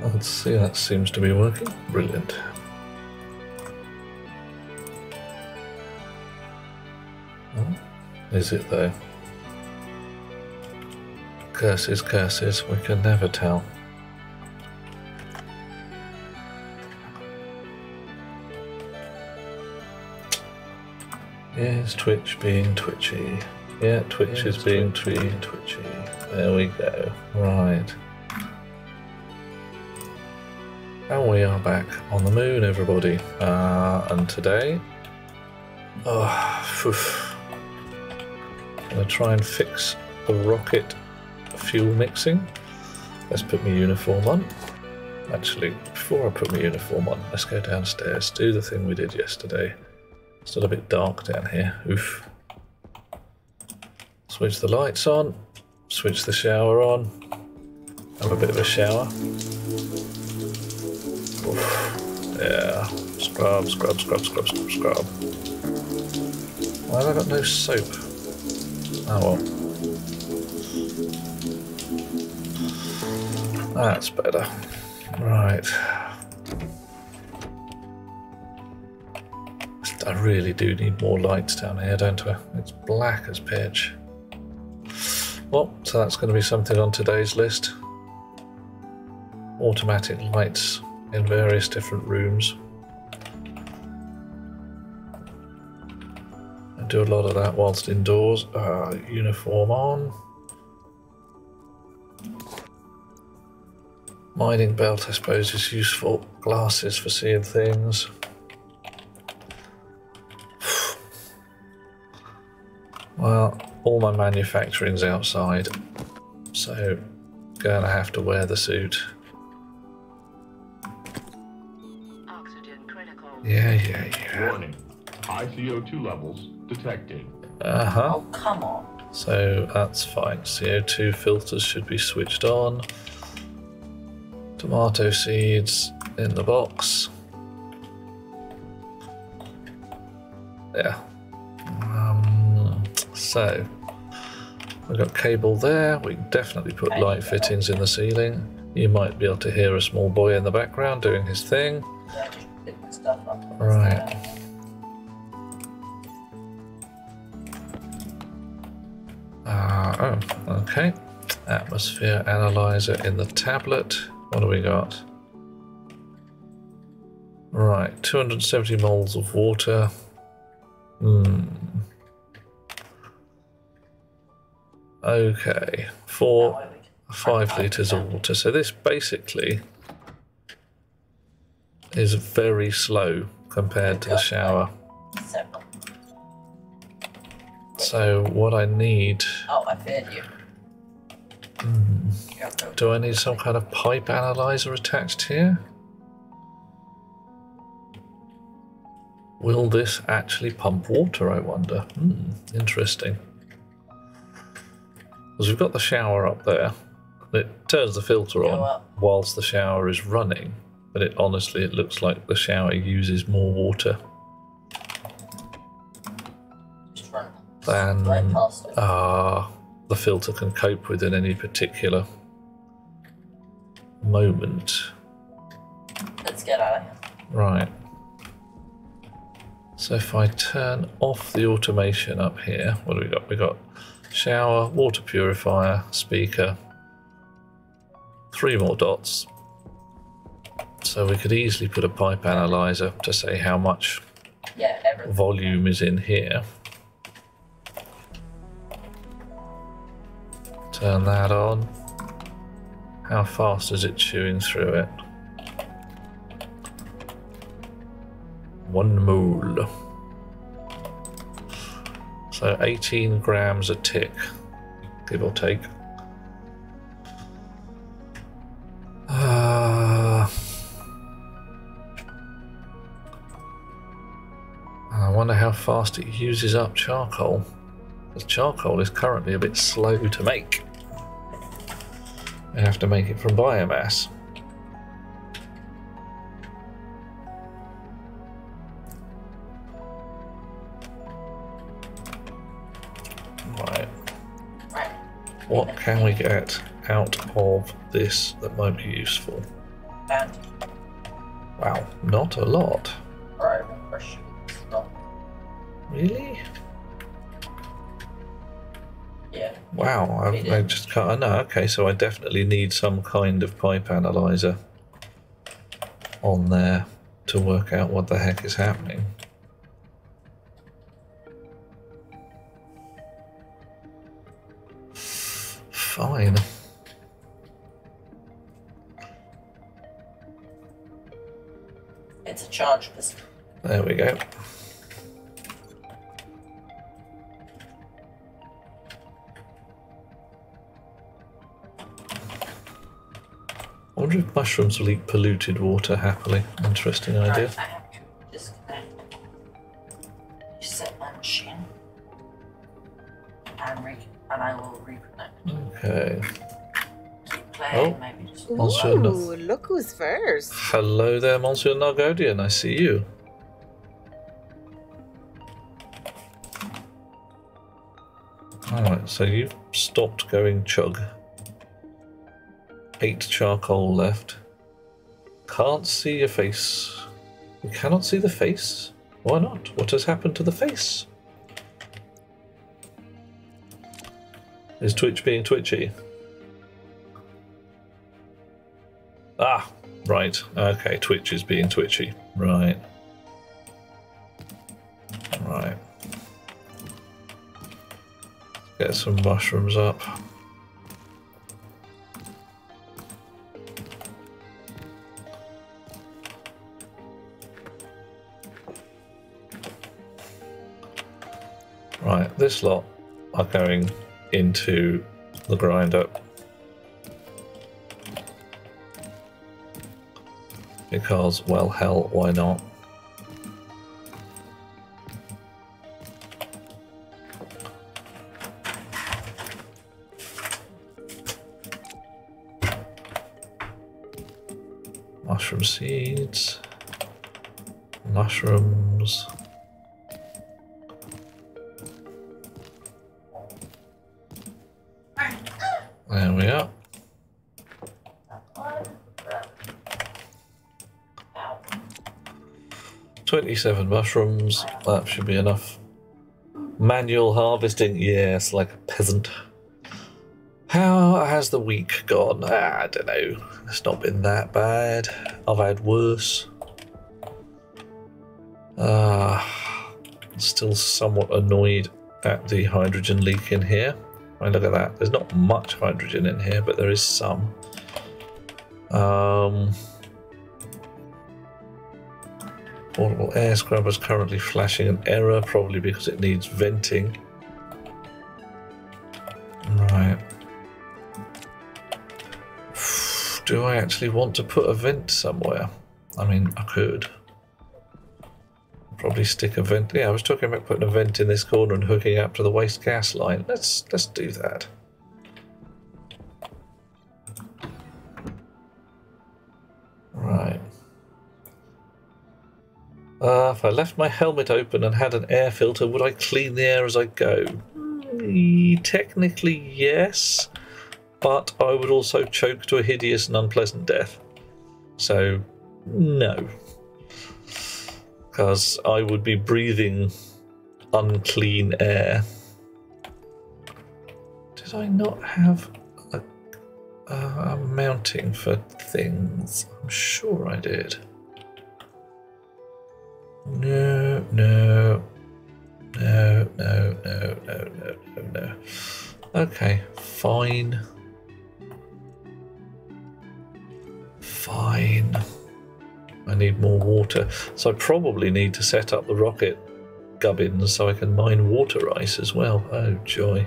Let's see, that seems to be working. Brilliant. Oh, is it though? Curses, curses, we can never tell. Is Twitch being twitchy? Yeah, Twitch is being twitchy. There we go. Right. And we are back on the moon, everybody. And today... I'm going to try and fix the rocket fuel mixing. Let's put my uniform on. Actually, before I put my uniform on, let's go downstairs, do the thing we did yesterday. It's still a bit dark down here. Oof. Switch the lights on, switch the shower on, have a bit of a shower. Oof. Yeah, scrub, scrub, scrub, scrub, scrub, scrub. Why have I got no soap? Oh well. That's better. Right. I really do need more lights down here, don't I? It's black as pitch. Well, so that's going to be something on today's list. Automatic lights in various different rooms. I do a lot of that whilst indoors. Uniform on. Mining belt, I suppose, is useful. Glasses for seeing things. Well, all my manufacturing's outside, so gonna have to wear the suit. Oxygen critical. Yeah. Warning. High CO2 levels detected. Oh, come on. So that's fine. CO2 filters should be switched on. Tomato seeds in the box. Yeah. So we've got cable there. We can definitely put light fittings in the ceiling. You might be able to hear a small boy in the background doing his thing. Yeah, just pick my stuff up. Right. Okay. Atmosphere analyzer in the tablet. What do we got? Right, 270 moles of water. Okay, 5 litres of water. So this basically is very slow compared to the shower. So what I need... Oh, I feared you. Do I need some kind of pipe analyzer attached here? Will this actually pump water, I wonder? Interesting. Because we've got the shower up there. It turns the filter on whilst the shower is running, but it honestly, it looks like the shower uses more water than the filter can cope with in any particular moment. Let's get out of here. Right. So if I turn off the automation up here, what do we got? We got shower, water purifier, speaker, 3 more dots. So we could easily put a pipe analyzer to say how much volume is in here. Turn that on. How fast is it chewing through it? 1 mole. So 18 grams a tick, give or take. I wonder how fast it uses up charcoal. Because charcoal is currently a bit slow to make. I have to make it from biomass. Right. What can we get out of this that might be useful? And Wow, not a lot. right, stop. Really? Yeah. Wow, I just can't. No, okay, so I definitely need some kind of pipe analyzer on there to work out what the heck is happening. Fine. It's a charge pistol. There we go. I wonder if mushrooms will eat polluted water happily. Interesting idea. Right, I have to disconnect. Reset my machine. And I will reconnect. Okay. Keep playing, Oh. maybe just. Monsieur Ooh, look who's first. Hello there, Monsieur Nargodian. I see you. Alright, so you've stopped going chug. 8 charcoal left. Can't see your face. We cannot see the face? Why not? What has happened to the face? Is Twitch being twitchy? Ah, right. Okay, Twitch is being twitchy. Right. Right. Get some mushrooms up. Right, this lot are going into the grinder. Because, well, hell, why not? Mushroom seeds. Mushrooms. There we are. Ow. 27 mushrooms. That should be enough. Manual harvesting. Yes, like a peasant. How has the week gone? I don't know. It's not been that bad. I've had worse. Still somewhat annoyed at the hydrogen leak in here. I mean, look at that. There's not much hydrogen in here, but there is some. Portable air scrubber is currently flashing an error, probably because it needs venting. Right. Do I actually want to put a vent somewhere? I mean, I could. Probably stick a vent. Yeah, I was talking about putting a vent in this corner and hooking up to the waste gas line. Let's do that. Right. If I left my helmet open and had an air filter, would I clean the air as I go? Technically, yes. But I would also choke to a hideous and unpleasant death. So, no. Because I would be breathing unclean air. Did I not have a mounting for things? I'm sure I did. No, no. No, no, no, no, no, no, no. Okay, fine. Fine. I need more water. So I probably need to set up the rocket gubbins so I can mine water ice as well. Oh, joy.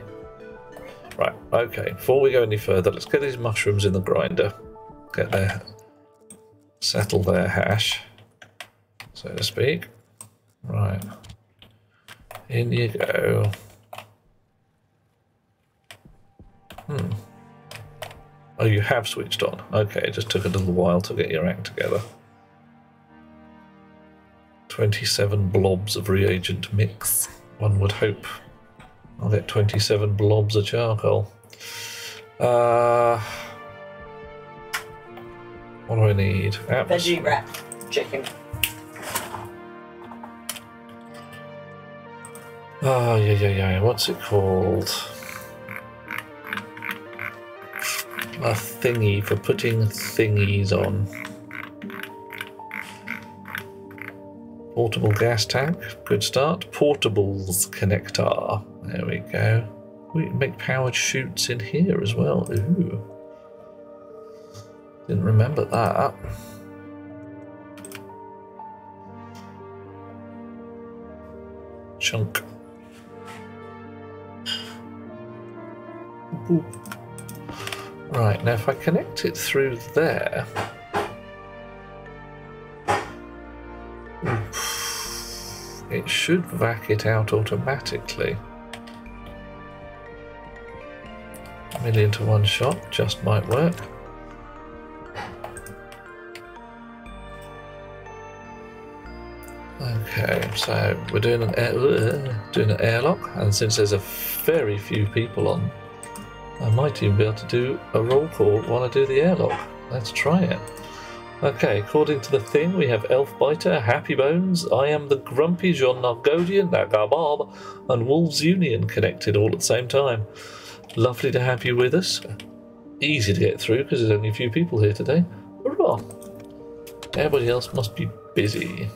Right, okay. Before we go any further, let's get these mushrooms in the grinder. Get their... settle their hash, so to speak. Right. In you go. Oh, you have switched on. Okay, it just took a little while to get your act together. 27 blobs of reagent mix. One would hope. I'll get 27 blobs of charcoal. What do I need? Veggie wrap chicken. Oh, yeah. What's it called? A thingy for putting thingies on. Portable gas tank. Good start. Portables connector. There we go. We can make powered chutes in here as well. Ooh. Didn't remember that. Chunk. Ooh. Right, now if I connect it through there, it should vac it out automatically. A million to one shot, just might work. Okay, so we're doing an airlock, and since there's a very few people on, I might even be able to do a roll call while I do the airlock. Let's try it. Okay, according to the thing, we have Elf Biter, Happy Bones, I Am the Grumpy, John Nargodian, Nagabob, and Wolves Union connected all at the same time. Lovely to have you with us. Easy to get through because there's only a few people here today. Hurrah! Everybody else must be busy.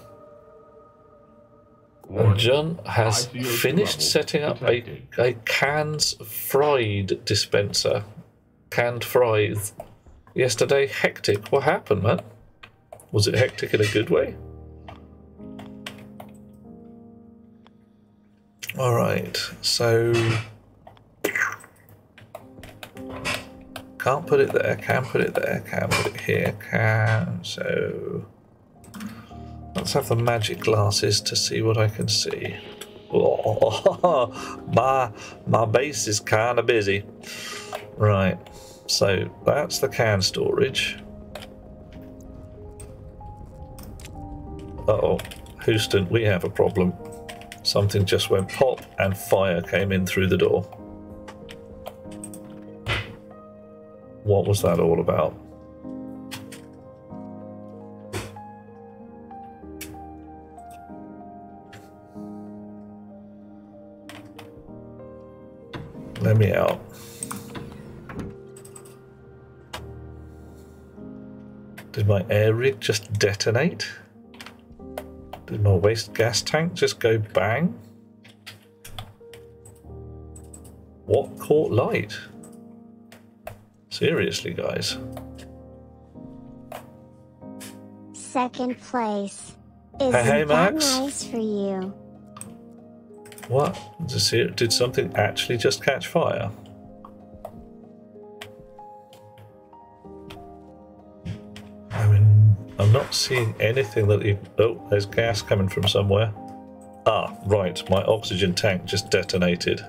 And John has finished setting up a cans fried dispenser. Canned fries. Yesterday, hectic. What happened, man? Was it hectic in a good way? Alright, so... Can't put it there, can put it there, can put it here, can... So... Let's have the magic glasses to see what I can see. Oh, my base is kind of busy. Right, so that's the can storage. Uh-oh, Houston, we have a problem. Something just went pop and fire came in through the door. What was that all about? Let me out. Did my air rig just detonate? Did my waste gas tank just go bang? What caught light? Seriously, guys. Second place. Isn't Hey, that Max. nice for you? What? Did something actually just catch fire? I mean, I'm not seeing anything that even... Oh, there's gas coming from somewhere. Ah, right, my oxygen tank just detonated.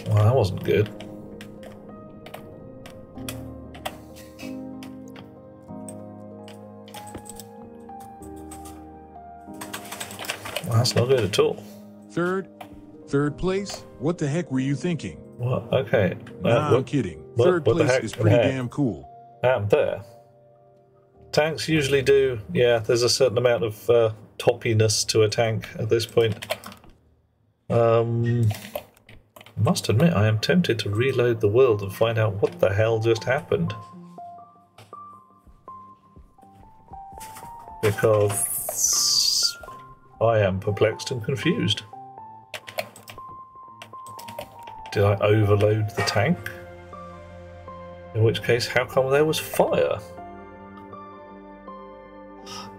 Well, that wasn't good. Well, that's not good at all. Third place? What the heck were you thinking? What? Okay. Nah, I'm kidding. Third place is pretty damn cool. There. Tanks usually do, yeah, there's a certain amount of toppiness to a tank at this point. I must admit, I am tempted to reload the world and find out what the hell just happened. Because I am perplexed and confused. Did I overload the tank? In which case, how come there was fire?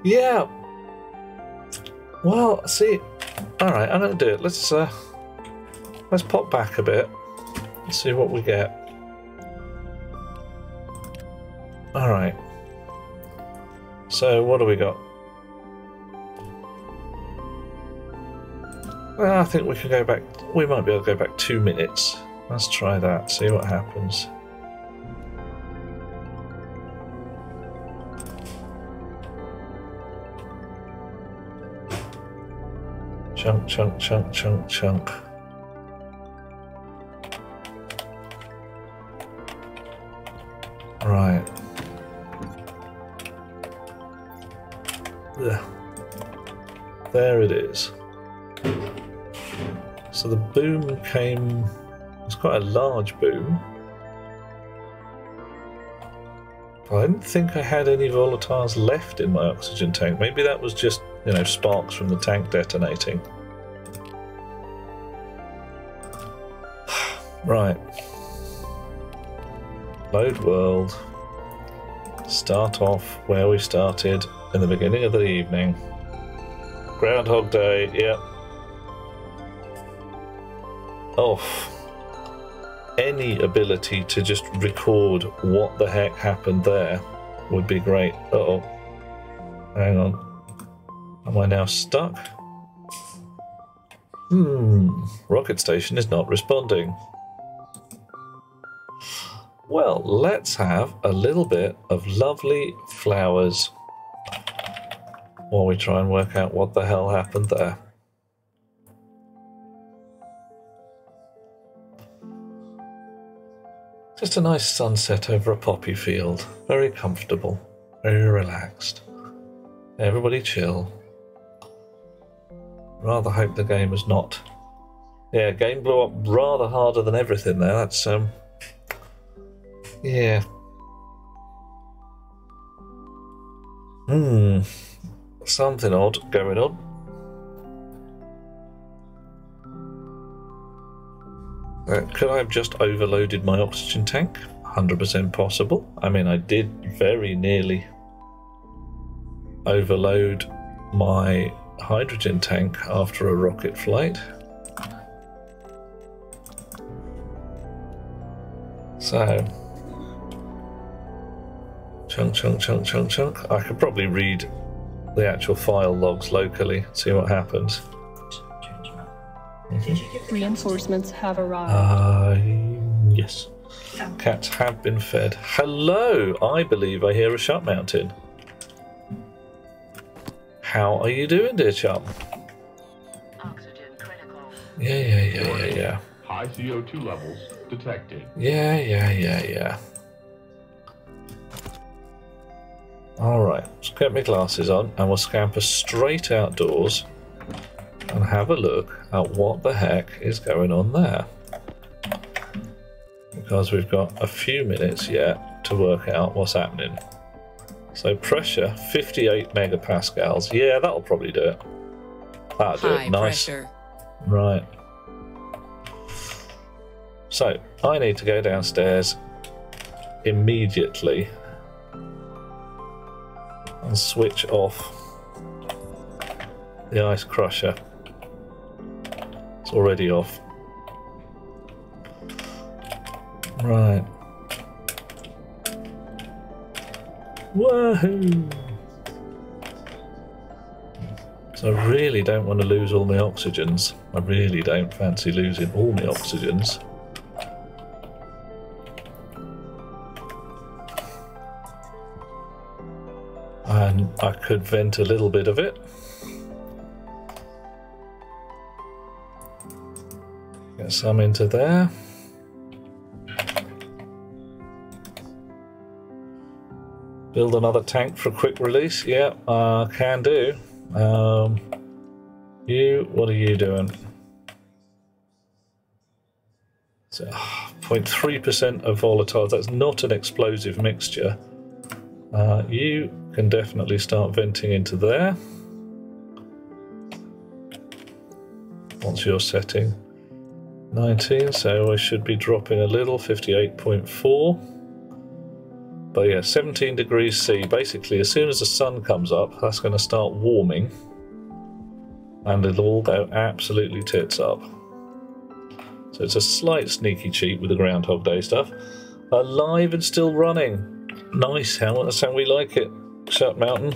Yeah. Well, see, all right, I'm gonna do it. Let's pop back a bit and see what we get. All right. So what do we got? Well, I think we can go back. We might be able to go back 2 minutes. Let's try that. See what happens. Chunk, chunk, chunk, chunk, chunk. Right. Yeah. There it is. So the boom came... It's quite a large boom. I didn't think I had any volatiles left in my oxygen tank. Maybe that was just, you know, sparks from the tank detonating. Right. Load world. Start off where we started in the beginning of the evening. Groundhog Day, yep. Off. Any ability to just record what the heck happened there would be great. Uh-oh. Hang on. Am I now stuck? Rocket station is not responding. Well, let's have a little bit of lovely flowers while we try and work out what the hell happened there. Just a nice sunset over a poppy field. Very comfortable, very relaxed. Everybody chill. Rather hope the game is not... Yeah, game blew up rather harder than everything there. That's, yeah. Something odd going on. Could I have just overloaded my oxygen tank? 100% possible. I mean, I did very nearly overload my hydrogen tank after a rocket flight. So, chunk. I could probably read the actual file logs locally, see what happens. Reinforcements have arrived. Yes. Cats have been fed. Hello! I believe I hear a Sharp Mountain. How are you doing, dear chum? Oxygen critical. Yeah. High CO2 levels detected. Yeah. Alright, let's get my glasses on and we'll scamper straight outdoors and have a look at what the heck is going on there. Because we've got a few minutes yet to work out what's happening. So pressure, 58 megapascals. Yeah, that'll probably do it. That'll do it. Nice. Pressure. Right. So, I need to go downstairs immediately and switch off the ice crusher. It's already off. Right. Woohoo! So I really don't want to lose all my oxygens. I really don't fancy losing all my oxygens. And I could vent a little bit of it. Get some into there. Build another tank for a quick release. Yeah, can do. What are you doing? So, 0.3% of volatiles. That's not an explosive mixture. You can definitely start venting into there. Once you're setting 19, so I should be dropping a little, 58.4. But yeah, 17 degrees C. Basically, as soon as the sun comes up, that's going to start warming. And it'll all go absolutely tits up. So it's a slight sneaky cheat with the Groundhog Day stuff. Alive and still running. Nice, that's how we like it. Sharp Mountain.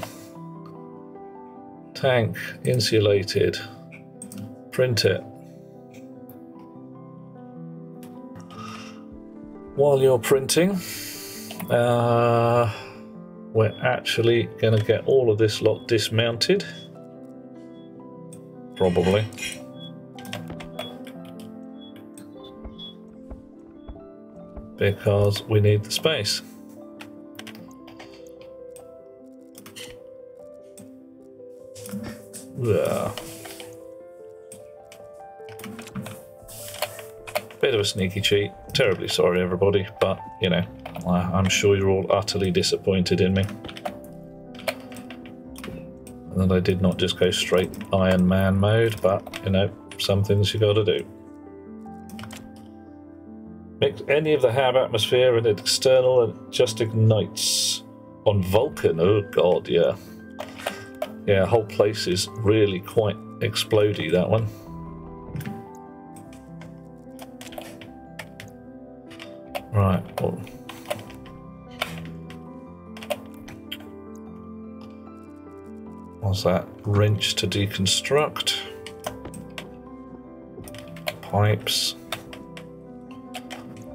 Tank, insulated. Print it. While you're printing, we're actually going to get all of this lot dismounted. Probably. Because we need the space. Yeah. Bit of a sneaky cheat. Terribly sorry, everybody, but, you know, I'm sure you're all utterly disappointed in me. And that I did not just go straight Iron Man mode, but, you know, some things you gotta do. Mix any of the hab atmosphere and external and it just ignites. On Vulcan, oh god, yeah. Yeah, whole place is really quite explodey, that one. Right, well. What's that? Wrench to deconstruct. Pipes.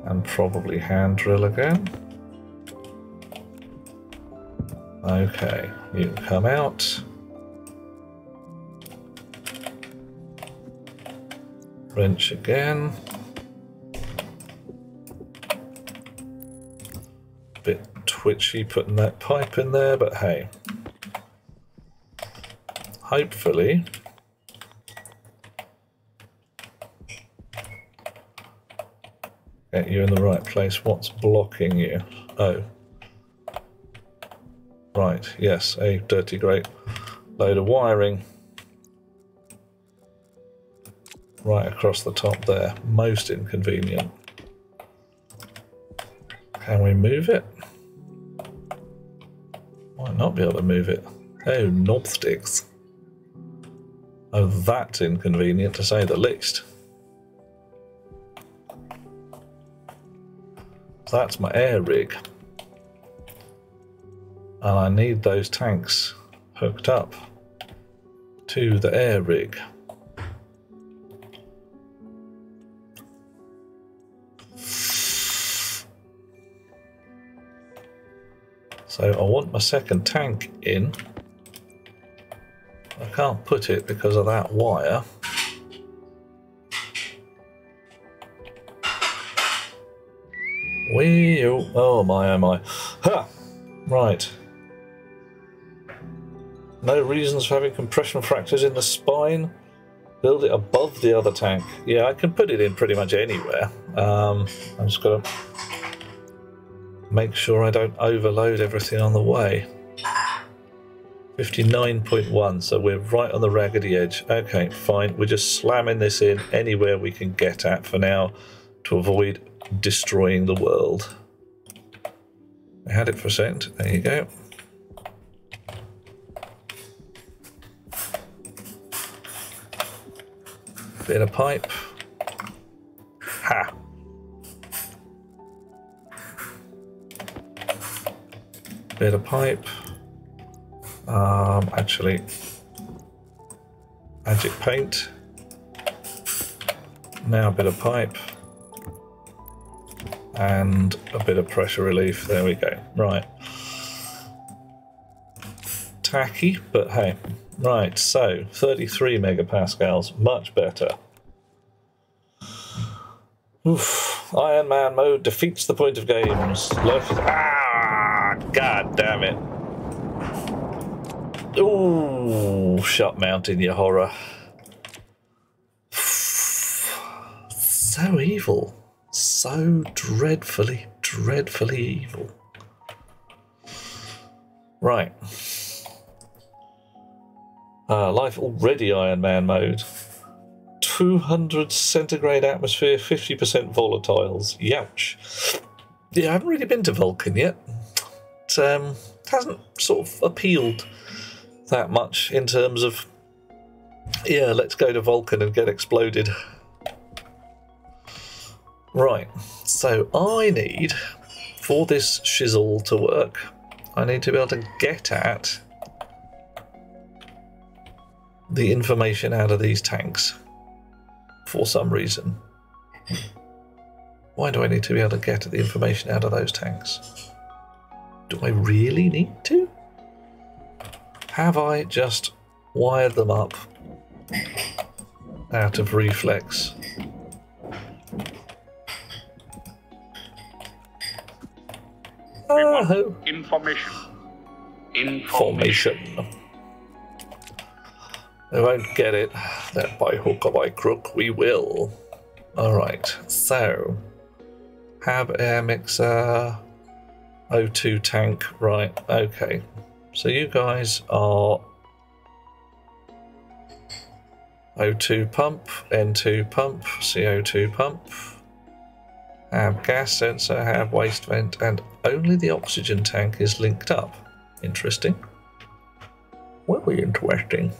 And probably hand drill again. Okay, you can come out. Wrench again. Bit twitchy putting that pipe in there, but hey. Hopefully. Get you in the right place. What's blocking you? Oh. Right, yes, a dirty great load of wiring. Right across the top there. Most inconvenient. Can we move it? Might not be able to move it. Oh, knob sticks. Oh, that's inconvenient to say the least. That's my air rig. And I need those tanks hooked up to the air rig. So I want my second tank in. I can't put it because of that wire. Oh my, oh my. Ha! Right. No reasons for having compression fractures in the spine. Build it above the other tank. Yeah, I can put it in pretty much anywhere. I'm just going to make sure I don't overload everything on the way. 59.1, so we're right on the raggedy edge. Okay, fine. We're just slamming this in anywhere we can get at for now to avoid destroying the world. I had it for a second. There you go. Bit of pipe. Ha! Bit of pipe. Actually, magic paint. Now a bit of pipe. And a bit of pressure relief. There we go. Right. Tacky, but hey. Right, so 33 megapascals, much better. Oof. Iron Man mode defeats the point of games. God damn it. Ooh, shut mountain, you horror. So evil. So dreadfully, dreadfully evil. Right. Life already Iron Man mode. 200 centigrade atmosphere, 50% volatiles. Youch. Yeah, I haven't really been to Vulcan yet. It hasn't sort of appealed that much in terms of, yeah, let's go to Vulcan and get exploded. Right, so I need, for this shizzle to work, I need to be able to get at the information out of these tanks for some reason. Why do I need to be able to get at the information out of those tanks? Do I really need to? Have I just wired them up out of reflex? Information. Formation. We won't get it. That by hook or by crook, we will. Alright, so Hab air mixer, O2 tank, right, okay. So you guys are O2 pump, N2 pump, CO2 pump, have gas sensor, have waste vent, and only the oxygen tank is linked up. Interesting. Very interesting.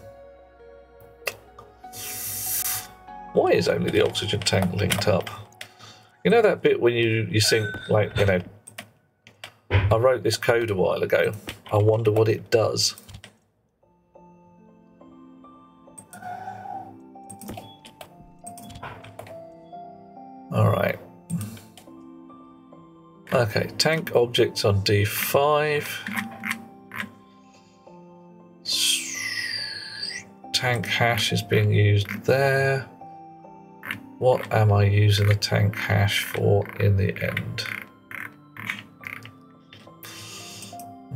Why is only the oxygen tank linked up? You know that bit when you think, like, you know, I wrote this code a while ago. I wonder what it does. Alright. Okay, tank objects on D5. Tank hash is being used there. What am I using the tank hash for in the end?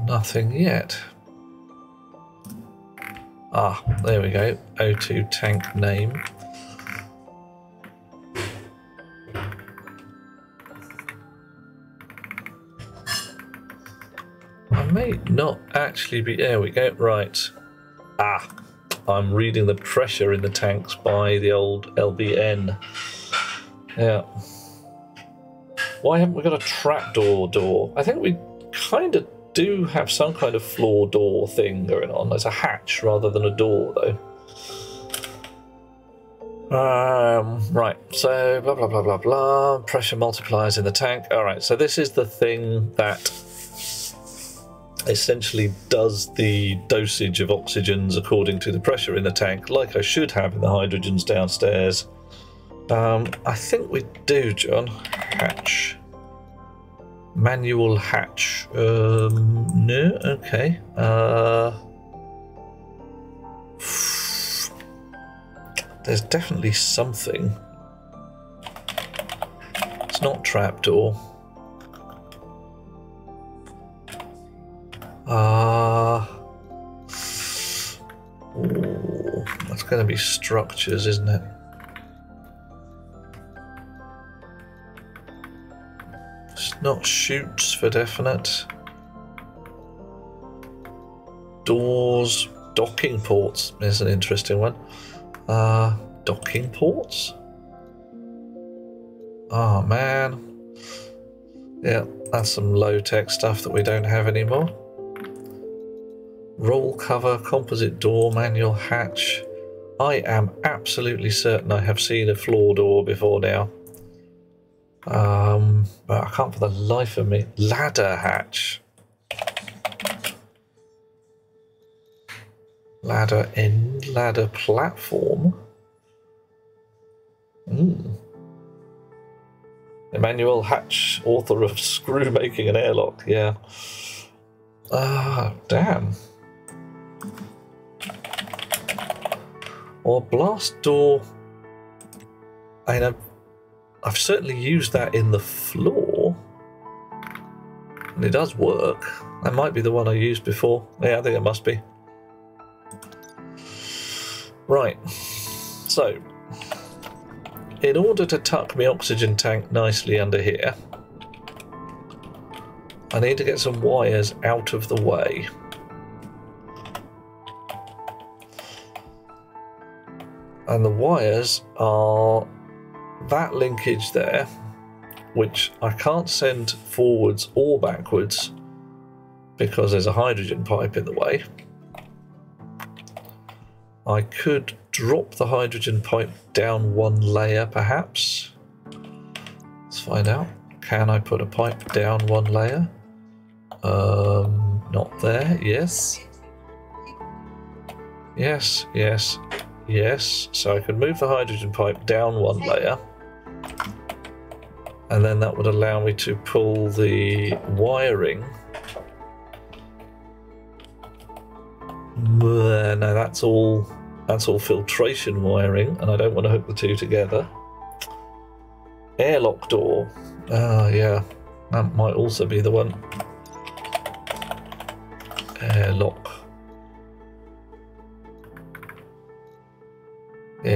Nothing yet. Ah, there we go. O2 tank name. I may not actually be... There we go. Right. Ah, I'm reading the pressure in the tanks by the old LBN. Yeah. Why haven't we got a trapdoor door? I think we kind of do have some kind of floor door thing going on. There's a hatch rather than a door, though. Right, so blah, blah, blah, blah, blah. Pressure multipliers in the tank. All right, so this is the thing that essentially does the dosage of oxygens according to the pressure in the tank, like I should have in the hydrogens downstairs. I think we do, John. Hatch. Manual hatch. No, okay. There's definitely something. It's not trapdoor. Ooh, that's going to be structures, isn't it? It's not chutes for definite. Doors, docking ports is an interesting one. Docking ports? Oh man. Yeah, that's some low-tech stuff that we don't have anymore. Roll cover, composite door, manual hatch. I am absolutely certain I have seen a floor door before now. But I can't for the life of me. Ladder hatch. Ladder end, ladder platform. Emmanuel Hatch, author of Screw Making an Airlock, yeah. Damn. Or blast door. I mean, I've certainly used that in the floor. And it does work. That might be the one I used before. Yeah, I think it must be. Right. So, in order to tuck my oxygen tank nicely under here, I need to get some wires out of the way. And the wires are that linkage there, which I can't send forwards or backwards because there's a hydrogen pipe in the way. I could drop the hydrogen pipe down one layer, perhaps. Let's find out. Can I put a pipe down one layer? Not there. Yes. Yes, yes, yes. So I could move the hydrogen pipe down one layer. And then that would allow me to pull the wiring. No, that's all filtration wiring, and I don't want to hook the two together. Airlock door. Yeah, that might also be the one. Airlock.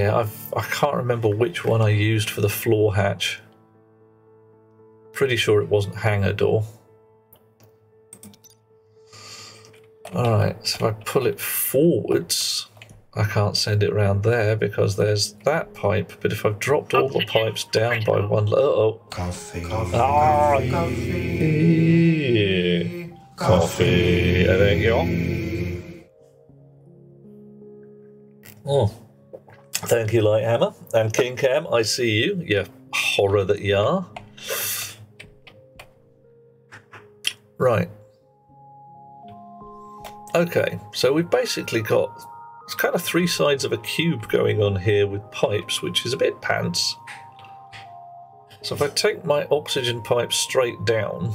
Yeah, I can't remember which one I used for the floor hatch. Pretty sure it wasn't hangar door. Alright, so if I pull it forwards, I can't send it around there because there's that pipe. But if I've dropped all the pipes down by one... Uh-oh. Coffee. Coffee. Coffee. Thank you. Oh. Thank you, Lighthammer. And King Cam, I see you. You horror that you are. Right. Okay, so we've basically got... It's kind of three sides of a cube going on here with pipes, which is a bit pants. So if I take my oxygen pipe straight down...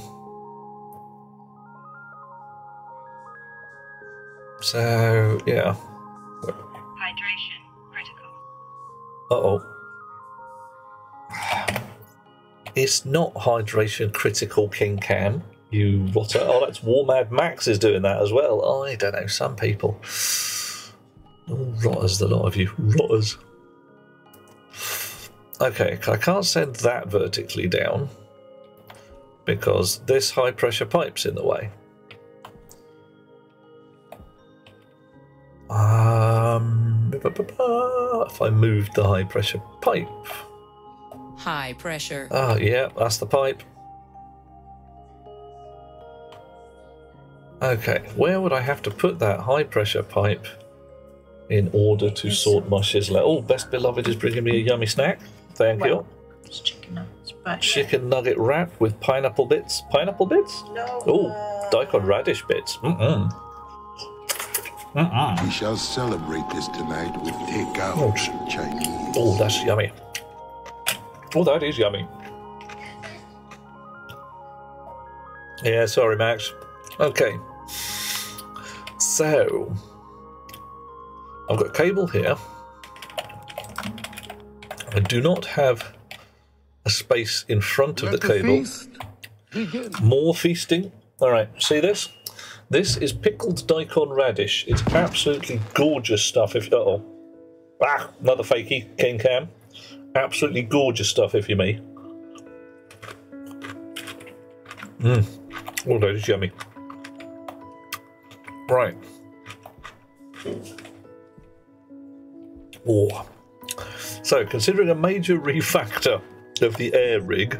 So, yeah. Hydration critical. Uh-oh. It's not hydration critical, King Cam. You rotter. Oh, that's War Mad Max is doing that as well. Oh, I don't know, some people. Oh, rotters, the lot of you. Rotters. Okay, I can't send that vertically down because this high pressure pipe's in the way. If I moved the high pressure pipe. High pressure. Ah, yeah, that's the pipe. Okay, where would I have to put that high pressure pipe in order to sort my shizzler? Oh, Best Beloved is bringing me a yummy snack. Thank you. It's chicken nuggets, but Chicken nugget wrap with pineapple bits. Pineapple bits? no. Oh, daikon radish bits. Mm-mm. We shall celebrate this tonight with takeout Chinese. Oh, that's yummy. Oh, that is yummy. Yeah, sorry, Max. Okay. So, I've got a cable here. I do not have a space in front of the cable. More feasting. All right, see this? This is pickled daikon radish. It's absolutely gorgeous stuff. If uh-oh. Ah, another fakey, King Cam. Absolutely gorgeous stuff, if you may. Oh, that is yummy. Right. Oh. So, considering a major refactor of the air rig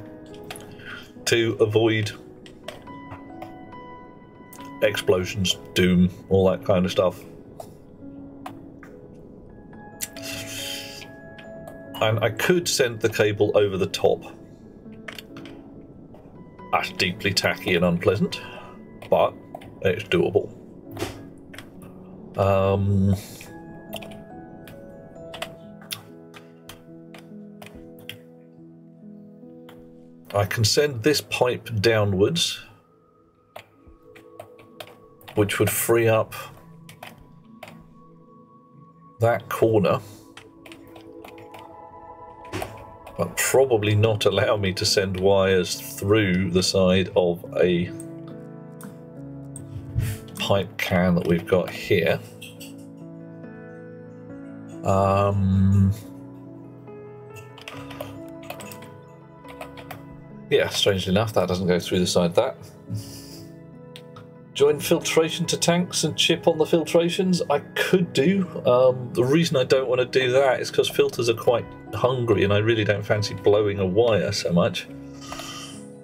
to avoid explosions, doom, all that kind of stuff. And I could send the cable over the top. That's deeply tacky and unpleasant, but it's doable. I can send this pipe downwards, which would free up that corner, but probably not allow me to send wires through the side of a pipe can that we've got here. Yeah, strangely enough, that doesn't go through the side of that. Join filtration to tanks and chip on the filtrations? I could do. The reason I don't want to do that is because filters are quite hungry and I really don't fancy blowing a wire so much.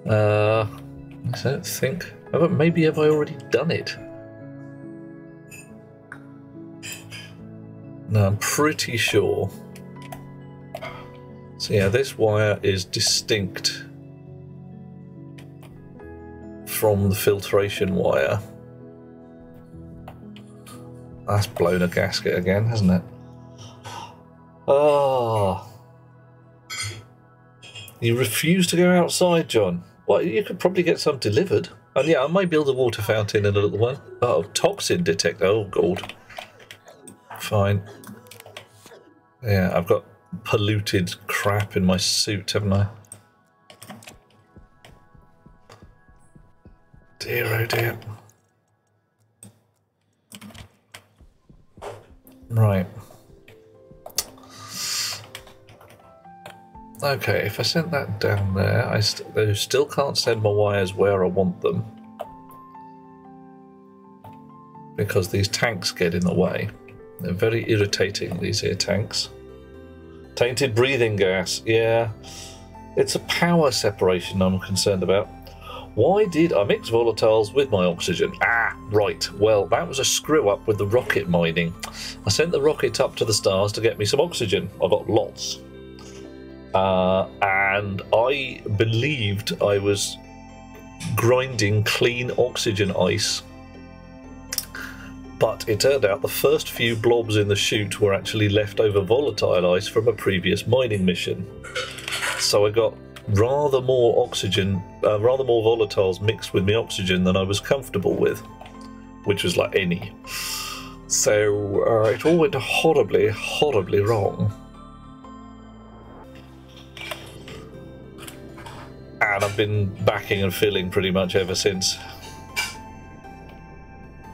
I don't think. Maybe have I already done it? No, I'm pretty sure. So yeah, this wire is distinct from the filtration wire. That's blown a gasket again, hasn't it? Oh. You refuse to go outside, John. Well, you could probably get some delivered. And yeah, I might build a water fountain in a little one. Oh, toxin detector. Oh, God. Fine. Yeah, I've got polluted crap in my suit, haven't I? Dear, oh dear. Right. Okay, if I sent that down there, I still can't send my wires where I want them. Because these tanks get in the way. They're very irritating, these here tanks. Tainted breathing gas, yeah. It's a power separation I'm concerned about. Why did I mix volatiles with my oxygen? Ah, right. Well, that was a screw up with the rocket mining. I sent the rocket up to the stars to get me some oxygen. I got lots. And I believed I was grinding clean oxygen ice. But it turned out the first few blobs in the chute were actually leftover volatile ice from a previous mining mission. So I got rather more oxygen, rather more volatiles mixed with my oxygen than I was comfortable with, which was like any. So it all went horribly, horribly wrong. And I've been backing and filling pretty much ever since.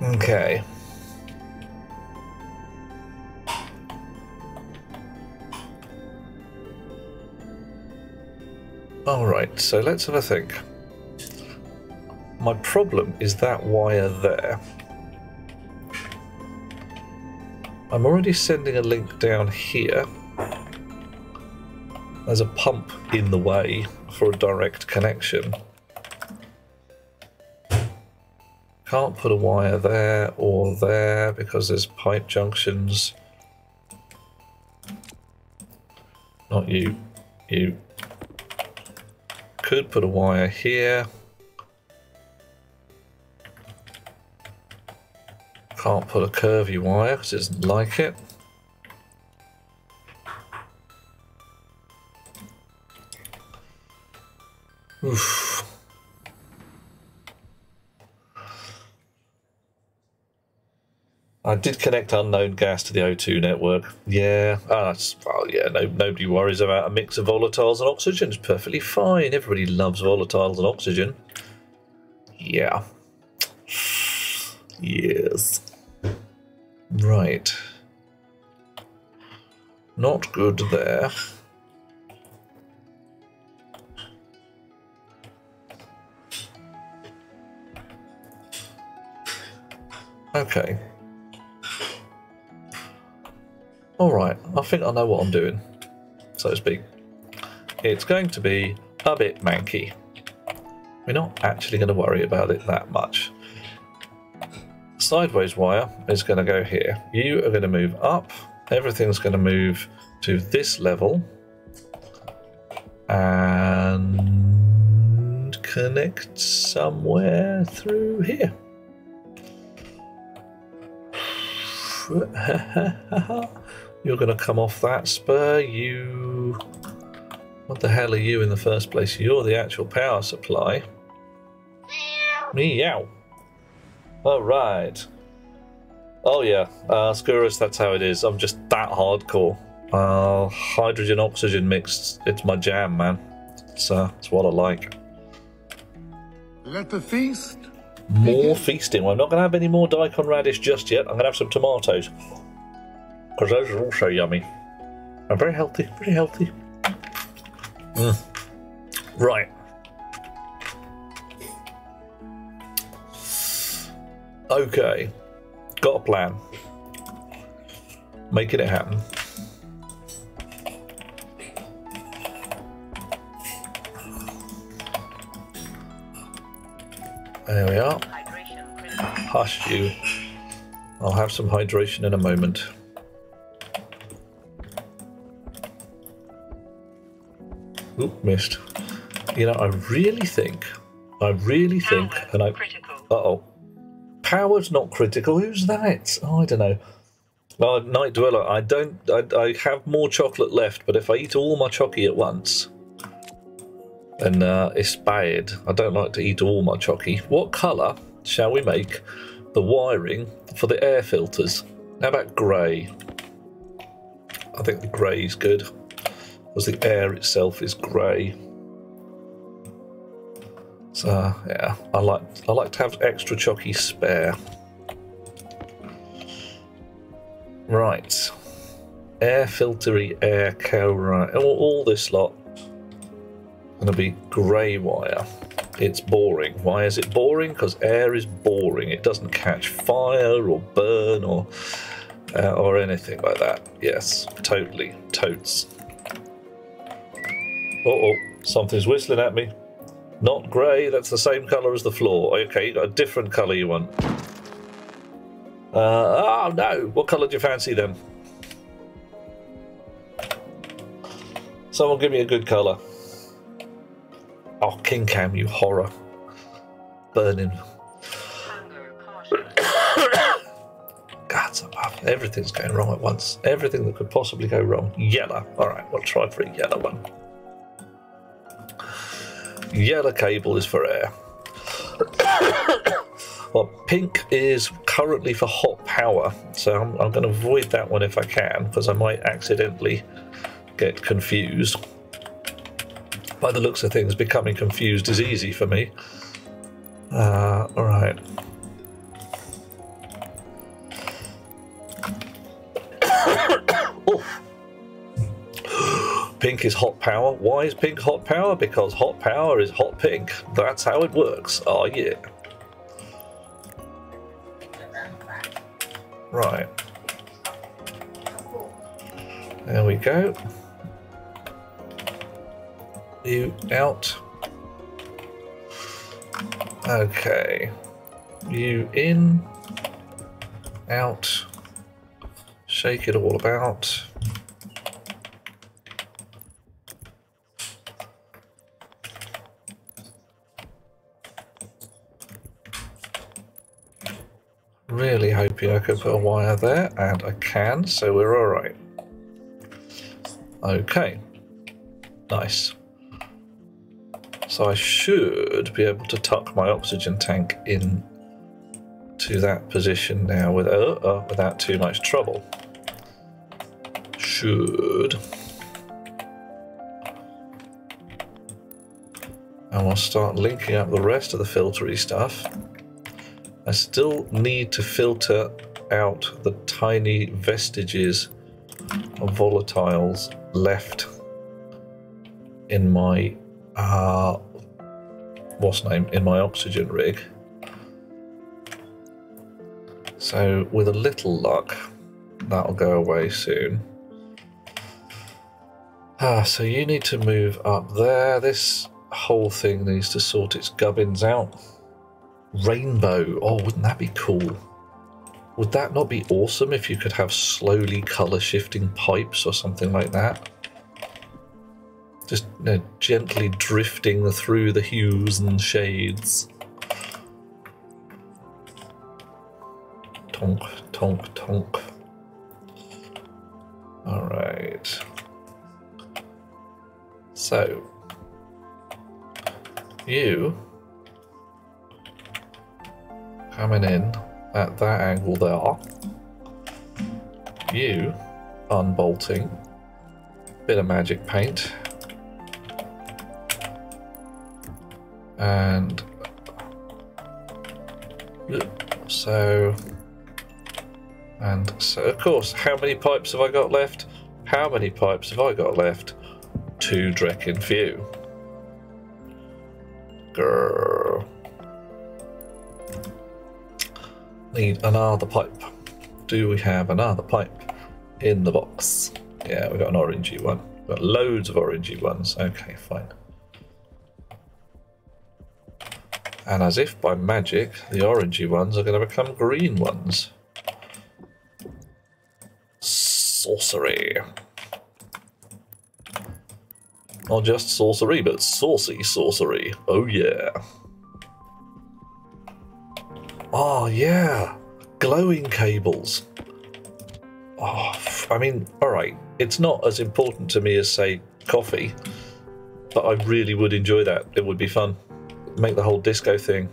Okay. Alright, so let's have a think. My problem is that wire there. I'm already sending a link down here. There's a pump in the way for a direct connection. Can't put a wire there or there because there's pipe junctions. Not you. You. Could put a wire here. Can't put a curvy wire because it doesn't like it. Oof. I did connect unknown gas to the O2 network. Yeah, well, yeah. Nobody worries about a mix of volatiles and oxygen. It's perfectly fine. Everybody loves volatiles and oxygen. Yeah. Yes. Right. Not good there. Okay. Alright, I think I know what I'm doing, so to speak. It's going to be a bit manky. We're not actually going to worry about it that much. Sideways wire is going to go here. You are going to move up. Everything's going to move to this level. And connect somewhere through here. You're going to come off that spur. You... What the hell are you in the first place? You're the actual power supply. Meow. Alright. Oh yeah, screw us, that's how it is. I'm just that hardcore. Hydrogen oxygen mixed. It's my jam, man. It's what I like. Let the feast. More feasting. Well, I'm not going to have any more daikon radish just yet. I'm going to have some tomatoes. Because those are also yummy. And very healthy. Very healthy. Right. Okay. Got a plan. Making it happen. There we are. Hush you. I'll have some hydration in a moment. Oop, missed. You know, I really think, and I... Uh-oh. Power's not critical. Who's that? Oh, I don't know. Oh, Night Dweller. I have more chocolate left, but if I eat all my chocky at once, then it's bad. I don't like to eat all my chocky. What colour shall we make the wiring for the air filters? How about grey? I think the grey is good, because the air itself is grey. So yeah, I like to have extra chocky spare. Right, air filtery, air cowra, all this lot. going to be grey wire. It's boring. Why is it boring? Because air is boring. It doesn't catch fire or burn or anything like that. Yes, totally. Totes. Uh-oh, something's whistling at me. Not grey, that's the same colour as the floor. Okay, you got a different colour you want. Oh no, what colour do you fancy then? Someone give me a good colour. Oh, King Cam, you horror. Burning. God's above. Everything's going wrong at once. Everything that could possibly go wrong. Yellow. Alright, we'll try for a yellow one. Yellow cable is for air. Well, pink is currently for hot power, so I'm going to avoid that one if I can, because I might accidentally get confused. By the looks of things, becoming confused is easy for me. Alright. Pink is hot power. Why is pink hot power? Because hot power is hot pink. That's how it works. Oh yeah. Right. There we go. You out. Okay. You in. Out. Shake it all about. Really hoping I can put a wire there, and I can, so we're alright. Okay. Nice. So I should be able to tuck my oxygen tank in to that position now without too much trouble. Should. And we'll start linking up the rest of the filtery stuff. I still need to filter out the tiny vestiges of volatiles left in my in my oxygen rig. So with a little luck, that'll go away soon. So you need to move up there. This whole thing needs to sort its gubbins out. Rainbow. Oh, wouldn't that be cool? Would that not be awesome if you could have slowly colour shifting pipes or something like that? Just, you know, gently drifting through the hues and shades. Tonk, tonk, tonk. Alright. So, you coming in at that angle there. You unbolting. Bit of magic paint. And so, of course, how many pipes have I got left? How many pipes have I got left? 2 Drekin few. Grrr. Need another pipe. Do we have another pipe in the box? Yeah, we got an orangey one. We've got loads of orangey ones. Okay, fine. And as if by magic, the orangey ones are going to become green ones. Sorcery. Not just sorcery, but saucy sorcery. Oh yeah. Oh yeah. Glowing cables. Oh, I mean, alright. It's not as important to me as, say, coffee. But I really would enjoy that. It would be fun. Make the whole disco thing.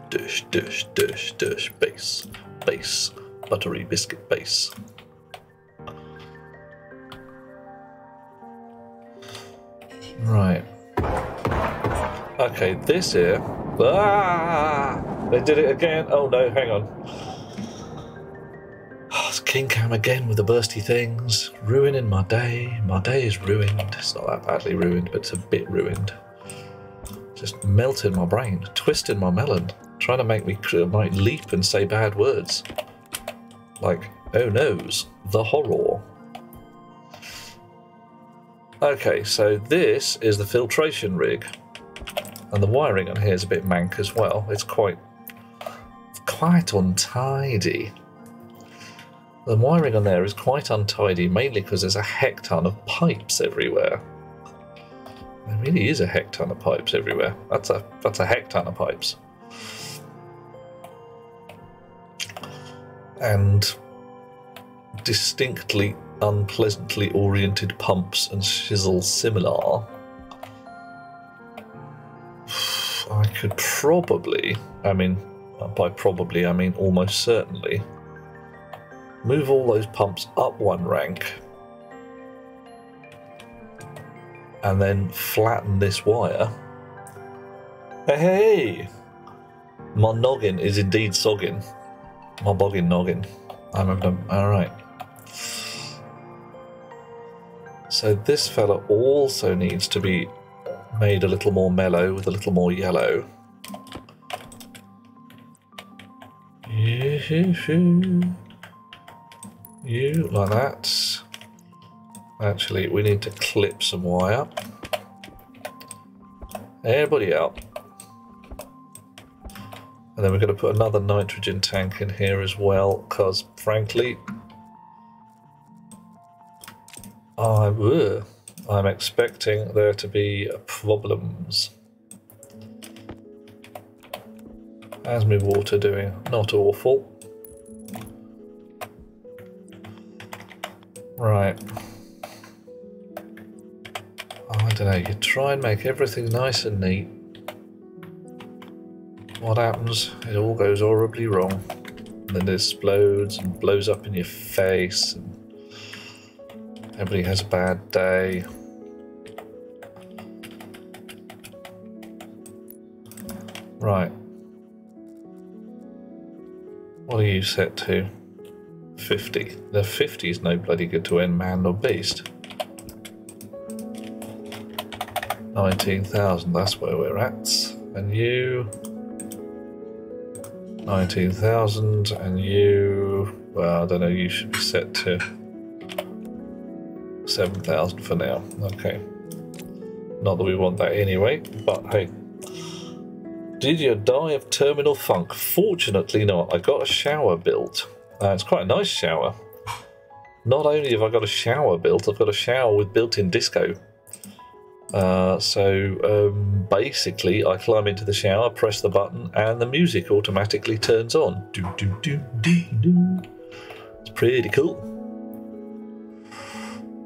Dish, dish, dish, dish. Bass. Bass. Buttery biscuit bass. Right. Okay, this here. Ah! They did it again. Oh no, hang on. Oh, King Cam again with the bursty things, ruining my day. My day is ruined. It's not that badly ruined, but it's a bit ruined. Just melting my brain, twisting my melon, trying to make me might leap and say bad words. Like, oh noes, the horror. Okay, so this is the filtration rig. And the wiring on here is a bit mank as well. It's quite untidy. The wiring on there is quite untidy, mainly because there's a heck ton of pipes everywhere. There really is a heck ton of pipes everywhere. That's a heck ton of pipes. And distinctly unpleasantly oriented pumps and chisels similar. I could probably, I mean, by probably I mean almost certainly, move all those pumps up one rank and then flatten this wire. Hey! My noggin is indeed soggin. My boggin noggin. I remember them. Alright. So this fella also needs to be made a little more mellow with a little more yellow. You like that. Actually, we need to clip some wire. Everybody out. And then we're going to put another nitrogen tank in here as well, because frankly, I'm expecting there to be problems. How's my water doing? Not awful. Right. I don't know, you try and make everything nice and neat. What happens? It all goes horribly wrong. And then it explodes and blows up in your face. And everybody has a bad day. Right. What are you set to? 50. The 50 is no bloody good to end man or beast. 19,000, that's where we're at. And you... 19,000, and you... Well, I don't know, you should be set to 7,000 for now. Okay. Not that we want that anyway, but hey. Did you die of terminal funk? Fortunately not. I got a shower built. It's quite a nice shower. Not only have I got a shower built, I've got a shower with built-in disco. Basically, I climb into the shower, press the button, and the music automatically turns on. Do, do, do, do, do. It's pretty cool.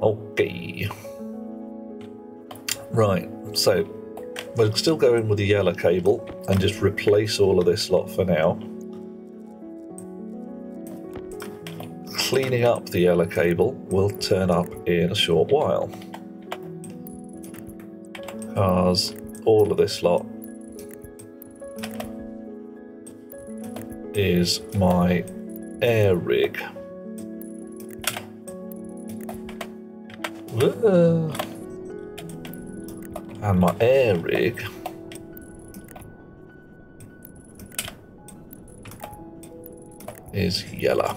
Okay. Right, so we'll still go in with the yellow cable and just replace all of this lot for now. Cleaning up the yellow cable will turn up in a short while. Because all of this lot is my air rig. And my air rig is yellow.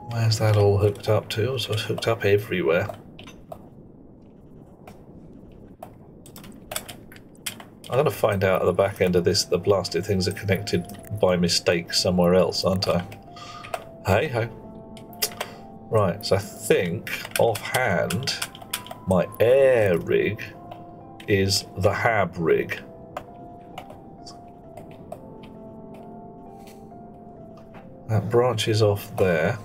Where's that all hooked up to? So it's hooked up everywhere. I'm going to find out at the back end of this the blasted things are connected by mistake somewhere else, aren't I? Hey ho. Right, so I think offhand my air rig is the hab rig. That branches off there.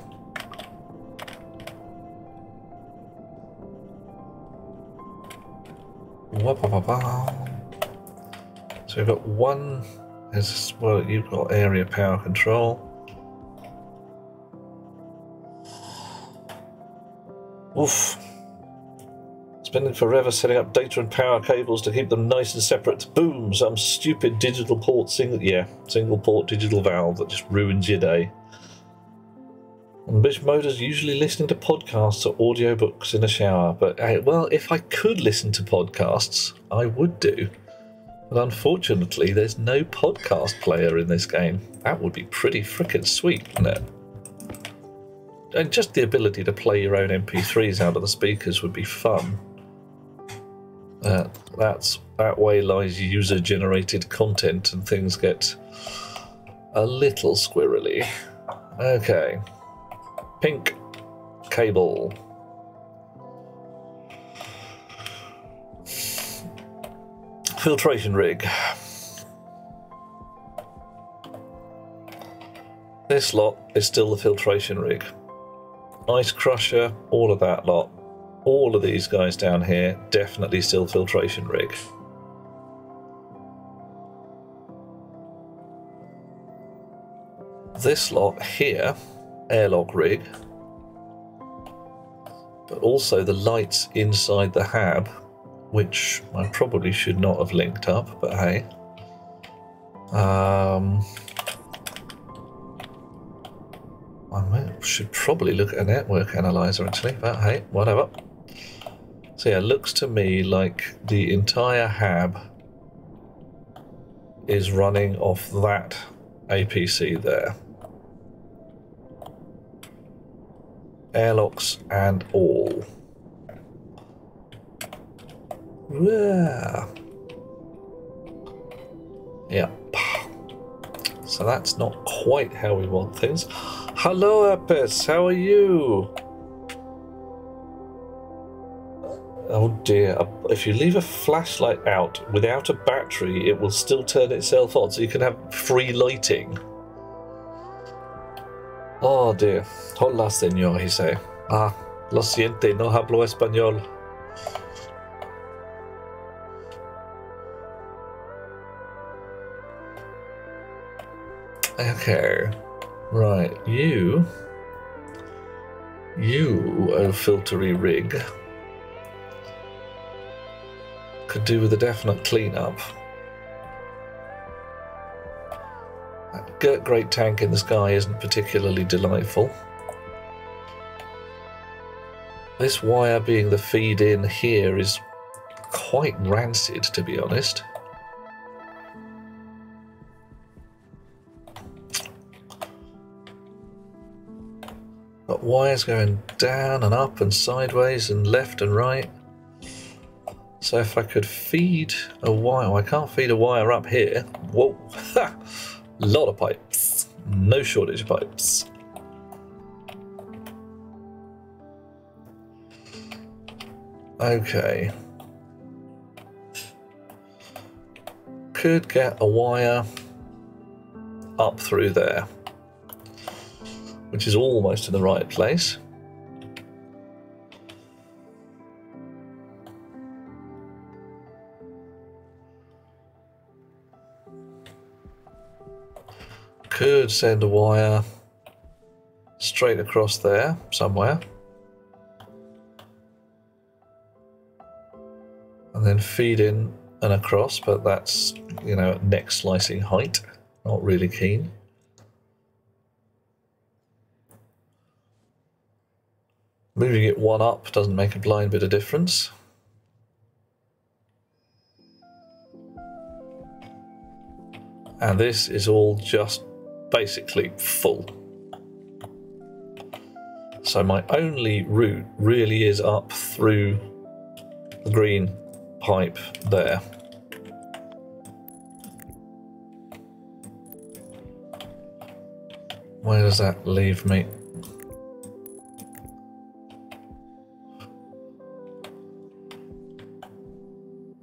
So we've got one, as well, you've got area power control. Oof. Spending forever setting up data and power cables to keep them nice and separate. Boom! Some stupid digital port single port digital valve that just ruins your day. And which mode is usually listening to podcasts or audiobooks in the shower. But well, if I could listen to podcasts, I would do. But unfortunately, there's no podcast player in this game. That would be pretty frickin' sweet, wouldn't it? And just the ability to play your own MP3s out of the speakers would be fun. That way lies user-generated content and things get a little squirrely. Okay. Pink cable. Filtration rig. This lot is still the filtration rig. Ice crusher, all of that lot. All of these guys down here, definitely still filtration rig. This lot here, airlock rig. But also the lights inside the hab, which I probably should not have linked up, but hey. I should probably look at a network analyzer actually, but hey, whatever. So yeah, looks to me like the entire hab is running off that APC there. Airlocks and all. Yeah. Yep. So that's not quite how we want things. Hello, Epis, how are you? Oh dear, if you leave a flashlight out without a battery, it will still turn itself on, so you can have free lighting. Oh dear. Hola, señor, he say. Ah, lo siente, no hablo español. Okay. Right, you, oh filtery rig, could do with a definite cleanup. That great tank in the sky isn't particularly delightful. This wire being the feed in here is quite rancid, to be honest. Got wires going down and up and sideways and left and right. So if I could feed a wire, I can't feed a wire up here. Whoa, ha! Lot of pipes. No shortage of pipes. Okay. Could get a wire up through there, which is almost in the right place. Could send a wire straight across there somewhere. And then feed in and across, but that's, you know, neck slicing height. Not really keen. Moving it one up doesn't make a blind bit of difference. And this is all just basically full. So my only route really is up through the green pipe there. Where does that leave me?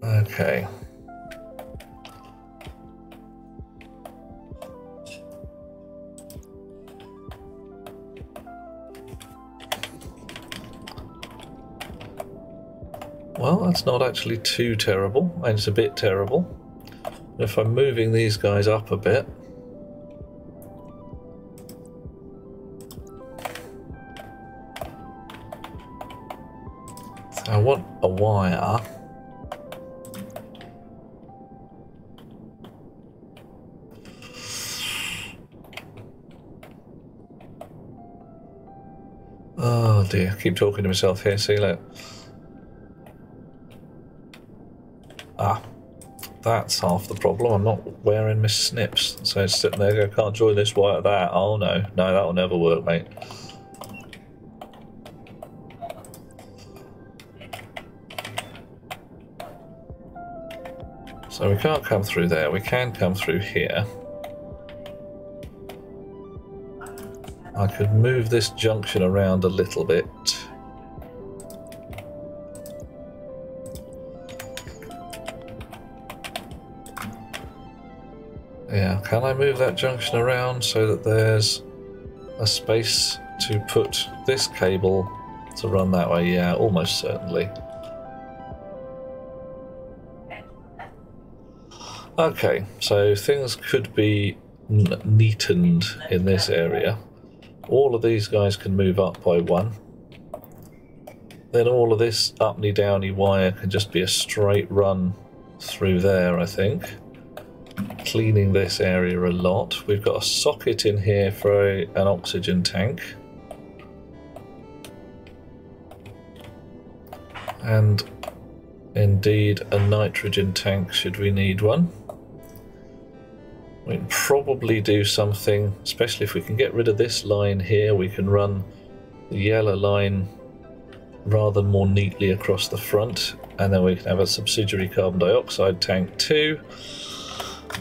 Okay. Well, that's not actually too terrible, and it's a bit terrible. If I'm moving these guys up a bit, I want a wire. Oh dear, keep talking to myself here, see you later. Ah, that's half the problem. I'm not wearing my snips. So it's sitting there, I can't join this wire at that. Oh no, no, that'll never work, mate. So we can't come through there, we can come through here. I could move this junction around a little bit. Yeah, can I move that junction around so that there's a space to put this cable to run that way? Yeah, almost certainly. Okay, so things could be neatened in this area. All of these guys can move up by one. Then all of this up-y downy wire can just be a straight run through there, I think. Cleaning this area a lot. We've got a socket in here for an oxygen tank. And indeed a nitrogen tank should we need one. We can probably do something, especially if we can get rid of this line here, we can run the yellow line rather more neatly across the front, and then we can have a subsidiary carbon dioxide tank too.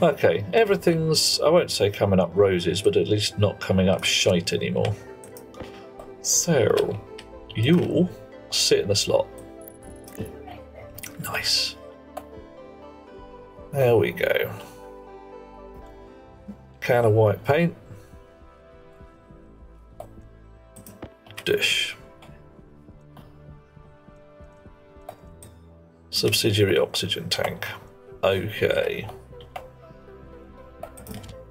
Okay, everything's, I won't say coming up roses, but at least not coming up shite anymore. So, you sit in the slot. Nice. There we go. Can of white paint. Dish. Subsidiary oxygen tank. Okay.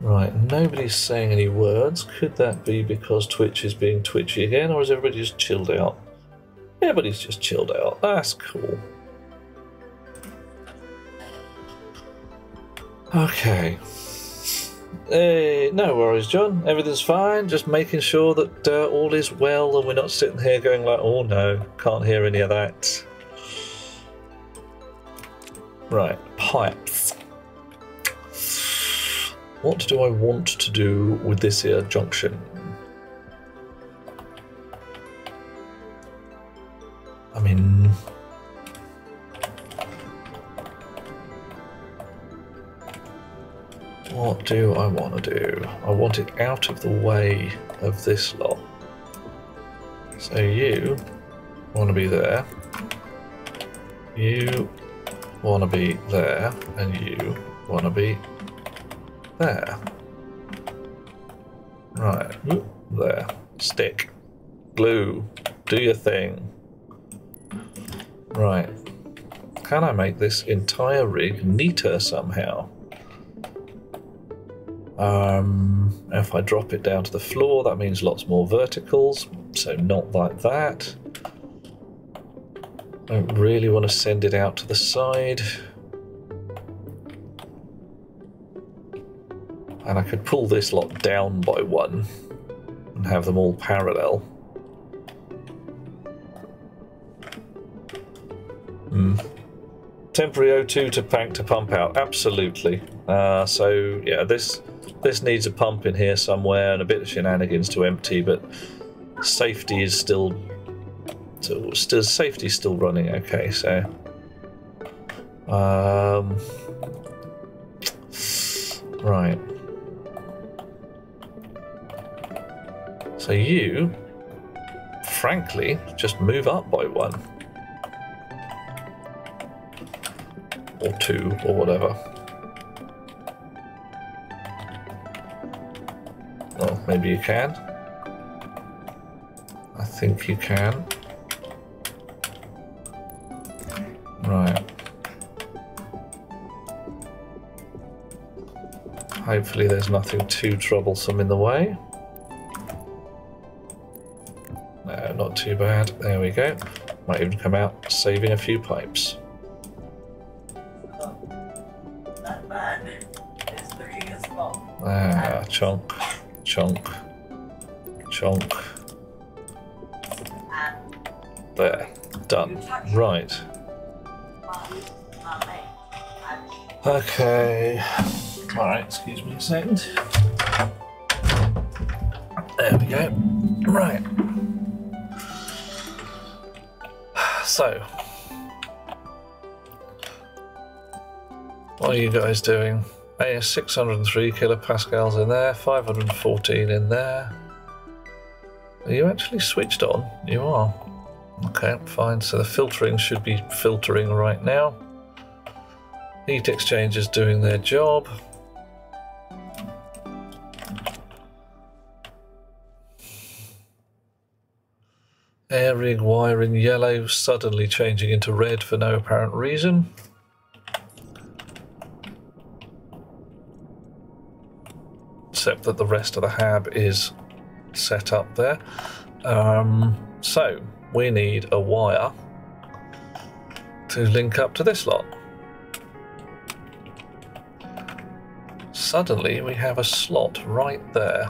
Right, nobody's saying any words. Could that be because Twitch is being twitchy again, or is everybody just chilled out? Everybody's just chilled out. That's cool. Okay. No worries, John. Everything's fine. Just making sure that all is well and we're not sitting here going like, oh no, can't hear any of that. Right, pipes. What do I want to do with this here junction? I mean... what do I want to do? I want it out of the way of this lot. So you want to be there. You want to be there. And you want to be there. Right. There. Stick. Glue. Do your thing. Right. Can I make this entire rig neater somehow? If I drop it down to the floor, that means lots more verticals, so not like that. I don't really want to send it out to the side. And I could pull this lot down by one and have them all parallel. Temporary O2 to tank to pump out, absolutely. So yeah, this needs a pump in here somewhere and a bit of shenanigans to empty, but safety is still safety's still running okay. So right. So you, frankly, just move up by one. Or two, or whatever. Well, maybe you can. I think you can. Right. Hopefully there's nothing too troublesome in the way. No, not too bad. There we go. Might even come out saving a few pipes. Ah, chunk, chunk, chunk. There, done. Right. Okay. Alright, excuse me a second. There we go. Right. So, what are you guys doing? 603 kilopascals in there, 514 in there. Are you actually switched on? You are. Okay, fine. So the filtering should be filtering right now. Heat exchangers doing their job. Air rig wire in yellow, suddenly changing into red for no apparent reason. Except that the rest of the hab is set up there. So we need a wire to link up to this lot. Suddenly we have a slot right there.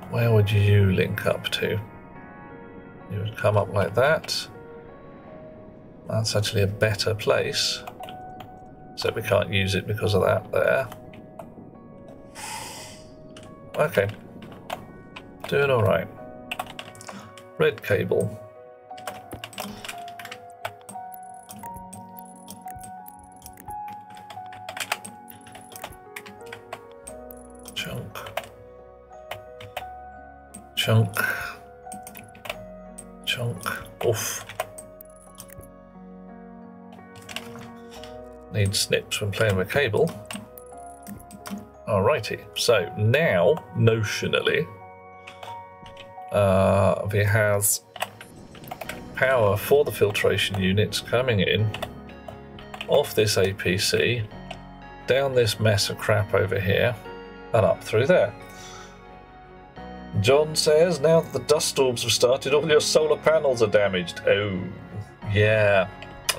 Where would you link up to? You would come up like that. That's actually a better place. So we can't use it because of that there. Okay. Doing alright. Red cable. Chunk. Chunk. Chunk. Oof. Need snips when playing with cable. Alrighty, so now, notionally, we have power for the filtration units coming in off this APC, down this mess of crap over here, and up through there. John says, now that the dust storms have started, all your solar panels are damaged. Oh, yeah,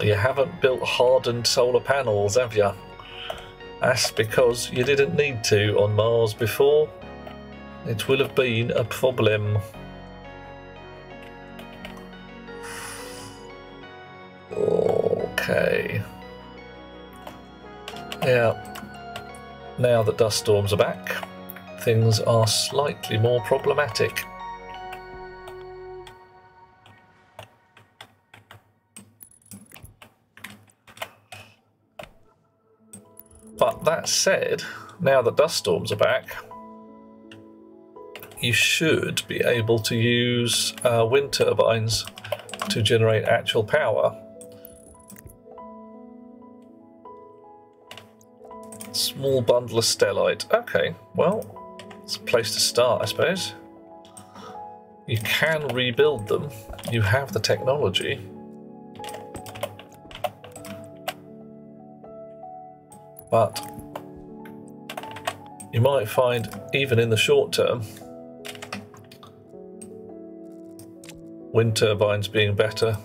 you haven't built hardened solar panels, have you? That's because you didn't need to on Mars before. It will have been a problem. Okay. Yeah. Now that dust storms are back, things are slightly more problematic. But that said, now that dust storms are back, you should be able to use wind turbines to generate actual power. Small bundle of stellite. Okay, well, it's a place to start, I suppose. You can rebuild them. You have the technology. But you might find, even in the short term, wind turbines being better.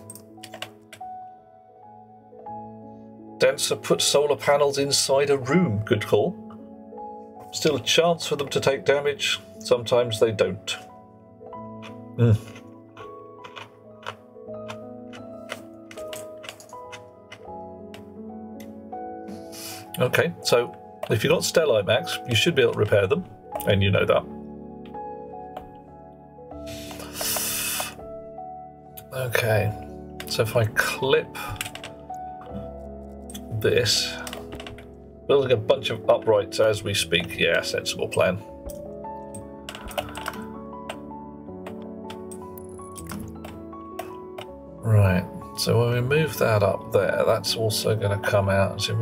Denser put solar panels inside a room. Good call. Still a chance for them to take damage. Sometimes they don't. Okay, so if you've got stellite max, you should be able to repair them, and you know that. Okay, so if I clip this, building a bunch of uprights as we speak, yeah, sensible plan. Right, so when we move that up there, that's also going to come out as a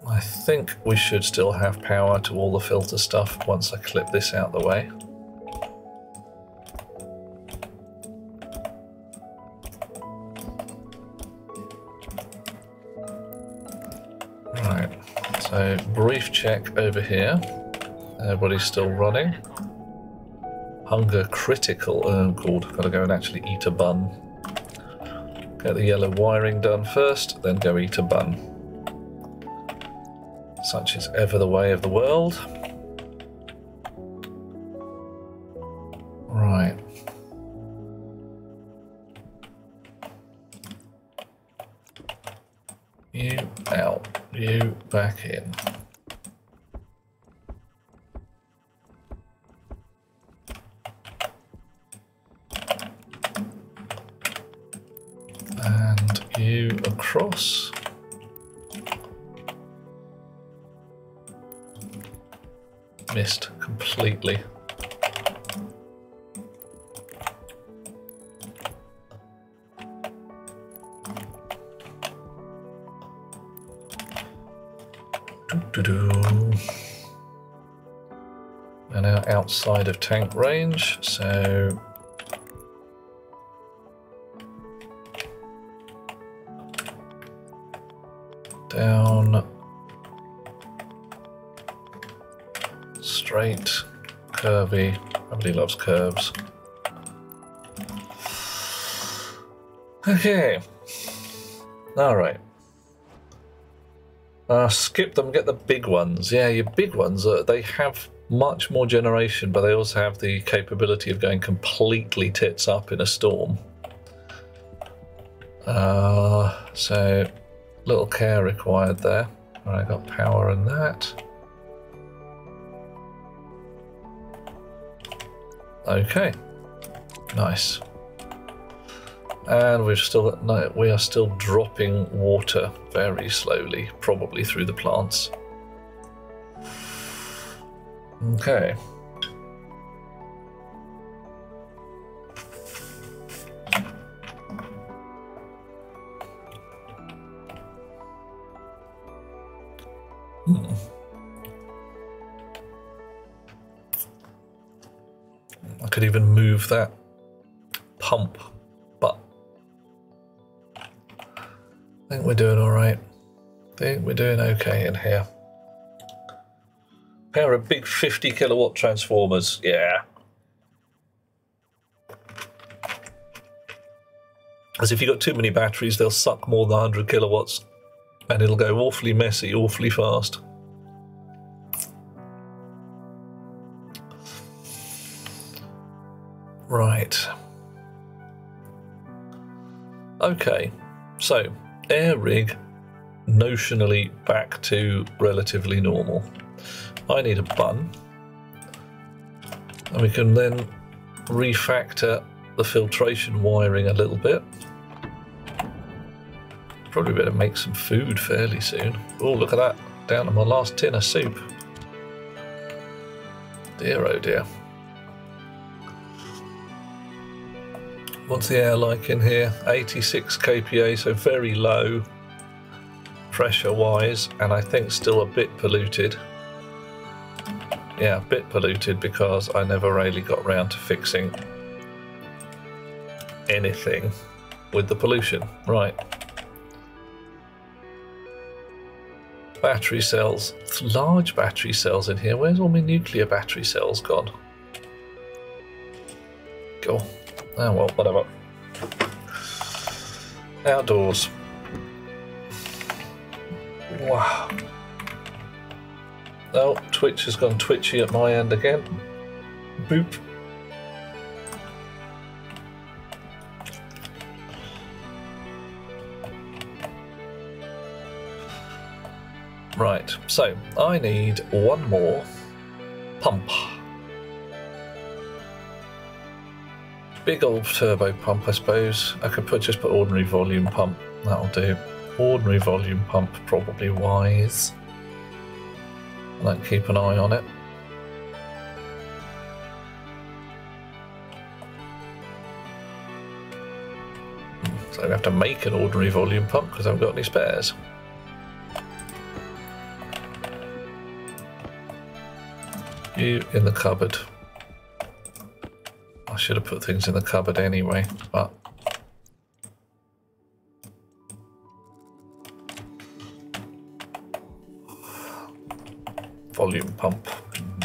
I think we should still have power to all the filter stuff once I clip this out the way. Right, so brief check over here. Everybody's still running. Hunger critical. Oh god, gotta go and actually eat a bun. Get the yellow wiring done first, then go eat a bun. Such is ever the way of the world. Right. You out, you back in. And you across. Missed completely. We're now outside of tank range, so down, straight, curvy. Nobody loves curves. Okay. All right. Skip them, get the big ones. Yeah, your big ones, they have much more generation, but they also have the capability of going completely tits up in a storm. So, little care required there. I got power in that. Okay, nice. And we've still got, no, we are still dropping water very slowly, probably through the plants. Okay. I could even move that pump, but I think we're doing all right. I think we're doing okay in here. Pair of big 50 kilowatt transformers, yeah. As if you've got too many batteries, they'll suck more than 100 kilowatts and it'll go awfully messy, awfully fast. Right. Okay, so air rig notionally back to relatively normal. I need a bun, and we can then refactor the filtration wiring a little bit. Probably better make some food fairly soon. Oh, look at that, down to my last tin of soup. Dear oh dear. What's the air like in here? 86 kPa, so very low pressure wise, and I think still a bit polluted. Yeah, a bit polluted because I never really got round to fixing anything with the pollution. Right. Battery cells. Large battery cells in here. Where's all my nuclear battery cells gone? Go. Oh well, whatever. Outdoors. Wow. Oh, Twitch has gone twitchy at my end again. Boop. Right, so I need one more pump. Big old turbo pump, I suppose. I could just put ordinary volume pump. That'll do. Ordinary volume pump, probably wise. I'll keep an eye on it. So I have to make an ordinary volume pump because I haven't got any spares. You in the cupboard. I should have put things in the cupboard anyway, but volume pump.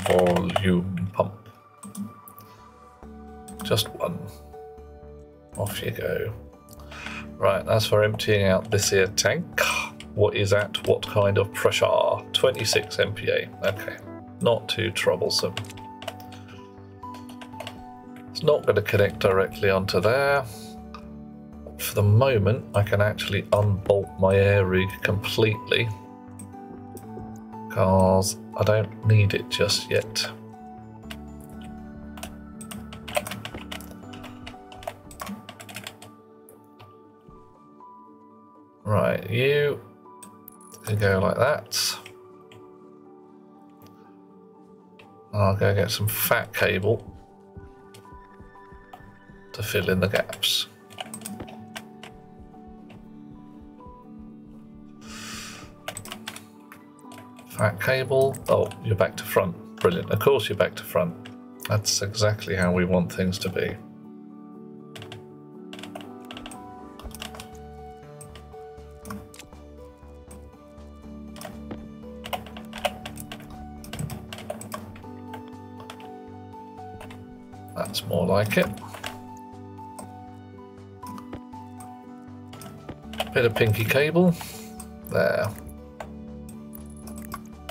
volume pump. Just one. Off you go. Right, that's for emptying out this here tank. What is at what kind of pressure? 26 MPa. Okay, not too troublesome. It's not going to connect directly onto there. For the moment, I can actually unbolt my air rig completely because I don't need it just yet. Right, you can go like that. I'll go get some fat cable to fill in the gaps. Fat cable. Oh, you're back to front. Brilliant. Of course you're back to front. That's exactly how we want things to be. That's more like it. Bit of pinky cable. There.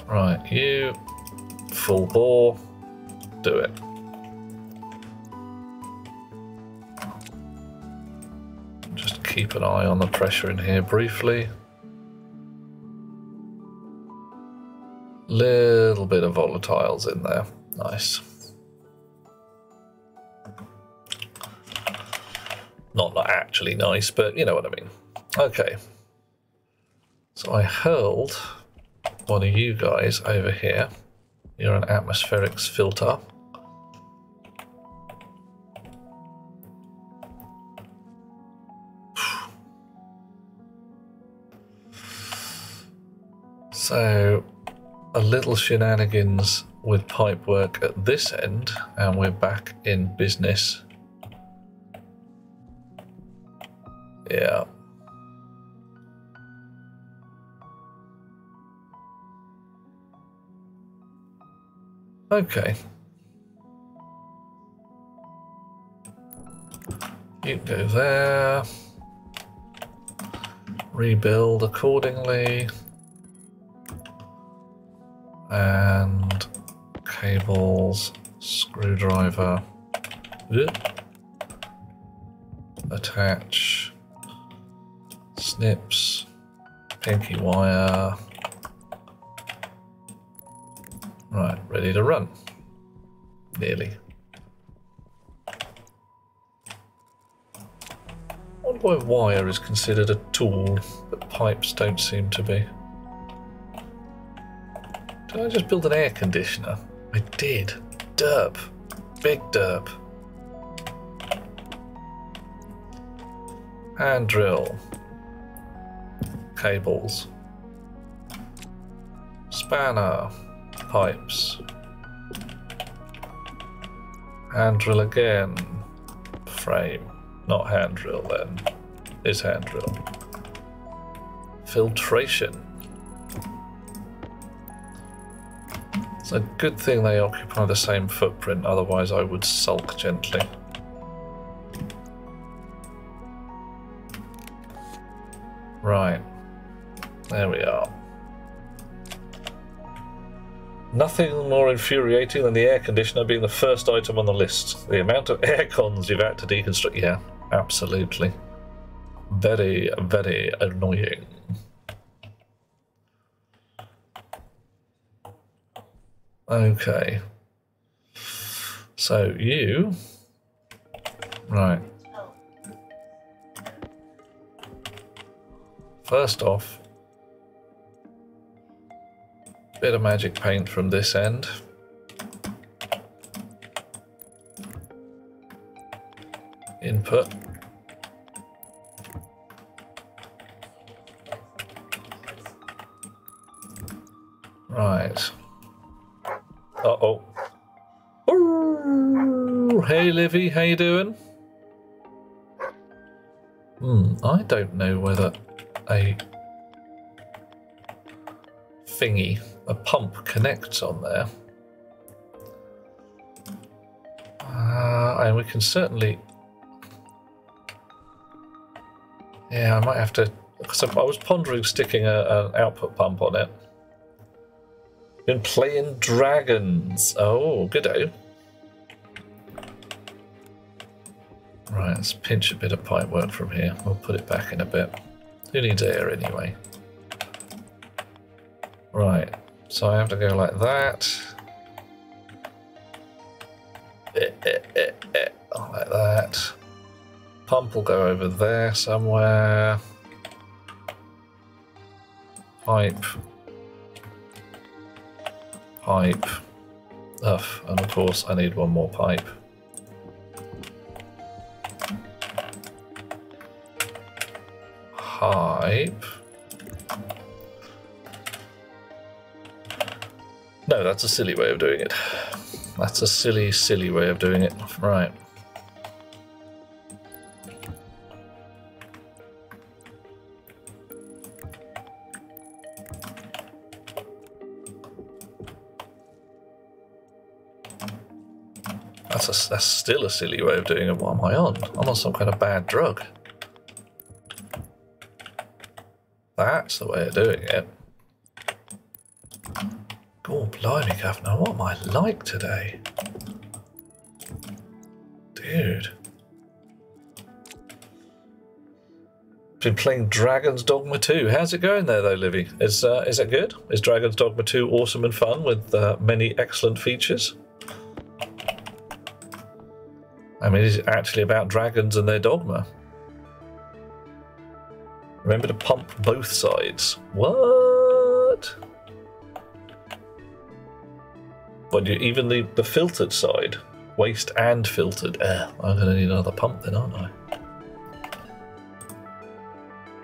Right, you full bore, do it. Just keep an eye on the pressure in here briefly. Little bit of volatiles in there, nice. Not actually nice, but you know what I mean. Okay, so I hurled one of you guys over here. You're an atmospherics filter. So a little shenanigans with pipe work at this end, and we're back in business. Yeah. Okay. You go there. Rebuild accordingly. And cables, screwdriver. Attach. Snips. Pinky wire. Right, ready to run. Nearly. I wonder why wire is considered a tool, but pipes don't seem to be. Did I just build an air conditioner? I did. Derp. Big derp. Hand drill. Cables. Spanner. Pipes. Hand drill again. Frame. Not hand drill then. Is hand drill. Filtration. It's a good thing they occupy the same footprint, otherwise I would sulk gently. Right. There we are. Nothing more infuriating than the air conditioner being the first item on the list. The amount of air cons you've had to deconstruct. Yeah, absolutely. Very, very annoying. Okay. So you... Right. First off, bit of magic paint from this end. Input. Right. Uh-oh. Ooh, hey Livy, how you doing? I don't know whether a thingy, a pump connects on there. And we can certainly... Yeah, I might have to... Because I was pondering sticking an output pump on it. Been playing dragons. Oh, good-o. Right, let's pinch a bit of pipe work from here. We'll put it back in a bit. Who needs air anyway? Right, so I have to go like that. Like that. Pump will go over there somewhere. Pipe. Pipe. Ugh, and of course I need one more pipe. Pipe. No, that's a silly way of doing it. That's a silly, silly way of doing it. Right. That's still a silly way of doing it. What am I on? I'm on some kind of bad drug. That's the way of doing it. God, blimey, Governor, what am I like today? Dude. Been playing Dragon's Dogma 2. How's it going there, though, Livy? Is it good? Is Dragon's Dogma 2 awesome and fun with many excellent features? I mean, is it actually about dragons and their dogma? Remember to pump both sides. What? But even the filtered side, waste and filtered air. I'm going to need another pump then, aren't I?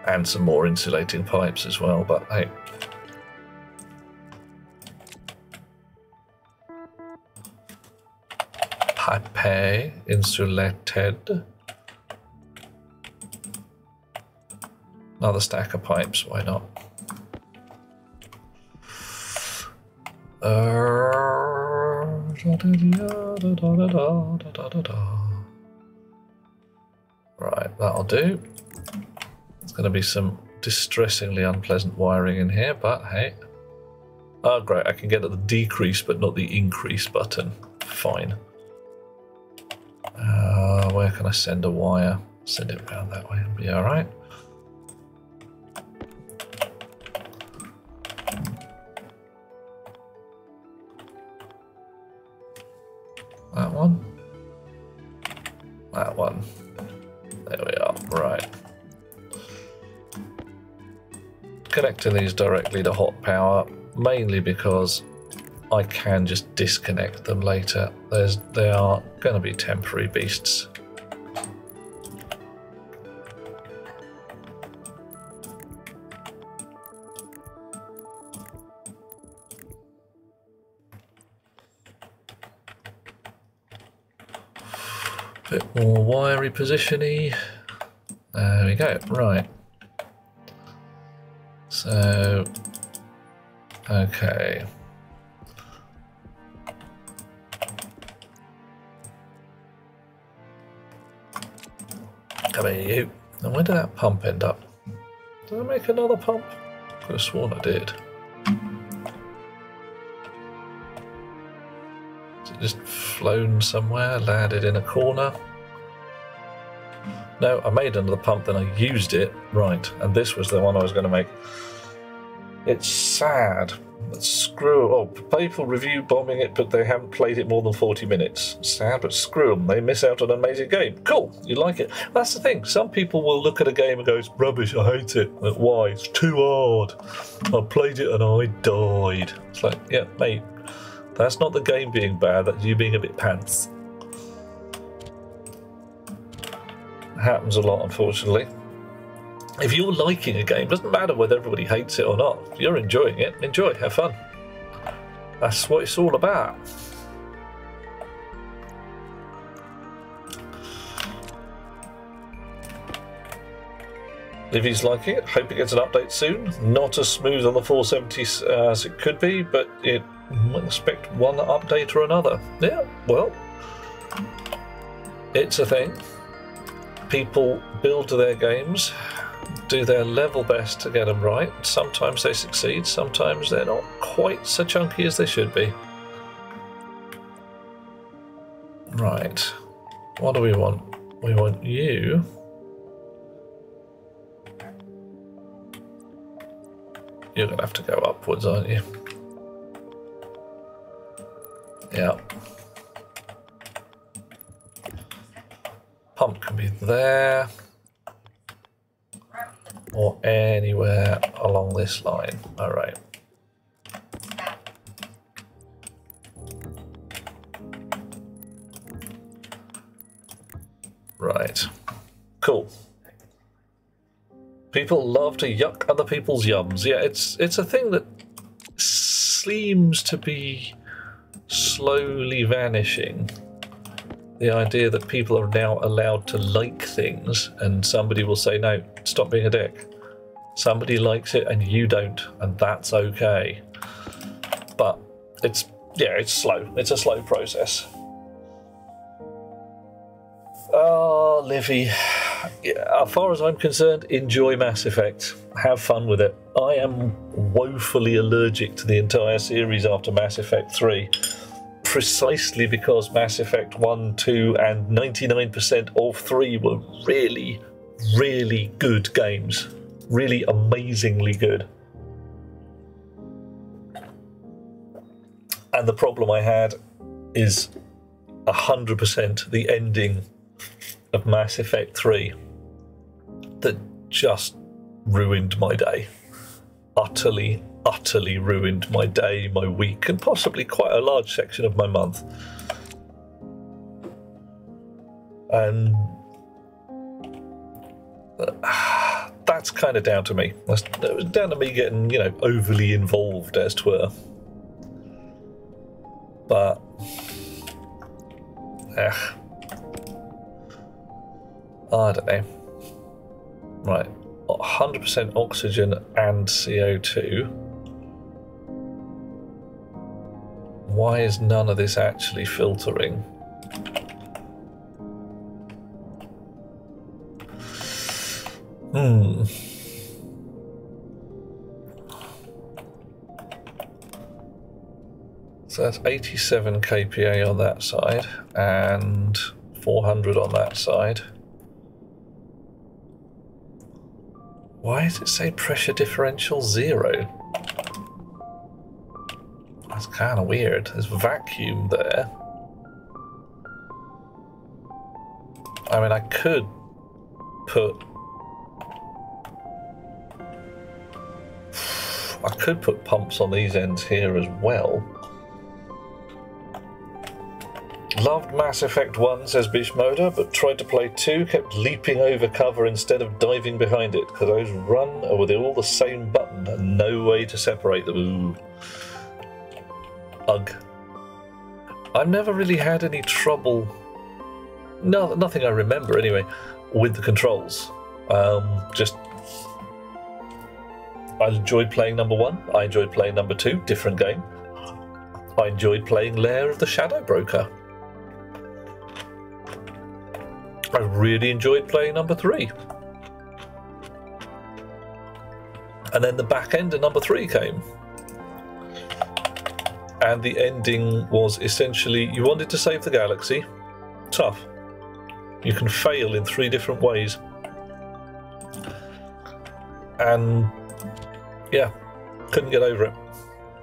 And some more insulating pipes as well, but hey. Pipe insulated. Another stack of pipes, why not? Right, that'll do. There's going to be some distressingly unpleasant wiring in here, but hey. Oh, great, I can get at the decrease but not the increase button. Fine. Where can I send a wire? Send it around that way and be alright. That one. That one. There we are. Right. Connecting these directly to hot power, mainly because I can just disconnect them later. They are going to be temporary beasts. Bit more wiry position-y. There we go. Right. So, okay. Come here, you. And where did that pump end up? Did I make another pump? Could have sworn I did. Has it just flown somewhere, landed in a corner? No, I made another pump, then I used it. Right, and this was the one I was going to make. It's sad. Screw. Oh, people review bombing it, but they haven't played it more than 40 minutes. Sad, but screw them. They miss out on an amazing game. Cool, you like it. That's the thing. Some people will look at a game and go, it's rubbish, I hate it. Like, why? It's too hard. I played it and I died. It's like, yeah, mate, that's not the game being bad, that's you being a bit pants. It happens a lot, unfortunately. If you're liking a game, doesn't matter whether everybody hates it or not. If you're enjoying it, enjoy, have fun. That's what it's all about. Livy's liking it. Hope it gets an update soon. Not as smooth on the 470 as it could be, but it might expect one update or another. Yeah, well. It's a thing. People build their games, do their level best to get them right. Sometimes they succeed, sometimes they're not quite so chunky as they should be. Right. What do we want? We want you. You're going to have to go upwards, aren't you? Yeah. Pump can be there. Or anywhere along this line. Alright. Right. Cool. People love to yuck other people's yums. Yeah, it's a thing that seems to be slowly vanishing. The idea that people are now allowed to like things and somebody will say, no, stop being a dick. Somebody likes it and you don't, and that's okay. But it's slow. It's a slow process. Oh, Livy. Yeah, as far as I'm concerned, enjoy Mass Effect. Have fun with it. I am woefully allergic to the entire series after Mass Effect 3. Precisely because Mass Effect 1, 2 and 99% of 3 were really, really good games. Really amazingly good. And the problem I had is 100% the ending of Mass Effect 3 that just ruined my day. Utterly ruined my day, my week, and possibly quite a large section of my month. And that's kind of down to me. It was down to me getting, overly involved, as 'twere. But I don't know. Right, 100% oxygen and CO2. Why is none of this actually filtering? So that's 87 kPa on that side and 400 on that side. Why does it say pressure differential 0? That's kind of weird. There's vacuum there. I mean, I could put pumps on these ends here as well. Loved Mass Effect 1, says Bishmoda, but tried to play 2, kept leaping over cover instead of diving behind it, because those run with all the same button and no way to separate them. Ooh. Ugh. I've never really had any trouble, nothing I remember anyway, with the controls. Just, I enjoyed playing number 1, I enjoyed playing number 2, different game. I enjoyed playing Lair of the Shadow Broker. I really enjoyed playing number 3. And then the back end of number 3 came. And the ending was essentially, you wanted to save the galaxy. Tough. You can fail in 3 different ways. And yeah, couldn't get over it.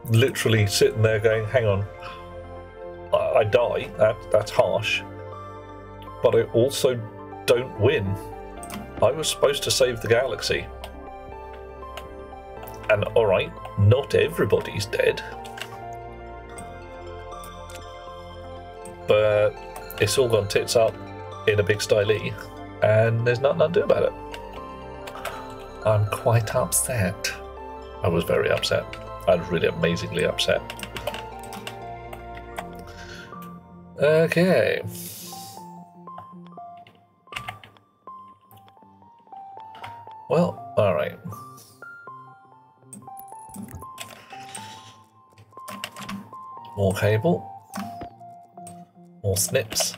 Literally sitting there going, hang on, I die, that's harsh. But I also don't win. I was supposed to save the galaxy. And alright, not everybody's dead. But it's all gone tits up in a big stylee, and there's nothing I can do about it. I'm quite upset. I was very upset. I was really amazingly upset. Okay. Well, alright. More cable. More snips.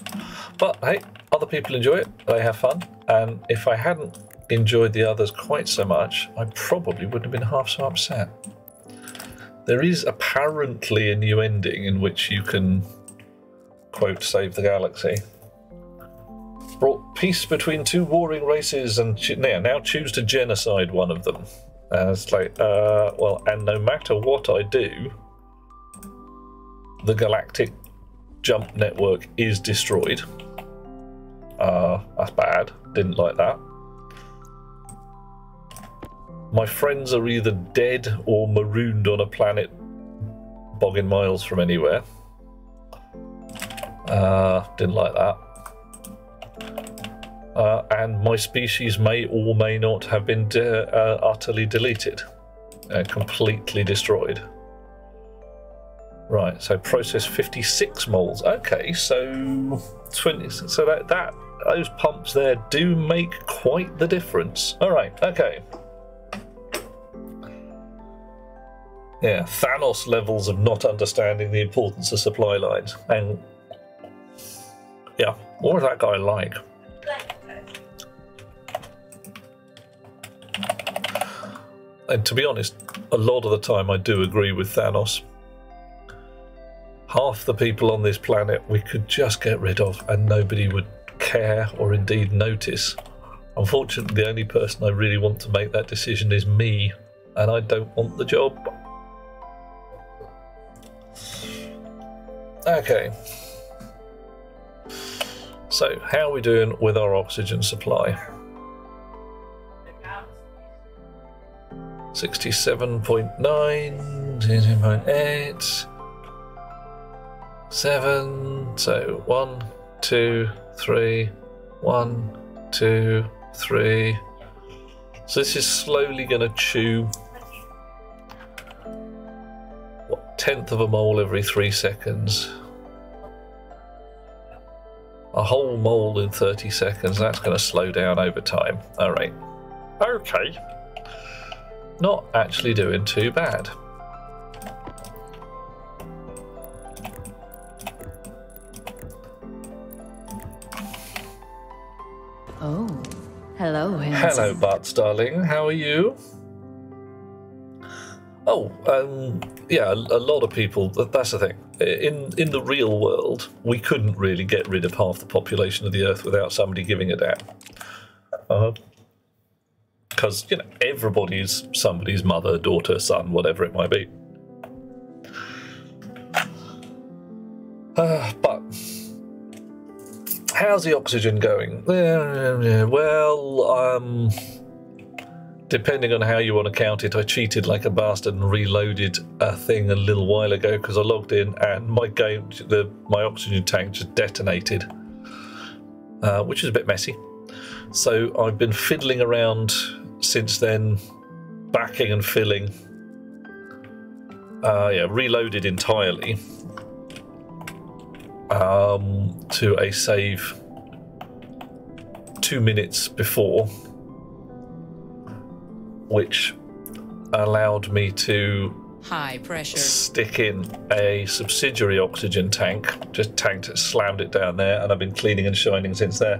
But hey, other people enjoy it, they have fun, and if I hadn't enjoyed the others quite so much, I probably wouldn't have been half so upset. There is apparently a new ending in which you can, quote, save the galaxy. Brought peace between two warring races and now choose to genocide one of them. And it's like, well, and no matter what I do, the galactic jump network is destroyed. That's bad. Didn't like that. My friends are either dead or marooned on a planet bogging miles from anywhere. Didn't like that. And my species may or may not have been utterly deleted. Completely destroyed. Right, so process 56 moles. Okay, so 20. So that those pumps there do make quite the difference. All right, okay. Yeah, Thanos levels of not understanding the importance of supply lines. And yeah, what was that guy like? And to be honest, a lot of the time I do agree with Thanos. Half the people on this planet we could just get rid of and nobody would care or indeed notice. Unfortunately, the only person I really want to make that decision is me, and I don't want the job. Okay. So, how are we doing with our oxygen supply? 67.9, 0.8, 7. So 1, 2, 3, 1, 2, 3. So this is slowly going to chew what, 1/10 of a mole every 3 seconds. A whole mole in 30 seconds. That's going to slow down over time. All right. Okay. Not actually doing too bad. Oh, hello, handsome. Hello, Butts, darling. How are you? Oh, yeah, a lot of people, that's the thing. In the real world, we couldn't really get rid of half the population of the Earth without somebody giving a damn. Because, you know, everybody is somebody's mother, daughter, son, whatever it might be. But how's the oxygen going? Well, depending on how you want to count it, I cheated like a bastard and reloaded a thing a little while ago because I logged in and my oxygen tank just detonated, which is a bit messy. So I've been fiddling around since then, backing and filling. Yeah, reloaded entirely to a save 2 minutes before, which allowed me to high pressure stick in a subsidiary oxygen tank. Just tanked it, slammed it down there, and I've been cleaning and shining since there.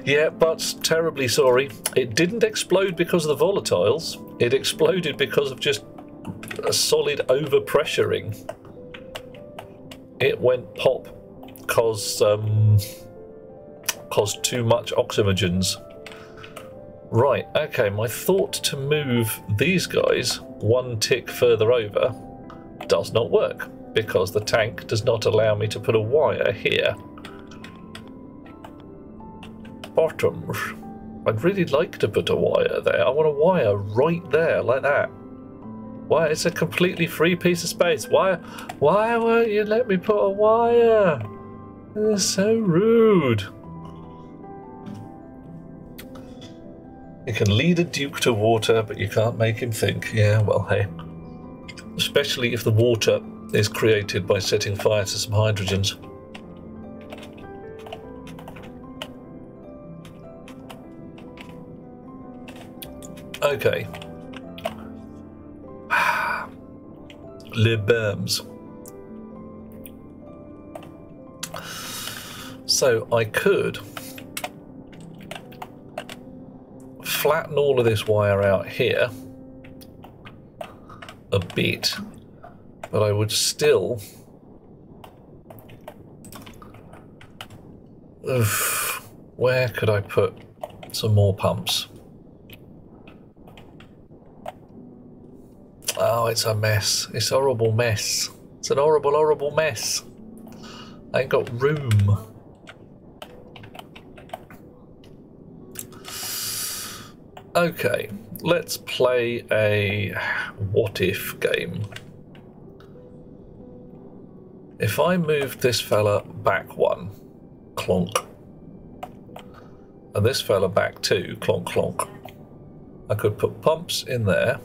Yeah, but terribly sorry. It didn't explode because of the volatiles. It exploded because of just a solid overpressuring. It went pop because too much oxymogens. Right, okay, my thought to move these guys 1 tick further over does not work because the tank does not allow me to put a wire here. Bottoms. I'd really like to put a wire there. I want a wire right there, like that. Why? It's a completely free piece of space. Why won't you let me put a wire? It's so rude. You can lead a duke to water, but you can't make him think. Yeah, well, hey. Especially if the water is created by setting fire to some hydrogens. Okay. Le Berms. So I could flatten all of this wire out here a bit, but I would still where could I put some more pumps? Oh, it's a mess. It's a horrible mess. It's an horrible, horrible mess. I ain't got room. Okay, let's play a what if game. If I moved this fella back one, clonk, and this fella back two, clonk, clonk, I could put pumps in there.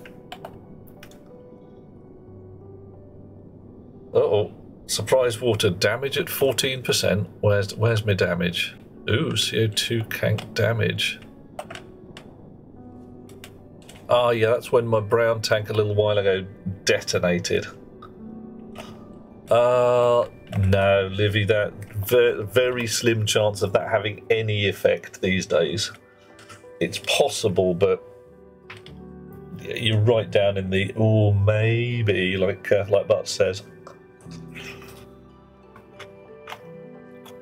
Uh-oh, surprise water damage at 14%. Where's my damage? Ooh, CO2 tank damage. Ah, yeah, that's when my brown tank a little while ago detonated. No, Livy, that very slim chance of that having any effect these days. It's possible, but you're right down in the oh maybe, like Bart says.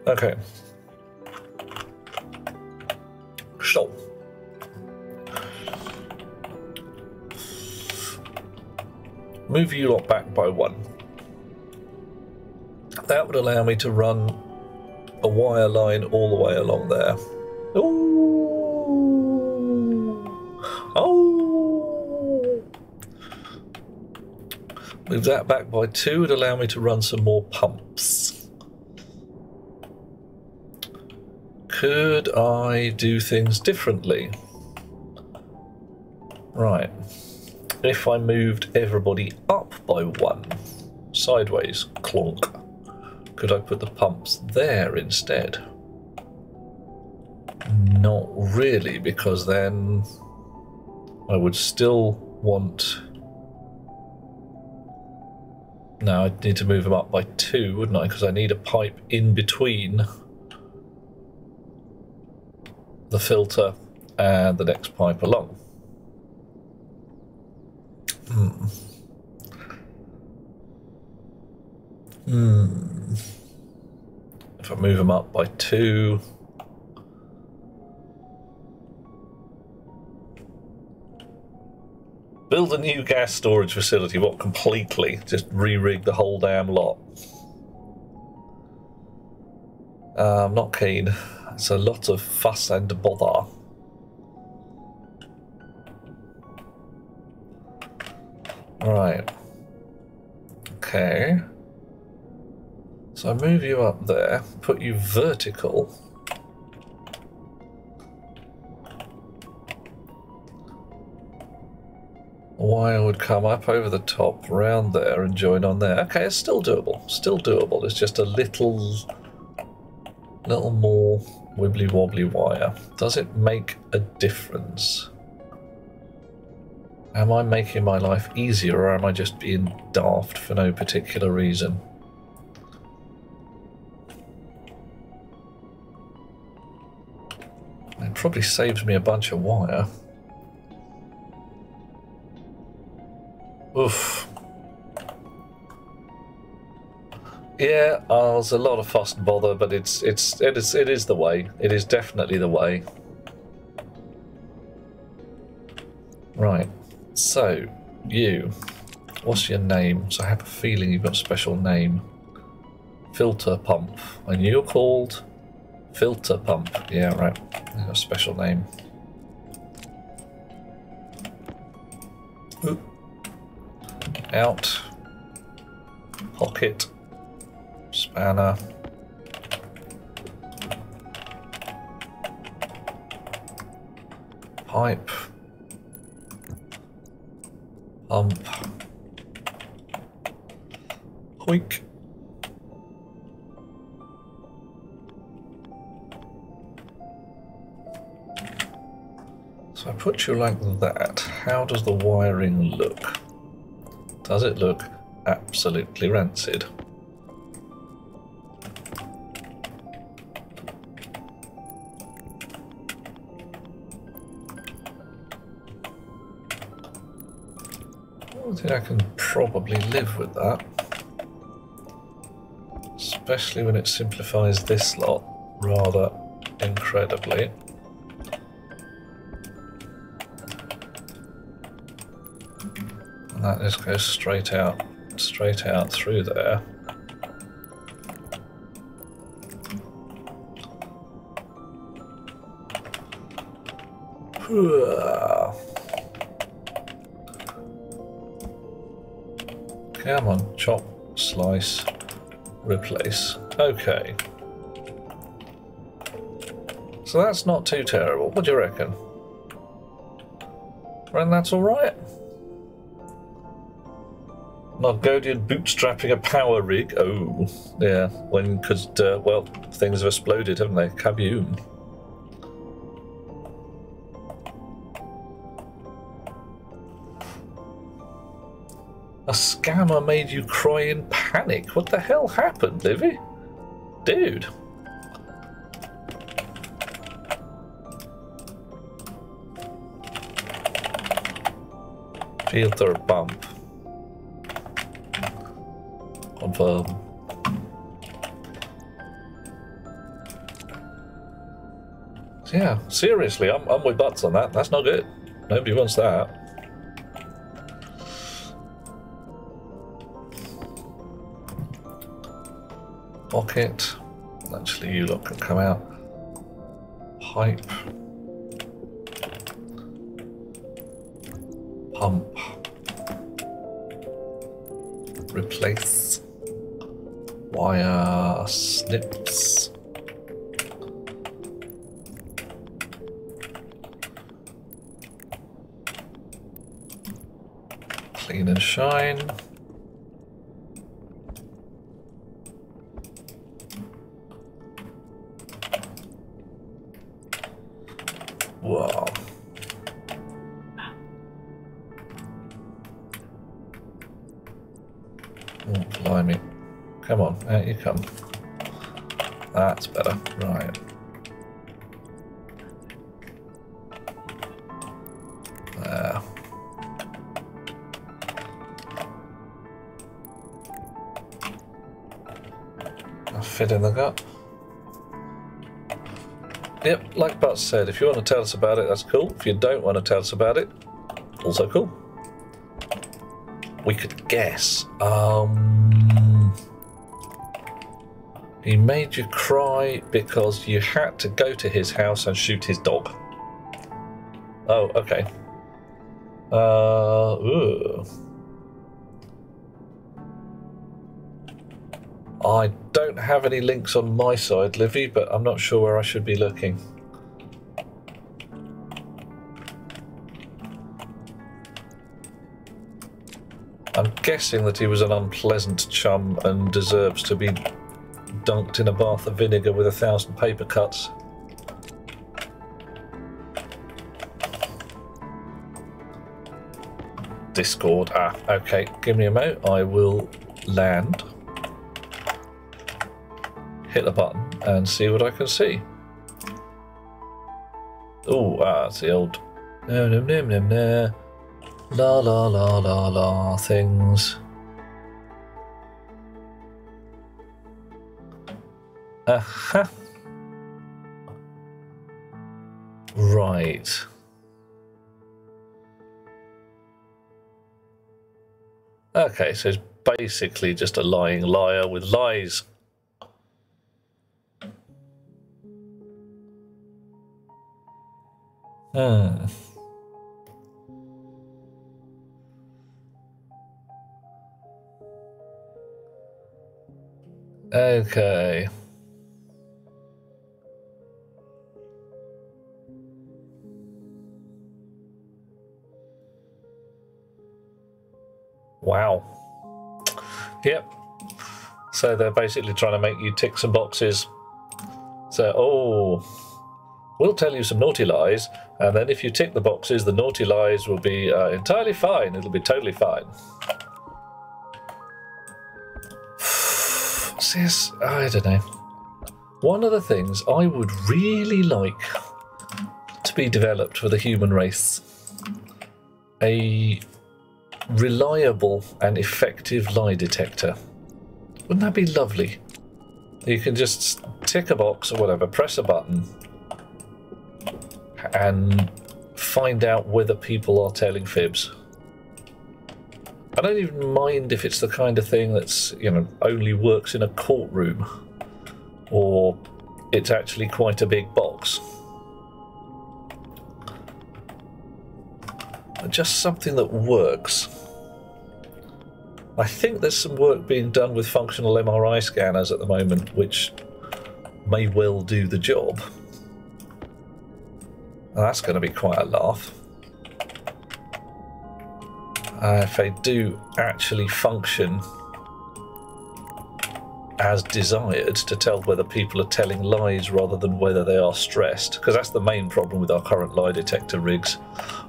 Okay. So. Move you lot back by one. That would allow me to run a wire line all the way along there. Ooh. Oh! Move that back by two would allow me to run some more pumps. Could I do things differently? Right. If I moved everybody up by one, sideways, clonk, could I put the pumps there instead? Not really, because then I would still want... No, I'd need to move them up by two, wouldn't I? Because I need a pipe in between the filter and the next pipe along. If I move them up by two, build a new gas storage facility. What, completely? Just re-rig the whole damn lot? I'm not keen. It's a lot of fuss and bother. Right. Okay. So I move you up there, put you vertical. A wire would come up over the top, round there, and join on there. Okay, it's still doable. Still doable. It's just a little more wibbly wobbly wire. Does it make a difference? Am I making my life easier, or am I just being daft for no particular reason? It probably saves me a bunch of wire. Oof. Yeah, there's a lot of fuss and bother, but it is the way. It is definitely the way. Right. So, you, what's your name? So I have a feeling you've got a special name. Filter Pump. And you're called Filter Pump. Yeah, right. You've got a special name. Oop. Out. Pocket. Spanner. Pipe. Pump. Hoink. So I put you like that. How does the wiring look? Does it look absolutely rancid? I think I can probably live with that. Especially when it simplifies this lot rather incredibly. And that just goes straight out through there. Come on, chop, slice, replace. Okay. So that's not too terrible. What do you reckon? And that's alright. Nargodian bootstrapping a power rig. Oh, yeah. Because, well, things have exploded, haven't they? Kaboom. A scammer made you cry in panic. What the hell happened, Livy? Dude. Filter bump. Confirm. Yeah, seriously, I'm with butts on that. That's not good. Nobody wants that. Pocket. Actually, you lot can come out. Pipe. Pump. Replace. Wire. Snips. Clean and shine. Wow. Oh, blimey. Come on, out you come. That's better. Right. There. I'll fit in the gut. Yep, like Butts said, if you want to tell us about it, that's cool. If you don't want to tell us about it, also cool. We could guess. He made you cry because you had to go to his house and shoot his dog. Oh, okay. Ooh. I don't have any links on my side, Livy, but I'm not sure where I should be looking. I'm guessing that he was an unpleasant chum and deserves to be dunked in a bath of vinegar with 1,000 paper cuts. Discord. Ah, okay. Give me a moment. I will land. Hit the button and see what I can see. Oh, it's the old no, la la la la la things. Aha. Right. Okay, so it's basically just a lying liar with lies. Okay. Wow. Yep. So they're basically trying to make you tick some boxes. So, we'll tell you some naughty lies, and then if you tick the boxes, the naughty lies will be entirely fine. It'll be totally fine. Yes, I don't know. One of the things I would really like to be developed for the human race, a reliable and effective lie detector. Wouldn't that be lovely? You can just tick a box or whatever, press a button, and find out whether people are telling fibs. I don't even mind if it's the kind of thing that's, you know, only works in a courtroom, or it's actually quite a big box. Just something that works. I think there's some work being done with functional MRI scanners at the moment, which may well do the job. Well, that's going to be quite a laugh. If they do actually function as desired to tell whether people are telling lies rather than whether they are stressed, because that's the main problem with our current lie detector rigs.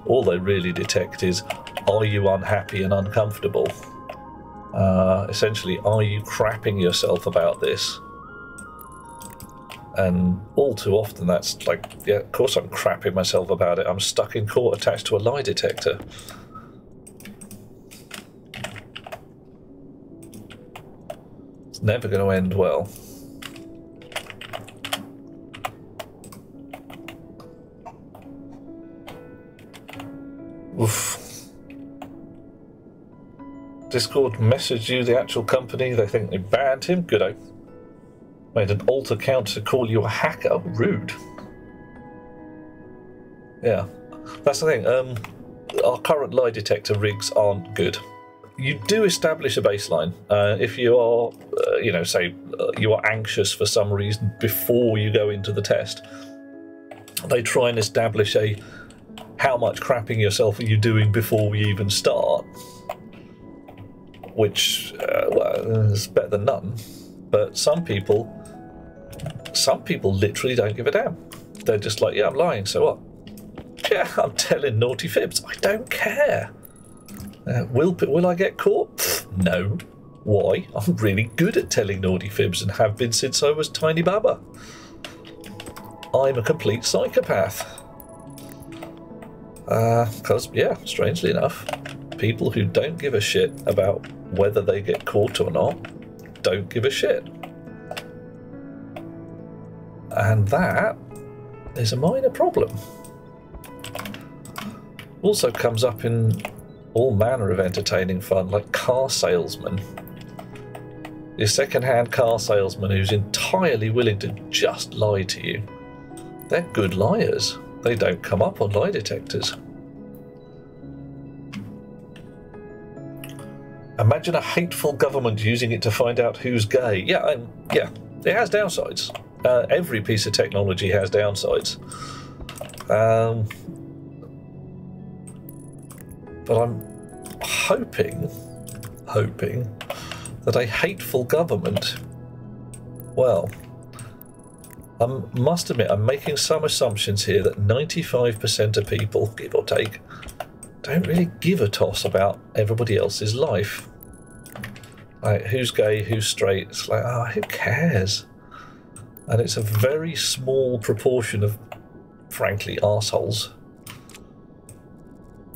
All they really detect is, are you unhappy and uncomfortable? Essentially, are you crapping yourself about this? And all too often that's like, yeah, of course I'm crapping myself about it. I'm stuck in court attached to a lie detector. It's never going to end well. Oof. Discord messaged you, the actual company. They think they banned him. Good-o. Made an alt account to call you a hacker. Rude. Yeah, that's the thing. Our current lie detector rigs aren't good. You do establish a baseline. If you are, you know, say you are anxious for some reason before you go into the test, they try and establish a how much crapping yourself are you doing before we even start, which well, is better than none. But some people literally don't give a damn. They're just like, yeah, I'm lying, so what? Yeah, I'm telling naughty fibs. I don't care. Will I get caught? Pfft, no. Why? I'm really good at telling naughty fibs and have been since I was tiny baba. I'm a complete psychopath. Because, yeah, strangely enough, people who don't give a shit about whether they get caught or not don't give a shit. And that is a minor problem. Also comes up in all manner of entertaining fun, like car salesmen. Your second-hand car salesman who's entirely willing to just lie to you. They're good liars. They don't come up on lie detectors. Imagine a hateful government using it to find out who's gay. Yeah, yeah, it has downsides. Every piece of technology has downsides. But I'm hoping that a hateful government, well, I must admit I'm making some assumptions here that 95% of people, give or take, don't really give a toss about everybody else's life. Like, who's gay, who's straight, it's like, oh, who cares? And it's a very small proportion of, frankly, arseholes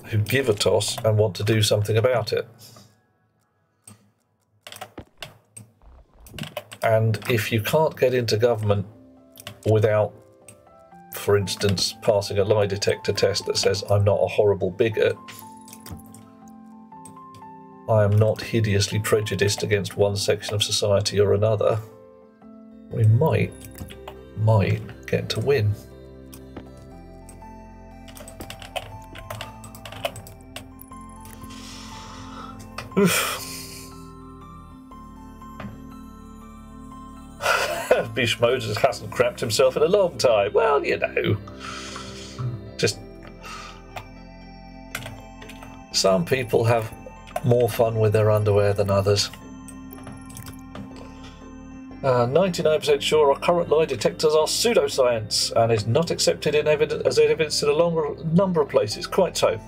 who give a toss and want to do something about it. And if you can't get into government without, for instance, passing a lie detector test that says, I'm not a horrible bigot, I am not hideously prejudiced against one section of society or another, we might get to win. Bish Moses hasn't crapped himself in a long time. Well, you know, just some people have more fun with their underwear than others. 99% sure our current lie detectors are pseudoscience and is not accepted in as evidence in a number of places. Quite so.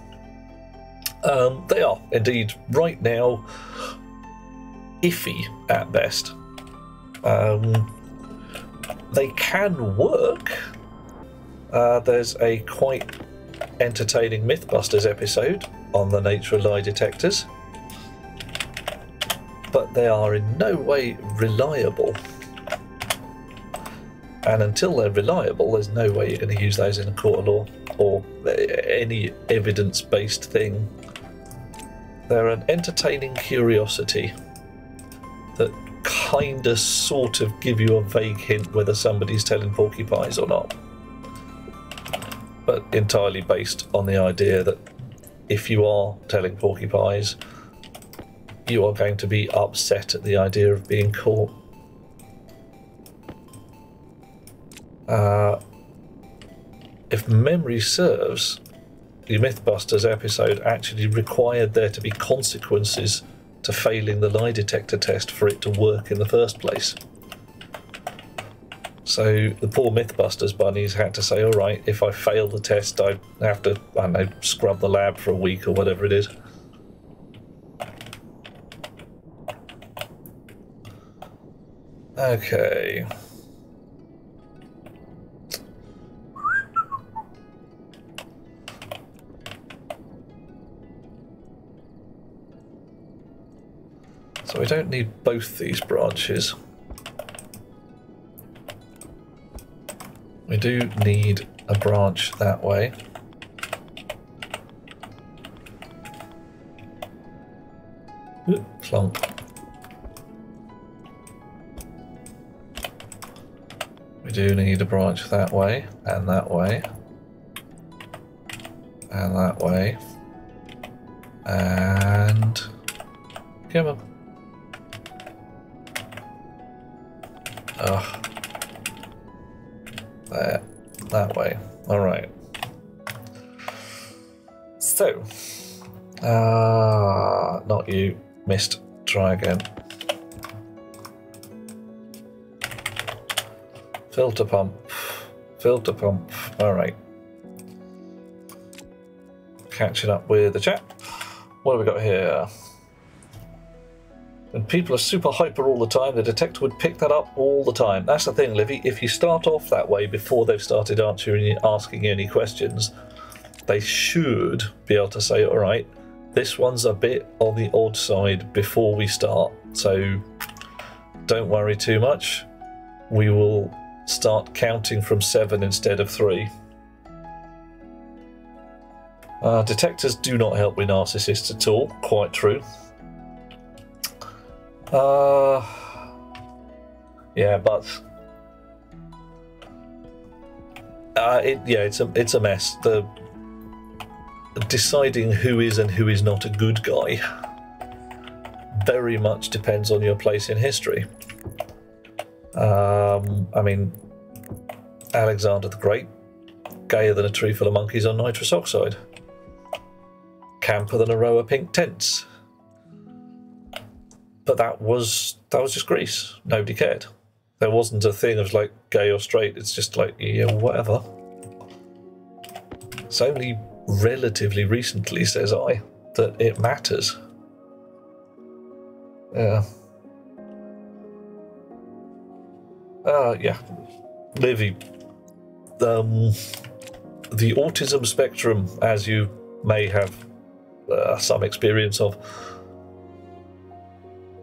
They are indeed right now iffy at best. They can work. There's a quite entertaining Mythbusters episode on the nature of lie detectors, but they are in no way reliable. And until they're reliable, there's no way you're going to use those in a court of law or any evidence-based thing. They're an entertaining curiosity that kinda sort of give you a vague hint whether somebody's telling porcupines or not. But entirely based on the idea that if you are telling porcupines, you are going to be upset at the idea of being caught. If memory serves, the Mythbusters episode actually required there to be consequences to failing the lie detector test for it to work in the first place. So the poor Mythbusters bunnies had to say, alright, if I fail the test, I have to, I don't know, scrub the lab for a week or whatever it is. Okay. So we don't need both these branches. We do need a branch that way. Ooh, clunk. We do need a branch that way, and that way, and that way, and come on. Ugh. There, that way. All right. So, not you. Missed. Try again. Filter pump. Filter pump. All right. Catching up with the chat. What have we got here? When people are super hyper all the time, the detector would pick that up all the time. That's the thing, Livy. If you start off that way before they've started asking you any questions, they should be able to say, all right, this one's a bit on the odd side before we start. So don't worry too much. We will start counting from 7 instead of 3. Detectors do not help with narcissists at all. Quite true. Yeah, but it's a mess. The deciding who is and who is not a good guy very much depends on your place in history. I mean, Alexander the Great, gayer than a tree full of monkeys on nitrous oxide, camper than a row of pink tents. But that was just Greece. Nobody cared. There wasn't a thing of like gay or straight. It's just like, yeah, whatever. It's only relatively recently, says I, that it matters. Yeah. Yeah. Livy. The autism spectrum, as you may have some experience of,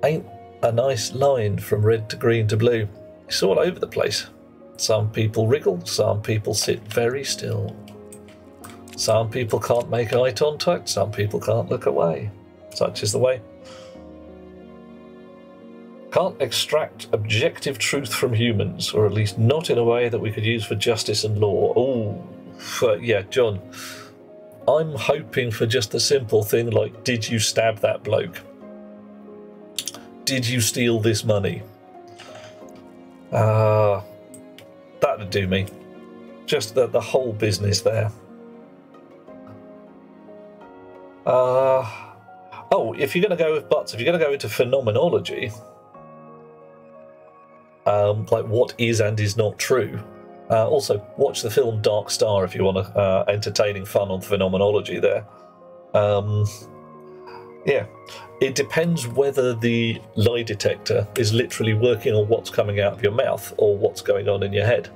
ain't a nice line from red to green to blue. It's all over the place. Some people wriggle, some people sit very still. Some people can't make eye contact, some people can't look away. Such is the way. Can't extract objective truth from humans, or at least not in a way that we could use for justice and law. Oh, yeah, John. I'm hoping for just a simple thing like, did you stab that bloke? Did you steal this money? That'd do me. Just the whole business there. Oh, if you're going to go with butts, if you're going to go into phenomenology, like what is and is not true, also watch the film Dark Star if you want entertaining fun on phenomenology there. Yeah, it depends whether the lie detector is literally working on what's coming out of your mouth or what's going on in your head.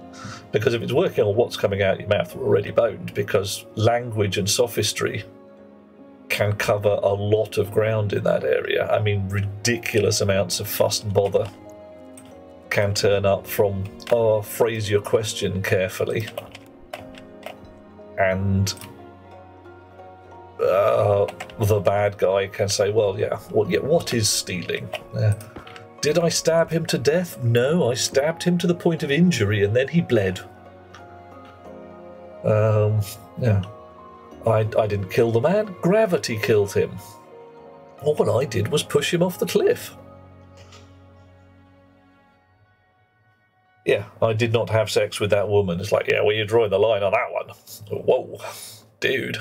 Because if it's working on what's coming out of your mouth, we're already boned, because language and sophistry can cover a lot of ground in that area. I mean, ridiculous amounts of fuss and bother can turn up from, oh, phrase your question carefully. And the bad guy can say, well, yeah, what is stealing? Did I stab him to death? No, I stabbed him to the point of injury and then he bled. Yeah. I didn't kill the man, gravity killed him. All I did was push him off the cliff. Yeah, I did not have sex with that woman. It's like, yeah, well, you're drawing the line on that one. Whoa, dude.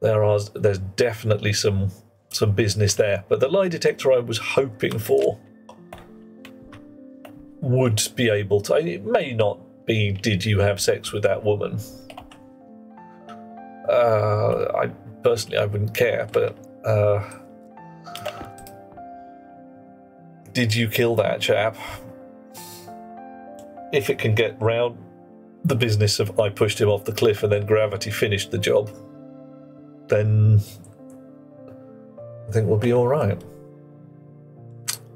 There's definitely some business there, but the lie detector I was hoping for would be able to. It may not be, did you have sex with that woman? I personally, I wouldn't care, but did you kill that chap? If it can get round the business of I pushed him off the cliff and then gravity finished the job, then I think we'll be all right.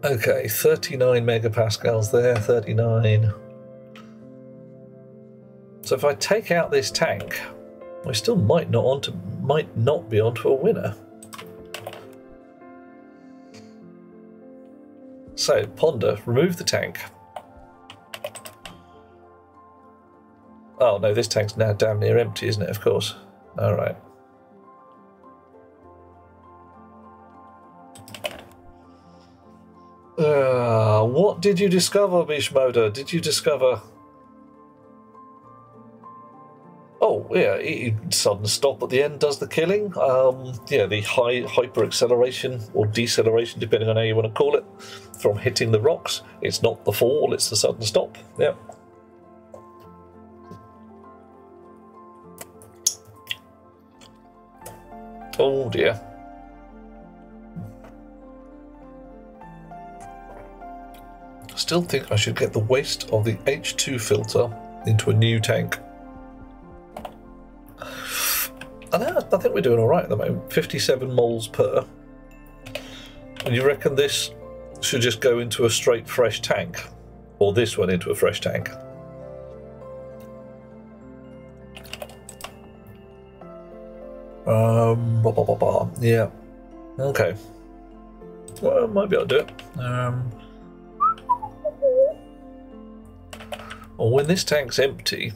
Okay, 39 megapascals there, 39. So if I take out this tank, I still might not be onto a winner. So, ponder, remove the tank. Oh no, this tank's now damn near empty, isn't it? Of course. Alright. What did you discover, Bishmoda? Did you discover... Oh, yeah, sudden stop at the end does the killing. Yeah, the hyper acceleration or deceleration, depending on how you want to call it, from hitting the rocks. It's not the fall, it's the sudden stop. Yeah. Oh dear. I still think I should get the waste of the H2 filter into a new tank. I think we're doing all right at the moment. 57 moles per. And you reckon this should just go into a straight fresh tank? Or this one into a fresh tank? Yeah. Okay. Well, I might be able to do it. Well, when this tank's empty,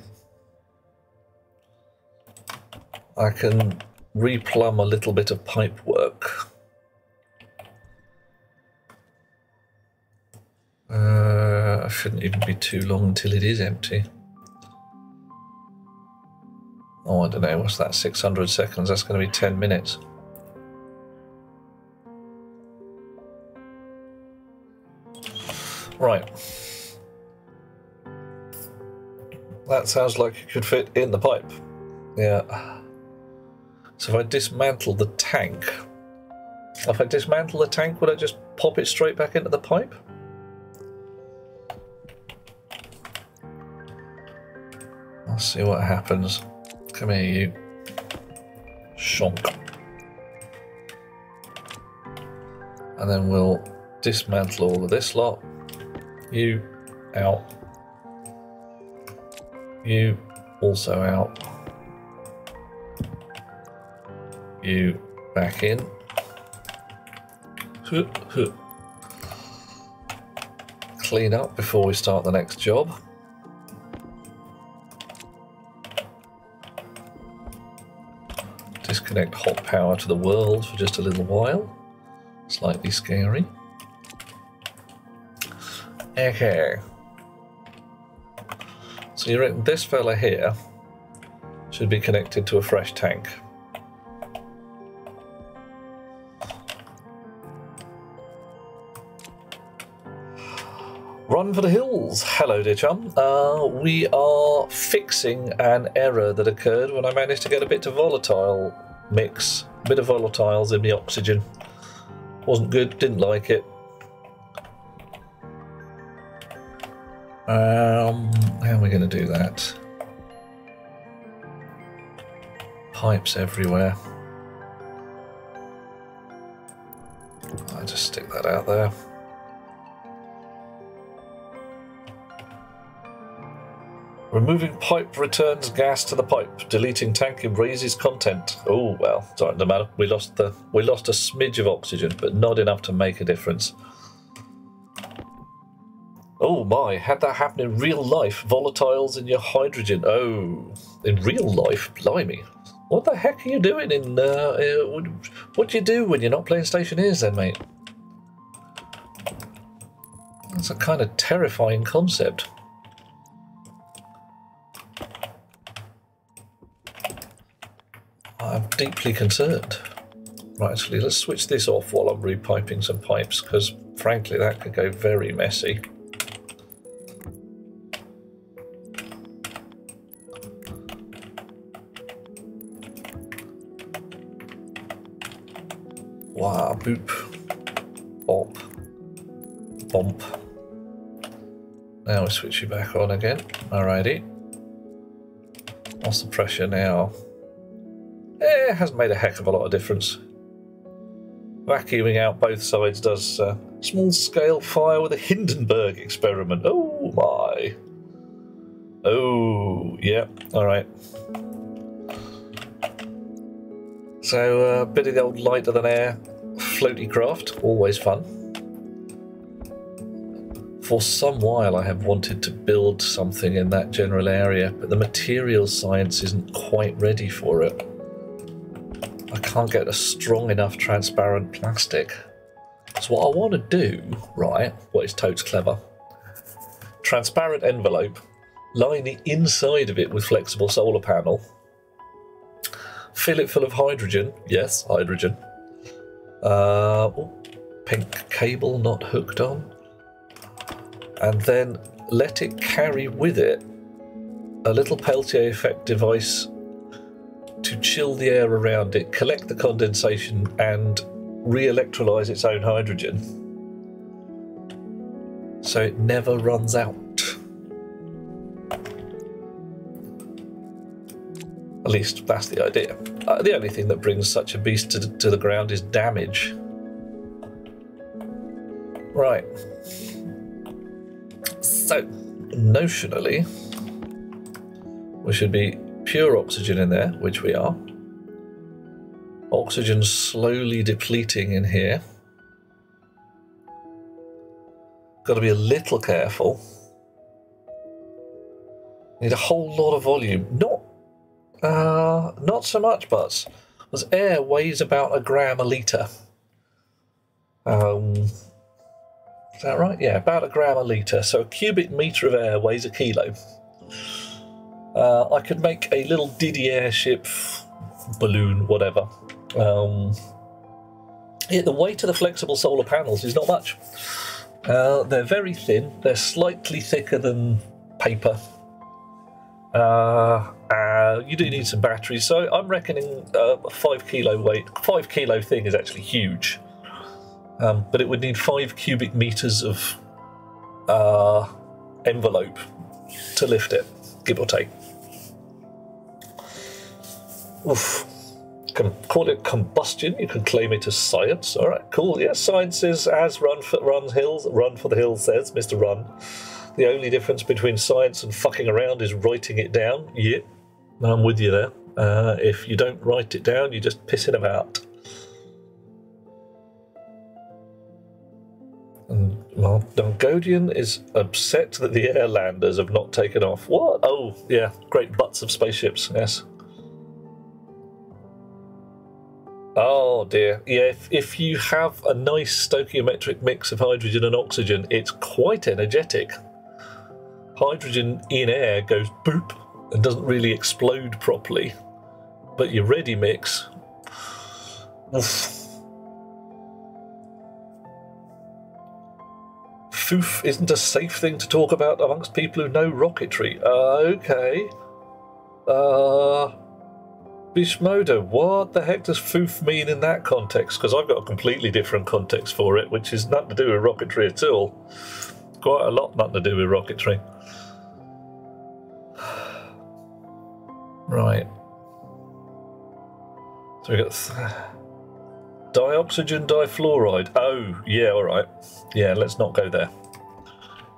I can replumb a little bit of pipe work. Shouldn't even be too long until it is empty. Oh, I don't know, what's that, 600 seconds? That's going to be 10 minutes. Right. That sounds like it could fit in the pipe. Yeah. So if I dismantle the tank, would I just pop it straight back into the pipe? I'll see what happens. Come here, you. Shonk. And then we'll dismantle all of this lot. You out. You also out. You back in. Clean up before we start the next job. Disconnect hot power to the world for just a little while. Slightly scary. Okay. So you reckon this fella here should be connected to a fresh tank? Run for the hills. Hello, dear chum. We are fixing an error that occurred when I managed to get a bit of volatile mix. A bit of volatiles in the oxygen. Wasn't good, didn't like it. How are we going to do that? pipes everywhere. I'll just stick that out there. Removing pipe returns gas to the pipe. Deleting tank erases content. Oh well, sorry, no matter. We lost a smidge of oxygen, but not enough to make a difference. Oh my, had that happen in real life? Volatiles in your hydrogen. Oh, in real life? Blimey. What the heck are you doing in, what do you do when you're not playing Stationeers then, mate? That's a kind of terrifying concept. I'm deeply concerned. Right, actually, let's switch this off while I'm repiping some pipes, because frankly that could go very messy. Wow, boop, bop, bump. Now we switch you back on again. Alrighty. What's the pressure now? It hasn't made a heck of a lot of difference. Vacuuming out both sides does small-scale fire with a Hindenburg experiment. Oh my. Oh, yeah, alright. So a bit of the old lighter than air floaty craft, always fun. For some while I have wanted to build something in that general area, but the materials science isn't quite ready for it. I can't get a strong enough transparent plastic. So what I want to do, right, what is totes clever, transparent envelope, line the inside of it with flexible solar panel, fill it full of hydrogen, yes, hydrogen, pink cable not hooked on, and then let it carry with it a little Peltier effect device to chill the air around it, collect the condensation and re-electrolyse its own hydrogen so it never runs out. At least that's the idea. The only thing that brings such a beast to the ground is damage. Right. So, notionally, we should be pure oxygen in there, which we are. Oxygen slowly depleting in here. Got to be a little careful. Need a whole lot of volume. Not so much, but because air weighs about 1 gram a litre. Is that right? Yeah, about 1 gram a litre. So a cubic metre of air weighs 1 kilo. I could make a little Diddy airship, balloon, whatever. Yeah, the weight of the flexible solar panels is not much. They're very thin. They're slightly thicker than paper. You do need some batteries, so I'm reckoning a 5 kilo weight. 5 kilo thing is actually huge, but it would need 5 cubic meters of envelope to lift it, give or take. Oof. Can call it combustion. You can claim it as science. All right, cool. Yeah, science is as Run for the Hills says, Mr. Run. The only difference between science and fucking around is writing it down. Yep, I'm with you there. If you don't write it down, you're just pissing about. And, well, Dungodian is upset that the airlanders have not taken off. What? Oh, yeah, great butts of spaceships, yes. Oh dear, yeah, if you have a nice stoichiometric mix of hydrogen and oxygen, it's quite energetic. Hydrogen in air goes boop and doesn't really explode properly, but your ready mix, oof. Foof isn't a safe thing to talk about amongst people who know rocketry. Okay. Bishmoda, what the heck does foof mean in that context? Because I've got a completely different context for it, which is nothing to do with rocketry at all. Quite a lot nothing to do with rocketry. Right. So we got dioxygen difluoride. Oh, yeah, all right. Yeah, let's not go there.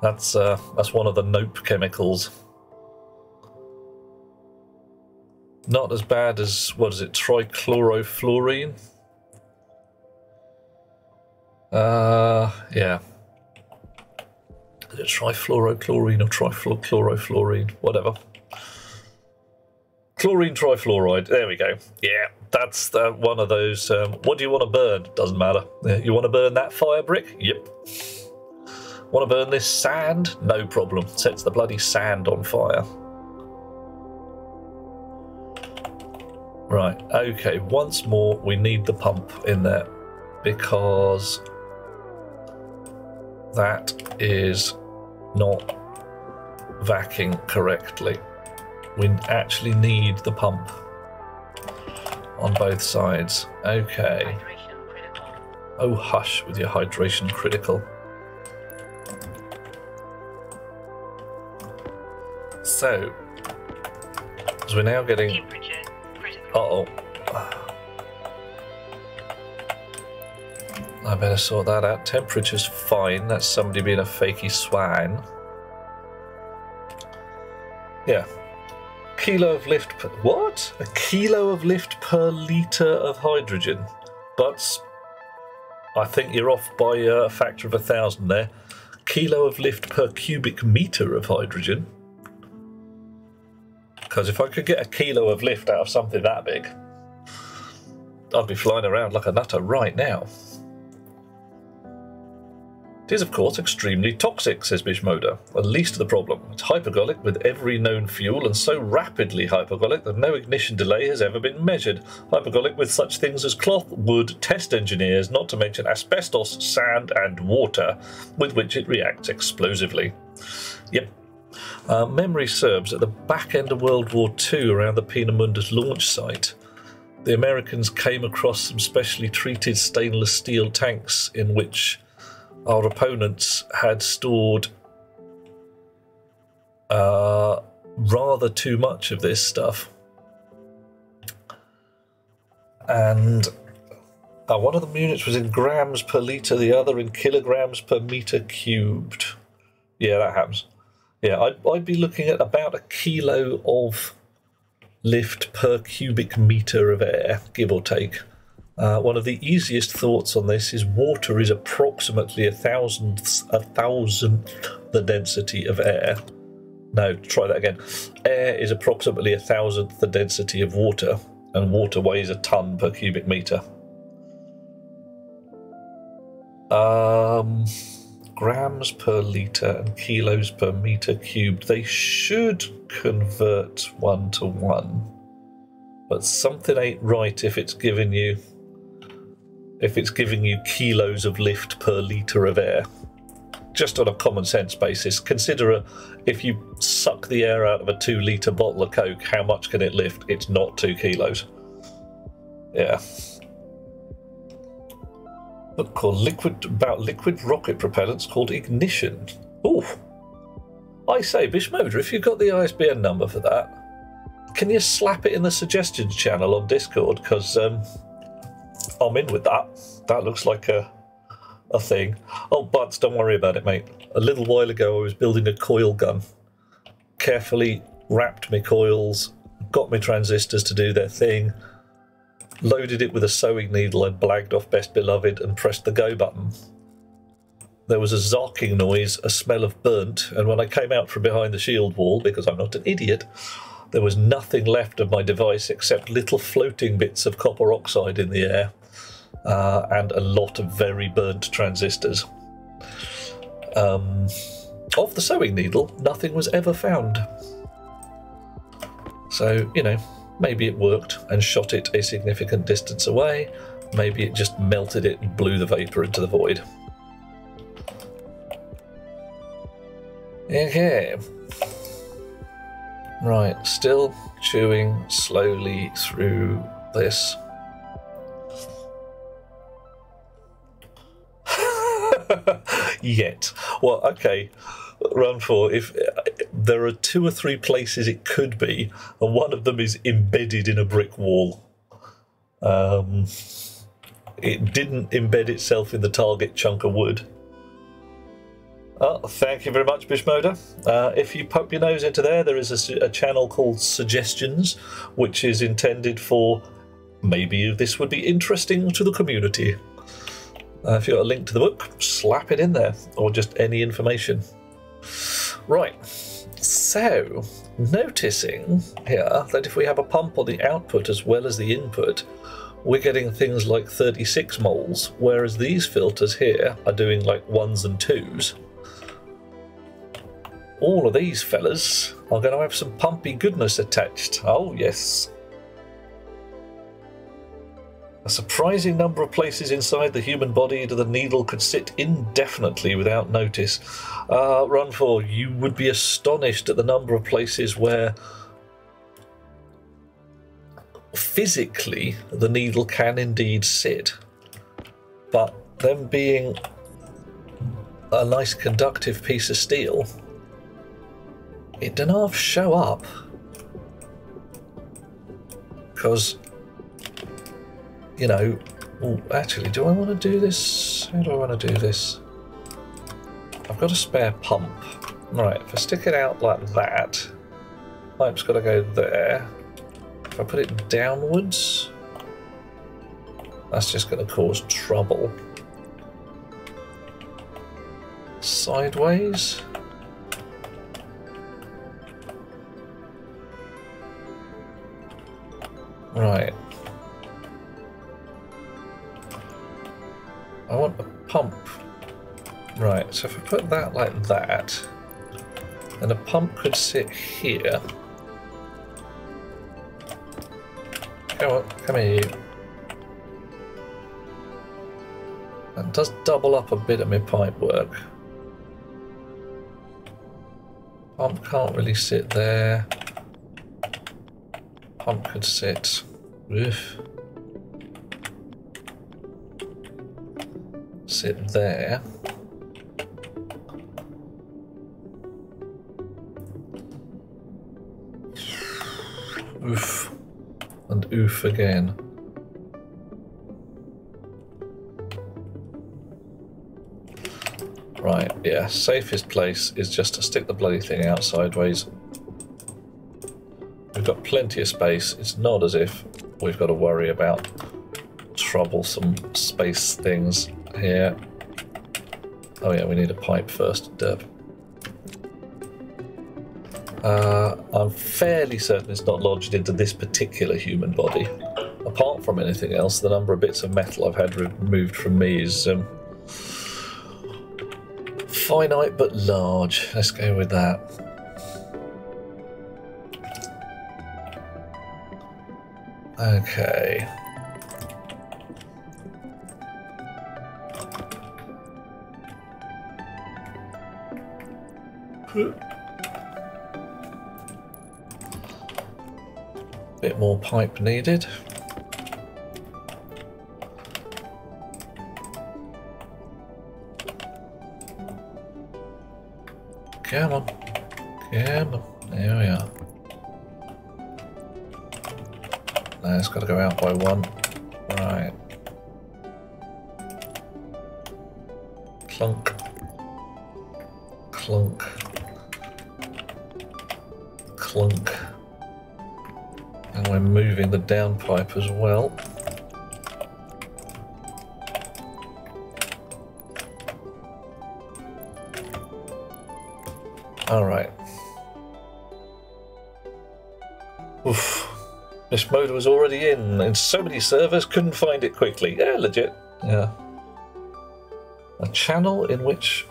That's one of the nope chemicals. Not as bad as, what is it, trichlorofluorine? Yeah. Is it trifluorochlorine or trifluorofluorine? Whatever. Chlorine trifluoride. There we go. Yeah, that's one of those. What do you want to burn? Doesn't matter. Yeah, you want to burn that fire brick? Yep. Want to burn this sand? No problem. Sets the bloody sand on fire. Right, okay, once more we need the pump in there because that is not vacuuming correctly. We actually need the pump on both sides. Okay. Oh, hush with your hydration critical. So, as we're now getting... Uh-oh. I better sort that out. Temperature's fine. That's somebody being a fakey swine. Yeah. Kilo of lift per... What? A kilo of lift per litre of hydrogen. But I think you're off by a factor of 1,000 there. Kilo of lift per cubic metre of hydrogen. Because if I could get a kilo of lift out of something that big, I'd be flying around like a nutter right now. It is, of course, extremely toxic, says Bishmoda. At least the problem. It's hypergolic with every known fuel and so rapidly hypergolic that no ignition delay has ever been measured. Hypergolic with such things as cloth, wood, test engineers, not to mention asbestos, sand and water, with which it reacts explosively. Yep. Memory serves, at the back end of World War II, around the Peenemünde launch site, the Americans came across some specially treated stainless steel tanks in which our opponents had stored rather too much of this stuff. And one of the units was in grams per litre, the other in kilograms per metre cubed. Yeah, that happens. Yeah, I'd be looking at about a kilo of lift per cubic metre of air, give or take. One of the easiest thoughts on this is water is approximately a thousandth the density of air. No, try that again. Air is approximately a thousandth the density of water, and water weighs a ton per cubic metre. Grams per litre and kilos per metre cubed. They should convert 1 to 1, but something ain't right if it's giving you kilos of lift per litre of air. Just on a common sense basis, consider if you suck the air out of a 2 litre bottle of Coke, how much can it lift? It's not 2 kilos. Yeah. Book called liquid rocket propellants called Ignition. Ooh. I say, Bishmoda, if you've got the ISBN number for that, can you slap it in the suggestions channel on Discord? Because I'm in with that. That looks like a thing. Oh, Butts, don't worry about it, mate. A little while ago I was building a coil gun. Carefully wrapped my coils, got my transistors to do their thing, loaded it with a sewing needle and blagged off Best Beloved and pressed the go button. There was a zarking noise, a smell of burnt, and when I came out from behind the shield wall, because I'm not an idiot, there was nothing left of my device except little floating bits of copper oxide in the air, and a lot of very burnt transistors. Of the sewing needle, nothing was ever found. So, you know, maybe it worked and shot it a significant distance away. Maybe it just melted it and blew the vapour into the void. Okay. Right, still chewing slowly through this. Yet. Well, okay. Run for if there are 2 or 3 places it could be, and one of them is embedded in a brick wall. It didn't embed itself in the target chunk of wood. Oh, thank you very much, Bishmoda. If you poke your nose into there, there is a channel called Suggestions, which is intended for maybe this would be interesting to the community. If you've got a link to the book, slap it in there, or just any information. Right, so noticing here that if we have a pump on the output as well as the input, we're getting things like 36 moles, whereas these filters here are doing like 1s and 2s. All of these fellas are going to have some pumpy goodness attached. Oh yes. A surprising number of places inside the human body that the needle could sit indefinitely without notice. Run4, you would be astonished at the number of places where physically the needle can indeed sit, but them being a nice conductive piece of steel, it don't half show up, because, you know, actually, do I want to do this? How do I want to do this? I've got a spare pump. Right, if I stick it out like that, pipe's got to go there. If I put it downwards, that's just going to cause trouble. Sideways. Right. I want a pump. Right, so if I put that like that, then a pump could sit here. Come on, come here you. That does double up a bit of my pipe work. Pump can't really sit there. Pump could sit. Oof. Sit there. Oof. And oof again. Right, yeah, safest place is just to stick the bloody thing out sideways. We've got plenty of space. It's not as if we've got to worry about troublesome space things here. Oh yeah, we need a pipe first, derp. I'm fairly certain it's not lodged into this particular human body. Apart from anything else, the number of bits of metal I've had removed from me is finite but large. Let's go with that. Okay. Bit more pipe needed. Come on. Come on. There we are. No, it's got to go out by one. Right. Clunk. Clunk. Clunk. And we're moving the downpipe as well. Alright. Oof. This motor was already in so many servers, couldn't find it quickly. Yeah, legit. Yeah. A channel in which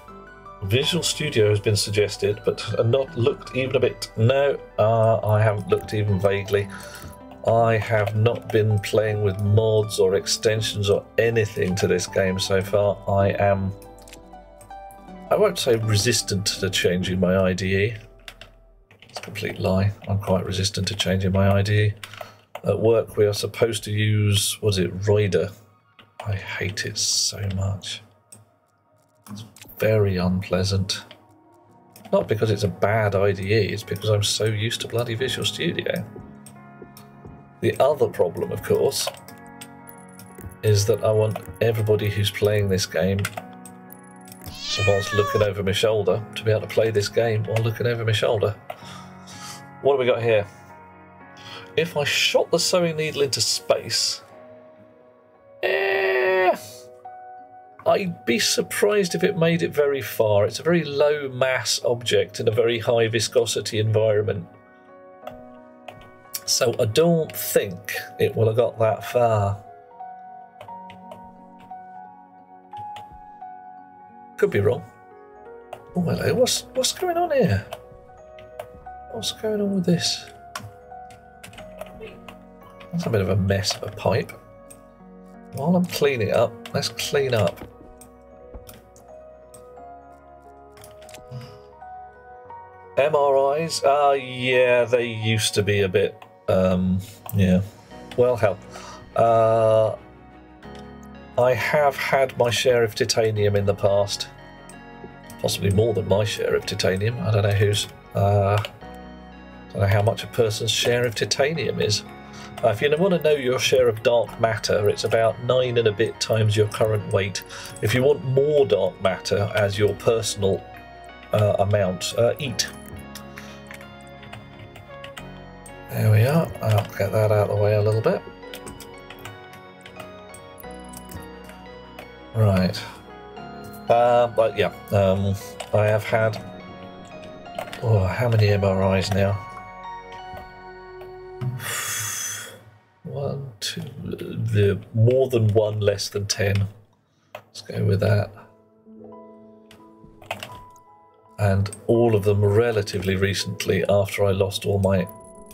Visual Studio has been suggested, but not looked even a bit. No, I haven't looked even vaguely. I have not been playing with mods or extensions or anything to this game so far. I won't say resistant to changing my IDE. It's a complete lie. I'm quite resistant to changing my IDE. At work we are supposed to use, what is it, Roider. I hate it so much. It's very unpleasant. Not because it's a bad IDE, it's because I'm so used to bloody Visual Studio. The other problem, of course, is that I want everybody who's playing this game whilst looking over my shoulder to be able to play this game while looking over my shoulder. What have we got here? If I shot the sewing needle into space, I'd be surprised if it made it very far. It's a very low mass object in a very high viscosity environment. So I don't think it will have got that far. Could be wrong. Oh, hello. What's going on here? What's going on with this? That's a bit of a mess of a pipe. While I'm cleaning it up, let's clean up. MRIs? Yeah, they used to be a bit, yeah. Well, hell. I have had my share of titanium in the past. Possibly more than my share of titanium. I don't know who's, I don't know how much a person's share of titanium is. If you want to know your share of dark matter, it's about 9 and a bit times your current weight. If you want more dark matter as your personal amount, eat. There we are. I'll get that out of the way a little bit. Right. But yeah, I have had, how many MRIs now? 1, 2, more than 1, less than 10. Let's go with that. And all of them relatively recently after I lost all my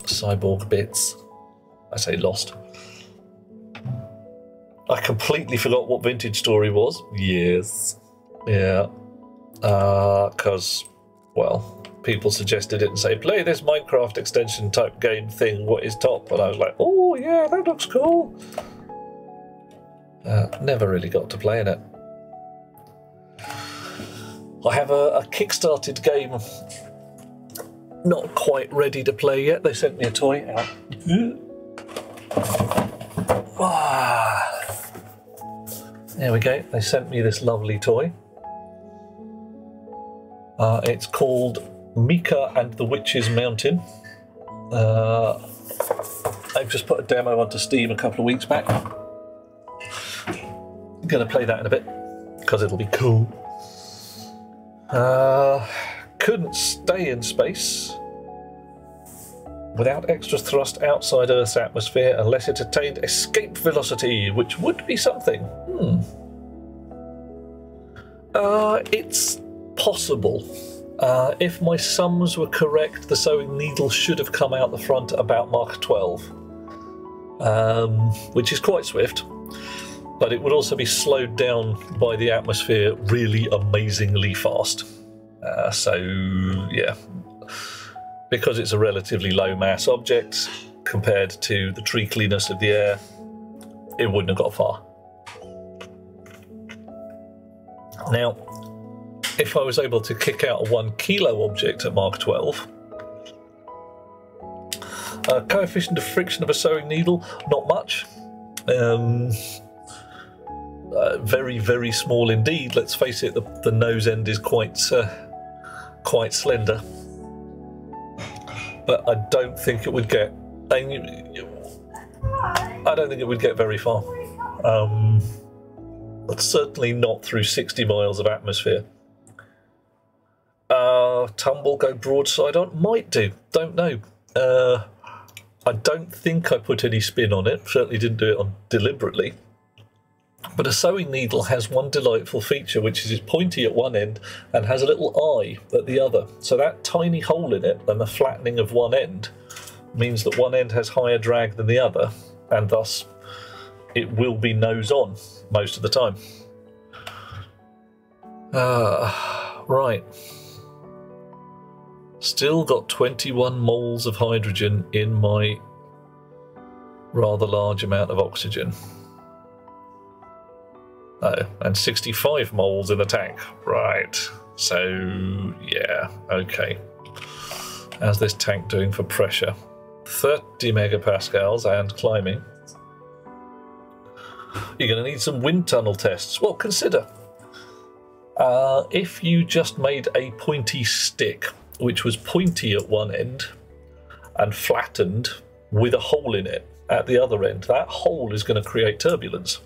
cyborg bits. I say lost. I completely forgot what Vintage Story was. Yes. Yeah. Because, well, people suggested it and say, play this Minecraft extension type game thing, what is top? And I was like, oh yeah, that looks cool. Never really got to playing it. I have a kickstarted game not quite ready to play yet. They sent me a toy. There we go. They sent me this lovely toy. It's called Mika and the Witch's Mountain. I've just put a demo onto Steam a couple of weeks back. I'm going to play that in a bit because it'll be cool. Couldn't stay in space without extra thrust outside Earth's atmosphere unless it attained escape velocity, which would be something. It's possible. If my sums were correct, the sewing needle should have come out the front at about Mach 12, which is quite swift, but it would also be slowed down by the atmosphere really amazingly fast. So, yeah, because it's a relatively low mass object compared to the treacliness of the air, it wouldn't have got far. Now, if I was able to kick out a 1 kilo object at Mach 12, coefficient of friction of a sewing needle, not much. Very, very small indeed. Let's face it, the nose end is quite slender. But I don't think it would get. I don't think it would get very far. But certainly not through 60 miles of atmosphere. Tumble, go broadside on? Might do. Don't know. I don't think I put any spin on it. Certainly didn't do it on deliberately. But a sewing needle has one delightful feature, which is it's pointy at one end and has a little eye at the other. So that tiny hole in it and the flattening of one end means that one end has higher drag than the other, and thus it will be nose on most of the time. Right. Still got 21 moles of hydrogen in my rather large amount of oxygen. Oh, and 65 moles in the tank. Right. So, yeah, okay. How's this tank doing for pressure? 30 megapascals and climbing. You're going to need some wind tunnel tests. Well, consider if you just made a pointy stick, which was pointy at one end and flattened with a hole in it at the other end, that hole is going to create turbulence,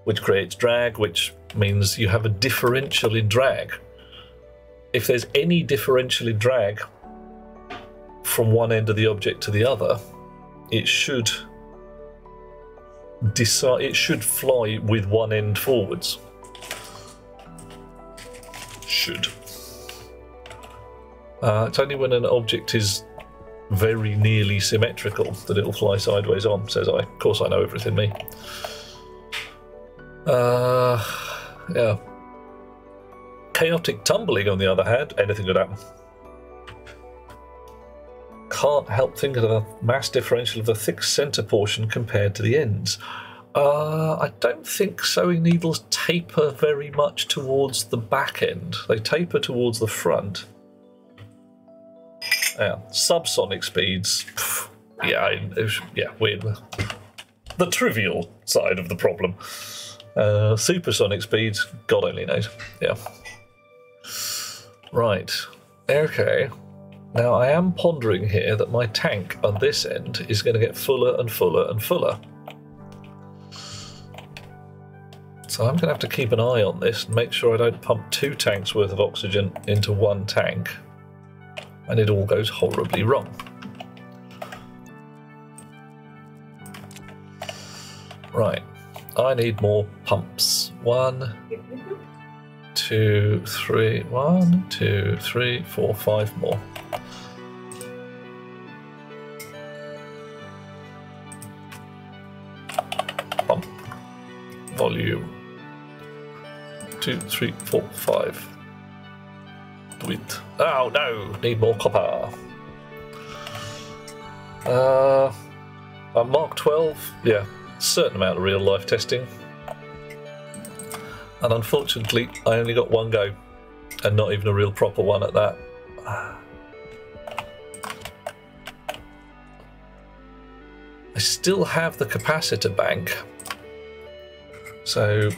which creates drag, which means you have a differential in drag. If there's any differential in drag from one end of the object to the other, it should fly with one end forwards. Should. It's only when an object is very nearly symmetrical that it'll fly sideways on, says I. Of course I know everything, me. Yeah. Chaotic tumbling, on the other hand, anything could happen. Can't help thinking of the mass differential of the thick centre portion compared to the ends. I don't think sewing needles taper very much towards the back end. They taper towards the front. Yeah, subsonic speeds. Yeah, we're the trivial side of the problem. Supersonic speeds, God only knows. Yeah. Right. Okay. Now I am pondering here that my tank on this end is going to get fuller and fuller and fuller. So I'm going to have to keep an eye on this and make sure I don't pump 2 tanks worth of oxygen into one tank and it all goes horribly wrong. Right, I need more pumps. 1, 2, 3, 1, 2, 3, 4, 5 more. Pump. Volume. 2, 3, 4, 5. Width. Oh no! Need more copper. Mark 12. Yeah, certain amount of real life testing. And unfortunately, I only got one go, and not even a real proper one at that. I still have the capacitor bank, so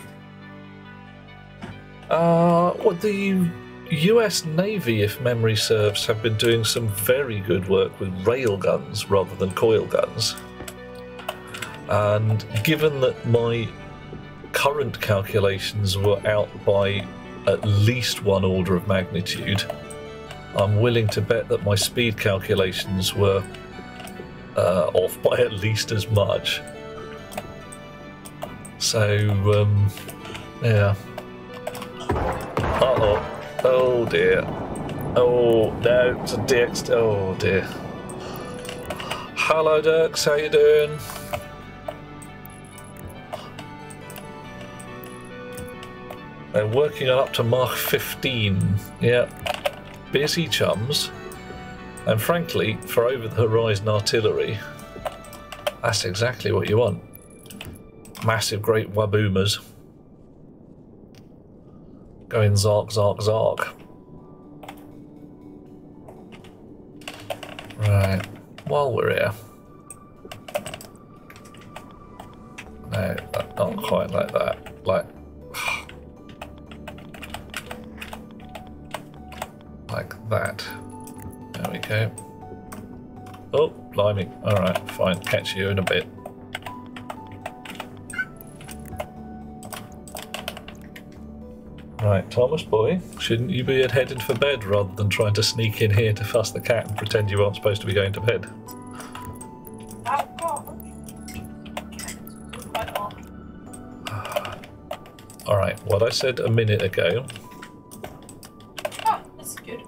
well, the US Navy, if memory serves, have been doing some very good work with rail guns rather than coil guns. And given that my current calculations were out by at least 1 order of magnitude, I'm willing to bet that my speed calculations were off by at least as much. So, yeah. Uh-oh. Oh dear. Oh no, it's a Dirks. Oh dear. Hello Dirks, how you doing? I'm working on up to Mach 15. Yeah. Busy chums. And frankly, for over-the-horizon artillery, that's exactly what you want. Massive great waboomers. Going zark, zark, zark. Right, while we're here. No, not quite like that. Like that. There we go. Oh, blimey. Alright, fine. Catch you in a bit. Right, Thomas boy, shouldn't you be heading for bed rather than trying to sneak in here to fuss the cat and pretend you aren't supposed to be going to bed? Alright, what I said a minute ago. Oh, that's good.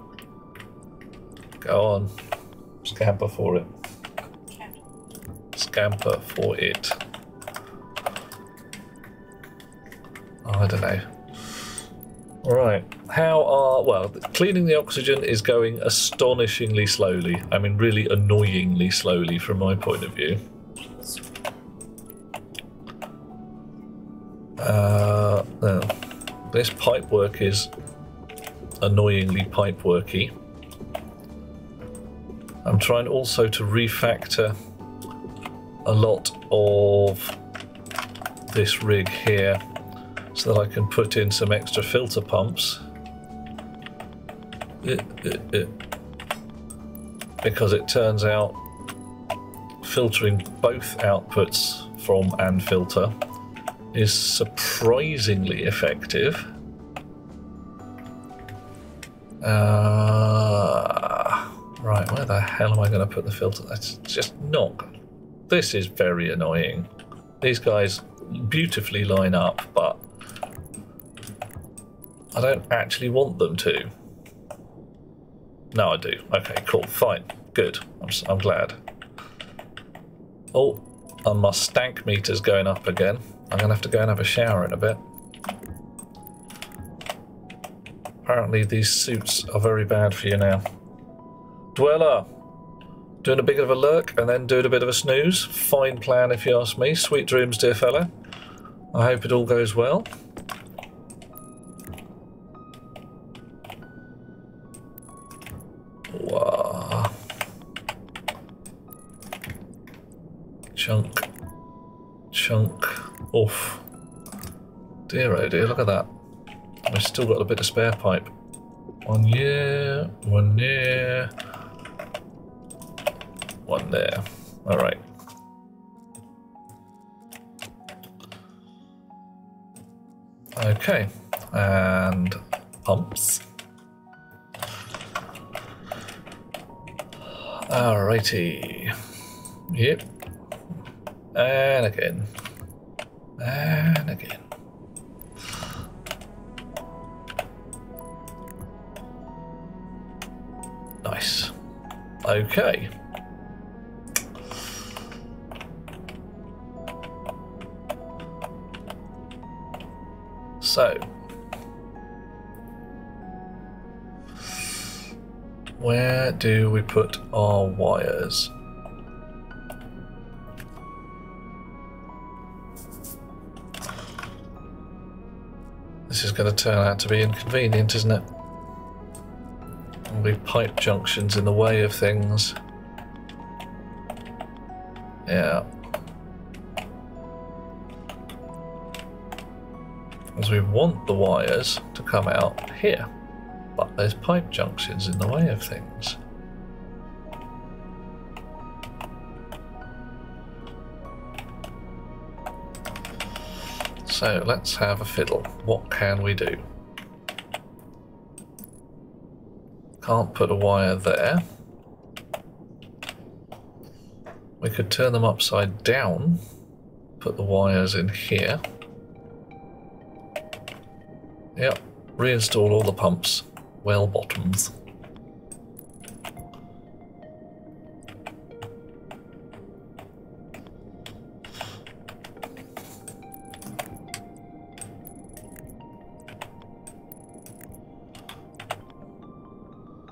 Go on. Scamper for it. Okay. Scamper for it. Oh, I don't know. Right, well, cleaning the oxygen is going astonishingly slowly. I mean, really annoyingly slowly from my point of view. No. This pipe work is annoyingly pipe worky. I'm trying also to refactor a lot of this rig here so that I can put in some extra filter pumps. Because it turns out filtering both outputs from and filter is surprisingly effective. Right, where the hell am I going to put the filter? That's just not... This is very annoying. These guys beautifully line up, but I don't actually want them to. No, I do. Okay, cool, fine, good. I'm glad. Oh, and my stank meter's going up again. I'm going to have to go and have a shower in a bit. Apparently these suits are very bad for you now. Dweller, doing a bit of a lurk and then doing a bit of a snooze. Fine plan if you ask me. Sweet dreams, dear fellow. I hope it all goes well. Wow. Chunk. Chunk. Oof. Dear oh dear, look at that. We've still got a bit of spare pipe. 1 year, 1 year, 1 there. Alright. Okay, and pumps. Alrighty. Yep. And again. And again. Nice. Okay. So, where do we put our wires? This is going to turn out to be inconvenient, isn't it? There'll be pipe junctions in the way of things. Yeah. Because we want the wires to come out here, but there's pipe junctions in the way of things. So let's have a fiddle. What can we do? Can't put a wire there. We could turn them upside down, put the wires in here. Yep, reinstall all the pumps, well bottoms.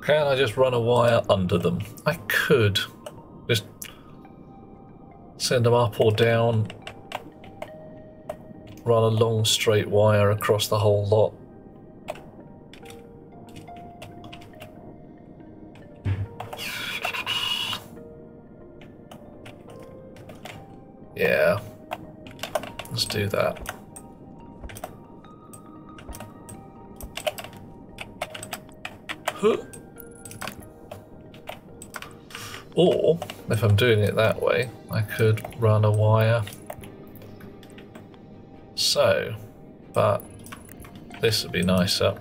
Can I just run a wire under them? I could. Just send them up or down. Run a long straight wire across the whole lot. Yeah. Let's do that. Huh. Or, if I'm doing it that way, I could run a wire. So, but this would be nicer.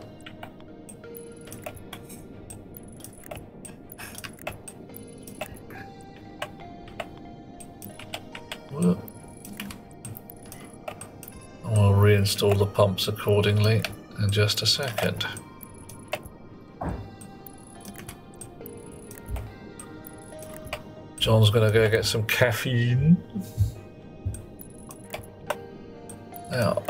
Whoop. I'll reinstall the pumps accordingly in just a second. John's gonna go get some caffeine. Now,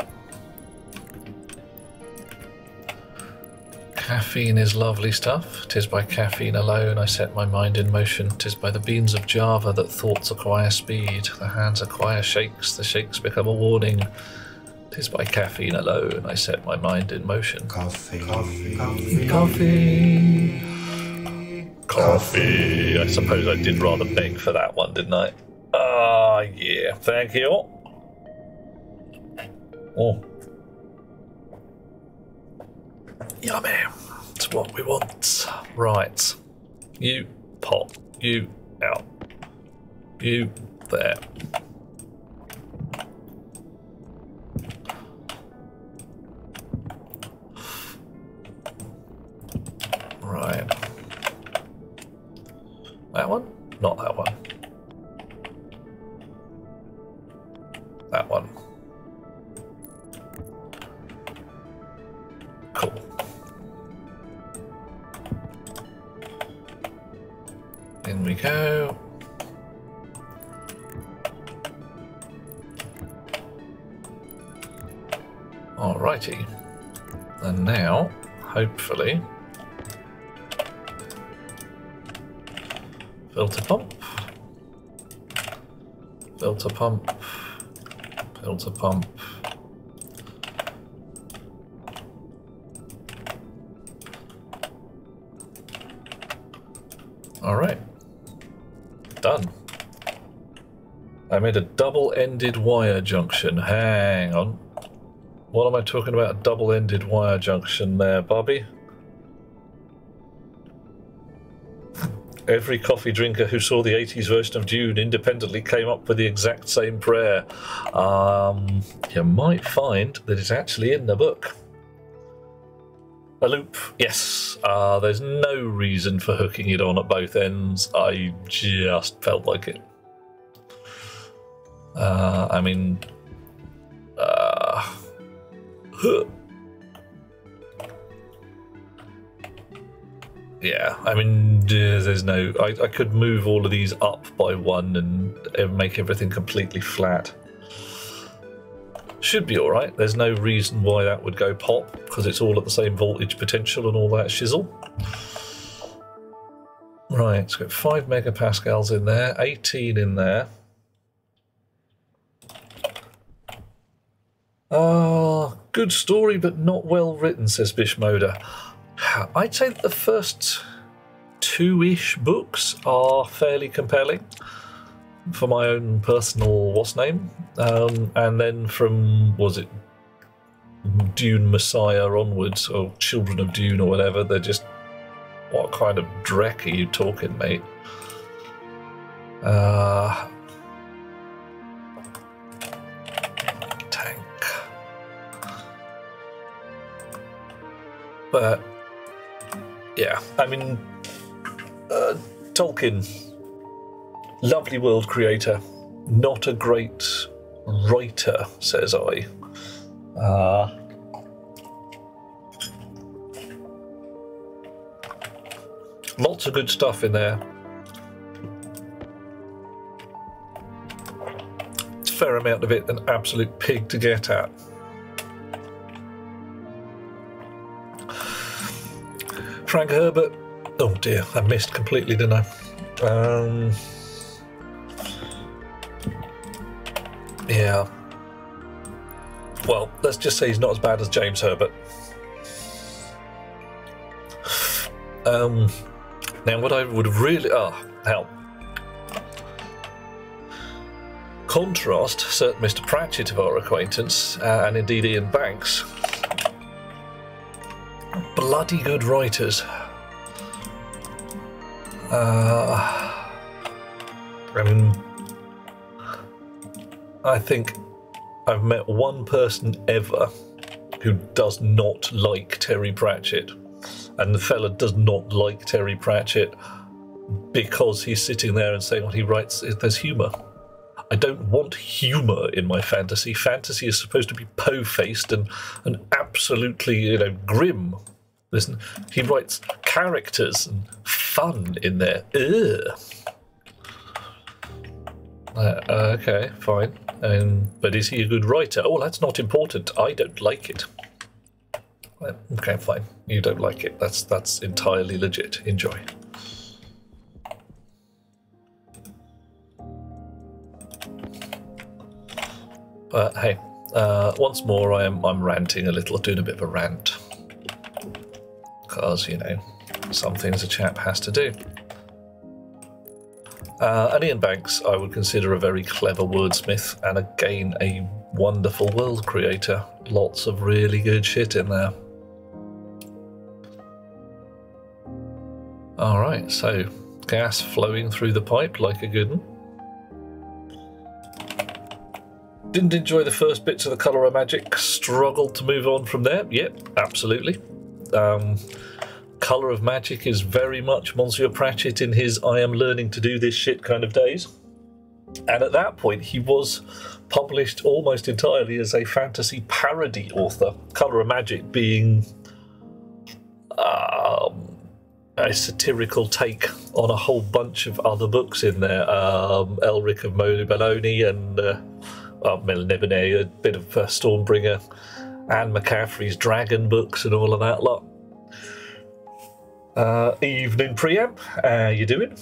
caffeine is lovely stuff. 'Tis by caffeine alone I set my mind in motion. 'Tis by the beans of Java that thoughts acquire speed. The hands acquire shakes, the shakes become a warning. 'Tis by caffeine alone I set my mind in motion. Coffee. Coffee. Coffee. Coffee. I suppose I did rather beg for that one, didn't I? Ah, yeah. Thank you. Oh. Yummy. That's what we want. Right. You pop. You out. You there. Right. That one? Not that one. That one. Cool. In we go. Alrighty. And now, hopefully, filter pump, filter pump, filter pump. All right, done. I made a double-ended wire junction. Hang on. What am I talking about? A double-ended wire junction there, Bobby? Every coffee drinker who saw the 80s version of Dune independently came up with the exact same prayer. You might find that it's actually in the book. A loop, yes. There's no reason for hooking it on at both ends. I just felt like it. I mean... yeah, I mean, there's no... I could move all of these up by one and make everything completely flat. Should be alright. There's no reason why that would go pop, because it's all at the same voltage potential and all that shizzle. Right, it's got 5 megapascals in there, 18 in there. Good story, but not well written, says Bishmoda. I'd say that the first 2-ish books are fairly compelling for my own personal what's name. And then from, was it Dune Messiah onwards, or Children of Dune or whatever, they're just, what kind of dreck are you talking, mate? Tank. But yeah, I mean, Tolkien, lovely world creator, not a great writer, says I. Lots of good stuff in there. It's a fair amount of it an absolute pig to get at. Frank Herbert. Oh dear, I missed completely, didn't I? Yeah. Well, let's just say he's not as bad as James Herbert. Now, what I would really... hell. Contrast certain Mr. Pratchett of our acquaintance, and indeed Ian Banks. Bloody good writers. I mean, I think I've met one person ever who does not like Terry Pratchett, and the fella does not like Terry Pratchett because he's sitting there and saying what he writes, there's humour. I don't want humour in my fantasy. Fantasy is supposed to be po-faced and absolutely, grim. Listen, he writes characters and fun in there. Ugh. Okay, fine. But is he a good writer? Oh, that's not important. I don't like it. Okay, fine. You don't like it. That's entirely legit. Enjoy. But hey, once more, I'm ranting a little, doing a bit of a rant. Because, some things a chap has to do. And Ian Banks, I would consider a very clever wordsmith, and again, a wonderful world creator. Lots of really good shit in there. Alright, so gas flowing through the pipe like a good one. Didn't enjoy the first bits of the Colour of Magic, struggled to move on from there. Yep, absolutely. Colour of Magic is very much Monsieur Pratchett in his I am learning to do this shit kind of days. And at that point he was published almost entirely as a fantasy parody author, Colour of Magic being a satirical take on a whole bunch of other books in there. Elric of Molybdenum and Melnibone, a bit of Stormbringer, Anne McCaffrey's Dragon books and all of that lot. Evening Preamp, how you doing?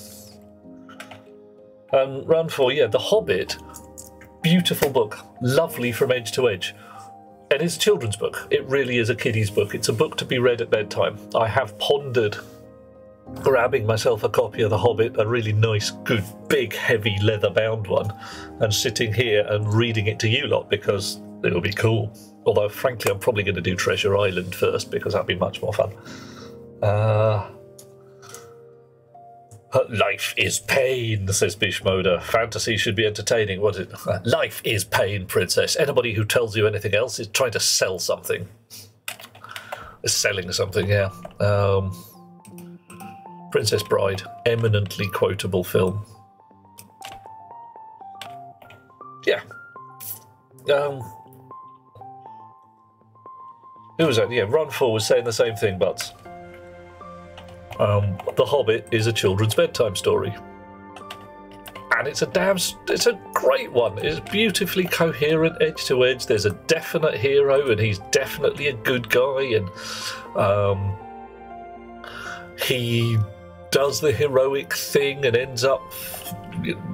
Run for, yeah, The Hobbit. Beautiful book, lovely from edge to edge. And it's a children's book. It really is a kiddie's book. It's a book to be read at bedtime. I have pondered grabbing myself a copy of The Hobbit, a really nice, good, big, heavy, leather-bound one, and sitting here and reading it to you lot because it'll be cool. Although, frankly, I'm probably going to do Treasure Island first because that'd be much more fun. Life is pain, says Bishmoda. Fantasy should be entertaining. What is it? Life is pain, princess. Anybody who tells you anything else is trying to sell something. Is selling something, yeah. Princess Bride, eminently quotable film. Yeah. Who was that? Yeah, Run4 was saying the same thing, but The Hobbit is a children's bedtime story. And it's a great one. It's beautifully coherent, edge to edge. There's a definite hero, and he's definitely a good guy, and he does the heroic thing and ends up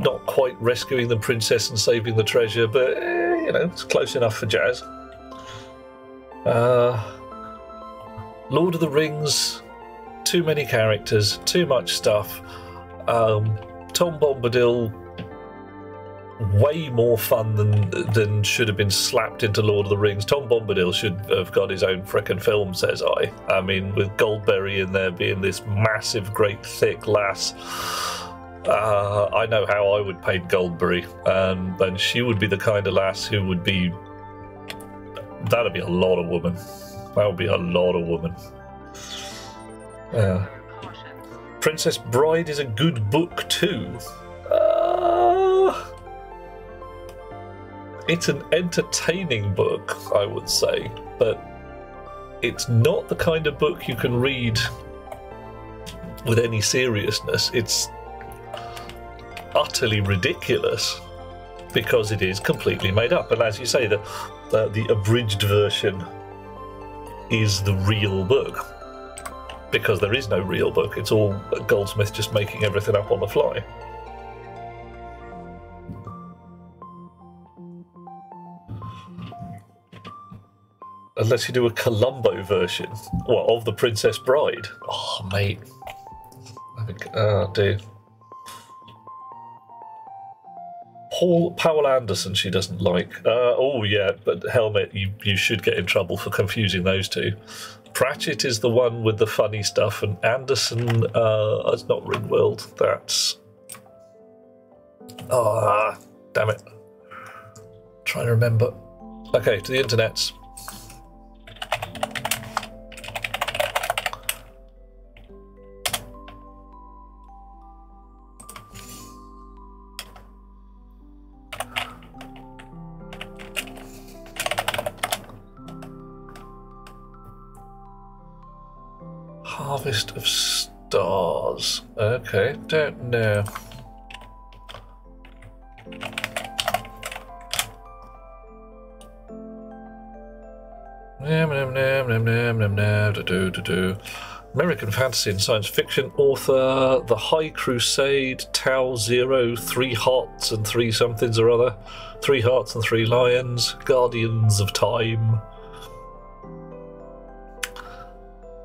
not quite rescuing the princess and saving the treasure, but you know, it's close enough for jazz. Lord of the Rings, too many characters, too much stuff. Tom Bombadil, way more fun than should have been slapped into Lord of the Rings. Tom Bombadil should have got his own frickin' film, says I. I mean, with Goldberry in there being this massive, great, thick lass. I know how I would paint Goldberry, and she would be the kind of lass who would be... That'd be a lot of woman. That would be a lot of woman. Princess Bride is a good book too. It's an entertaining book, I would say, but it's not the kind of book you can read with any seriousness. It's utterly ridiculous because it is completely made up. And as you say, the abridged version is the real book because there is no real book. It's all Goldsmith just making everything up on the fly. Unless you do a Columbo version, of The Princess Bride. Oh, mate. I think, oh, dear. Powell Anderson she doesn't like. Oh, yeah, but Helmet, you should get in trouble for confusing those two. Pratchett is the one with the funny stuff, and Anderson, it's not Ringworld, that's... Ah, damn it. Trying to remember. Okay, to the internets. Harvest of Stars. Okay, don't know. American fantasy and science fiction author, The High Crusade, Tau Zero, 3 Hearts and 3 somethings or other, 3 Hearts and 3 Lions, Guardians of Time.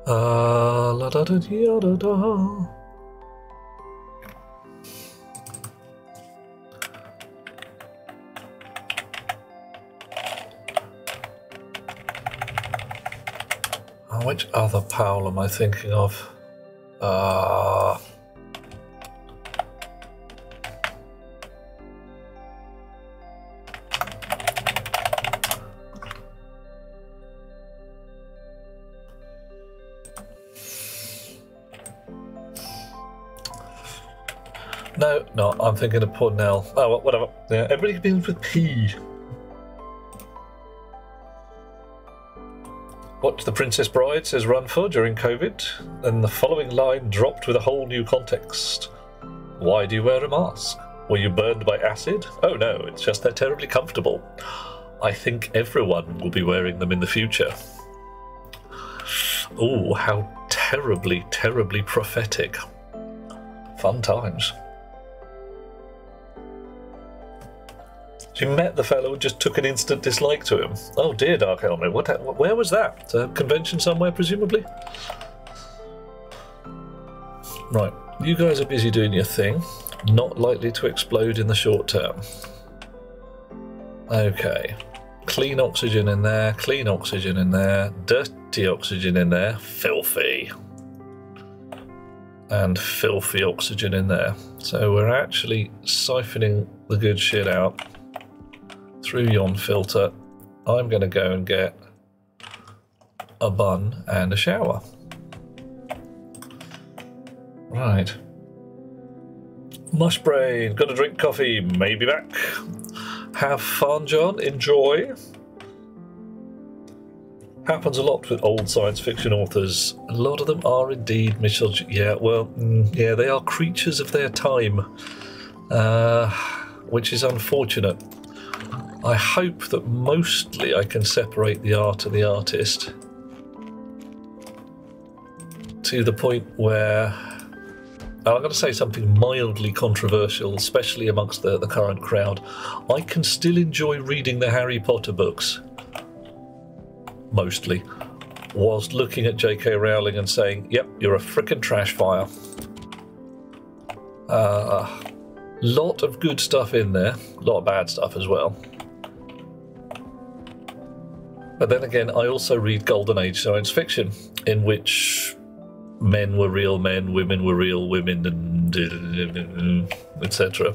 La da da da da da. Which other Powell am I thinking of? No, I'm thinking of Pornell. Oh, well, whatever. Yeah, everybody begins with P. What The Princess Bride says run for during COVID, and the following line dropped with a whole new context. Why do you wear a mask? Were you burned by acid? Oh no, it's just they're terribly comfortable. I think everyone will be wearing them in the future. Oh, how terribly, terribly prophetic. Fun times. You met the fellow who just took an instant dislike to him. Oh dear, Dark Helmet. Where was that? A convention somewhere, presumably? Right, you guys are busy doing your thing. Not likely to explode in the short term. Okay. Clean oxygen in there, clean oxygen in there, dirty oxygen in there, filthy. And filthy oxygen in there. So we're actually siphoning the good shit out through yon filter. I'm going to go and get a bun and a shower. Right. Mushbrain, got to drink coffee, maybe back. Have fun, John, enjoy. Happens a lot with old science fiction authors. A lot of them are indeed misogynist. Yeah, well, yeah, they are creatures of their time, which is unfortunate. I hope that mostly I can separate the art and the artist to the point where, and I'm going to say something mildly controversial, especially amongst the current crowd. I can still enjoy reading the Harry Potter books, mostly, whilst looking at J.K. Rowling and saying, yep, you're a frickin' trash fire. Lot of good stuff in there, a lot of bad stuff as well. But then again, I also read Golden Age science fiction, in which men were real men, women were real women, and etc.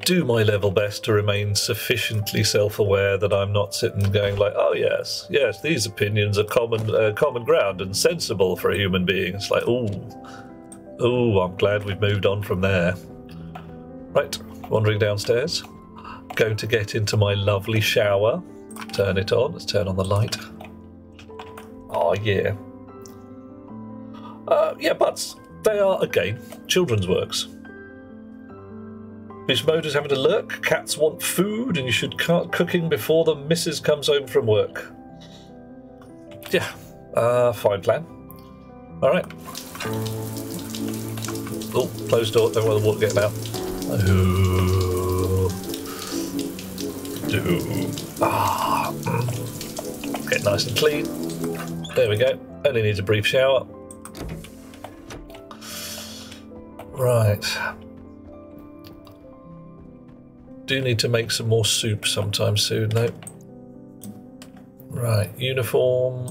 Do my level best to remain sufficiently self-aware that I'm not sitting going like, oh yes, these opinions are common ground and sensible for a human being. It's like, ooh, I'm glad we've moved on from there. Right, wandering downstairs. Going to get into my lovely shower. Turn it on. Let's turn on the light. Oh yeah. Yeah, butts. They are, again, children's works. Bismoder's having a lurk. Cats want food, and you should start cooking before the missus comes home from work. Yeah, fine plan. All right. Oh, closed door. Don't want the water getting out. Get nice and clean. There we go. Only needs a brief shower. Right. Do need to make some more soup sometime soon, though. Right, uniform.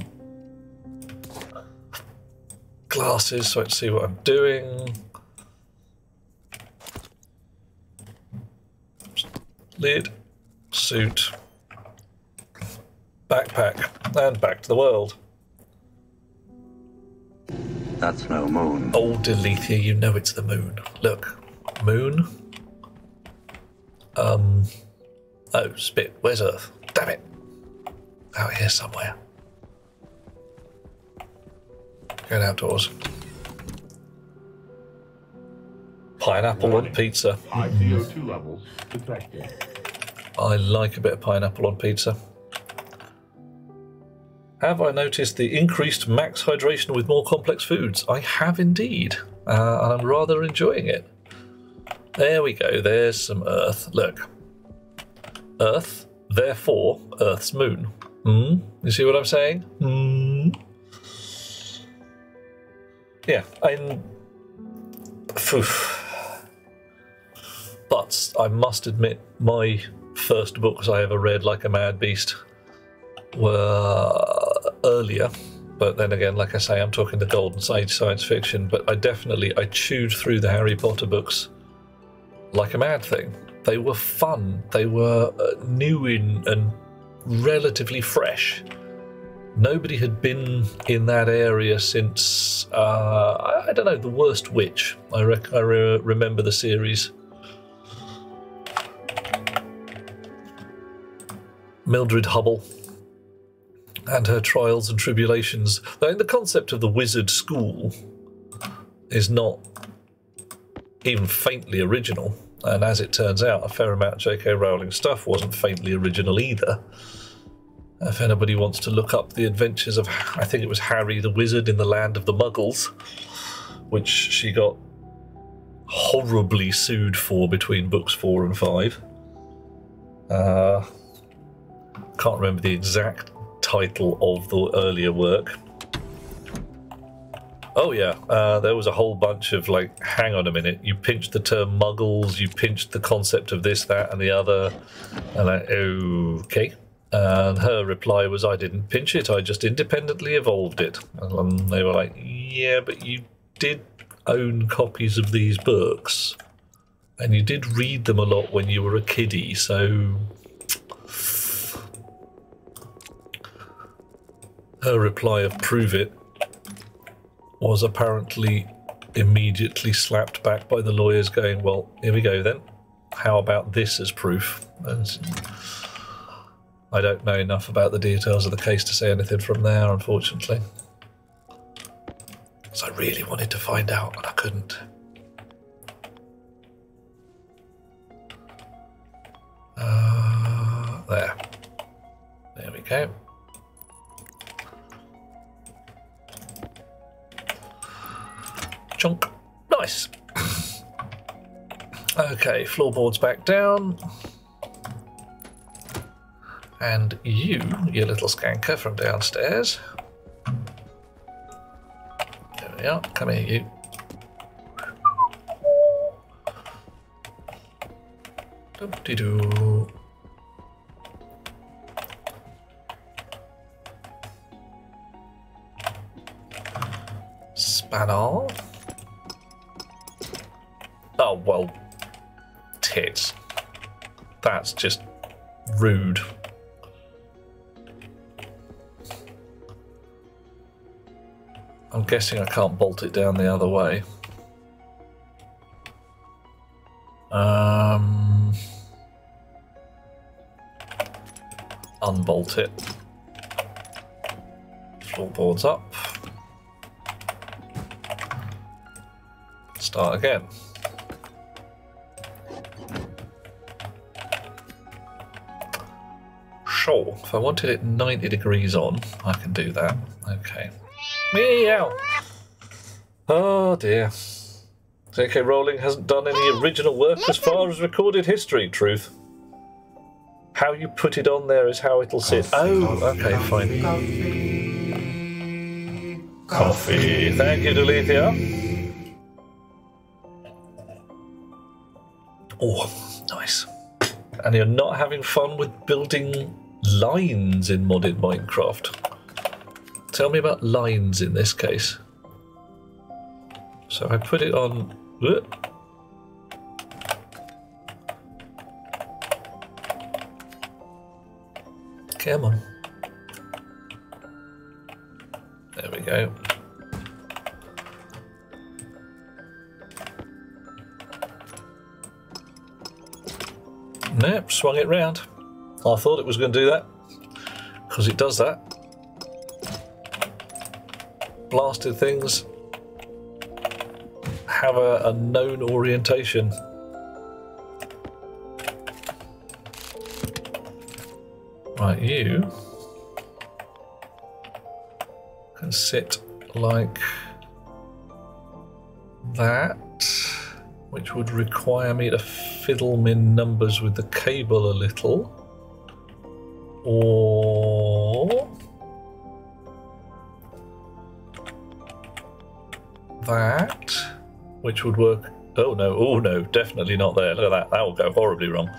Glasses, so I can see what I'm doing. Lid. Suit. Backpack. And back to the world. That's no moon. Oh, Delethea, you know it's the moon. Look. Moon. Oh, spit. Where's Earth? Damn it. Out here somewhere. Going outdoors. Pineapple on pizza. High CO2 levels detected. I like a bit of pineapple on pizza. Have I noticed the increased max hydration with more complex foods? I have indeed, and I'm rather enjoying it. There we go, there's some Earth. Look. Earth, therefore Earth's moon. You see what I'm saying? Yeah, but I must admit, my first books I ever read like a mad beast were earlier. But then again, like I say, I'm talking the golden age science fiction, but I chewed through the Harry Potter books like a mad thing. They were fun. They were new and relatively fresh. Nobody had been in that area since, I don't know, The Worst Witch. I remember the series. Mildred Hubble and her trials and tribulations. The concept of the wizard school is not even faintly original, and as it turns out, a fair amount of J.K. Rowling stuff wasn't faintly original either. If anybody wants to look up the adventures of, I think it was Harry the Wizard in the Land of the Muggles, which she got horribly sued for between books 4 and 5. Can't remember the exact title of the earlier work. Oh yeah, there was a whole bunch of like, hang on a minute, you pinched the term muggles, you pinched the concept of this, that and the other, and okay. And her reply was, I didn't pinch it, I just independently evolved it. And they were like, yeah, but you did own copies of these books, and you did read them a lot when you were a kiddie, so... Her reply of prove it was apparently immediately slapped back by the lawyers going, well, here we go then. How about this as proof? And I don't know enough about the details of the case to say anything from there, unfortunately. So I really wanted to find out, and I couldn't. There. There we go. Chunk. Nice. Okay, floorboards back down. And you little skanker from downstairs. There we are. Come here, you. Doo-dee-doo. Spanner. Oh, well, tits. That's just rude. I'm guessing I can't bolt it down the other way. Unbolt it. Floorboards up. Start again. Sure, if I wanted it 90 degrees on, I can do that. Okay. Meow! Oh dear. J.K. Rowling hasn't done any original work as far as recorded history, truth. How you put it on there is how it'll sit. Oh, okay, fine. Coffee. Thank you, Delethea. Oh, nice. And you're not having fun with building lines in modded Minecraft. Tell me about lines in this case. So I put it on... Come on. There we go. Nope, swung it round. I thought it was going to do that, because it does that. Blasted things have a known orientation. Right, you can sit like that, which would require me to fiddle my numbers with the cable a little, or that, which would work. Oh no, definitely not there. Look at that, that will go horribly wrong.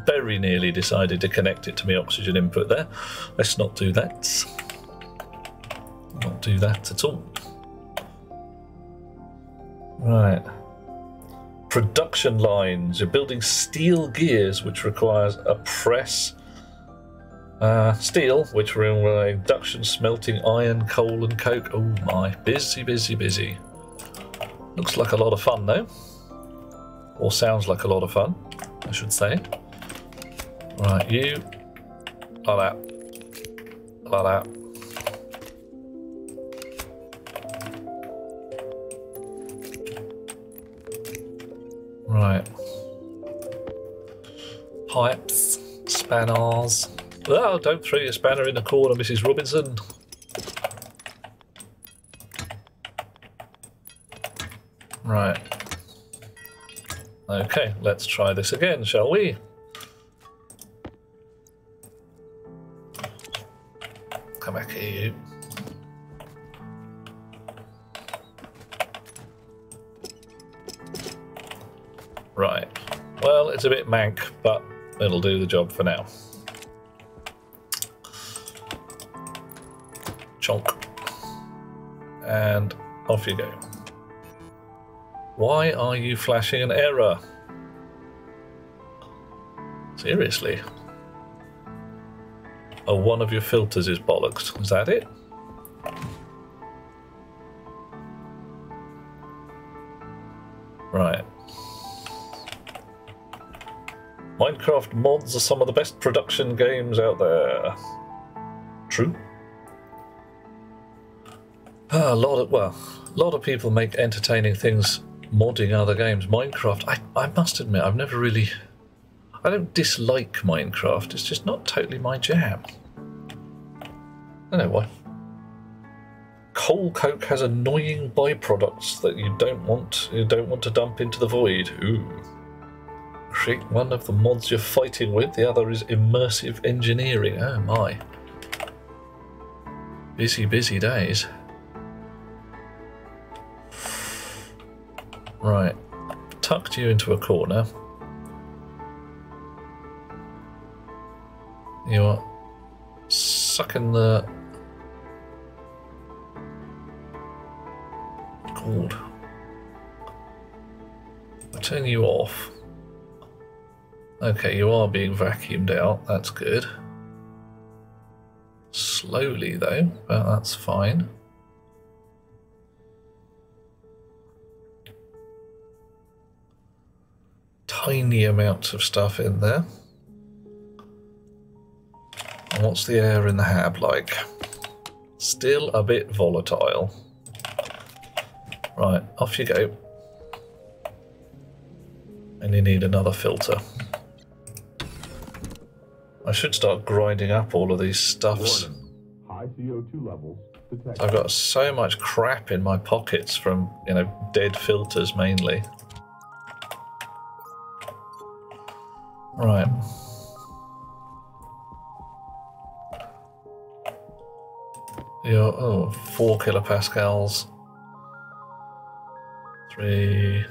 very nearly decided to connect it to my oxygen input there. Let's not do that. Not do that at all. Right. Production lines. You're building steel gears, which requires a press. Steel, which will induction, smelting, iron, coal and coke. Oh my, busy, busy, busy. Looks like a lot of fun though. Or sounds like a lot of fun, I should say. Right, you. Like that. Like that. Right. Pipes. Spanners. Oh, don't throw your spanner in the corner, Mrs. Robinson. Right. Okay, let's try this again, shall we? Come back here, you. Right. Well, it's a bit mank, but it'll do the job for now. Chonk. And off you go. Why are you flashing an error? Seriously? Oh, one of your filters is bollocks. Is that it? Right. Minecraft mods are some of the best production games out there. True. A lot of people make entertaining things modding other games. Minecraft, I must admit, I don't dislike Minecraft, it's just not totally my jam. I don't know why. Coal coke has annoying byproducts that you don't want to dump into the void. Ooh. Create one of the mods you're fighting with, the other is immersive engineering. Oh my. Busy, busy days. Right, tucked you into a corner. You are sucking the cord. I'll turn you off. Okay, you are being vacuumed out, that's good. Slowly though, but that's fine. Tiny amounts of stuff in there. And what's the air in the hab like? Still a bit volatile. Right, off you go. And you need another filter. I should start grinding up all of these stuffs. High CO2 levels detected. I've got so much crap in my pockets from, you know, dead filters mainly. Right. You're, 4 kilopascals. 3.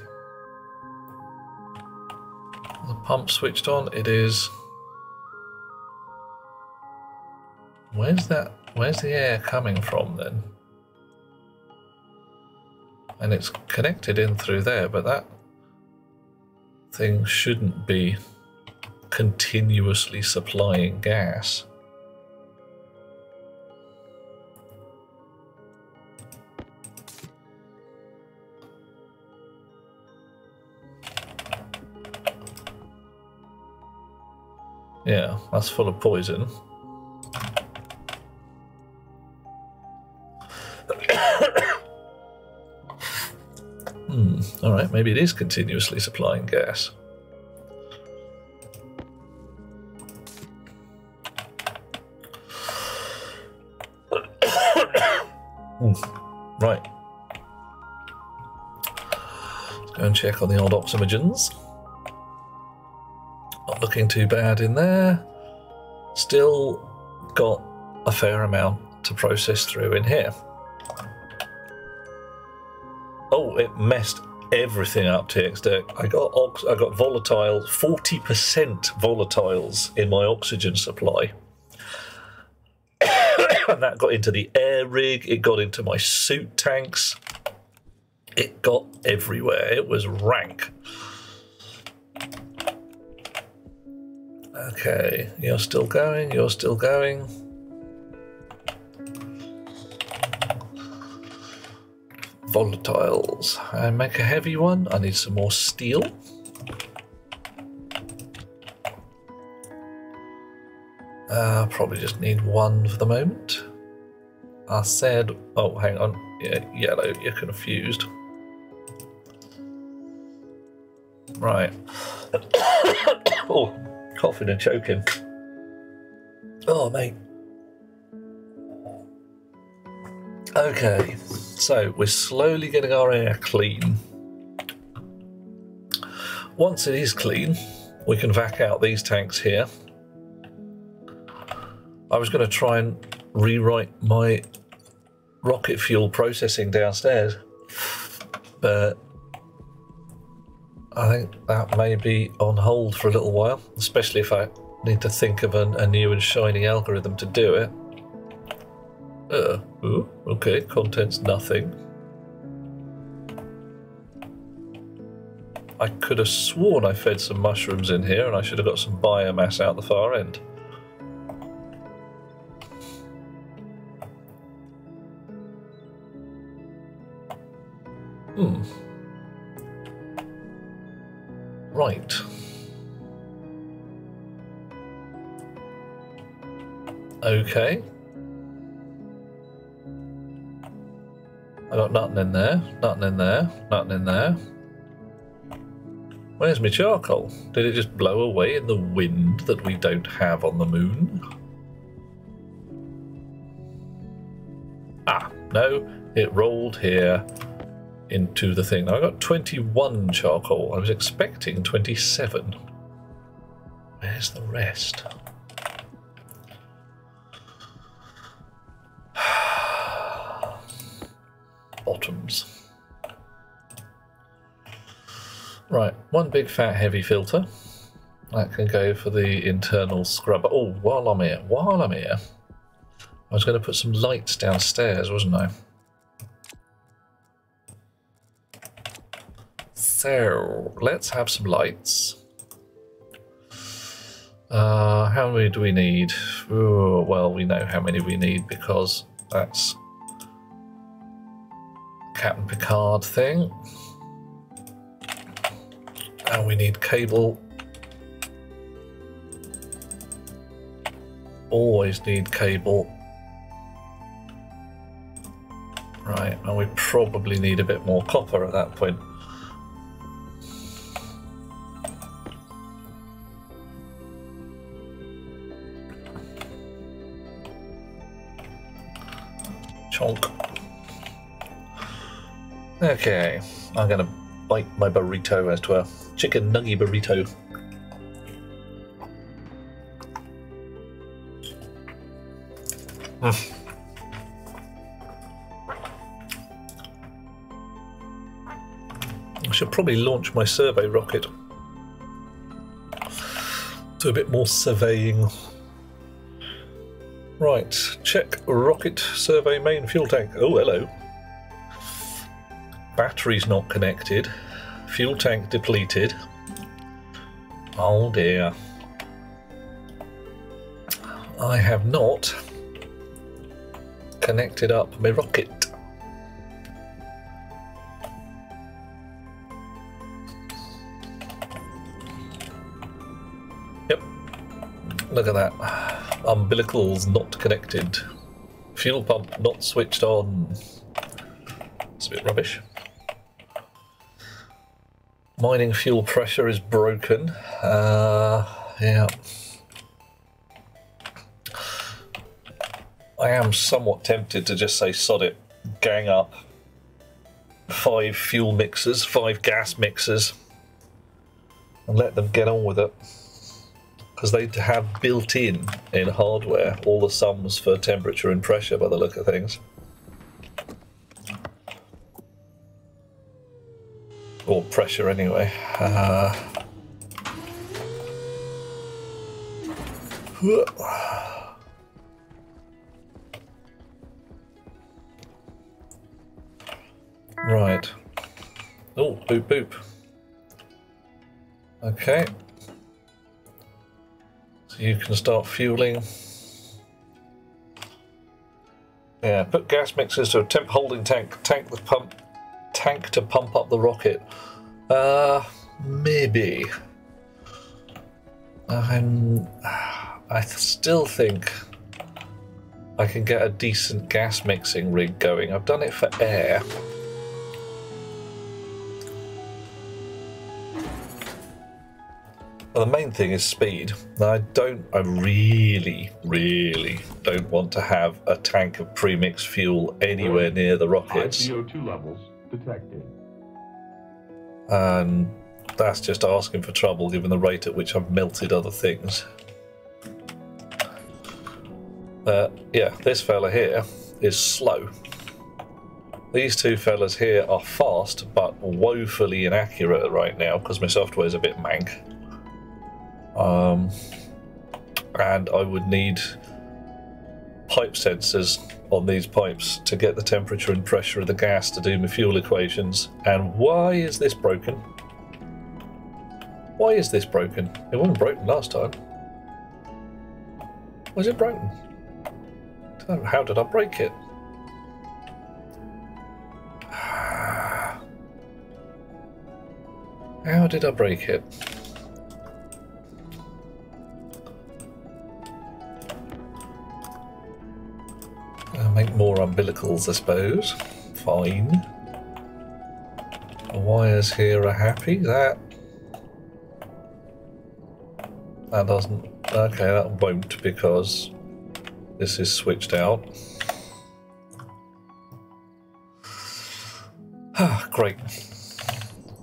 The pump switched on. It is. Where's that? Where's the air coming from then? And it's connected in through there, but that thing shouldn't be continuously supplying gas. Yeah, that's full of poison. Alright, maybe it is continuously supplying gas. Right. Let's go and check on the old oxymogens. Not looking too bad in there. Still got a fair amount to process through in here. Oh, it messed everything up TX deck. I got volatile, 40% volatiles in my oxygen supply. And that got into the air rig, it got into my suit tanks, it got everywhere. It was rank. Okay, you're still going, you're still going. Volatiles. I make a heavy one. I need some more steel. Probably just need one for the moment. I said, oh, hang on. Yeah, yellow, you're confused. Right. Oh, coughing and choking. Oh, mate. Okay, so we're slowly getting our air clean. Once it is clean, we can vac out these tanks here. I was going to try and rewrite my rocket fuel processing downstairs, but I think that may be on hold for a little while, especially if I need to think of a new and shiny algorithm to do it. Oh, okay, contents nothing. I could have sworn I fed some mushrooms in here and I should have got some biomass out the far end. Right. Okay. I got nothing in there, nothing in there, nothing in there. Where's my charcoal? Did it just blow away in the wind that we don't have on the moon? Ah, no, it rolled here into the thing. Now I got 21 charcoal. I was expecting 27. Where's the rest? Bottoms. Right, one big fat heavy filter. That can go for the internal scrubber. Oh, while I'm here, I was going to put some lights downstairs, wasn't I? So, let's have some lights. How many do we need? Ooh, well, we know how many we need because that's Captain Picard thing. And we need cable. Always need cable. Right, and we probably need a bit more copper at that point. Chonk. Okay, I'm gonna bite my burrito as to a chicken nugget burrito. I should probably launch my survey rocket. Do a bit more surveying. Right, check rocket survey main fuel tank. Oh, hello. Battery's not connected. Fuel tank depleted. Oh dear. I have not connected up my rocket. Yep. Look at that. Umbilicals not connected. Fuel pump not switched on. It's a bit rubbish. Mining fuel pressure is broken. Yeah. I am somewhat tempted to just say sod it, gang up 5 fuel mixers, 5 gas mixers, and let them get on with it. Because they have built in hardware all the sums for temperature and pressure by the look of things. Or pressure anyway. Right. Oh, boop boop. Okay. So you can start fueling. Yeah, put gas mixers to a temp holding tank to pump up the rocket. Maybe. I still think I can get a decent gas mixing rig going. I've done it for air. Well, the main thing is speed. I really don't want to have a tank of premixed fuel anywhere near the rockets. High CO2 levels detected. And that's just asking for trouble given the rate at which I've melted other things. Yeah, this fella here is slow. These two fellas here are fast but woefully inaccurate right now because my software is a bit mank. And I would need pipe sensors on these pipes to get the temperature and pressure of the gas to do my fuel equations. And why is this broken? Why is this broken? It wasn't broken last time. Was it broken? How did I break it? How did I break it? I'll make more umbilicals, I suppose. Fine. The wires here are happy. That doesn't. Okay, that won't because this is switched out. Ah, great.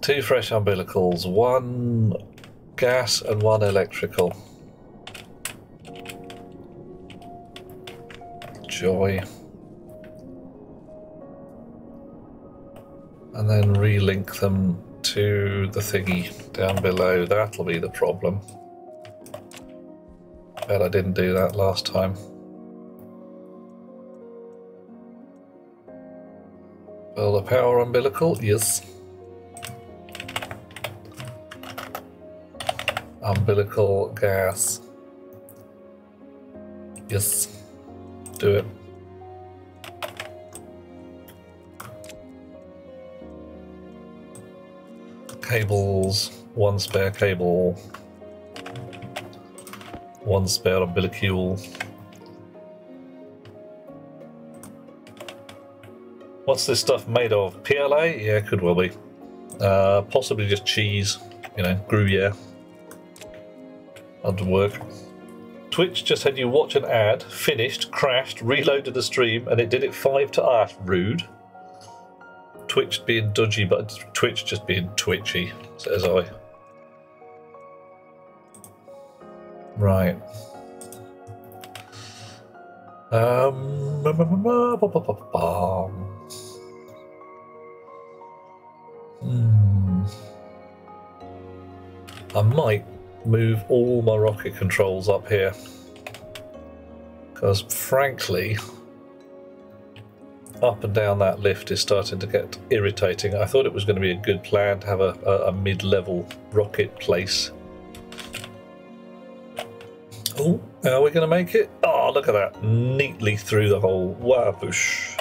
2 fresh umbilicals, 1 gas and 1 electrical. Joy. And then relink them to the thingy down below. That'll be the problem. Bet I didn't do that last time. Well, the power umbilical, yes. Umbilical gas. Yes. Do it. Cables, 1 spare cable, 1 spare umbilicule. What's this stuff made of? PLA? Yeah, could well be. Possibly just cheese, you know, Gruyere. That'd work. Twitch just had you watch an ad, finished, crashed, reloaded the stream, and it did it 5 to art. Rude. Twitch being dodgy, but Twitch just being twitchy, says I. Right. I might move all my rocket controls up here because frankly up and down that lift is starting to get irritating. I thought it was going to be a good plan to have a mid-level rocket place. Oh, are we going to make it? Oh, look at that, neatly through the hole. Whoosh.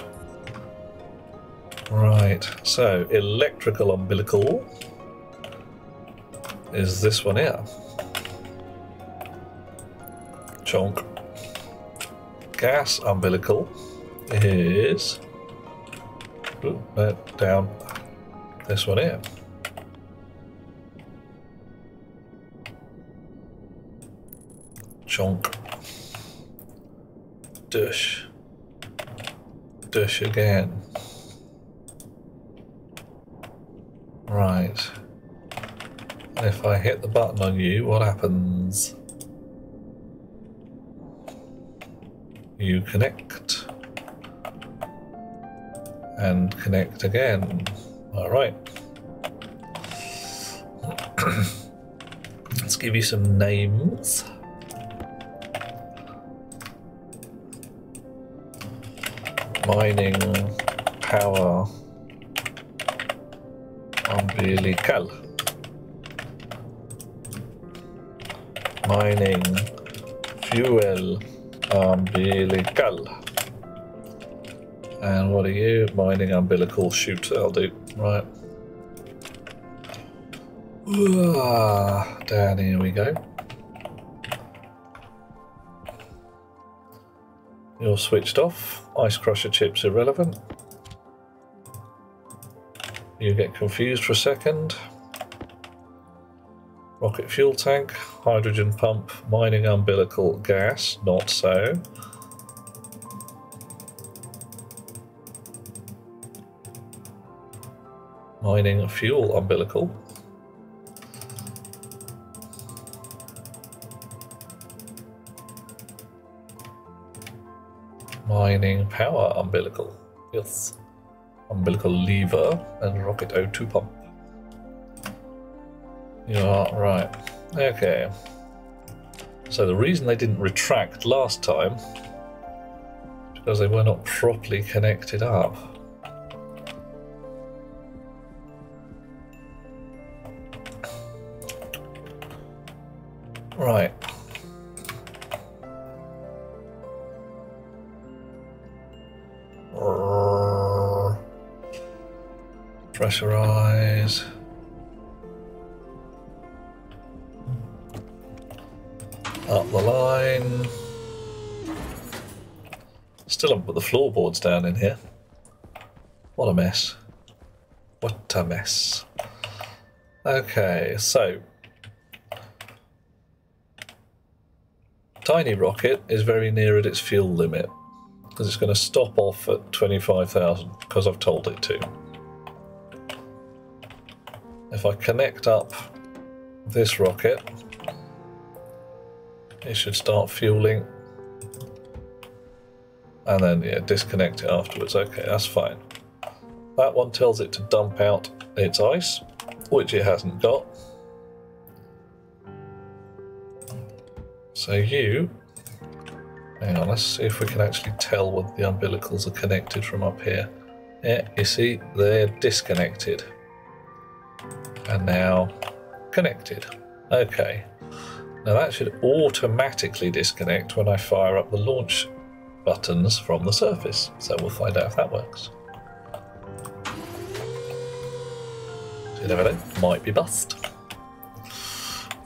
Right, so electrical umbilical is this one here. Chonk. Gas umbilical is down this one here. Chonk. Dush. Dush again. Right. And if I hit the button on you, what happens? You connect. And connect again. Alright. Let's give you some names. Mining power umbilical. Mining fuel umbilical. And what are you? Mining umbilical chute. That'll do. Right. Down here we go. You're switched off. Ice crusher chips irrelevant. You get confused for a second. Rocket fuel tank, hydrogen pump, mining umbilical gas, not so. Mining fuel umbilical. Mining power umbilical. Yes. Umbilical lever and rocket O2 pump. You are right. Okay. So the reason they didn't retract last time is because they were not properly connected up. Right. Pressurize. Up the line. Still haven't put the floorboards down in here. What a mess. What a mess. Okay, so Tiny Rocket is very near at its fuel limit because it's going to stop off at 25,000 because I've told it to. If I connect up this rocket, it should start fueling and then disconnect it afterwards. Okay, that's fine. That one tells it to dump out its ice, which it hasn't got. So you, hang on, let's see if we can actually tell whether the umbilicals are connected from up here. Yeah, you see, they're disconnected. And now connected. Okay. Now that should automatically disconnect when I fire up the launch buttons from the surface. So we'll find out if that works. So you never know, might be bust.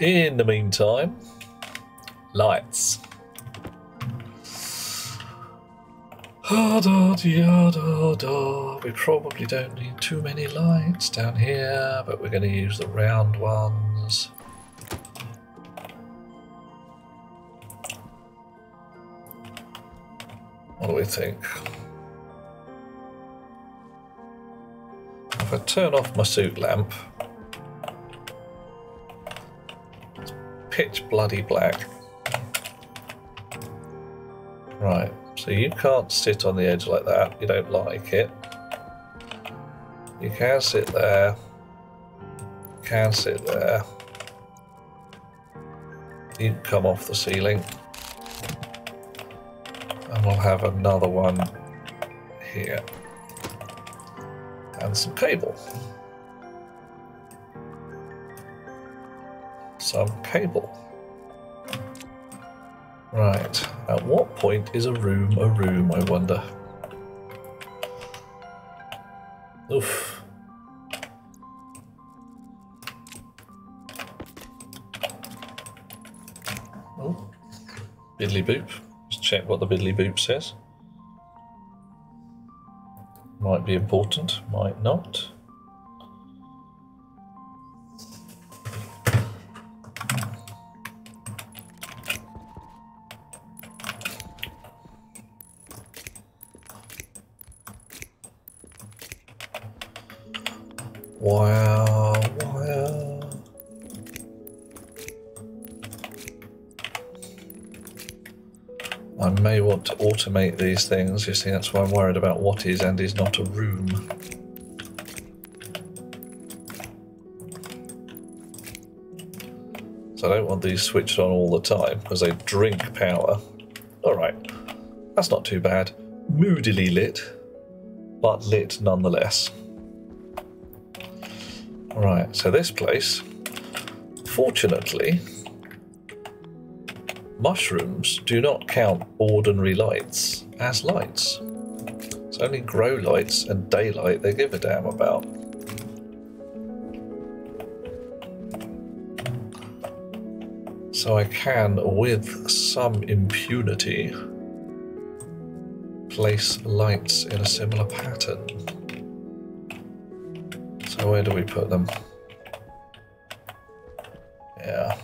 In the meantime, lights. We probably don't need too many lights down here, but we're going to use the round ones. What do we think? If I turn off my suit lamp, it's pitch bloody black. Right. So you can't sit on the edge like that, you don't like it. You can sit there, you can sit there. You can come off the ceiling. And we'll have another one here. And some cable. Some cable. Right, at what point is a room, I wonder? Oof. Oh, biddly boop. Let's check what the biddly boop says. Might be important, might not. Wow. I may want to automate these things, you see, that's why I'm worried about what is and is not a room. So I don't want these switched on all the time because they drink power. Alright, that's not too bad. Moodily lit, but lit nonetheless. Right, so this place, fortunately, mushrooms do not count ordinary lights as lights. It's only grow lights and daylight they give a damn about. So I can, with some impunity, place lights in a similar pattern. So where do we put them? Yeah.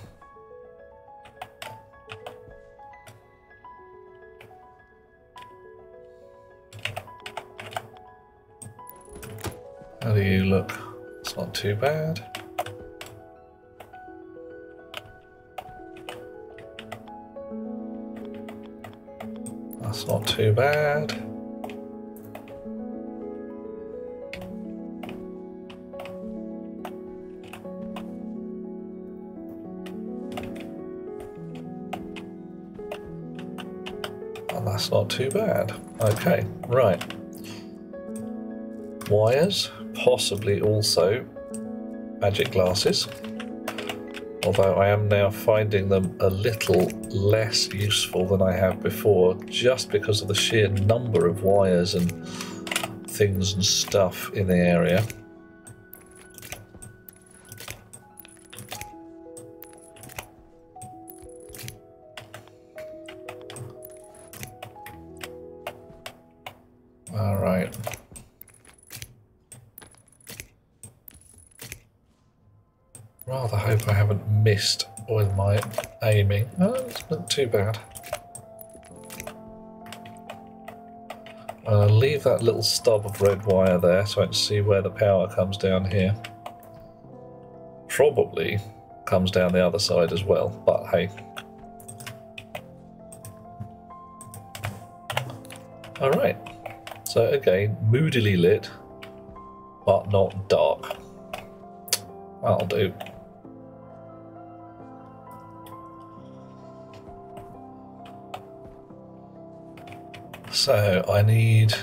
How do you look? It's not too bad. That's not too bad. And that's not too bad. Okay, right. Wires, possibly also magic glasses. Although I am now finding them a little less useful than I have before, just because of the sheer number of wires and things and stuff in the area. All right. Rather hope I haven't missed with my aiming. Oh, it's not too bad. I'll leave that little stub of red wire there so I can see where the power comes down here. Probably comes down the other side as well, but hey. Alright, so again, moodily lit, but not dark. That'll do. So I need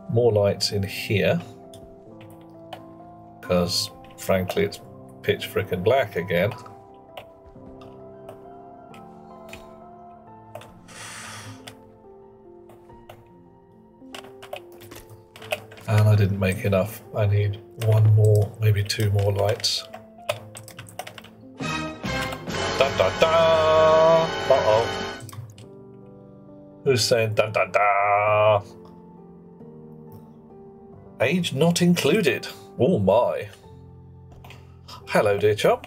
more lights in here because frankly it's pitch frickin' black again. And I didn't make enough. I need one more, maybe two more lights. Dun dun dun! Uh-oh. Who's saying dun dun dun? Age not included. Oh my. Hello dear chum.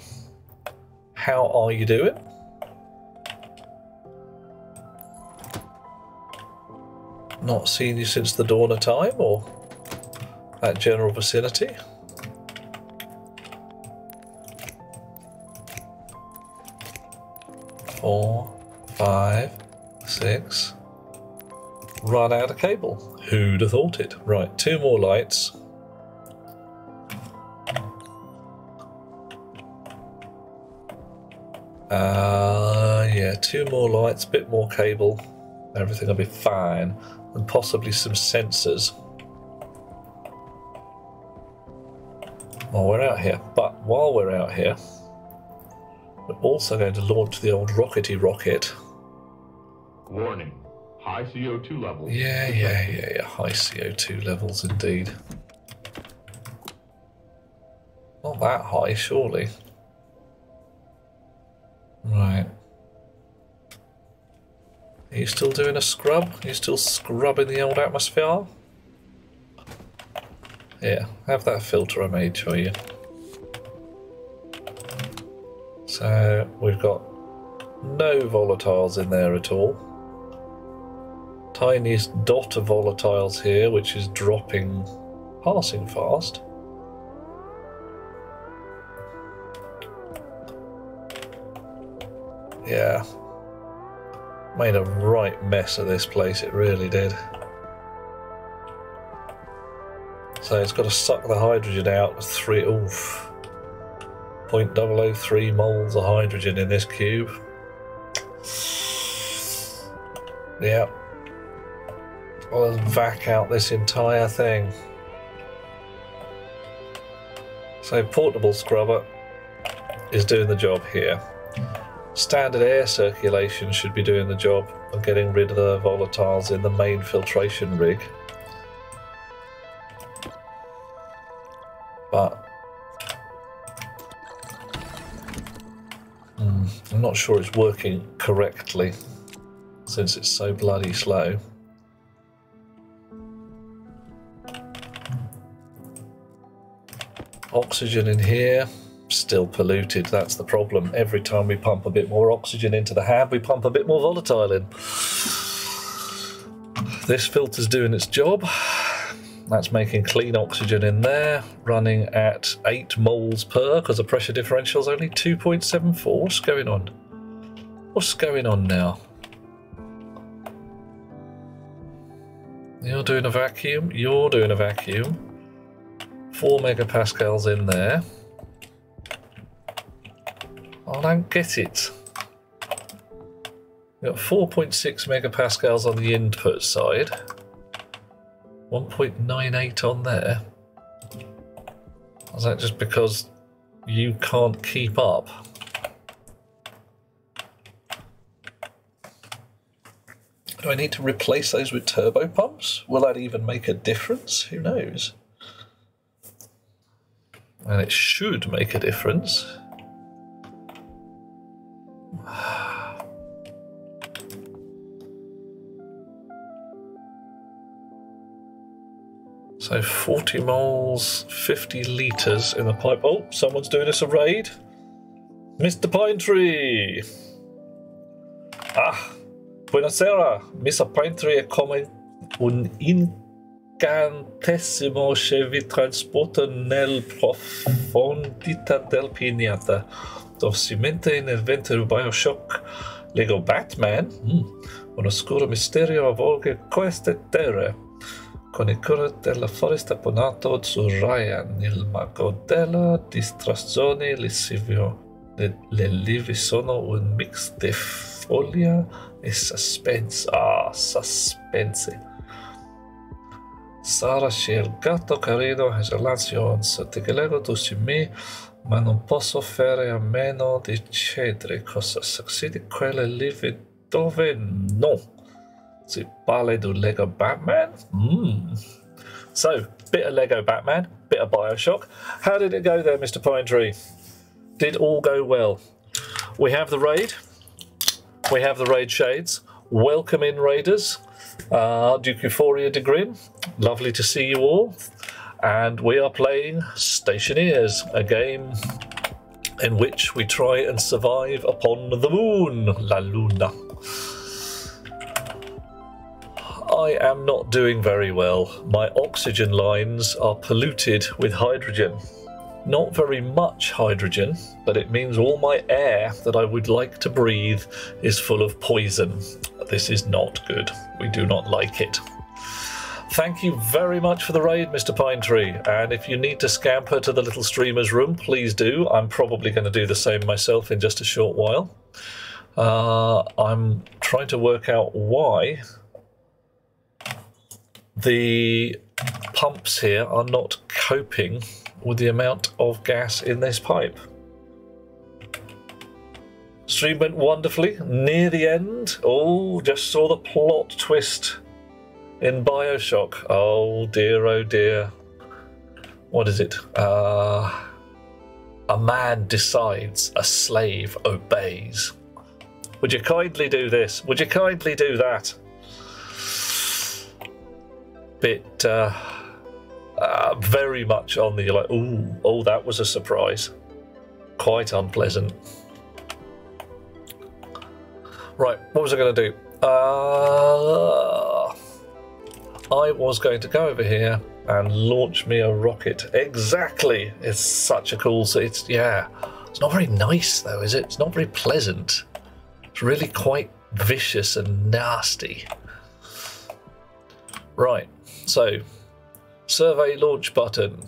How are you doing? Not seen you since the dawn of time or that general vicinity? Four, 5, 6. Run out of cable. Who'd have thought it? Right, 2 more lights. Yeah, 2 more lights, bit more cable. Everything will be fine. And possibly some sensors. While we're out here. But while we're out here, we're also going to launch the old rockety rocket. Warning. High CO2 levels. Yeah. High CO2 levels indeed. Not that high, surely. Right. Are you still doing a scrub? Are you still scrubbing the old atmosphere? Here, have that filter I made for you. So, we've got no volatiles in there at all. Tiniest dot of volatiles here, which is dropping, passing fast. Yeah. Made a right mess of this place, it really did. So it's got to suck the hydrogen out of 3. Oof. 0.003 moles of hydrogen in this cube. Yeah. I'll vac out this entire thing. So portable scrubber is doing the job here. Standard air circulation should be doing the job of getting rid of the volatiles in the main filtration rig. But I'm not sure it's working correctly since it's so bloody slow. Oxygen in here, still polluted, that's the problem. Every time we pump a bit more oxygen into the hab, we pump a bit more volatile in. This filter's doing its job. That's making clean oxygen in there, running at 8 moles per, because the pressure differential is only 2.74. What's going on? What's going on now? You're doing a vacuum, you're doing a vacuum. 4 megapascals in there. I don't get it. We've got 4.6 megapascals on the input side. 1.98 on there. Is that just because you can't keep up? Do I need to replace those with turbo pumps? Will that even make a difference? Who knows? And it should make a difference. So 40 moles, 50 litres in the pipe. Oh, someone's doing us a raid. Mr. Pinetree! Ah, buonasera. Mr. Pinetree è come un incantesimo che vi trasporta nel profondità del pianeta. Dovsimmente nel vento Bioshock Lego Batman. Un oscuro misterio avvolge queste terre. Con il cura della foresta ponato su Ryan, il mago della distrazione lessivio. Le livi sono un mix di follia e suspense. Ah, suspense. Sarà c'è il gatto carino esalazione, ti collego tu su me, ma non posso fare a meno di cedere. Cosa succede quelle livi dove no? Si parla di Lego Batman? So, bit of Lego Batman, bit of Bioshock. How did it go there, Mr. Pinetree? Did all go well? We have the raid. We have the raid shades. Welcome in, raiders. Duke Euphoria de Grim. Lovely to see you all. And we are playing Stationeers, a game in which we try and survive upon the moon, La Luna. I am not doing very well. My oxygen lines are polluted with hydrogen. Not very much hydrogen, but it means all my air that I would like to breathe is full of poison. This is not good. We do not like it. Thank you very much for the raid, Mr. Pinetree. And if you need to scamper to the little streamer's room, please do. I'm probably going to do the same myself in just a short while. I'm trying to work out why the pumps here are not coping with the amount of gas in this pipe. Stream went wonderfully near the end. Oh, just saw the plot twist in Bioshock. Oh dear. What is it? A man decides, a slave obeys. Would you kindly do this? Would you kindly do that? Bit very much on the like, oh, that was a surprise. Quite unpleasant. Right, what was I going to do? I was going to go over here and launch me a rocket. Exactly. It's such a cool. It's not very nice though, is it? It's not very pleasant. It's really quite vicious and nasty. Right. So, survey launch button.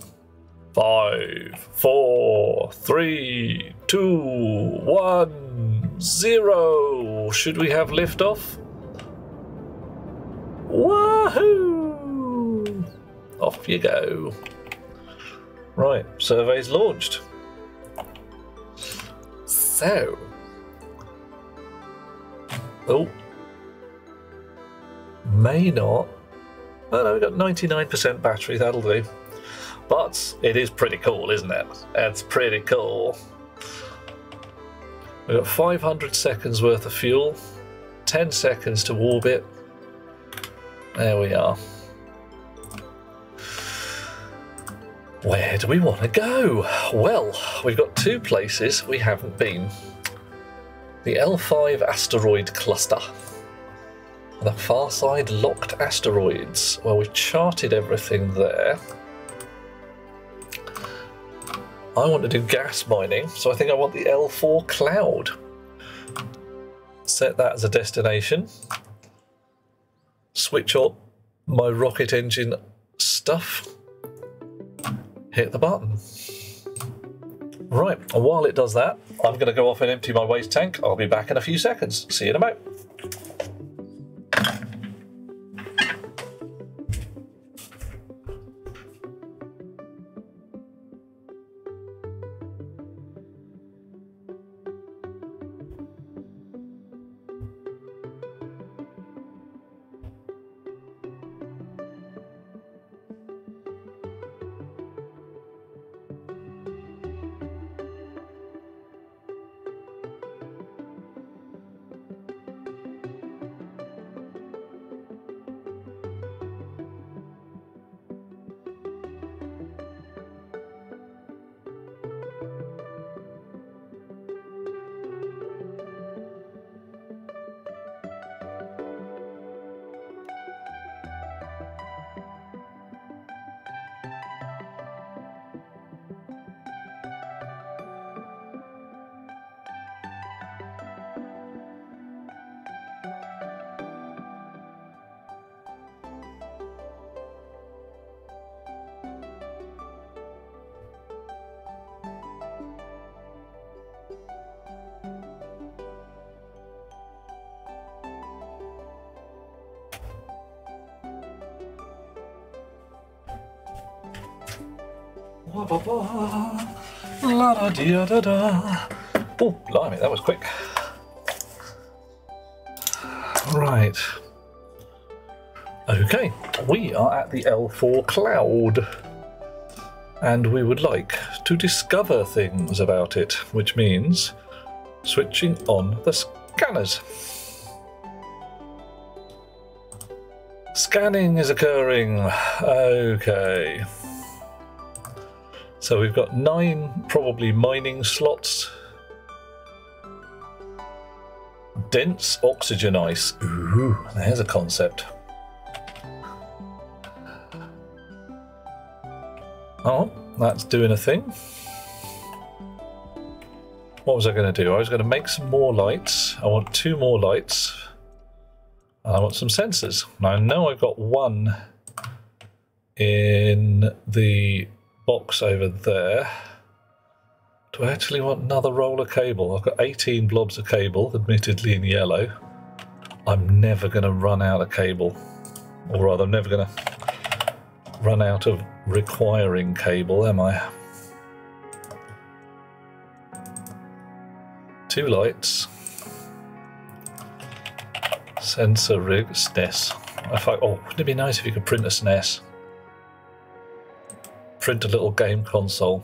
5, 4, 3, 2, 1, 0. Should we have liftoff? Woohoo! Off you go. Right, survey's launched. So. Oh. May not. Oh no, we've got 99% battery, that'll do. But it is pretty cool, isn't it? It's pretty cool. We've got 500 seconds worth of fuel, 10 seconds to orbit. There we are. Where do we want to go? Well, we've got two places we haven't been. The L5 asteroid cluster. The far side locked asteroids. Well, we've charted everything there. I want to do gas mining, so I think I want the L4 cloud. Set that as a destination. Switch on my rocket engine stuff. Hit the button. Right, and while it does that, I'm going to go off and empty my waste tank. I'll be back in a few seconds. See you in a moment. La da da da da. Oh, blimey, that was quick. Right. Okay, we are at the L4 cloud. And we would like to discover things about it, which means switching on the scanners. Scanning is occurring. Okay. So we've got 9 probably mining slots. Dense oxygen ice. Ooh, there's a concept. Oh, that's doing a thing. What was I going to do? I was going to make some more lights. I want 2 more lights. And I want some sensors. Now I know I've got one in the box over there. Do I actually want another roll of cable? I've got 18 blobs of cable, admittedly in yellow. I'm never going to run out of cable. Or rather, I'm never going to run out of requiring cable, am I? 2 lights. Sensor rig, SNES. Oh, wouldn't it be nice if you could print a SNES? Print a little game console.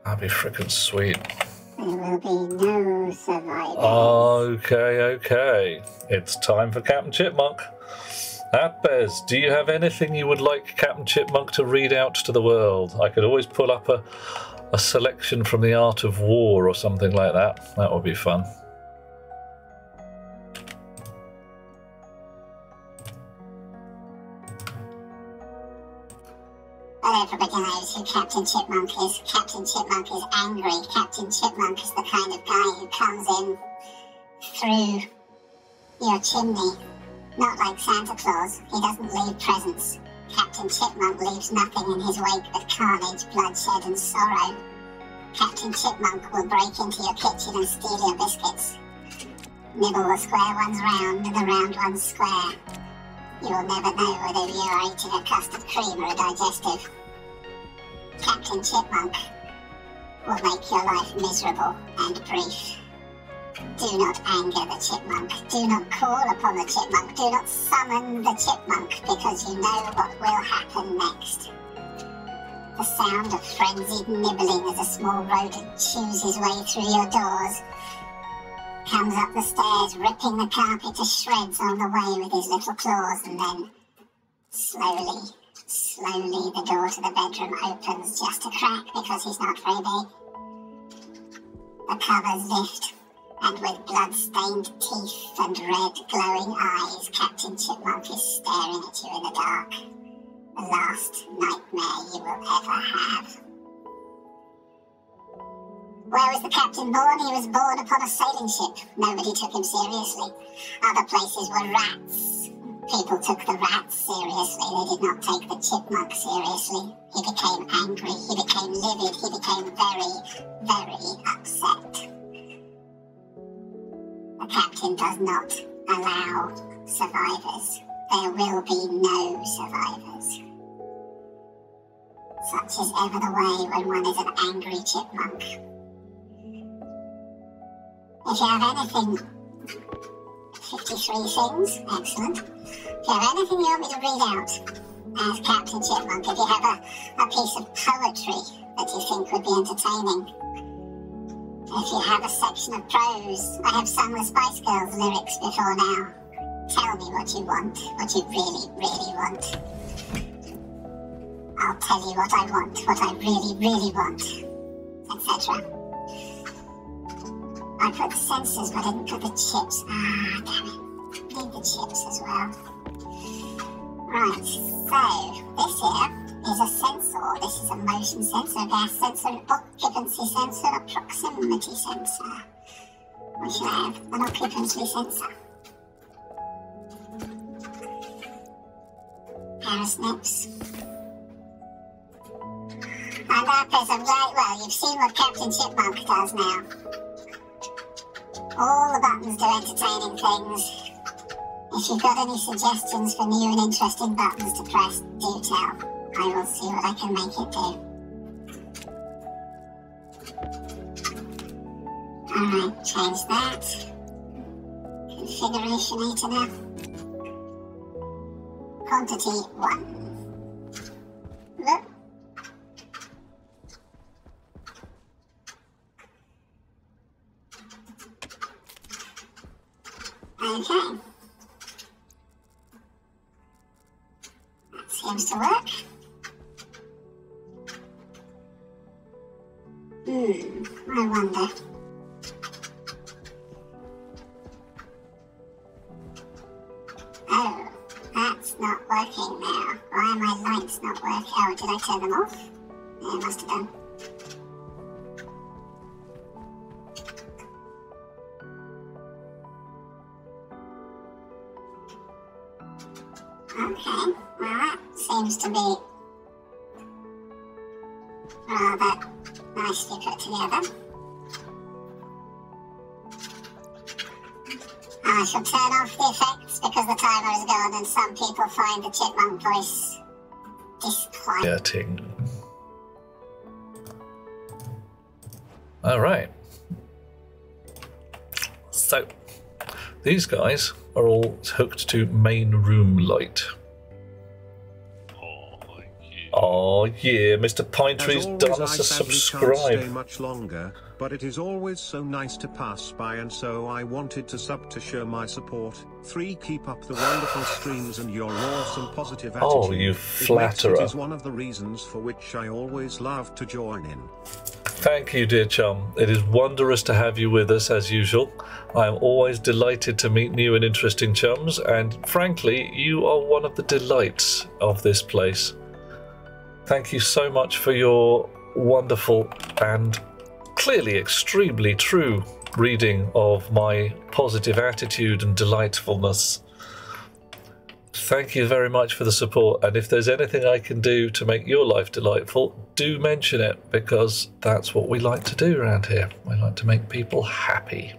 That'd be frickin' sweet. There will be no survivors. Okay. It's time for Captain Chipmunk. Bez, do you have anything you would like Captain Chipmunk to read out to the world? I could always pull up a selection from The Art of War or something like that. That would be fun. Well, everybody knows who Captain Chipmunk is. Captain Chipmunk is angry. Captain Chipmunk is the kind of guy who comes in through your chimney Not like Santa Claus, he doesn't leave presents. Captain Chipmunk leaves nothing in his wake but carnage, bloodshed and sorrow. Captain Chipmunk will break into your kitchen and steal your biscuits. Nibble the square ones round and the round ones square. You will never know whether you are eating a custard cream or a digestive. Captain Chipmunk will make your life miserable and brief. Do not anger the chipmunk. Do not call upon the chipmunk. Do not summon the chipmunk, because you know what will happen next. The sound of frenzied nibbling as a small rodent chews his way through your doors, comes up the stairs, ripping the carpet to shreds on the way with his little claws, and then slowly the door to the bedroom opens just a crack because he's not very big. The covers lift, and with blood-stained teeth and red glowing eyes, Captain Chipmunk is staring at you in the dark. The last nightmare you will ever have. Where was the captain born? He was born upon a sailing ship. Nobody took him seriously. Other places were rats. People took the rats seriously. They did not take the chipmunk seriously. He became angry. He became livid. He became very, very upset. The captain does not allow survivors. There will be no survivors. Such is ever the way when one is an angry chipmunk. If you have anything... 53 things, excellent. If you have anything you want me to read out as Captain Chipmunk, if you have a piece of poetry that you think would be entertaining, if you have a section of prose, I have sung the Spice Girls lyrics before now. Tell me what you want, what you really, really want. I'll tell you what I want, what I really, really want, etc. I put the sensors, but I didn't put the chips. Ah, damn it. Need the chips as well. Right, so this here is a sensor. This is a motion sensor, a gas sensor, an occupancy sensor, a proximity sensor. We should have an occupancy sensor. Pair of snips. And that is a well, you've seen what Captain Chipmunk does now. All the buttons do entertaining things. If you've got any suggestions for new and interesting buttons to press, do tell. I will see what I can make it do. Alright, change that. Configuration meter now. Quantity 1. Look. Okay. That seems to work. I wonder. Oh, that's not working now. Why are my lights not working? Oh, did I turn them off? Yeah, I must have done. Okay, well that seems to be rather nicely put together. I shall turn off the effects because the timer is gone and some people find the chipmunk voice disquieting. Alright. So, these guys are all hooked to main room light. Oh yeah, Mr. Pine Tree's done us a subscribe. Can't stay much longer, but it is always so nice to pass by, and so I wanted to sub to show my support. 3. Keep up the wonderful streams and your awesome positive attitude. Oh, you flatterer. It is one of the reasons for which I always love to join in. Thank you, dear chum. It is wondrous to have you with us as usual. I am always delighted to meet new and interesting chums, and frankly, you are one of the delights of this place. Thank you so much for your wonderful and clearly extremely true reading of my positive attitude and delightfulness. thank you very much for the support, and if there's anything I can do to make your life delightful, do mention it, because that's what we like to do around here. We like to make people happy.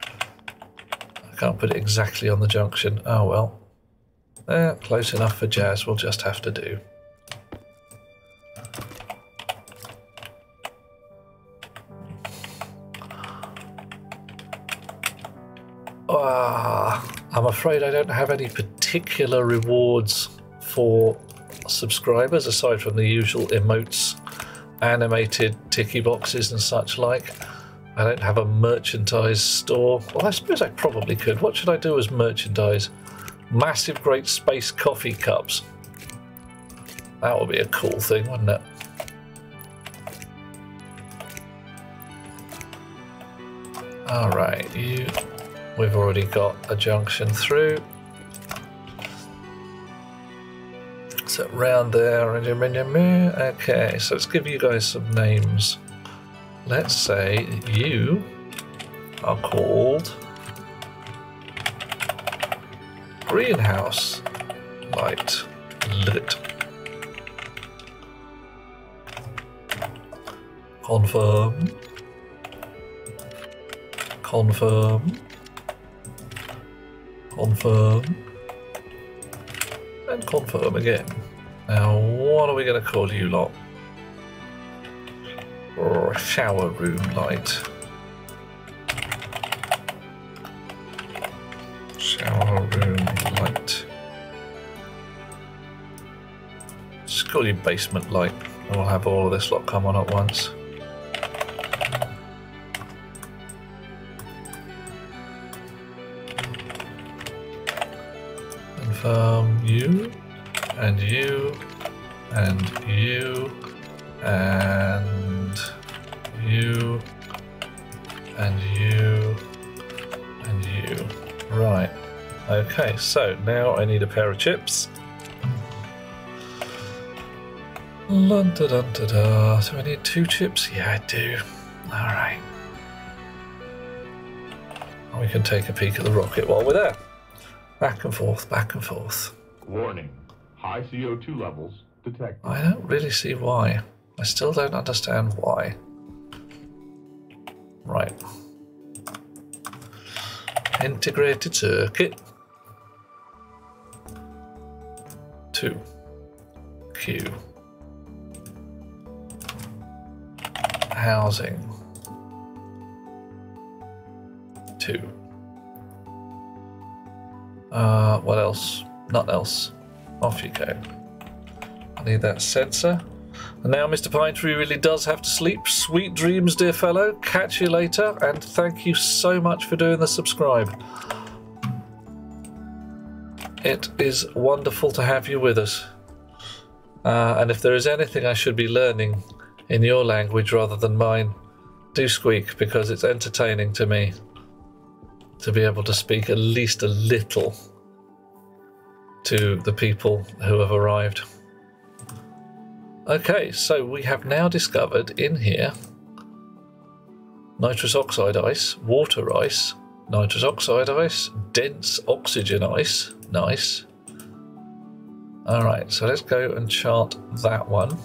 I can't put it exactly on the junction. Oh well. Close enough for Jazz, we'll just have to do. I'm afraid I don't have any particular rewards for subscribers aside from the usual emotes, animated ticky boxes and such like. I don't have a merchandise store. Well, I suppose I probably could. What should I do as merchandise? Massive great space coffee cups. That would be a cool thing, wouldn't it? Alright, we've already got a junction through. So round there. Okay, so let's give you guys some names. Let's say you are called Greenhouse Light Lit. Confirm. Confirm. Confirm. And confirm again. Now, what are we going to call you lot? Or shower room light. Shower room light. Just call you basement light, and we'll have all of this lot come on at once. Confirm you, and you, and you, and you, and you, and you. Right. Okay, so now I need a pair of chips. Dun, da, dun, da, da. Do I need 2 chips? Yeah, I do. Alright. We can take a peek at the rocket while we're there. Back and forth, back and forth. Warning. High CO2 levels detected. I don't really see why. I still don't understand why. Right. Integrated circuit. 2. Q. Housing. 2. What else? Nothing else. Off you go. I need that sensor. And now Mr. Pinetree really does have to sleep. Sweet dreams, dear fellow. Catch you later, and thank you so much for doing the subscribe. It is wonderful to have you with us. And if there is anything I should be learning in your language rather than mine, do squeak, because it's entertaining to me to be able to speak at least a little to the people who have arrived. Okay, so we have now discovered in here nitrous oxide ice, water ice, nitrous oxide ice, dense oxygen ice. Nice. Alright, so let's go and chart that one.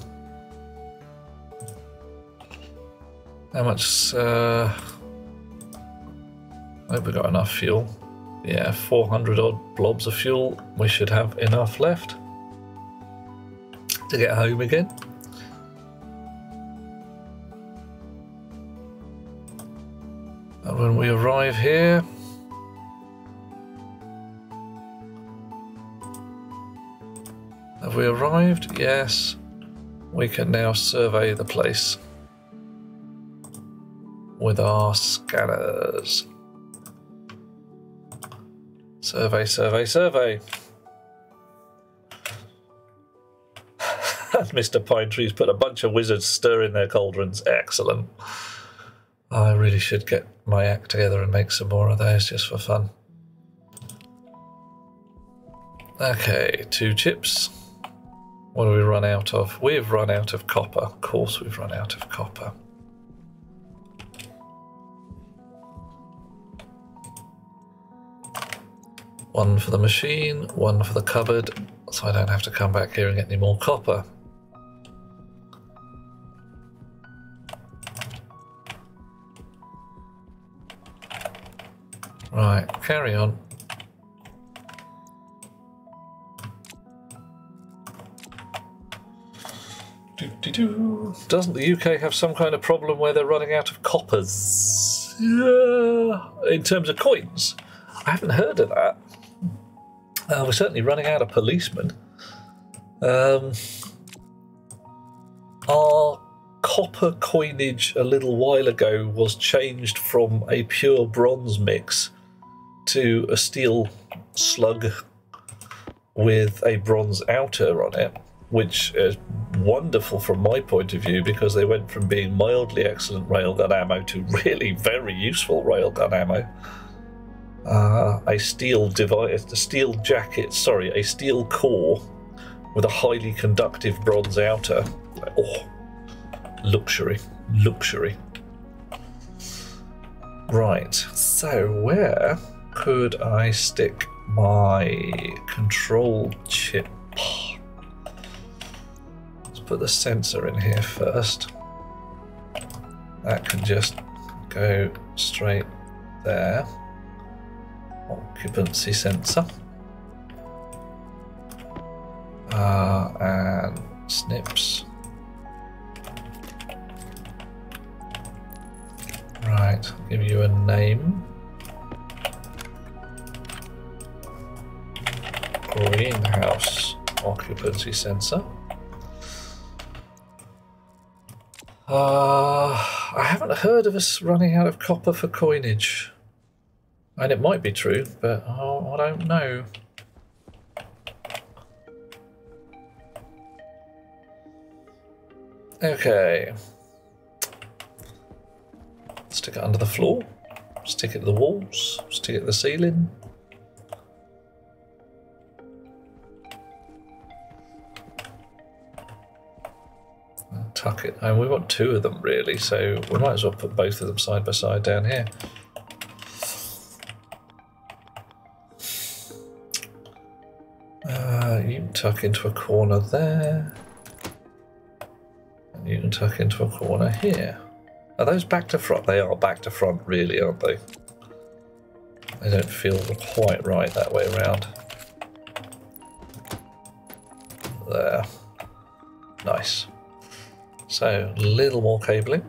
How much? I hope we got enough fuel. Yeah, 400 odd blobs of fuel. We should have enough left to get home again. And when we arrive here, have we arrived? Yes. We can now survey the place with our scanners. Survey, survey, survey. Mr. Pinetree's put a bunch of wizards stirring their cauldrons. Excellent. I really should get my act together and make some more of those just for fun. Okay, 2 chips. What do we run out of? We've run out of copper. Of course we've run out of copper. One for the machine, one for the cupboard, so I don't have to come back here and get any more copper. Right, carry on. Doesn't the UK have some kind of problem where they're running out of coppers? Yeah, in terms of coins? I haven't heard of that. We're certainly running out of policemen. Our copper coinage a little while ago was changed from a pure bronze mix to a steel slug with a bronze outer on it, which is wonderful from my point of view because they went from being mildly excellent railgun ammo to really very useful railgun ammo. A steel device, a steel jacket, sorry, a steel core with a highly conductive bronze outer. Oh, luxury, luxury. Right, so where could I stick my control chip? Let's put the sensor in here first. That can just go straight there. Occupancy sensor. And snips. Right, I'll give you a name. Greenhouse occupancy sensor. I haven't heard of us running out of copper for coinage. And it might be true, but I don't know. Okay. Stick it under the floor. Stick it to the walls. Stick it to the ceiling. Tuck it. And we've got two of them really, so we might as well put both of them side by side down here. You can tuck into a corner there. And you can tuck into a corner here. Are those back to front? They are back to front really, aren't they? They don't feel quite right that way around. There. Nice. So, a little more cabling.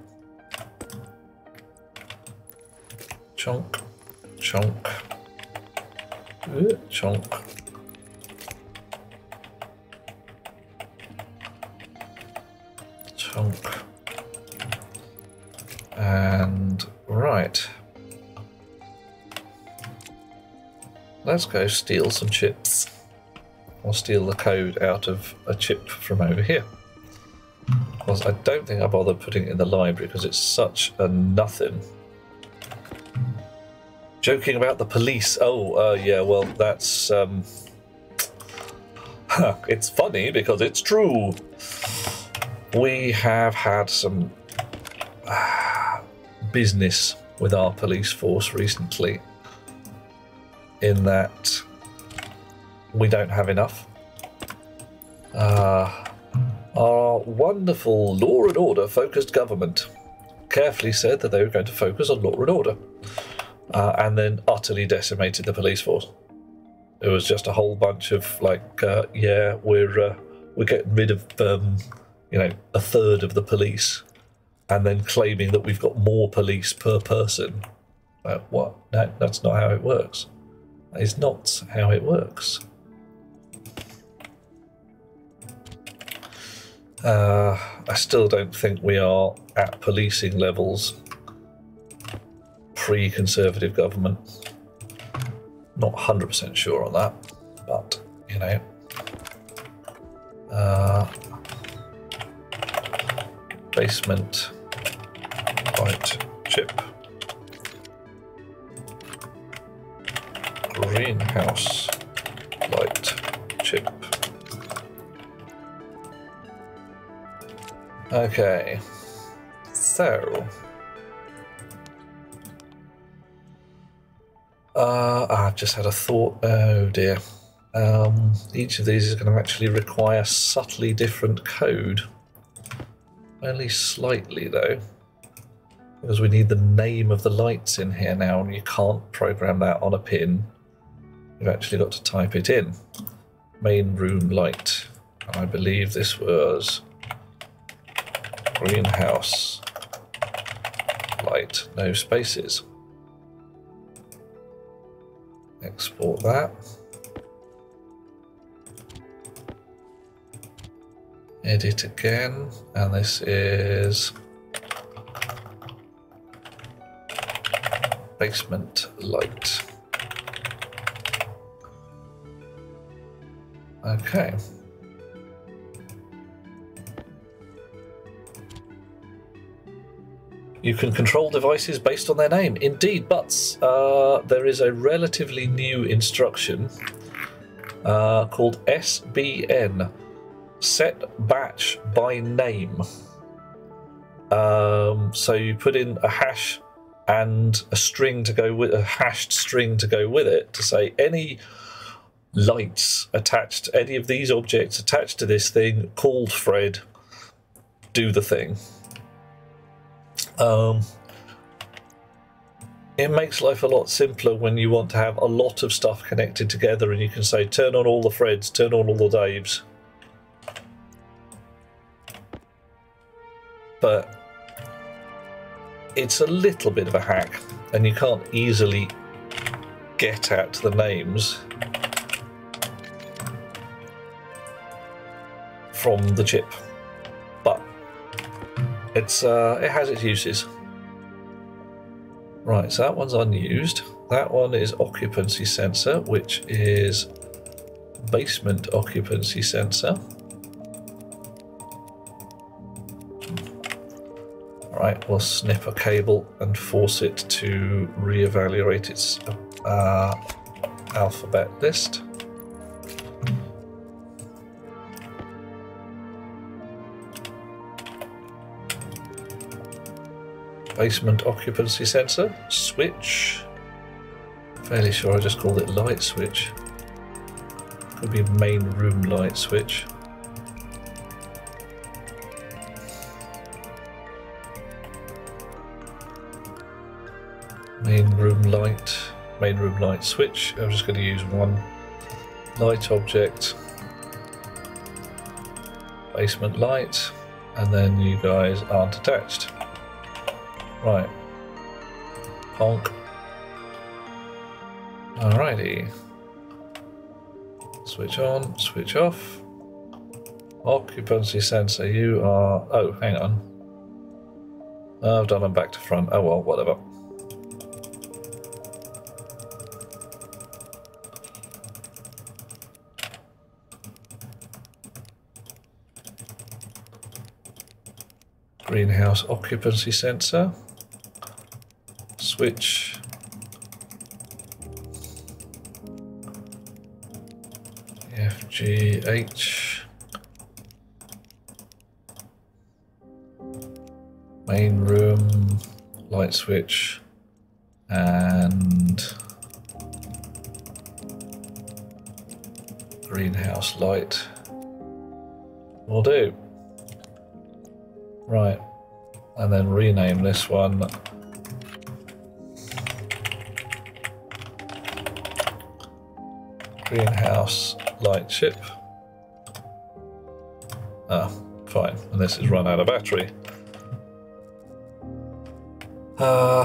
Chunk. Chunk. Chunk. Chunk. And right. Let's go steal some chips. Or steal the code out of a chip from over here. Because I don't think I bothered putting it in the library because it's such a nothing. Joking about the police. Oh, yeah, well, that's... it's funny because it's true. We have had some business with our police force recently in that we don't have enough. Our wonderful law and order focused government carefully said that they were going to focus on law and order and then utterly decimated the police force. It was just a whole bunch of like, yeah, we're getting rid of you know, a third of the police, and then claiming that we've got more police per person. What? No, that's not how it works. That is not how it works. I still don't think we are at policing levels pre-Conservative government. Not 100% sure on that, but, you know. Basement light chip. Greenhouse light chip. Okay, so I've just had a thought. Oh dear. Each of these is going to actually require subtly different code. Only slightly though. Because we need the name of the lights in here now, and you can't program that on a pin. You've actually got to type it in. Main room light. And I believe this was greenhouse light, no spaces. Export that. Edit again, and this is basement light. Okay. You can control devices based on their name. Indeed, but there is a relatively new instruction called SBN, Set Batch by Name. So you put in a hash and a string to go with a hashed string to go with it to say any lights attached, any of these objects attached to this thing called Fred, do the thing. It makes life a lot simpler when you want to have a lot of stuff connected together and you can say turn on all the Freds, turn on all the Daves. But it's a little bit of a hack and you can't easily get at the names from the chip, but it's it has its uses. Right, so that one's unused. That one is occupancy sensor, which is basement occupancy sensor. Right, we'll snip a cable and force it to reevaluate its alphabet list. Basement occupancy sensor, switch. Fairly sure I just called it light switch. Could be main room light switch. Main room light switch. I'm just going to use one light object. Basement light, and then you guys aren't attached. Right. Honk. Alrighty. Switch on, switch off. Occupancy sensor, you are... Oh, hang on. I've done them back to front. Oh well, whatever. Greenhouse occupancy sensor. Switch. FGH. Main room light switch and greenhouse light will do. Right, and then rename this one greenhouse light chip. Ah, fine, and this is run out of battery.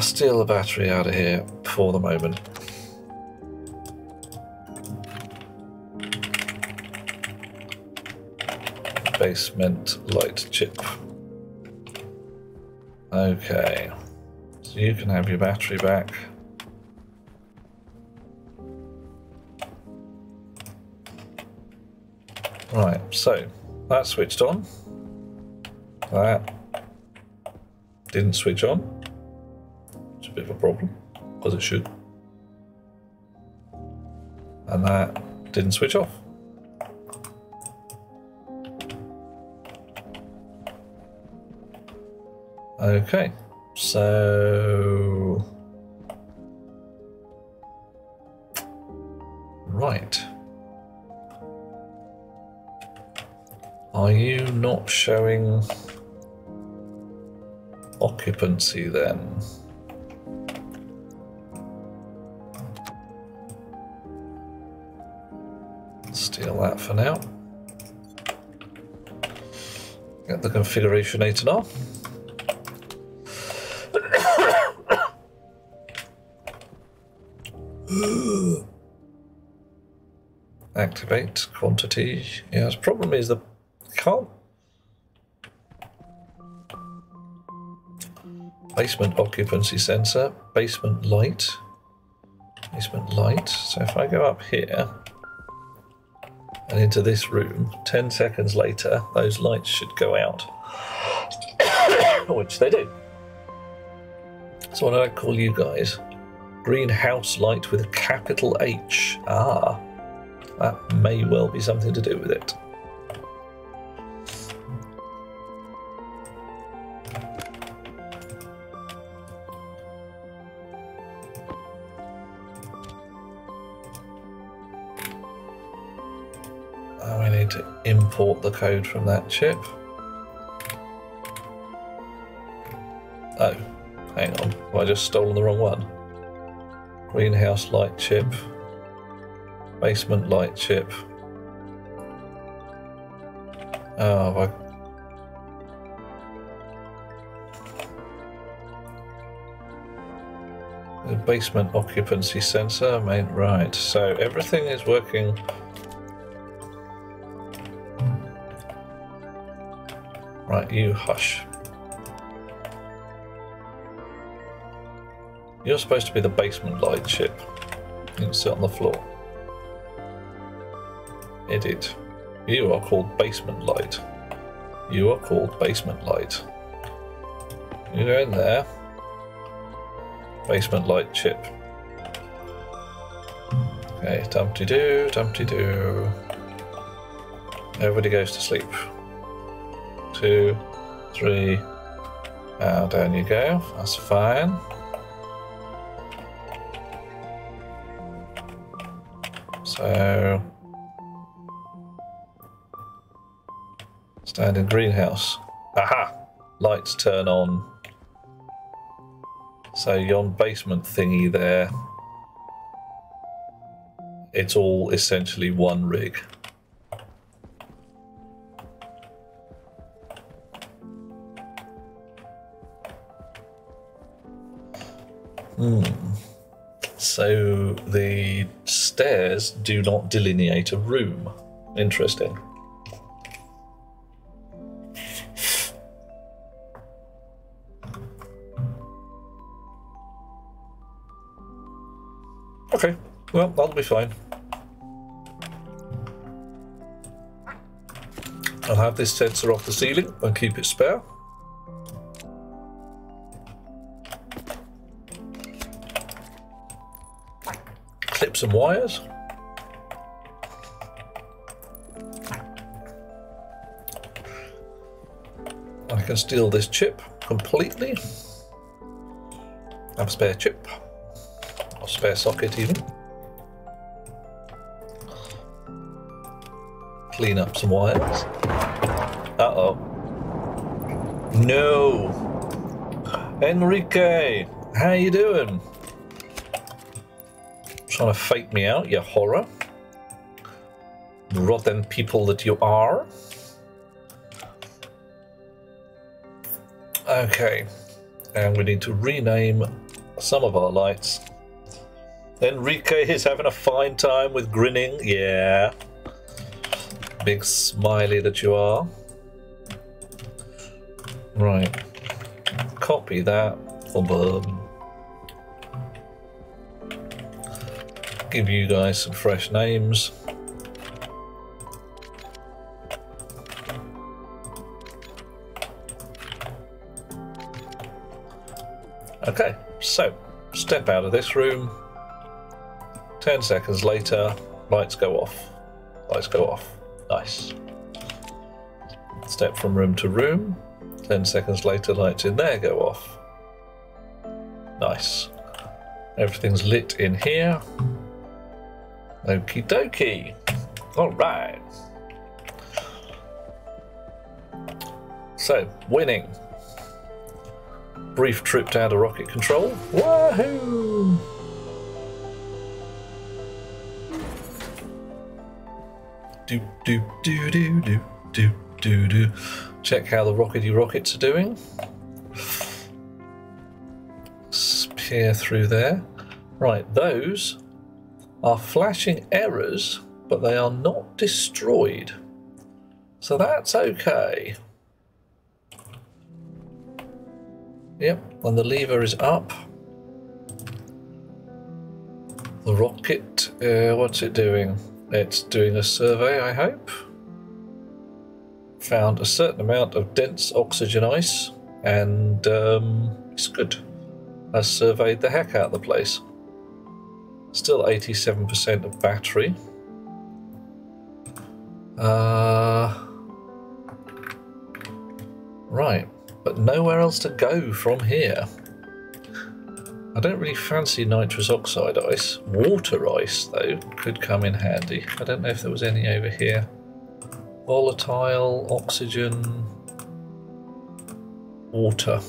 Steal the battery out of here for the moment. Basement light chip. Okay, so you can have your battery back. Right, so that switched on. That didn't switch on. It's a bit of a problem, because it should. And that didn't switch off. Okay, so Right. Are you not showing occupancy then? Steal that for now. Get the configurationator now. Activate quantity. Yeah, the problem is the can't. Basement occupancy sensor, basement light. So if I go up here and into this room, 10 seconds later, those lights should go out, which they do. So what do I call you guys? Greenhouse light with a capital H. Ah, that may well be something to do with it. We need to import the code from that chip. Oh, hang on. Have I just stolen the wrong one? Greenhouse light chip. Basement light chip. Oh, have I... The basement occupancy sensor, made right. So everything is working. Right, you hush. You're supposed to be the basement light chip. You can sit on the floor. Edit. You are called basement light. You are called basement light. You go in there. Basement light chip. Okay, dumpty-doo, dumpty-doo. Everybody goes to sleep. 2, 3. Down you go. That's fine. So, standard greenhouse. Aha! Lights turn on. So yon basement thingy there, it's all essentially one rig. So the stairs do not delineate a room. Interesting. Okay, well, that'll be fine. I'll have this sensor off the ceiling and keep it spare. Clip some wires. I can steal this chip completely. Have a spare chip. Or spare socket even. Clean up some wires. Uh-oh. No! Enrique! How you doing? Trying to fake me out, you horror. Rotten people that you are. Okay. And we need to rename some of our lights. Enrique is having a fine time with grinning. Yeah. Big smiley that you are. Right. Copy that. Give you guys some fresh names. Okay, so step out of this room. 10 seconds later, lights go off. Lights go off. Nice. Step from room to room. 10 seconds later, lights in there go off. Nice. Everything's lit in here. Okie dokie. All right. So, winning. Brief trip down to rocket control. Wahoo! Do do do do do do do do. Check how the rockety rockets are doing. Peer through there. Right, those are flashing errors, but they are not destroyed. So that's okay. Yep, and the lever is up. The rocket, what's it doing? It's doing a survey, I hope. Found a certain amount of dense oxygen ice, and it's good. Has surveyed the heck out of the place. Still 87% of battery. Right, but nowhere else to go from here. I don't really fancy nitrous oxide ice. Water ice, though, could come in handy. I don't know if there was any over here. Volatile, oxygen, water.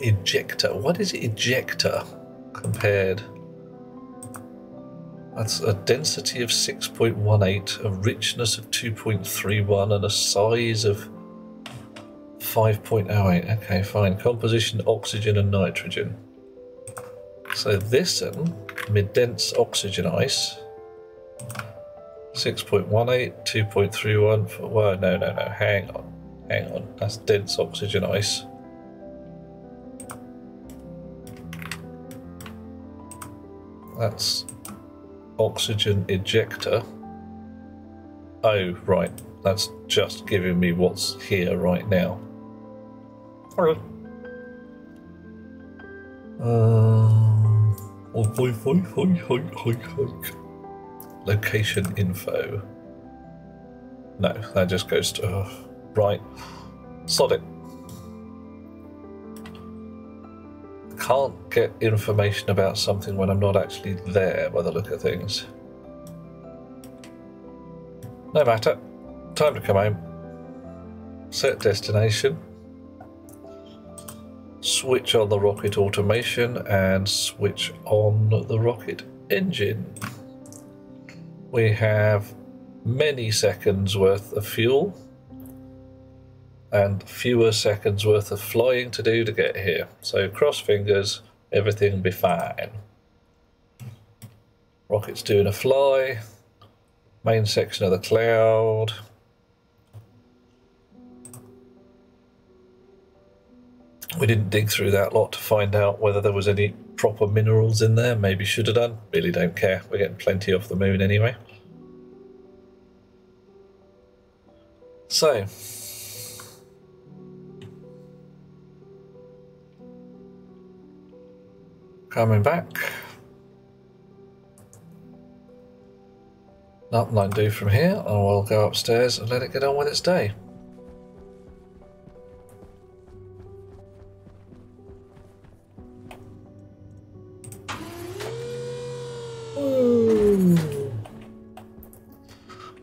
Ejector. What is ejector compared? That's a density of 6.18, a richness of 2.31, and a size of 5.08. Okay, fine. Composition, oxygen and nitrogen. So this one, mid-dense oxygen ice, 6.18, 2.31. Well, no. Hang on. That's dense oxygen ice. That's oxygen ejector. Oh, right. That's just giving me what's here right now. Alright. Location info. No, that just goes to... right. Sod it. Can't get information about something when I'm not actually there by the look of things. No matter. Time to come home. Set destination. Switch on the rocket automation and switch on the rocket engine. We have many seconds worth of fuel and fewer seconds worth of flying to do to get here. So cross fingers, everything will be fine. Rocket's doing a fly. Main section of the cloud. We didn't dig through that lot to find out whether there was any proper minerals in there. Maybe should have done. Really don't care. We're getting plenty off the moon anyway. So, coming back. Nothing I can do from here, and we'll go upstairs and let it get on with its day. Ooh.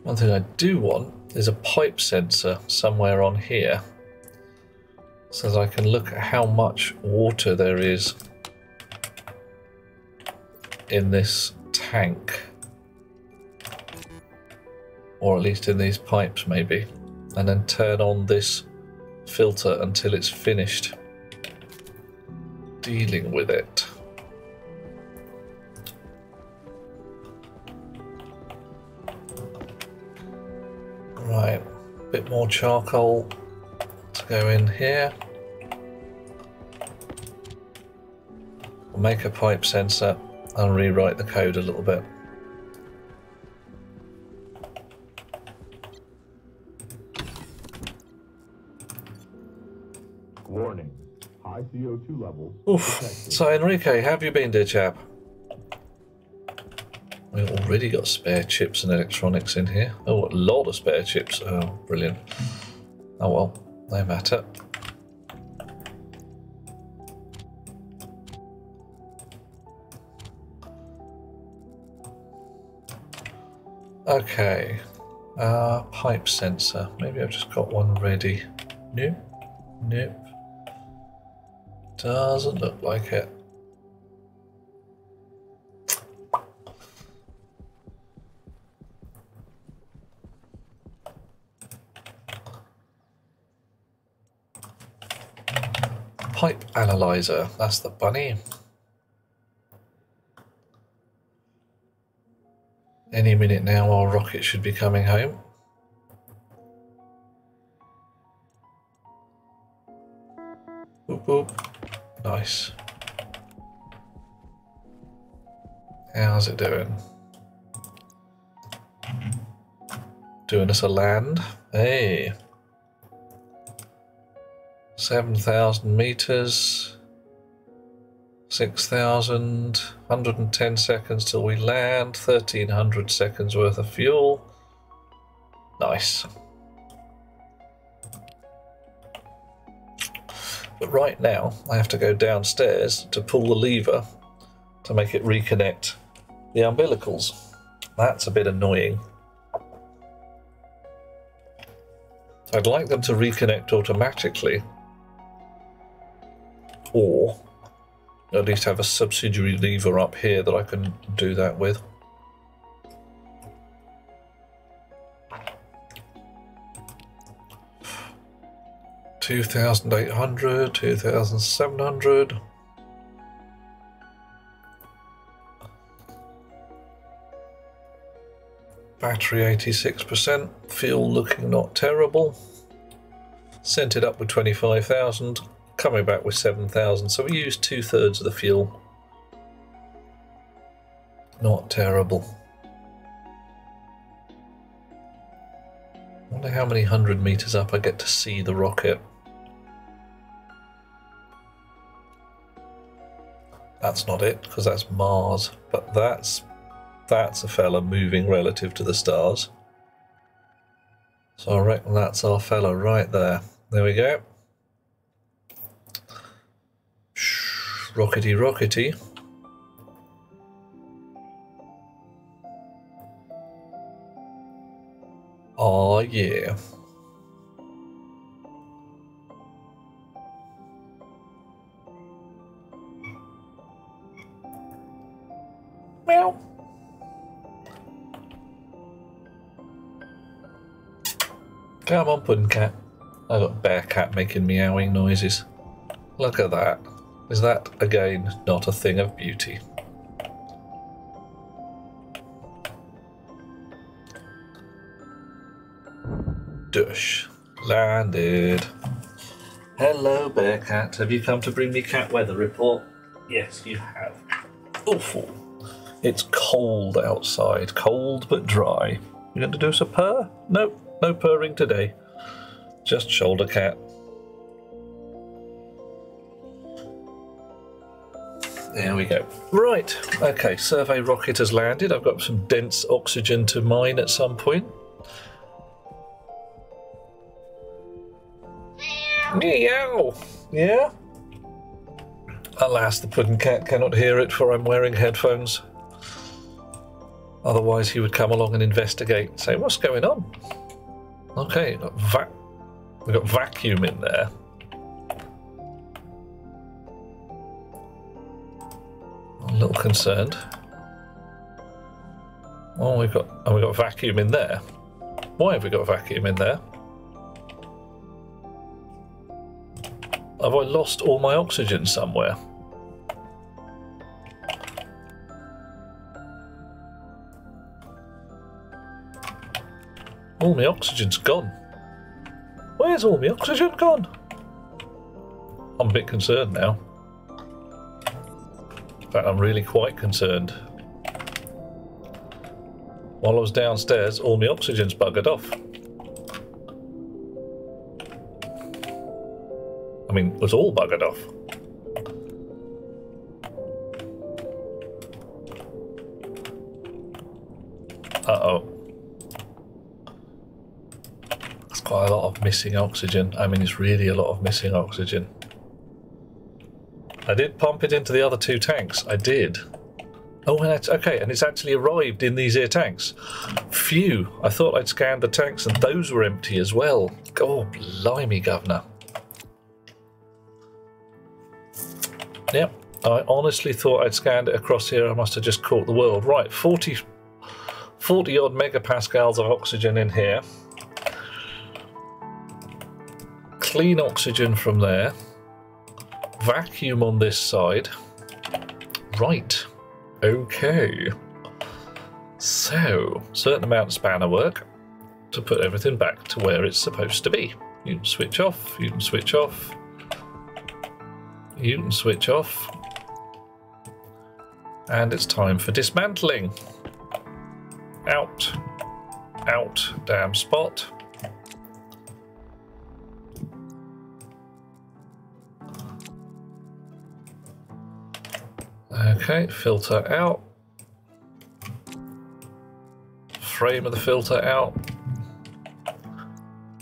One thing I do want is a pipe sensor somewhere on here so that I can look at how much water there is in this tank, or at least in these pipes maybe, and then turn on this filter until it's finished dealing with it. Right, a bit more charcoal to go in here. We'll make a pipe sensor and rewrite the code a little bit. Warning. High CO2 levels. Oof. So Enrique, how have you been, dear chap? We've already got spare chips and electronics in here. Oh, a lot of spare chips. Oh, brilliant. Oh well, no matter. Okay. Pipe sensor. Maybe I've just got one ready. Nope. Nope. Doesn't look like it. Pipe analyzer. That's the bunny. Any minute now our rocket should be coming home. Boop boop. Nice. How's it doing? Doing us a land. Hey. 7,000 meters. 6,000. 110 seconds till we land. 1,300 seconds worth of fuel. Nice. But right now, I have to go downstairs to pull the lever to make it reconnect the umbilicals. That's a bit annoying. I'd like them to reconnect automatically, or at least have a subsidiary lever up here that I can do that with. $2,800, $2,700. Battery 86%, fuel looking not terrible. Sent it up with 25,000, coming back with 7,000, so we used 2/3 of the fuel. Not terrible. I wonder how many 100 meters up I get to see the rocket. That's not it, because that's Mars, but that's a fella moving relative to the stars. So I reckon that's our fella right there. There we go. Rockety rockety. Oh yeah. Meow. Come on, Puddin' Cat. I got Bear Cat making meowing noises. Look at that. Is that, again, not a thing of beauty? Dush. Landed. Hello, Bear Cat. Have you come to bring me cat weather report? Yes, you have. Awful. It's cold outside. Cold but dry. You going to do us a purr? Nope. No purring today. Just shoulder cat. There we go. Right. Okay, survey rocket has landed. I've got some dense oxygen to mine at some point. Meow. Yeah? Alas, the Puddin' Cat cannot hear it, for I'm wearing headphones. Otherwise, he would come along and investigate and say, what's going on? Okay, we've got vacuum in there. I'm a little concerned. Oh, we've got vacuum in there. Why have we got vacuum in there? Have I lost all my oxygen somewhere? All my oxygen's gone. Where's all my oxygen gone? I'm a bit concerned now. In fact, I'm really quite concerned. While I was downstairs, all my oxygen's buggered off. I mean, it was all buggered off. Uh-oh. That's quite a lot of missing oxygen. I mean, it's really a lot of missing oxygen. I did pump it into the other two tanks. I did. Oh, and okay, and it's actually arrived in these here tanks. Phew, I thought I'd scanned the tanks and those were empty as well. Oh, blimey, governor. Yep, I honestly thought I'd scanned it across here. I must have just caught the world. Right, 40 odd megapascals of oxygen in here. Clean oxygen from there. Vacuum on this side. Right, okay. So, certain amount of spanner work to put everything back to where it's supposed to be. You can switch off, you can switch off. You can switch off. And it's time for dismantling. Out. Out. Damn spot. Okay, filter out. Frame of the filter out.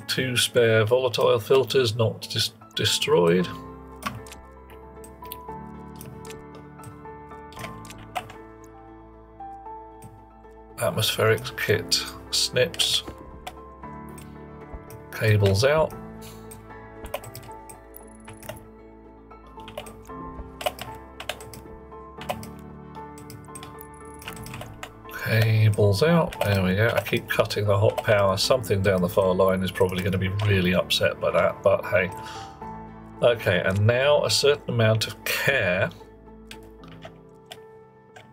2 spare volatile filters not destroyed. Atmospheric kit snips. Cables out. Cables out. There we go. I keep cutting the hot power. Something down the far line is probably going to be really upset by that, but hey. Okay, and now a certain amount of care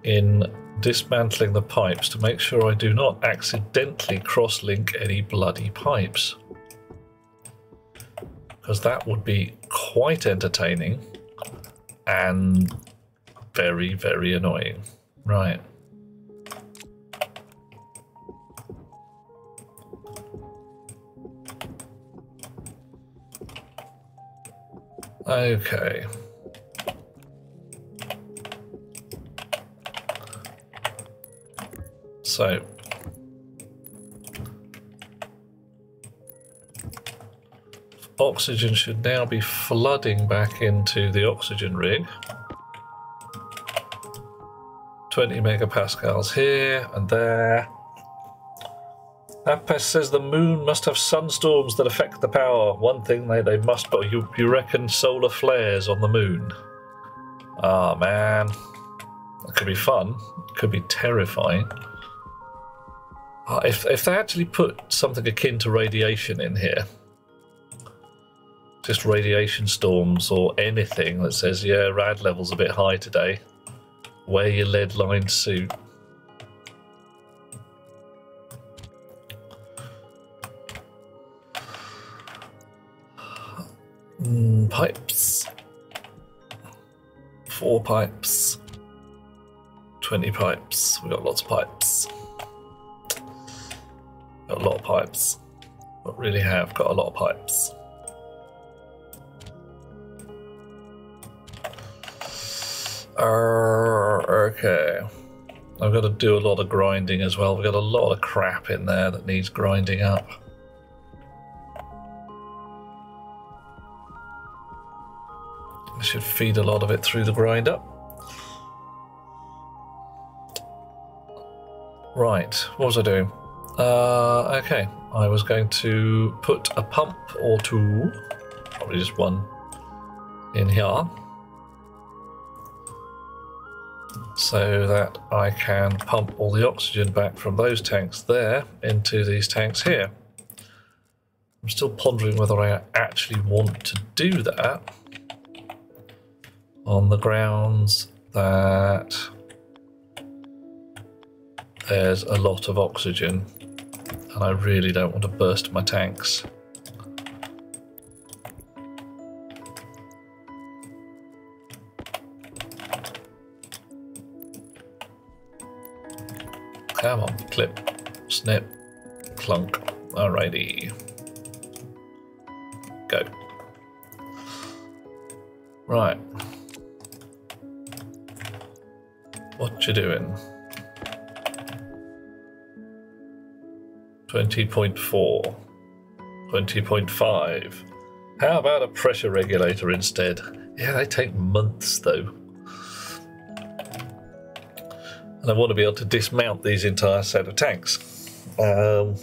in dismantling the pipes to make sure I do not accidentally cross-link any bloody pipes, because that would be quite entertaining and very, very annoying. Right. Okay. So, oxygen should now be flooding back into the oxygen rig. 20 megapascals here and there. Appes says the moon must have sunstorms that affect the power. One thing they must, but you reckon solar flares on the moon? Ah, man. That could be fun. It could be terrifying. If they actually put something akin to radiation in here, just radiation storms or anything that says, yeah, rad level's a bit high today, wear your lead-lined suit. Pipes. 4 pipes. 20 pipes. We've got lots of pipes. Got a lot of pipes. But really have got a lot of pipes. Okay. I've got to do a lot of grinding as well. We've got a lot of crap in there that needs grinding up. I should feed a lot of it through the grinder. Right, what was I doing? Okay, I was going to put a pump or 2, probably just 1, in here, so that I can pump all the oxygen back from those tanks there into these tanks here. I'm still pondering whether I actually want to do that, on the grounds that there's a lot of oxygen and I really don't want to burst my tanks. Come on, clip, snip, clunk. Alrighty. Go. Right. What you doing? 20.4. 20.5. How about a pressure regulator instead? Yeah, they take months though. And I want to be able to dismount these entire set of tanks. I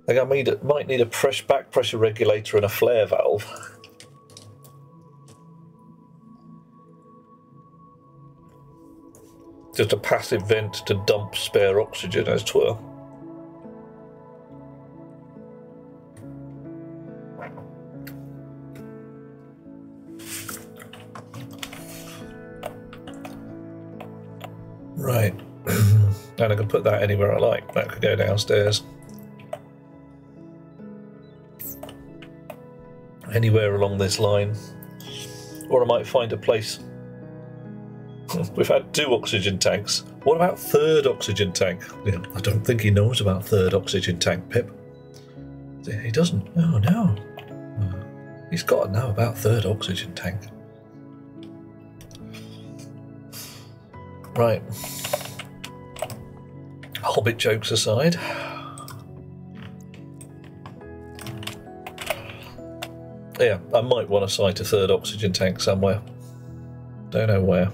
think I might need a back pressure regulator and a flare valve. Just a passive vent to dump spare oxygen, as 'twere. Right. And I can put that anywhere I like. That could go downstairs. Anywhere along this line. Or I might find a place. We've had 2 oxygen tanks. What about 3rd oxygen tank? Yeah, I don't think he knows about 3rd oxygen tank, Pip. He doesn't. Oh, no. He's got to know about 3rd oxygen tank. Right. Hobbit jokes aside. Yeah, I might want to site a 3rd oxygen tank somewhere. Don't know where.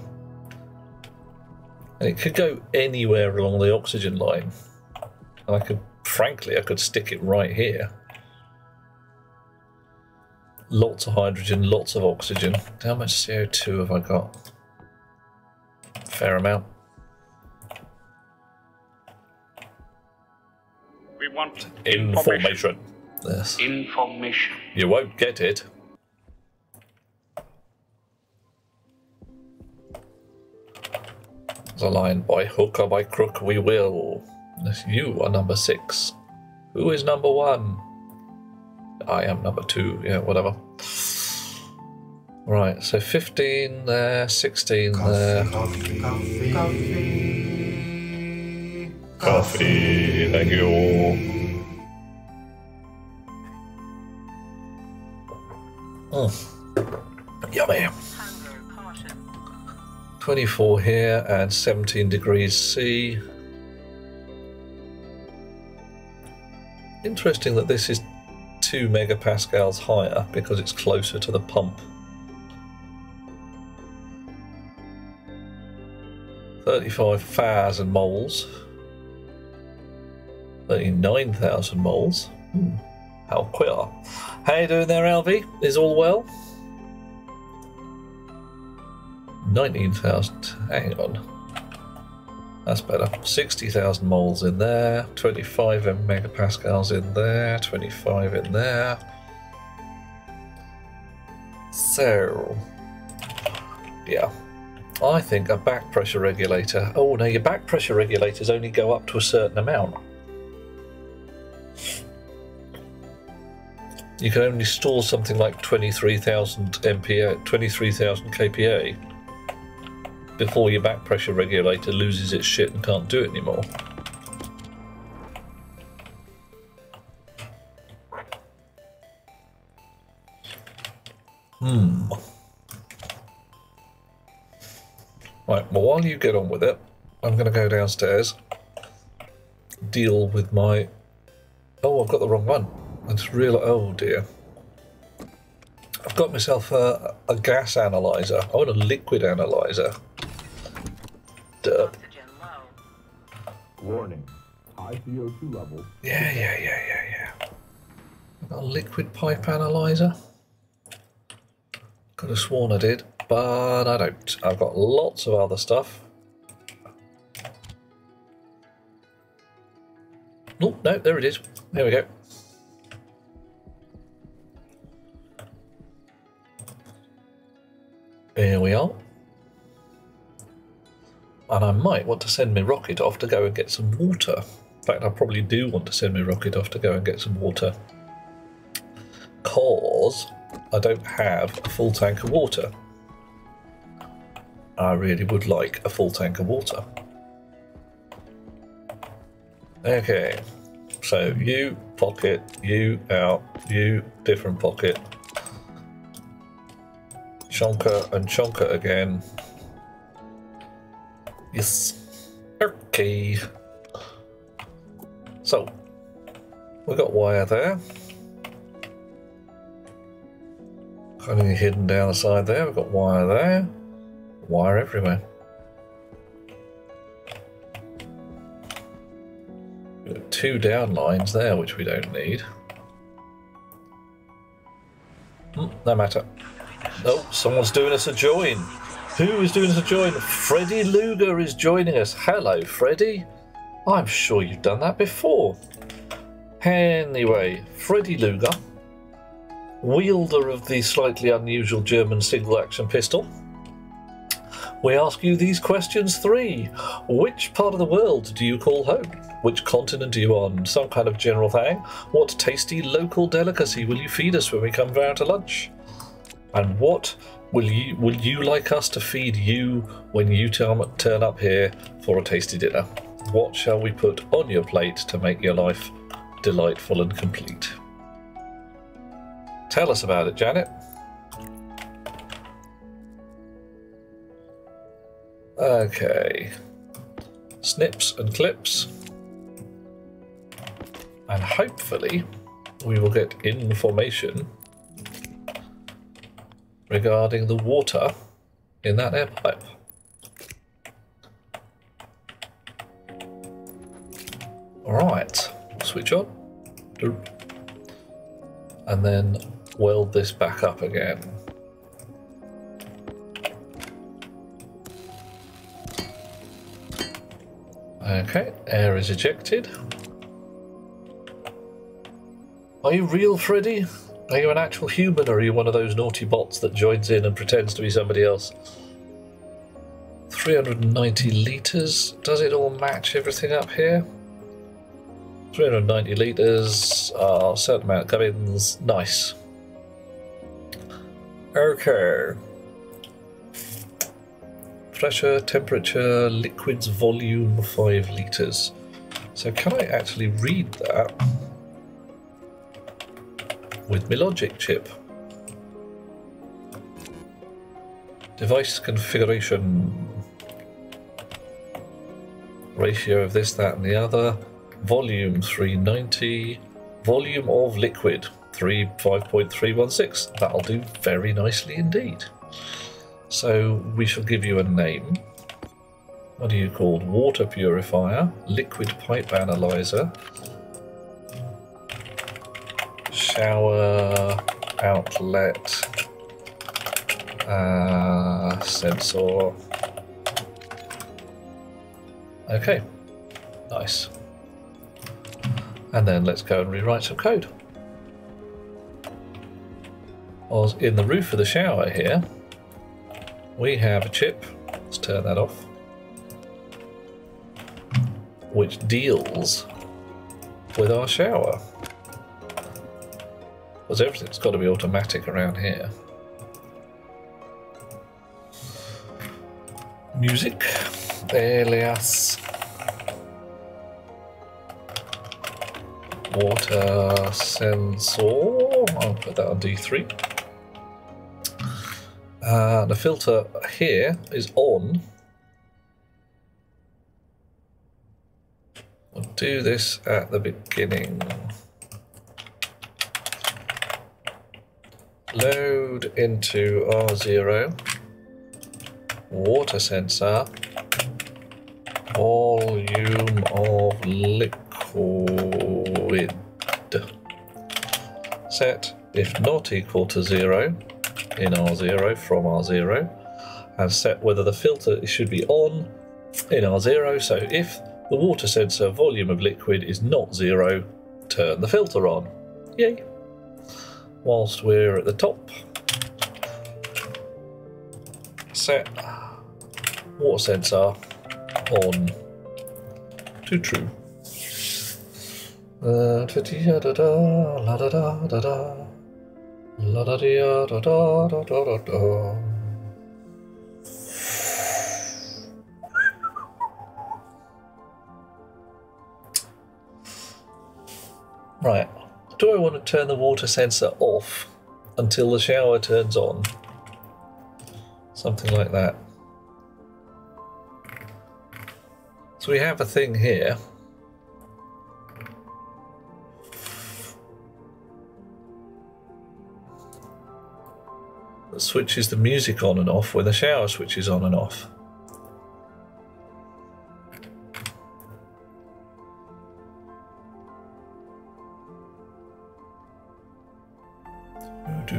And it could go anywhere along the oxygen line. And I could, frankly, I could stick it right here. Lots of hydrogen, lots of oxygen. How much CO2 have I got? Fair amount. We want information. Yes. Information. You won't get it. There's a line, by hook or by crook we will. You are number 6. Who is number 1? I am number 2, yeah, whatever. Right, so 15 there, 16 there. Coffee, thank you. Yummy. 24 here and 17 degrees C. Interesting that this is 2 megapascals higher because it's closer to the pump. 35,000 moles. 39,000 moles. How queer. How you doing there, LV? Is all well? 19,000. Hang on. That's better. 60,000 moles in there. 25 megapascals in there. 25 in there. So, yeah. I think a back pressure regulator. Oh, no, your back pressure regulators only go up to a certain amount. You can only store something like 23,000 MPa, 23,000 kPa before your back pressure regulator loses its shit and can't do it anymore. Right, well, while you get on with it, I'm going to go downstairs, deal with my... Oh, I've got the wrong one. I just realised... Oh, dear. I've got myself a gas analyzer. I want a liquid analyzer. Derp. Warning. High CO2 levels. Yeah. I've got a liquid pipe analyzer. Could have sworn I did, but I don't. I've got lots of other stuff. Oh, no, there it is. There we go. Here we are. And I might want to send my rocket off to go and get some water. In fact, I probably do want to send my rocket off to go and get some water. Because I don't have a full tank of water. I really would like a full tank of water. Okay. So you pocket, you out, you different pocket. Chonker and chonker again. Yes. Okay. So, we've got wire there. Kind of hidden down the side there. We've got wire there. Wire everywhere. 2 down lines there, which we don't need. No matter. Oh, someone's doing us a join. Who is doing us a join? Freddie Luger is joining us. Hello, Freddie. I'm sure you've done that before. Anyway, Freddie Luger, wielder of the slightly unusual German single-action pistol. We ask you these questions 3. Which part of the world do you call home? Which continent are you on? Some kind of general thing. What tasty local delicacy will you feed us when we come round to lunch? And what will you like us to feed you when you turn up here for a tasty dinner? What shall we put on your plate to make your life delightful and complete? Tell us about it, Janet. Okay. Snips and clips. And hopefully we will get information regarding the water in that air pipe. Alright, switch on. And then weld this back up again. Okay, air is ejected. Are you real, Freddy? Are you an actual human, or are you one of those naughty bots that joins in and pretends to be somebody else? 390 litres. Does it all match everything up here? 390 litres. Certain amount of gubbins. Nice. Okay. Pressure, temperature, liquids, volume, 5 litres. So can I actually read that with my logic chip? Device configuration. Ratio of this, that and the other. Volume 390. Volume of liquid 5.316. That'll do very nicely indeed. So we shall give you a name. What are you called? Water purifier, liquid pipe analyzer, shower outlet, sensor. Okay, nice. And then let's go and rewrite some code. In the roof of the shower here, we have a chip. Let's turn that off. Which deals with our shower. Because everything's got to be automatic around here. Music. Alias. Water sensor. I'll put that on D3. The filter here is on. We'll do this at the beginning. Load into R0. Water sensor. Volume of liquid. Set if not equal to 0 in R0 from R0, and set whether the filter should be on in R0. So if the water sensor volume of liquid is not 0, turn the filter on. Yay! Whilst we're at the top, set water sensor on to true. Right, do I want to turn the water sensor off until the shower turns on? Something like that. So we have a thing here. That switches the music on and off when the shower switches on and off. So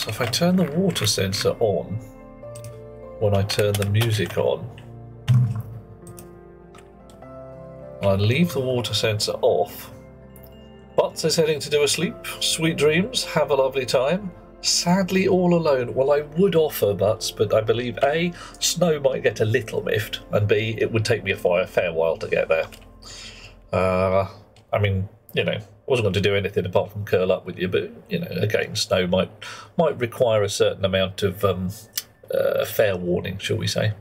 if I turn the water sensor on when I turn the music on, I leave the water sensor off. Butts is heading to do a sleep. Sweet dreams. Have a lovely time. Sadly all alone. Well, I would offer Butts, but I believe A, snow might get a little miffed, and B, it would take me a fair while to get there. I mean, you know, wasn't going to do anything apart from curl up with you, but, you know, again, snow might require a certain amount of fair warning, shall we say.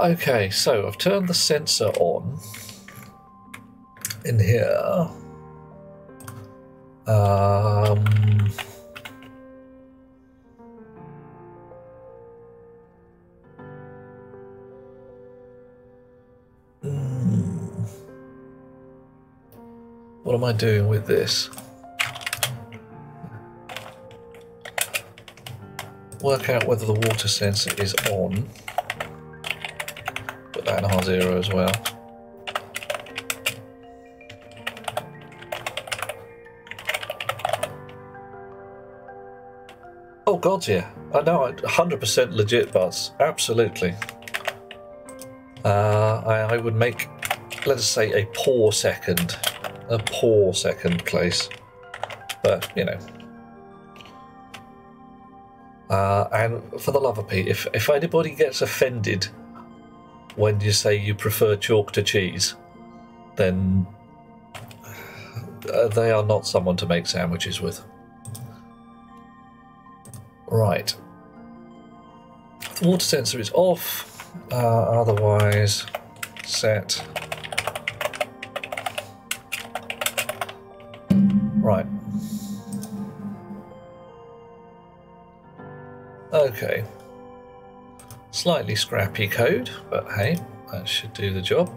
Okay, so I've turned the sensor on in here. What am I doing with this? Work out whether the water sensor is on. Put that in R0 as well. Oh god, yeah. I know, 100% legit Buzz. Absolutely. I would make, let us say, a poor second place. But, you know. And for the love of Pete, if anybody gets offended when you say you prefer chalk to cheese, then they are not someone to make sandwiches with. Right. The water sensor is off, otherwise set. Right. Okay. Slightly scrappy code, but hey, that should do the job.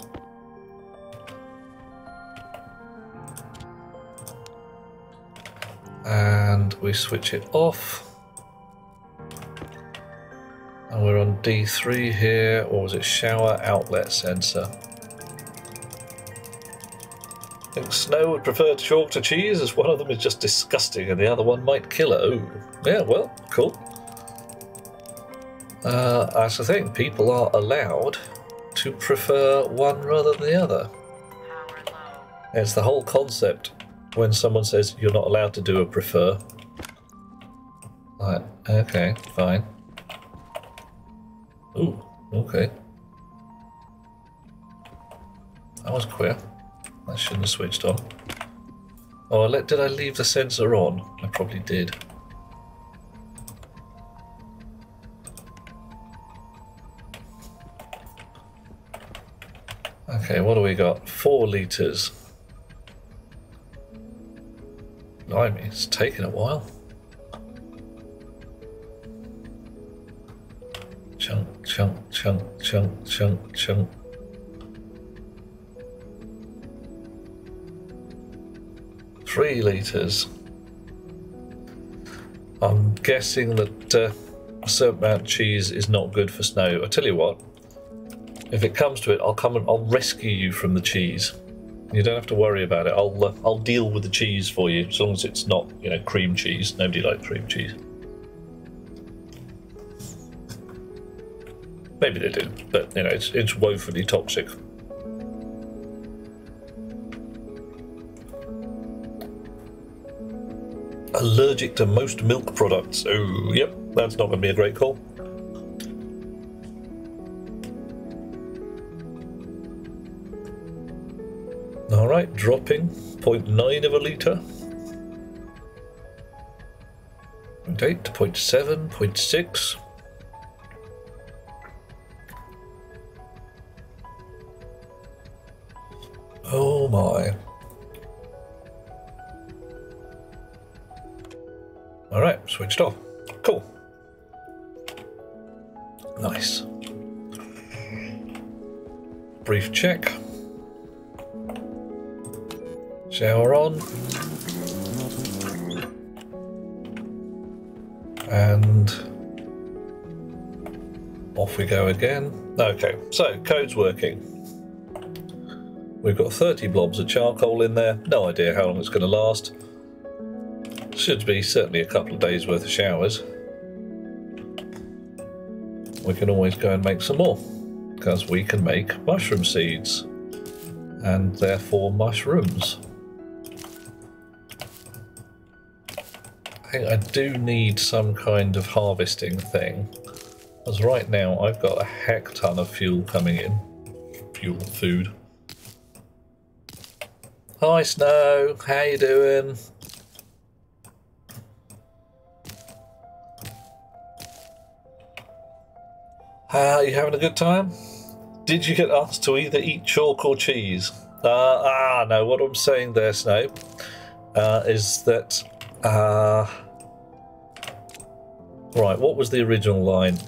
And we switch it off. And we're on D3 here, or was it shower outlet sensor? I think Snow would prefer chalk to cheese, as one of them is just disgusting and the other one might kill her. Oh, yeah, well, cool. That's the thing, people are allowed to prefer one rather than the other. It's the whole concept when someone says you're not allowed to do a prefer. Right, okay, fine. Ooh, okay. That was queer. I shouldn't have switched on. Oh, did I leave the sensor on? I probably did. Okay, what do we got? 4 litres. Blimey, it's taken a while. Chunk, chunk, chunk, chunk, chunk, chunk. Three litres. I'm guessing that a certain amount of cheese is not good for Snow. I tell you what, if it comes to it, I'll come and I'll rescue you from the cheese. You don't have to worry about it. I'll deal with the cheese for you, as long as it's not, you know, cream cheese. Nobody likes cream cheese. Maybe they do, but you know, it's woefully toxic. Allergic to most milk products. Oh, yep, that's not going to be a great call. All right, dropping 0.9 of a litre. 0.8 to 0.7, 0.6. Oh my. Alright, switched off. Cool. Nice. Brief check. Shower on. And off we go again. Okay, so code's working. We've got 30 blobs of charcoal in there. No idea how long it's going to last. Should be certainly a couple of days worth of showers. We can always go and make some more, because we can make mushroom seeds and therefore mushrooms. I think I do need some kind of harvesting thing, because right now I've got a heck ton of fuel coming in. Food. Hi Snow, how you doing? You having a good time? Did you get asked to either eat chalk or cheese? No, what I'm saying there, Snow, is that, right, what was the original line?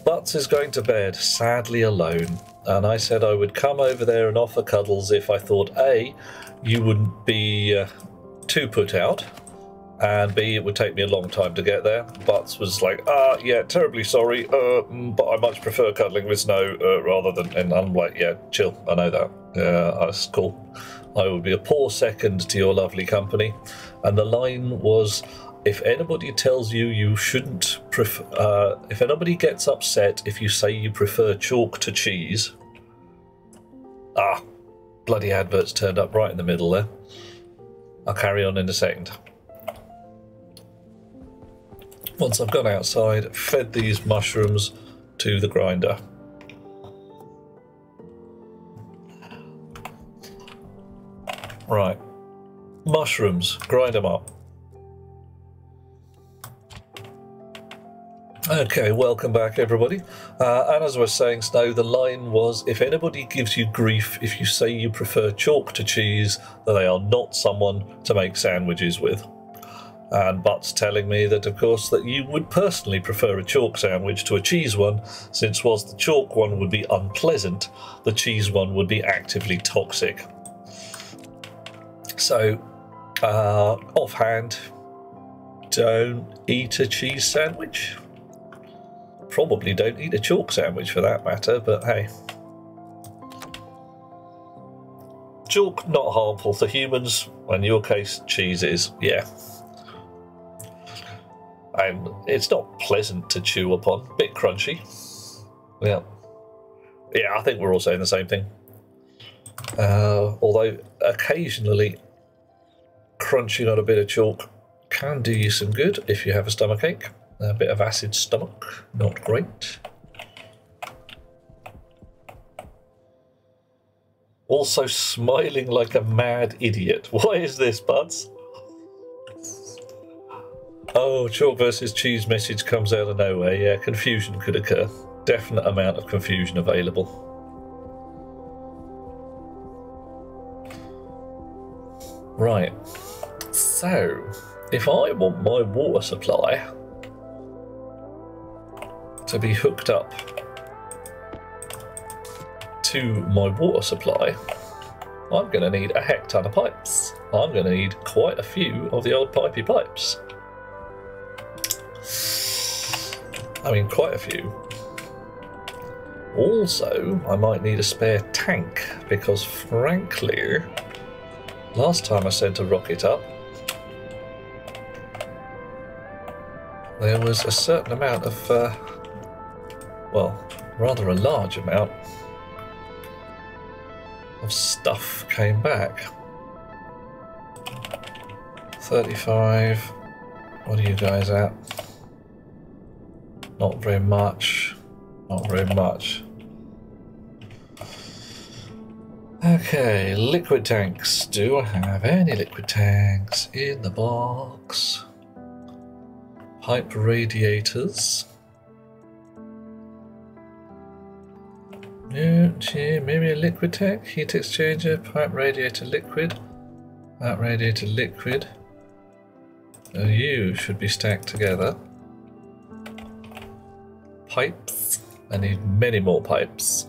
Butts is going to bed, sadly alone, and I said I would come over there and offer cuddles if I thought A, you wouldn't be too put out, and B, it would take me a long time to get there. Butts was like, yeah, terribly sorry, but I much prefer cuddling with Snow rather than, and I'm like, yeah, chill, I know that, that's cool. I would be a poor second to your lovely company. And the line was, if anybody tells you you shouldn't prefer, if anybody gets upset if you say you prefer chalk to cheese, bloody adverts turned up right in the middle there. I'll carry on in a second. Once I've gone outside, fed these mushrooms to the grinder. Right, mushrooms, grind them up. Okay, welcome back everybody. And as I was saying, Snow, the line was, if anybody gives you grief if you say you prefer chalk to cheese, then they are not someone to make sandwiches with. And Butts telling me that, of course, that you would personally prefer a chalk sandwich to a cheese one, since whilst the chalk one would be unpleasant, the cheese one would be actively toxic. So, offhand, don't eat a cheese sandwich. Probably don't eat a chalk sandwich for that matter, but hey. Chalk not harmful to humans, in your case cheese is, yeah. And it's not pleasant to chew upon, bit crunchy. Yeah. Yeah, I think we're all saying the same thing. Although occasionally crunching on a bit of chalk can do you some good if you have a stomachache. A bit of acid stomach, not great. Also smiling like a mad idiot. Why is this, Buds? Oh, chalk versus cheese message comes out of nowhere. Yeah, confusion could occur. Definite amount of confusion available. Right. So, if I want my water supply to be hooked up to my water supply, I'm going to need a heck ton of pipes. I'm going to need quite a few of the old pipey pipes. I mean, quite a few. Also, I might need a spare tank, because frankly, last time I sent a rocket up, there was a certain amount of, well, rather a large amount of stuff came back. 35, what are you guys at? Not very much, not very much. Okay, liquid tanks. Do I have any liquid tanks in the box? Pipe radiators. Yeah, maybe a liquid tank, heat exchanger, pipe radiator liquid, pipe radiator liquid. You should be stacked together. Pipes. I need many more pipes.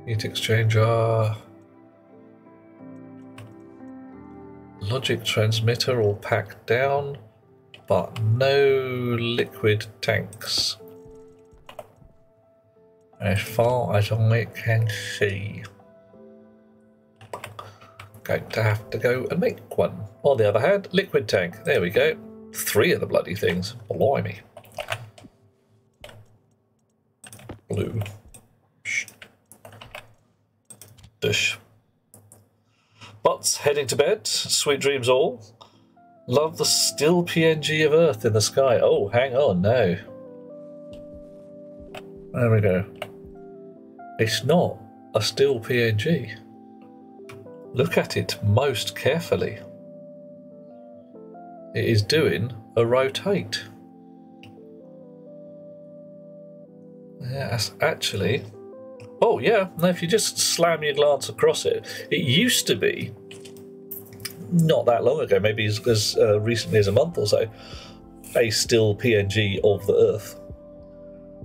Heat exchanger. Logic transmitter all packed down, but no liquid tanks. As far as I can see. Going to have to go and make one. On the other hand, liquid tank. There we go. 3 of the bloody things. Blimey. Blue. Dush. Butts heading to bed. Sweet dreams all. Love the still PNG of Earth in the sky. Oh, hang on, no. There we go. It's not a still PNG. Look at it most carefully. It is doing a rotate. Yeah, that's actually... Oh yeah, now if you just slam your glance across it, it used to be, not that long ago, maybe as recently as a month or so, a still PNG of the Earth.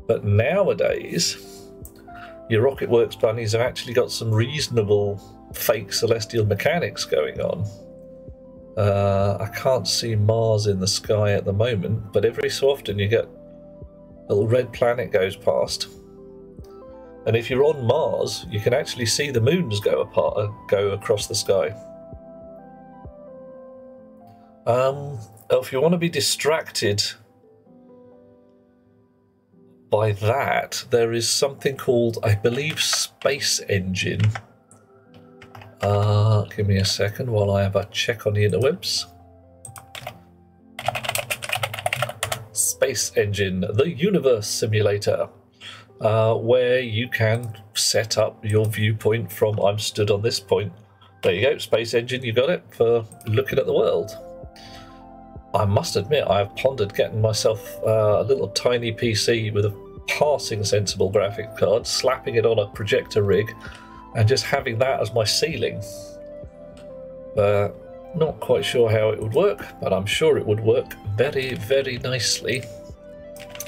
But nowadays, your Rocket Works bunnies have actually got some reasonable fake celestial mechanics going on. I can't see Mars in the sky at the moment, but every so often you get a little red planet goes past. And if you're on Mars, you can actually see the moons go across the sky. If you want to be distracted by that, there is something called, I believe, Space Engine. Give me a second while I have a check on the interwebs. Space Engine, the universe simulator, where you can set up your viewpoint from I'm stood on this point. There you go, Space Engine, you got it, for looking at the world. I must admit, I've pondered getting myself a little tiny PC with a passing sensible graphics card, slapping it on a projector rig, and just having that as my ceiling. Not quite sure how it would work, but I'm sure it would work very, very nicely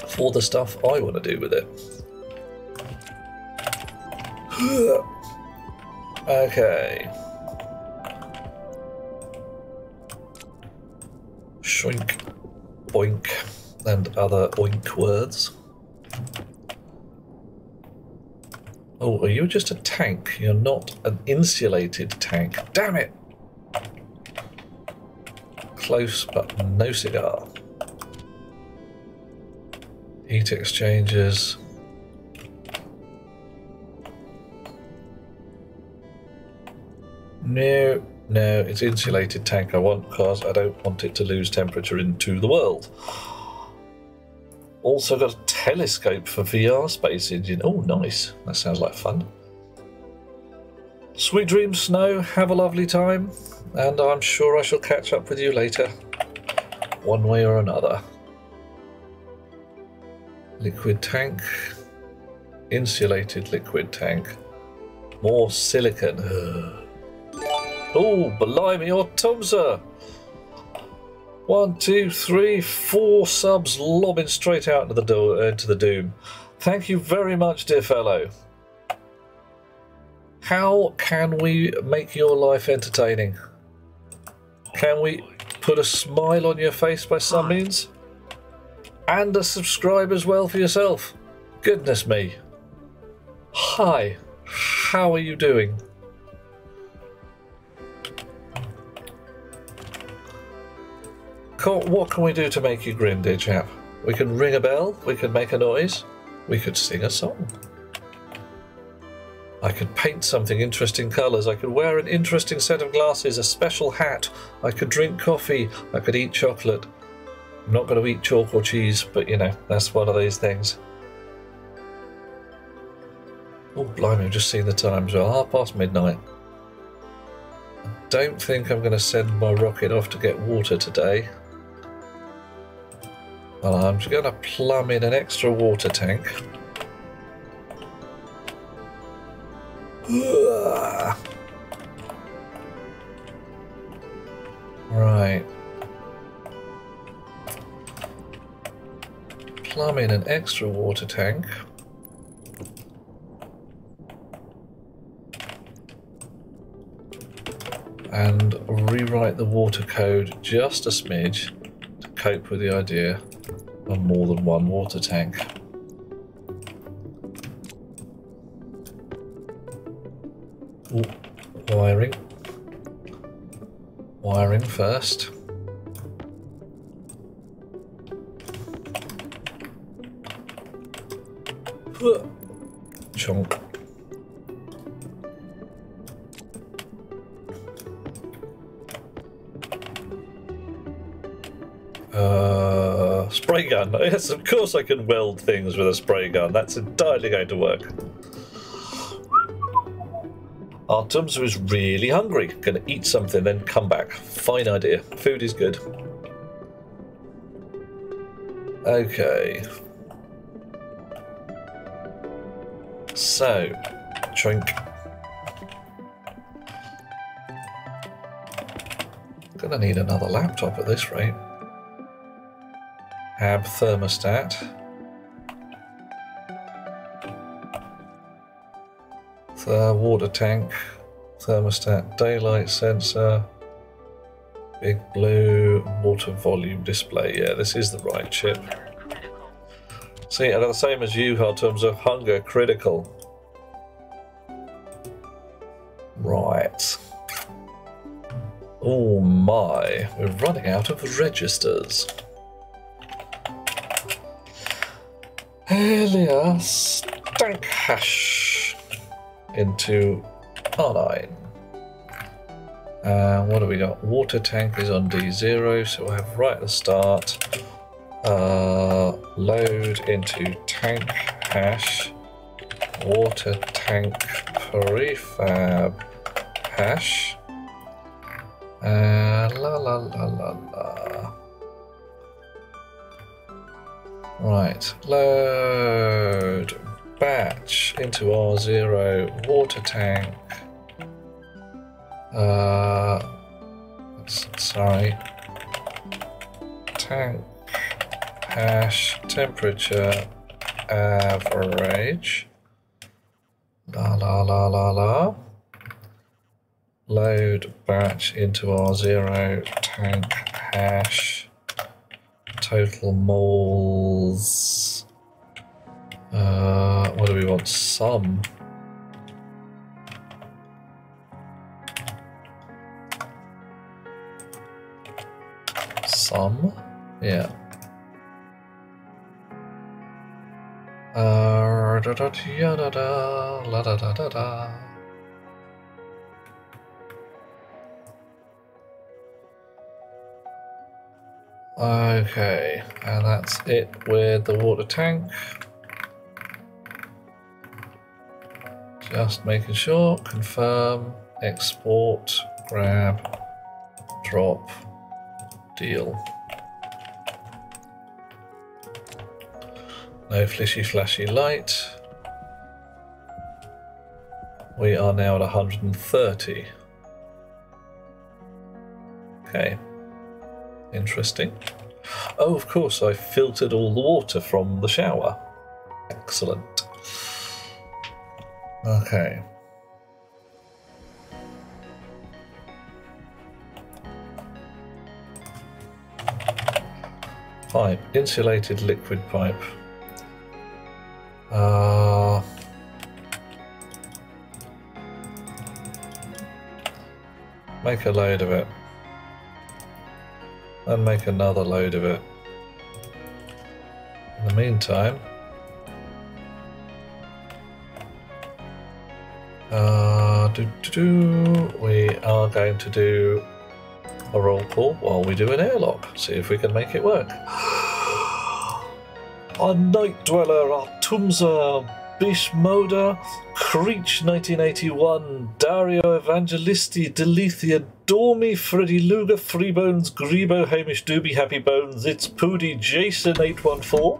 for the stuff I want to do with it. Okay. Shrink, boink, and other oink words. Oh, are you just a tank? You're not an insulated tank. Damn it! Close, but no cigar. Heat exchangers. No, it's insulated tank I want because I don't want it to lose temperature into the world. Also got a telescope for VR Space Engine. Oh, nice. That sounds like fun. Sweet dreams, Snow. Have a lovely time. And I'm sure I shall catch up with you later. One way or another. Liquid tank. Insulated liquid tank. More silicon. Oh, blimey, or Tumsa. 1, 2, 3, 4 subs lobbing straight out into the doom. Thank you very much, dear fellow. How can we make your life entertaining? Can we put a smile on your face by some means? And a subscribe as well for yourself? Goodness me. Hi, how are you doing? What can we do to make you grin, dear chap? We can ring a bell, we can make a noise, we could sing a song. I could paint something interesting colours, I could wear an interesting set of glasses, a special hat, I could drink coffee, I could eat chocolate. I'm not going to eat chalk or cheese, but you know, that's one of these things. Oh blimey, I've just seen the time as well, midnight. I don't think I'm going to send my rocket off to get water today. Well, I'm just going to plumb in an extra water tank. Right. Plumb in an extra water tank. and rewrite the water code just a smidge to cope with the idea of more than one water tank. Ooh, wiring. Wiring first. Chunk. Spray gun. Yes, of course I can weld things with a spray gun. That's entirely going to work. Artums is really hungry. Gonna eat something, then come back. Fine idea. Food is good. Okay. So, drink. Gonna need another laptop at this rate. Hab thermostat. Water tank. Thermostat daylight sensor. Big blue water volume display. Yeah, this is the right chip. See, I got the same as you in terms of hunger critical. Right. Oh my, we're running out of registers. Elias tank hash into R9. What do we got? Water tank is on D0, so we'll have right at the start. Load into tank hash. Water tank prefab hash. La la la la la. Right, load batch into R0 water tank. Sorry. Tank hash temperature average. La la la la la. Load batch into R0 tank hash total moles. What do we want? Sum. Sum? Yeah. Da da da da da la da da da da. Okay, and that's it with the water tank. Just making sure, confirm, export, grab, drop, deal. No flishy flashy light. We are now at 130. Okay. Interesting. Oh, of course, I filtered all the water from the shower. Excellent. Okay. Pipe. Insulated liquid pipe. Make a load of it. And make another load of it. In the meantime, we are going to do a roll call while we do an airlock. See if we can make it work. A Night Dweller, Artumza, Bishmoda, Creech 1981, Dario Evangelisti, Delethea, Dormy, Freddy Luger, Freebones, Grebo, Hamish Doobie, Happy Bones, It's Poody, Jason 814,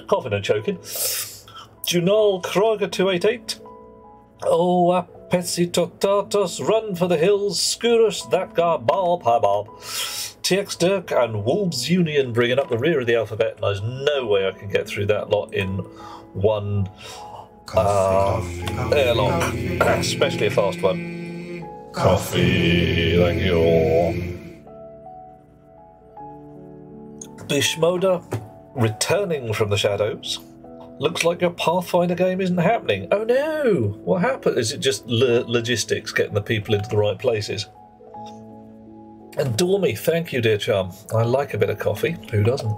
coughing and choking, Junal Kroger 288, Oh, Petsy Totatos, Run for the Hills, Scourus, That Guy, Bob, Hi Bob, TX Dirk, and Wolves Union bringing up the rear of the alphabet, and there's no way I can get through that lot in one airlock, especially a fast one. Coffee, thank you all. Bishmoda, returning from the shadows. Looks like your Pathfinder game isn't happening. Oh no! What happened? Is it just logistics, getting the people into the right places? And Dormy, thank you, dear chum. I like a bit of coffee. Who doesn't?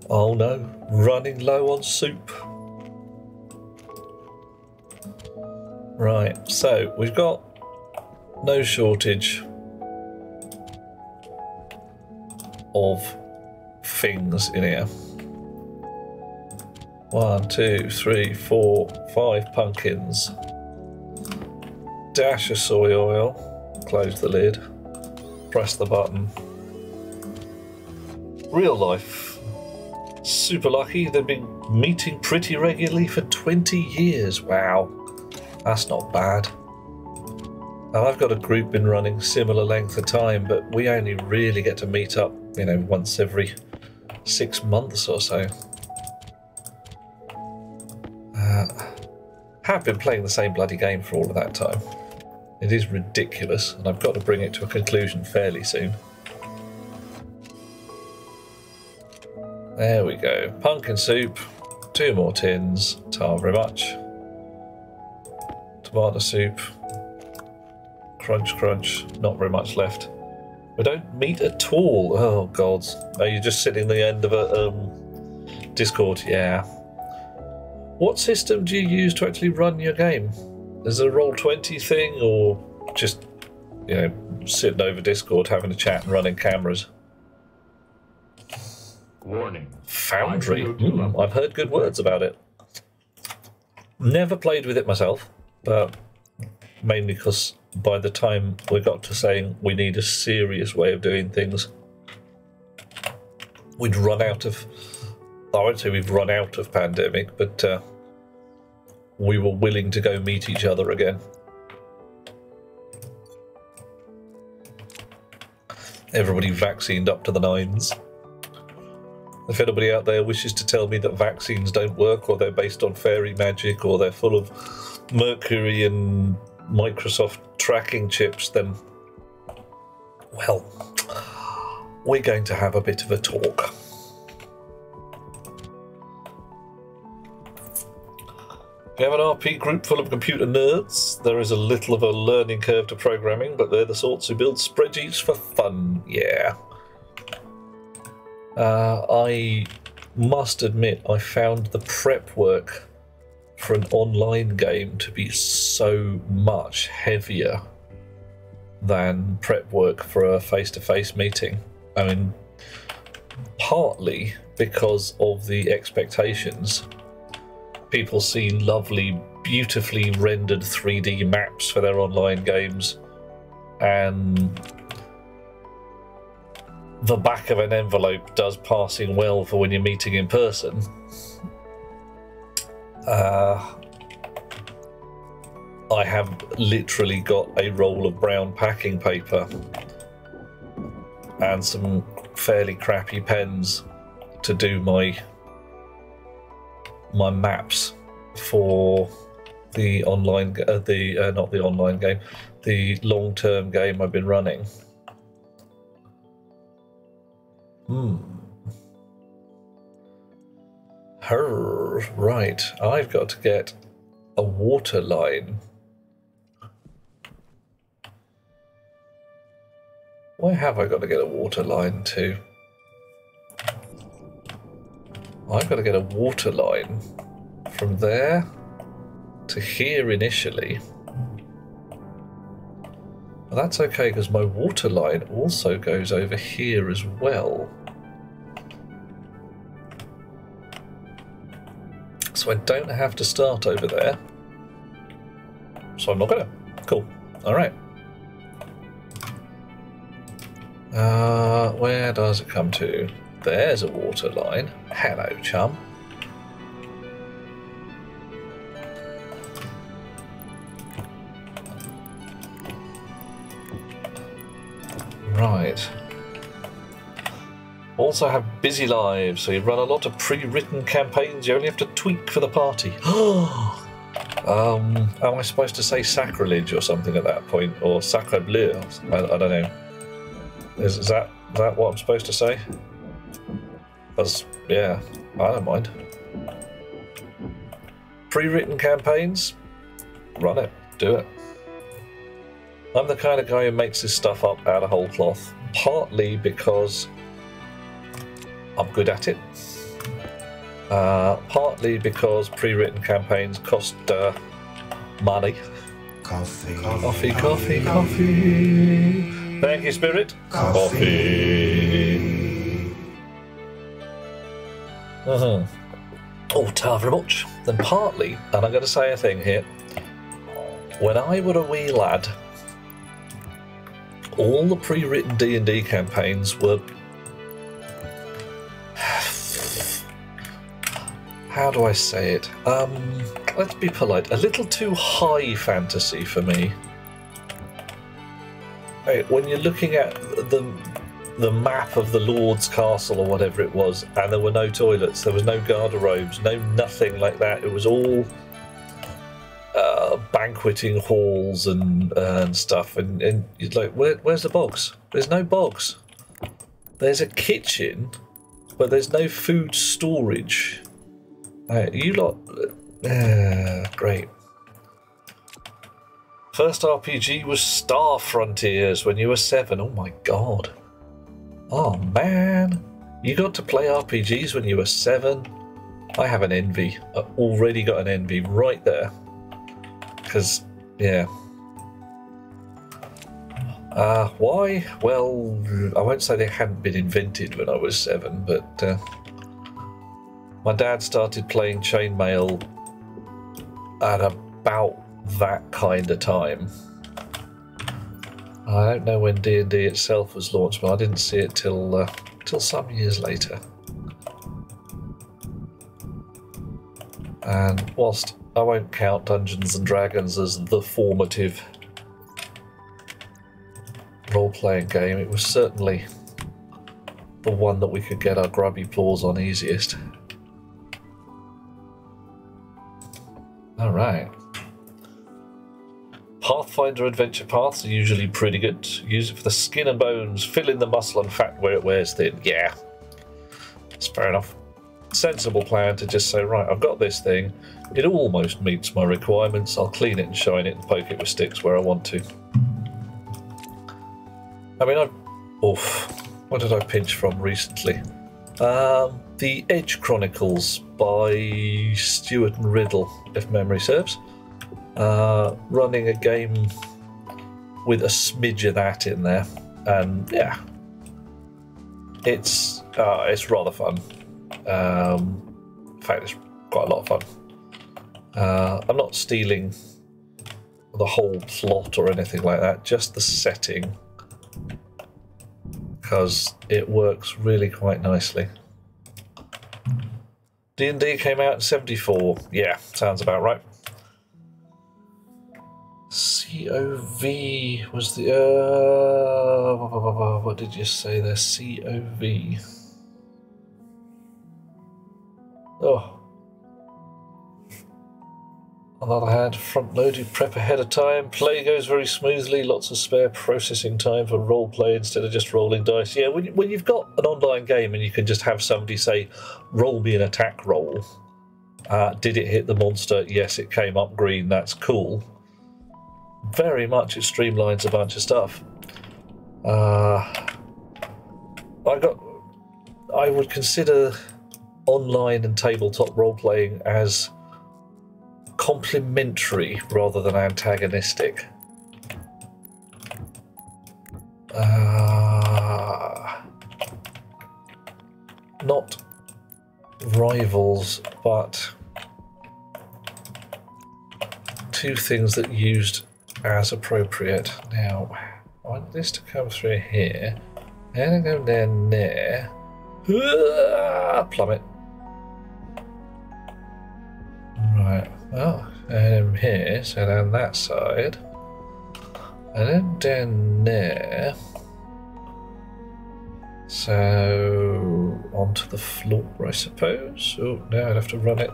Oh no, running low on soup. Right, so we've got no shortage of things in here. 1, 2, 3, 4, 5 pumpkins. Dash of soy oil. Close the lid. Press the button. Real life. Super lucky. They've been meeting pretty regularly for 20 years. Wow. That's not bad. Now, I've got a group been running similar length of time, but we only really get to meet up, you know, once every 6 months or so. Have been playing the same bloody game for all of that time. It is ridiculous, and I've got to bring it to a conclusion fairly soon. There we go. Pumpkin soup, 2 more tins, tar very much. Tomato soup, crunch, crunch, not very much left. We don't meet at all. Oh, gods. Are you just sitting the end of a Discord? Yeah. What system do you use to actually run your game? Is it a Roll20 thing, or just, you know, sitting over Discord having a chat and running cameras? Warning. Foundry. I've heard good words about it. Never played with it myself, but mainly because by the time we got to saying we need a serious way of doing things, we'd run out of... I won't say we've run out of Pandemic, but we were willing to go meet each other again. Everybody vaccinated up to the nines. If anybody out there wishes to tell me that vaccines don't work, or they're based on fairy magic, or they're full of mercury and Microsoft tracking chips, then, well, we're going to have a bit of a talk. If you have an RP group full of computer nerds, there is a little of a learning curve to programming, but they're the sorts who build spreadsheets for fun, yeah. I must admit, I found the prep work for an online game to be so much heavier than prep work for a face-to-face meeting. I mean, partly because of the expectations. People see lovely, beautifully rendered 3D maps for their online games, and the back of an envelope does passing well for when you're meeting in person. I have literally got a roll of brown packing paper and some fairly crappy pens to do my maps for the online, not the online game, the long-term game I've been running. Right, I've got to get a water line. Where have I got to get a water line to? I've got to get a water line from there to here initially. Well, that's okay, because my water line also goes over here as well. So I don't have to start over there. So I'm not gonna. Cool. Alright. Where does it come to? There's a water line. Hello, chum. Right. Also have busy lives, so you run a lot of pre-written campaigns you only have to tweak for the party. Am I supposed to say sacrilege or something at that point, or sacre bleu? I don't know. Is that what I'm supposed to say? Because yeah, I don't mind. Pre-written campaigns, run it, do it. I'm the kind of guy who makes this stuff up out of whole cloth, partly because I'm good at it. Partly because pre-written campaigns cost money. Coffee. Coffee, coffee, coffee. Thank you, Spirit. Coffee. Oh, ta very much. Then partly, and I'm going to say a thing here. When I was a wee lad, all the pre-written D&D campaigns were... How do I say it? Let's be polite. A little too high fantasy for me. Hey, when you're looking at the map of the Lord's Castle or whatever it was, and there were no toilets, there was no garderobes, no nothing like that. It was all banqueting halls and stuff. And you're like, where's the box? There's no box. There's a kitchen, but there's no food storage. You lot... great. First RPG was Star Frontiers when you were 7. Oh my god. Oh man. You got to play RPGs when you were 7? I have an envy. I've already got an envy right there. Because, yeah. Why? Well, I won't say they hadn't been invented when I was 7, but... my dad started playing Chainmail at about that kind of time. I don't know when D&D itself was launched, but I didn't see it till some years later. And whilst I won't count Dungeons and Dragons as the formative role-playing game, it was certainly the one that we could get our grubby paws on easiest. Alright. Pathfinder adventure paths are usually pretty good. Use it for the skin and bones, fill in the muscle and fat where it wears thin. Yeah, that's fair enough. Sensible plan to just say, right, I've got this thing. It almost meets my requirements. I'll clean it and shine it and poke it with sticks where I want to. I mean, what did I pinch from recently? The Edge Chronicles by Stewart and Riddle, if memory serves. Running a game with a smidge of that in there, and yeah, it's rather fun. In fact, it's quite a lot of fun. I'm not stealing the whole plot or anything like that, just the setting, because it works really quite nicely. D&D came out in 74. Yeah, sounds about right. COV was the... what did you say there? COV. Oh. On the other hand, front-loaded prep ahead of time. Play goes very smoothly. Lots of spare processing time for role play instead of just rolling dice. Yeah, when you've got an online game and you can just have somebody say, roll me an attack roll. Did it hit the monster? Yes, it came up green. That's cool. Very much it streamlines a bunch of stuff. I would consider online and tabletop role-playing as complementary rather than antagonistic. Not rivals, but two things that used as appropriate. Now, I want this to come through here, and go down there. Plummet. Right, well, and here, so down that side, and then down there. So onto the floor, I suppose. Oh, now I'd have to run it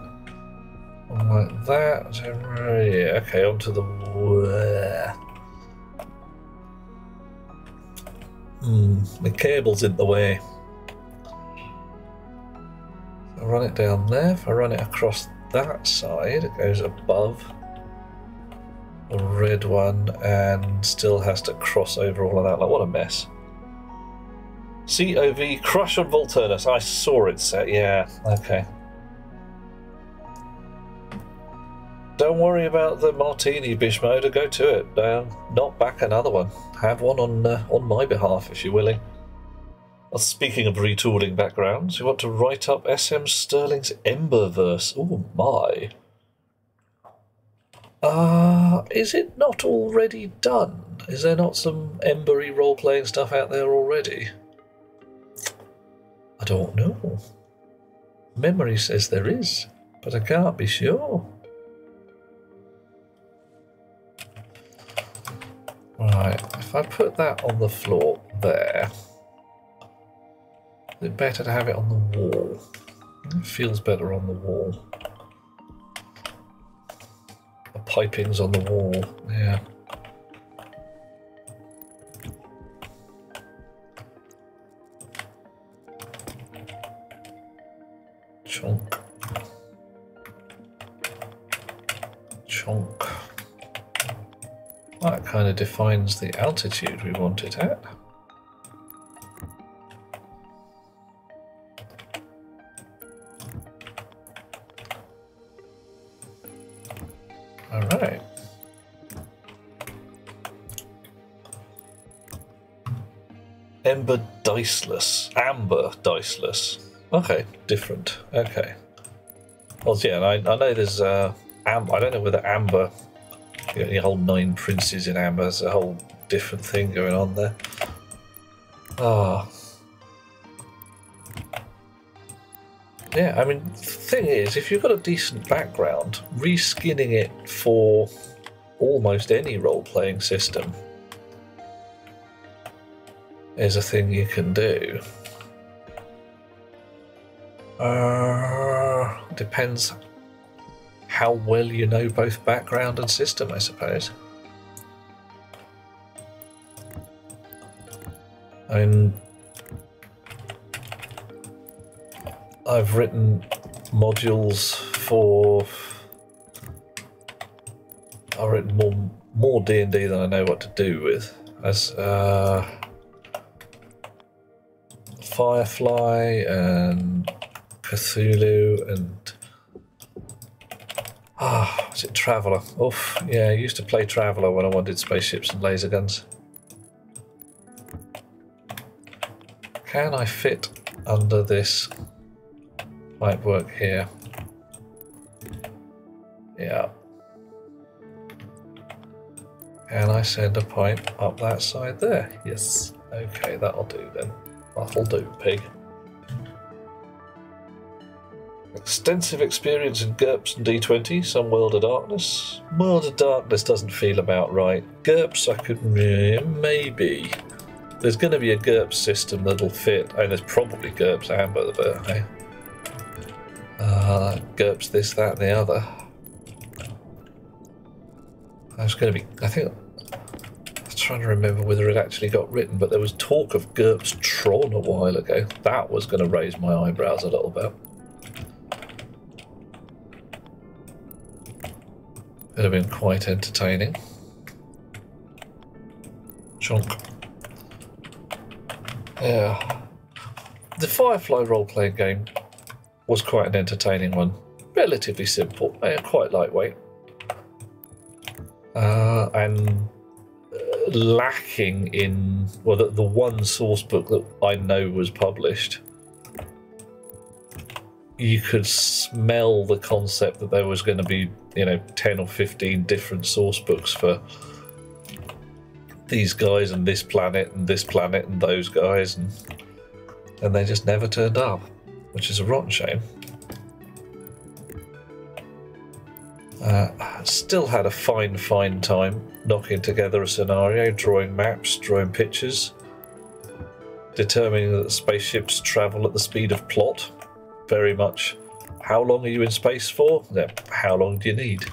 Like that. Yeah, okay, onto the... the cable's in the way. I run it down there. If I run it across that side, it goes above the red one and still has to cross over all of that. Like, what a mess. COV, crush on Volturnus. I saw it set, yeah, okay. Don't worry about the martini, Bishmoda. Go to it. Knock back another one. Have one on my behalf if you're willing. Well, speaking of retooling backgrounds, you want to write up SM Sterling's Emberverse. Oh my. Is it not already done? Is there not some Embery role-playing stuff out there already? I don't know. Memory says there is, but I can't be sure. Right, if I put that on the floor there, is it better to have it on the wall? It feels better on the wall. The piping's on the wall, yeah. Chonk. Chonk. That kind of defines the altitude we want it at. Alright. Amber diceless. Okay, different. Okay. Well, yeah, I know there's I don't know whether amber. You got your whole 9 princes in amber. There's a whole different thing going on there. Ah. Yeah, I mean, the thing is, if you've got a decent background, reskinning it for almost any role-playing system is a thing you can do. Depends how well you know both background and system, I suppose. And I've written modules for... I've written more D&D than I know what to do with. As Firefly and Cthulhu and... is it Traveller? Oof, yeah, I used to play Traveller when I wanted spaceships and laser guns. Can I fit under this pipework here? Yeah. Can I send a pipe up that side there? Yes. Okay, that'll do then. That'll do, pig. Extensive experience in GURPS and D20, some World of Darkness. World of Darkness doesn't feel about right. GURPS I could... maybe. There's going to be a GURPS system that'll fit, and there's probably GURPS Amber, but hey. GURPS this, that and the other. There's going to be... I think... I was trying to remember whether it actually got written, but there was talk of GURPS Tron a while ago. That was going to raise my eyebrows a little bit. Would have been quite entertaining. Chonk. Yeah. The Firefly role-playing game was quite an entertaining one. Relatively simple and quite lightweight. And lacking in... well, the one source book that I know was published, you could smell the concept that there was going to be, 10 or 15 different source books for these guys and this planet and those guys, and they just never turned up, which is a rotten shame. Still had a fine time knocking together a scenario, drawing maps, drawing pictures, determining that spaceships travel at the speed of plot. Very much how long are you in space for? Yeah, how long do you need?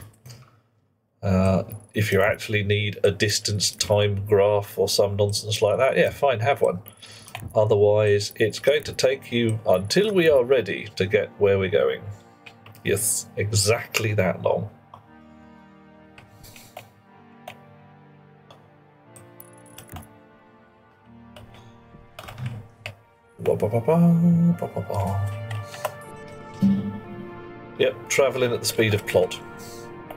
If you actually need a distance time graph or some nonsense like that, yeah, fine, have one. Otherwise, it's going to take you until we are ready to get where we're going. Yes, exactly that long. Yep, travelling at the speed of plot.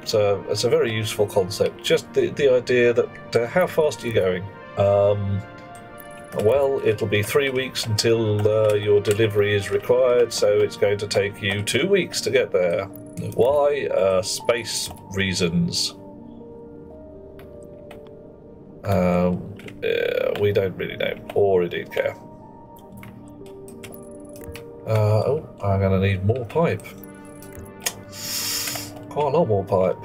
So it's a very useful concept. Just the idea that how fast are you going? Well, it'll be 3 weeks until your delivery is required, so it's going to take you 2 weeks to get there. Why? Space reasons. We don't really know, or indeed care. Oh, I'm going to need more pipe. Quite a lot more pipe.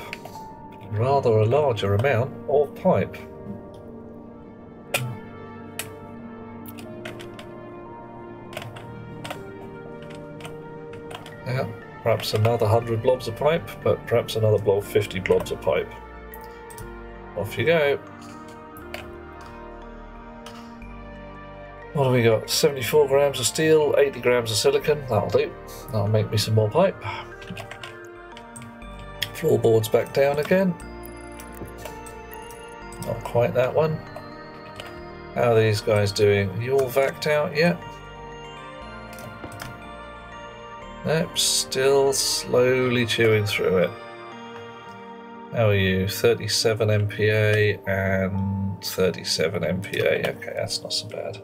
Rather a larger amount of pipe. Yeah, perhaps another 100 blobs of pipe, but perhaps another 50 blobs of pipe. Off you go. What have we got? 74 grams of steel, 80 grams of silicon. That'll do. That'll make me some more pipe. Floorboards back down again. Not quite that one. How are these guys doing? Are you all vacked out yet? Nope, still slowly chewing through it. How are you? 37 MPa and 37 MPa. Okay, that's not so bad.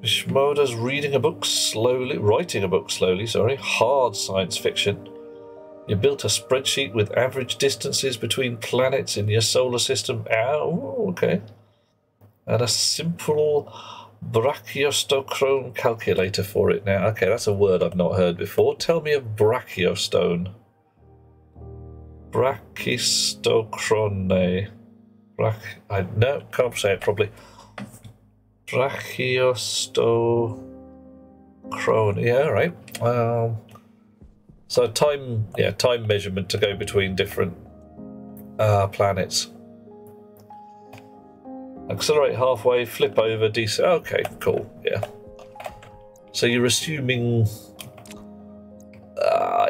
Shmoda's writing a book slowly, sorry. Hard science fiction. You built a spreadsheet with average distances between planets in your solar system. Oh, okay. And a simple brachiostochrone calculator for it now. Okay, that's a word I've not heard before. Tell me of brachiostone. Brachistochrone. No, can't say it properly. Brachiostochrone. Yeah, all right. So time measurement to go between different planets. Accelerate halfway, flip over, descend. Okay, cool. Yeah. So you're assuming,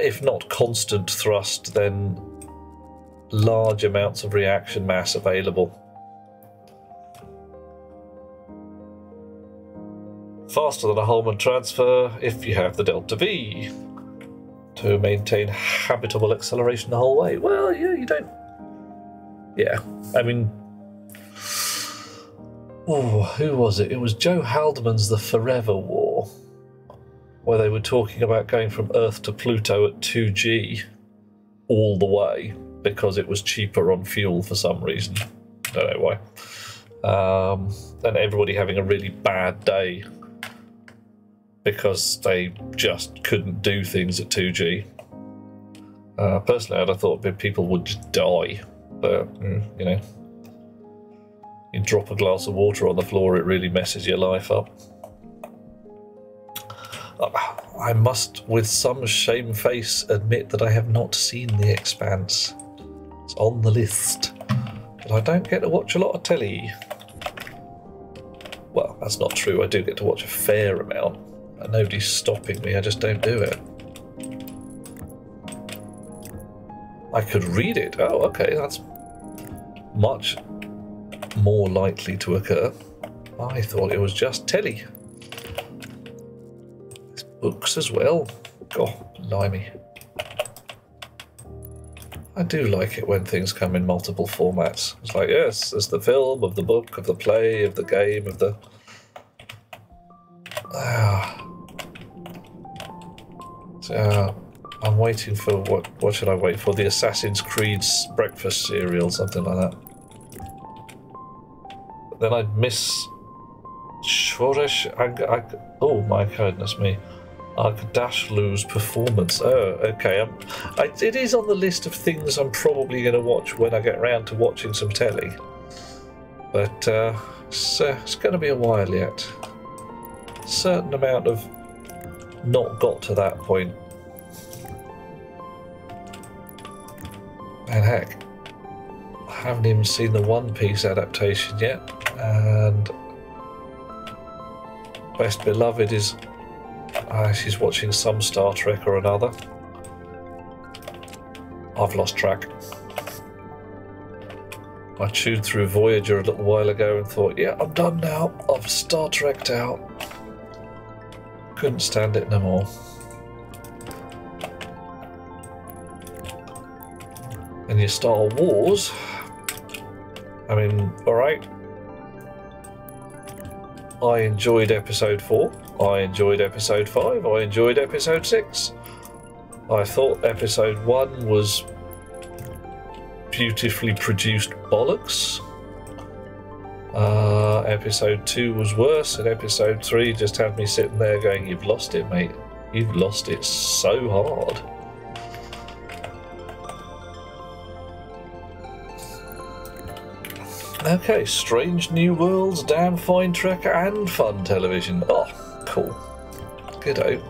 if not constant thrust, then large amounts of reaction mass available. Faster than a Holman transfer if you have the delta V. To maintain habitable acceleration the whole way. Well, yeah, you don't. Yeah, I mean, oh, who was it? It was Joe Haldeman's The Forever War, where they were talking about going from Earth to Pluto at 2G all the way because it was cheaper on fuel for some reason. Don't know why. And everybody having a really bad day because they just couldn't do things at 2G. Personally, I'd have thought people would just die, but you know, you drop a glass of water on the floor, it really messes your life up. I must, with some shame-face, admit that I have not seen The Expanse. It's on the list, but I don't get to watch a lot of telly. Well, that's not true. I do get to watch a fair amount. And nobody's stopping me, I just don't do it. I could read it. Oh, okay, that's much more likely to occur. I thought it was just telly. There's books as well. God, blimey. I do like it when things come in multiple formats. It's like, yes, there's the film, of the book, of the play, of the game, of the... I'm waiting for what should I wait for? The Assassin's Creed's breakfast cereal, something like that. But then I'd miss Shoresh. Oh my goodness me, Agdashlu's performance. Oh, okay. It is on the list of things I'm probably going to watch when I get round to watching some telly. But it's going to be a while yet. Certain amount of not got to that point And heck, I haven't even seen the One Piece adaptation yet, and Best Beloved is she's watching some Star Trek or another. I've lost track. I chewed through Voyager a little while ago and thought, yeah, I'm done now. I've Star Trek'd out. Couldn't stand it no more. And your Star Wars, I mean, alright. I enjoyed episode 4, I enjoyed episode 5, I enjoyed episode 6. I thought episode 1 was beautifully produced bollocks. Episode 2 was worse, and episode 3 just had me sitting there going, you've lost it, mate. You've lost it so hard. Okay, Strange New Worlds, damn fine trek and fun television. Oh, cool. Good-o.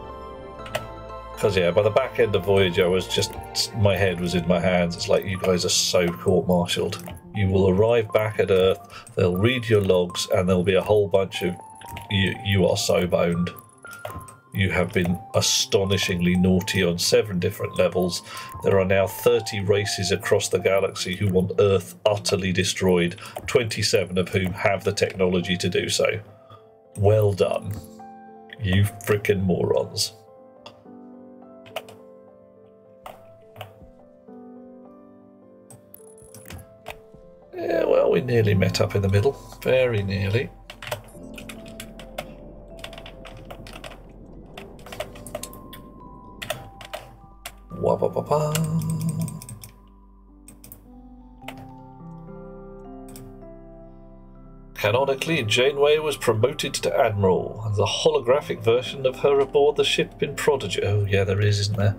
Because, yeah, by the back end of Voyager, I was just, my head was in my hands. It's like, you guys are so court-martialed. You will arrive back at Earth, they'll read your logs, and there'll be a whole bunch of, you are so boned. You have been astonishingly naughty on 7 different levels. There are now 30 races across the galaxy who want Earth utterly destroyed, 27 of whom have the technology to do so. Well done. You frickin' morons. Yeah, well, we nearly met up in the middle. Very nearly. Wah-ba-ba-ba. Canonically, Janeway was promoted to Admiral, and the holographic version of her aboard the ship in Prodigy. Oh, yeah, there is, isn't there?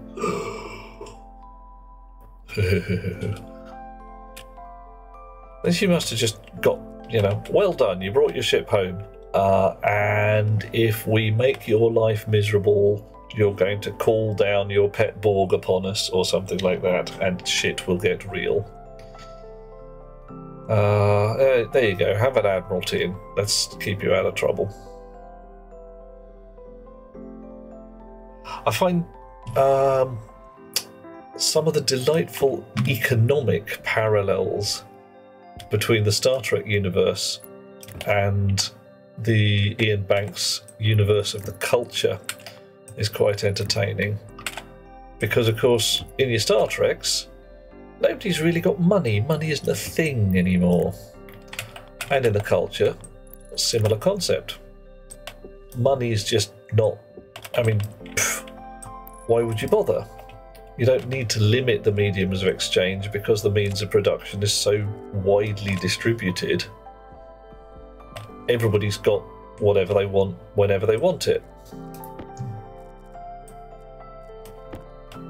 Then she must have just got, you know, well done, you brought your ship home. And if we make your life miserable, you're going to call down your pet Borg upon us, or something like that, and shit will get real. There you go, have an Admiralty and let's keep you out of trouble. I find some of the delightful economic parallels between the Star Trek universe and the Ian Banks universe of the culture is quite entertaining, because of course in your Star Treks nobody's really got money. Money isn't a thing anymore. And in the culture, a similar concept. Money is just not, I mean, why would you bother? You don't need to limit the mediums of exchange because the means of production is so widely distributed. Everybody's got whatever they want whenever they want it.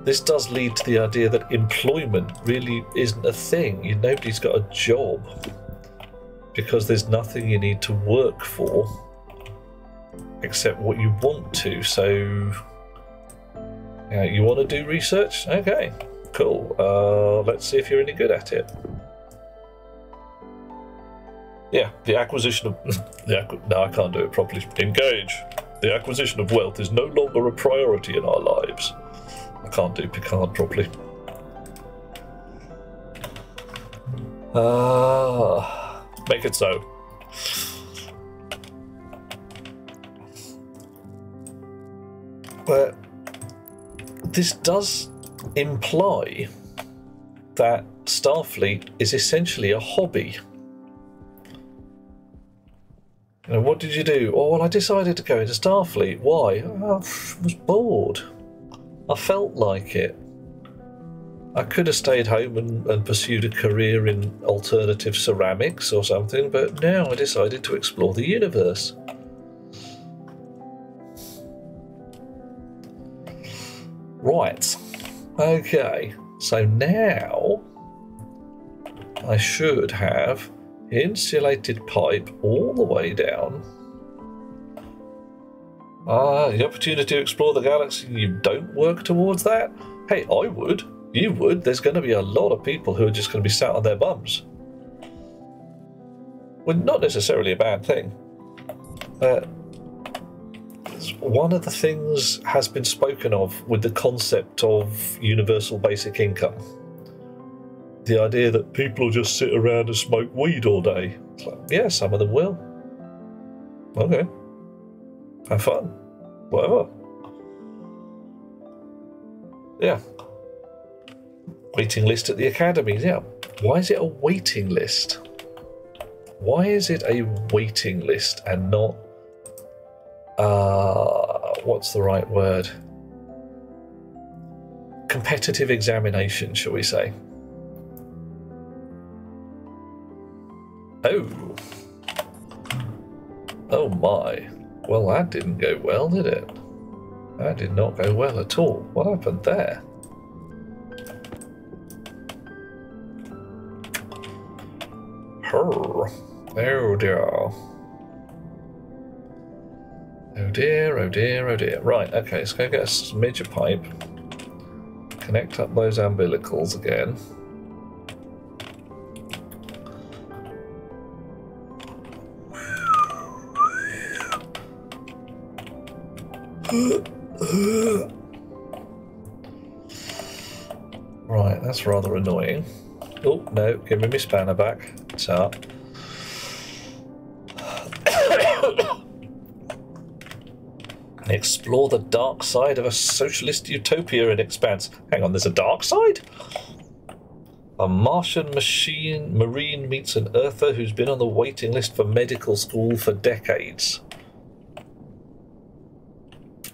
This does lead to the idea that employment really isn't a thing. Nobody's got a job because there's nothing you need to work for except what you want to. So, you want to do research? Okay, cool. Let's see if you're any good at it. Yeah, the acquisition of... no, I can't do it properly. Engage. The acquisition of wealth is no longer a priority in our lives. I can't do Picard properly. Make it so. But this does imply that Starfleet is essentially a hobby. You know, what did you do? Oh, well, I decided to go into Starfleet. Why? Oh, I was bored. I felt like it. I could have stayed home and pursued a career in alternative ceramics or something, but now I decided to explore the universe. Right. Okay. So now I should have insulated pipe all the way down. The opportunity to explore the galaxy, you don't work towards that? Hey, I would. You would. There's going to be a lot of people who are just going to be sat on their bums. Well, not necessarily a bad thing. One of the things has been spoken of with the concept of universal basic income. The idea that people will just sit around and smoke weed all day. It's like, yeah, some of them will. Okay. Have fun. Whatever. Yeah. Waiting list at the academy. Yeah. Why is it a waiting list? Why is it a waiting list and not what's the right word? Competitive examination, shall we say? Oh. Oh my. Well, that didn't go well, did it? That did not go well at all. What happened there? Oh dear. Oh dear, oh dear, oh dear. Right, okay, let's go get a smidge of pipe. Connect up those umbilicals again. Right, that's rather annoying. Oh, no, give me my spanner back. It's up. Explore the dark side of a socialist utopia in Expanse. Hang on, there's a dark side? A Martian marine meets an Earther who's been on the waiting list for medical school for decades.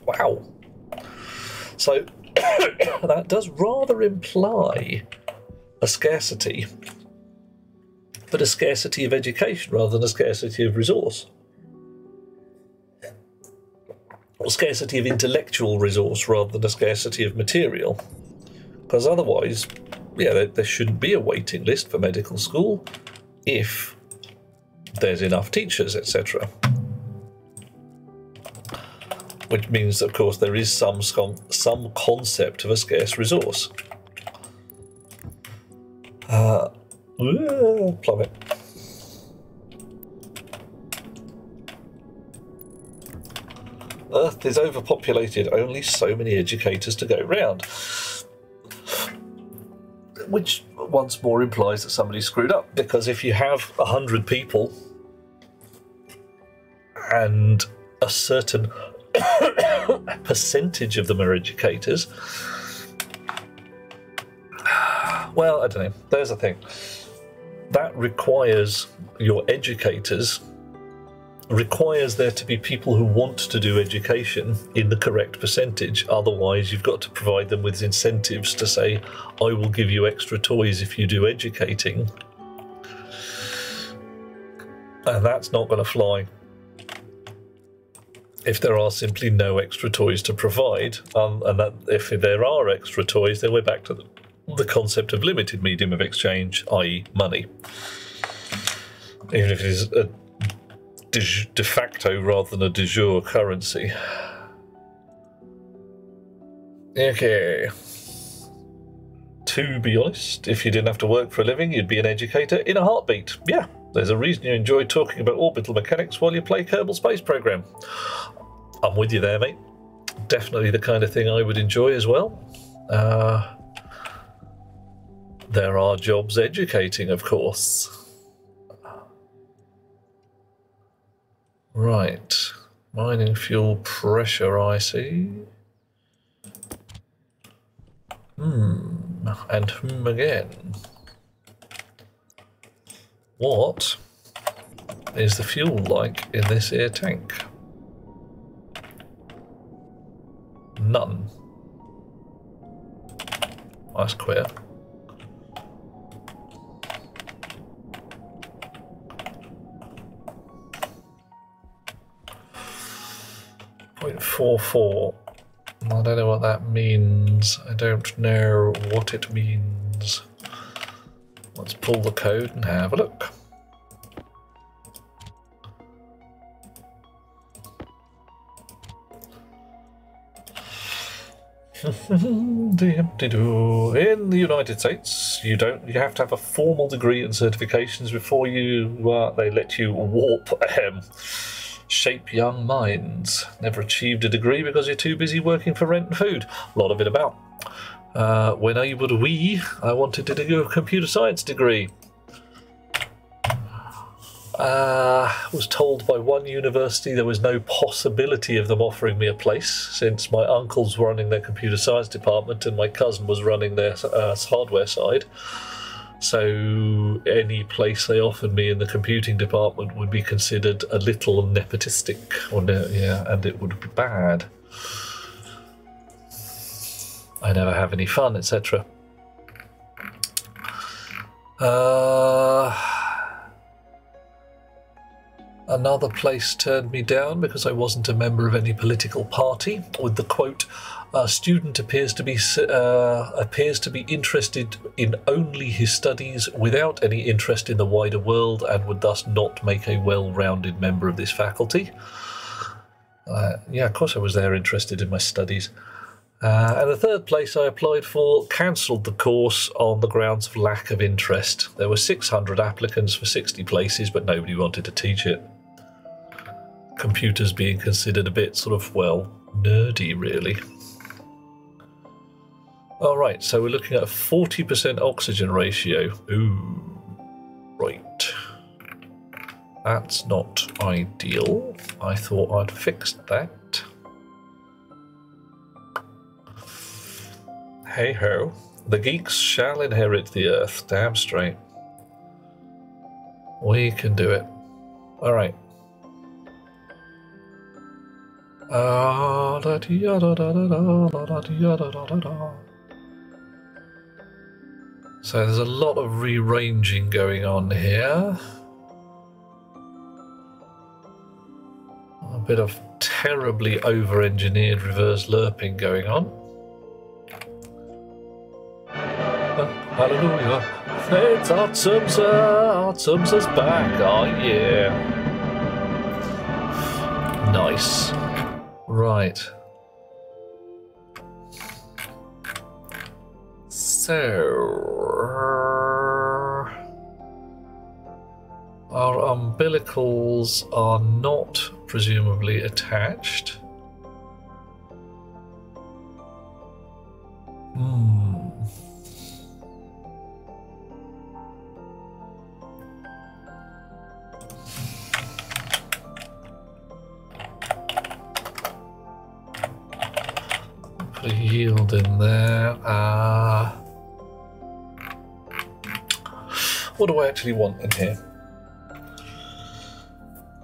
Wow. So, that does rather imply a scarcity, but a scarcity of education rather than a scarcity of resource. Or scarcity of intellectual resource rather than a scarcity of material. Because otherwise, yeah, there shouldn't be a waiting list for medical school if there's enough teachers, etc. Which means, of course, there is some concept of a scarce resource. Plummet. Earth is overpopulated, only so many educators to go round. Which once more implies that somebody screwed up, because if you have 100 people and a certain percentage of them are educators, well, I don't know, there's a thing. That requires your educators, requires there to be people who want to do education in the correct percentage. Otherwise, you've got to provide them with incentives to say, I will give you extra toys if you do educating. And that's not going to fly if there are simply no extra toys to provide. And that if there are extra toys, then we're back to the concept of limited medium of exchange, i.e. money. Even if it is a de facto rather than a de jure currency. Okay. To be honest, if you didn't have to work for a living, you'd be an educator in a heartbeat. Yeah, there's a reason you enjoy talking about orbital mechanics while you play Kerbal Space Program. I'm with you there, mate. Definitely the kind of thing I would enjoy as well. There are jobs educating, of course. Right, mining fuel pressure, I see. And again. What is the fuel like in this here tank? None. That's queer. .44. I don't know what that means. I don't know what it means. Let's pull the code and have a look. In the United States, you have to have a formal degree and certifications before they let you warp shape young minds. Never achieved a degree because you're too busy working for rent and food. A lot of it about. When I wanted to do a computer science degree. Was told by one university there was no possibility of them offering me a place, since my uncle's running their computer science department and my cousin was running their hardware side. So any place they offered me in the computing department would be considered a little nepotistic, and it would be bad. I never have any fun, etc. Another place turned me down because I wasn't a member of any political party, with the quote, "A student appears to be interested in only his studies without any interest in the wider world and would thus not make a well-rounded member of this faculty." Yeah, of course I was there interested in my studies. And the third place I applied for cancelled the course on the grounds of lack of interest. There were 600 applicants for 60 places, but nobody wanted to teach it. Computers being considered a bit sort of, well, nerdy, really. Alright, so we're looking at a 40% oxygen ratio. Ooh, right. That's not ideal. I thought I'd fixed that. Hey ho, the geeks shall inherit the earth, damn straight. We can do it. Alright. So there's a lot of rearranging going on here. A bit of terribly over-engineered reverse lerping going on. Hallelujah. It's Artemsa's back. Oh yeah. Nice. Right. So our umbilicals are not presumably attached. Put a yield in there. What do I actually want in here?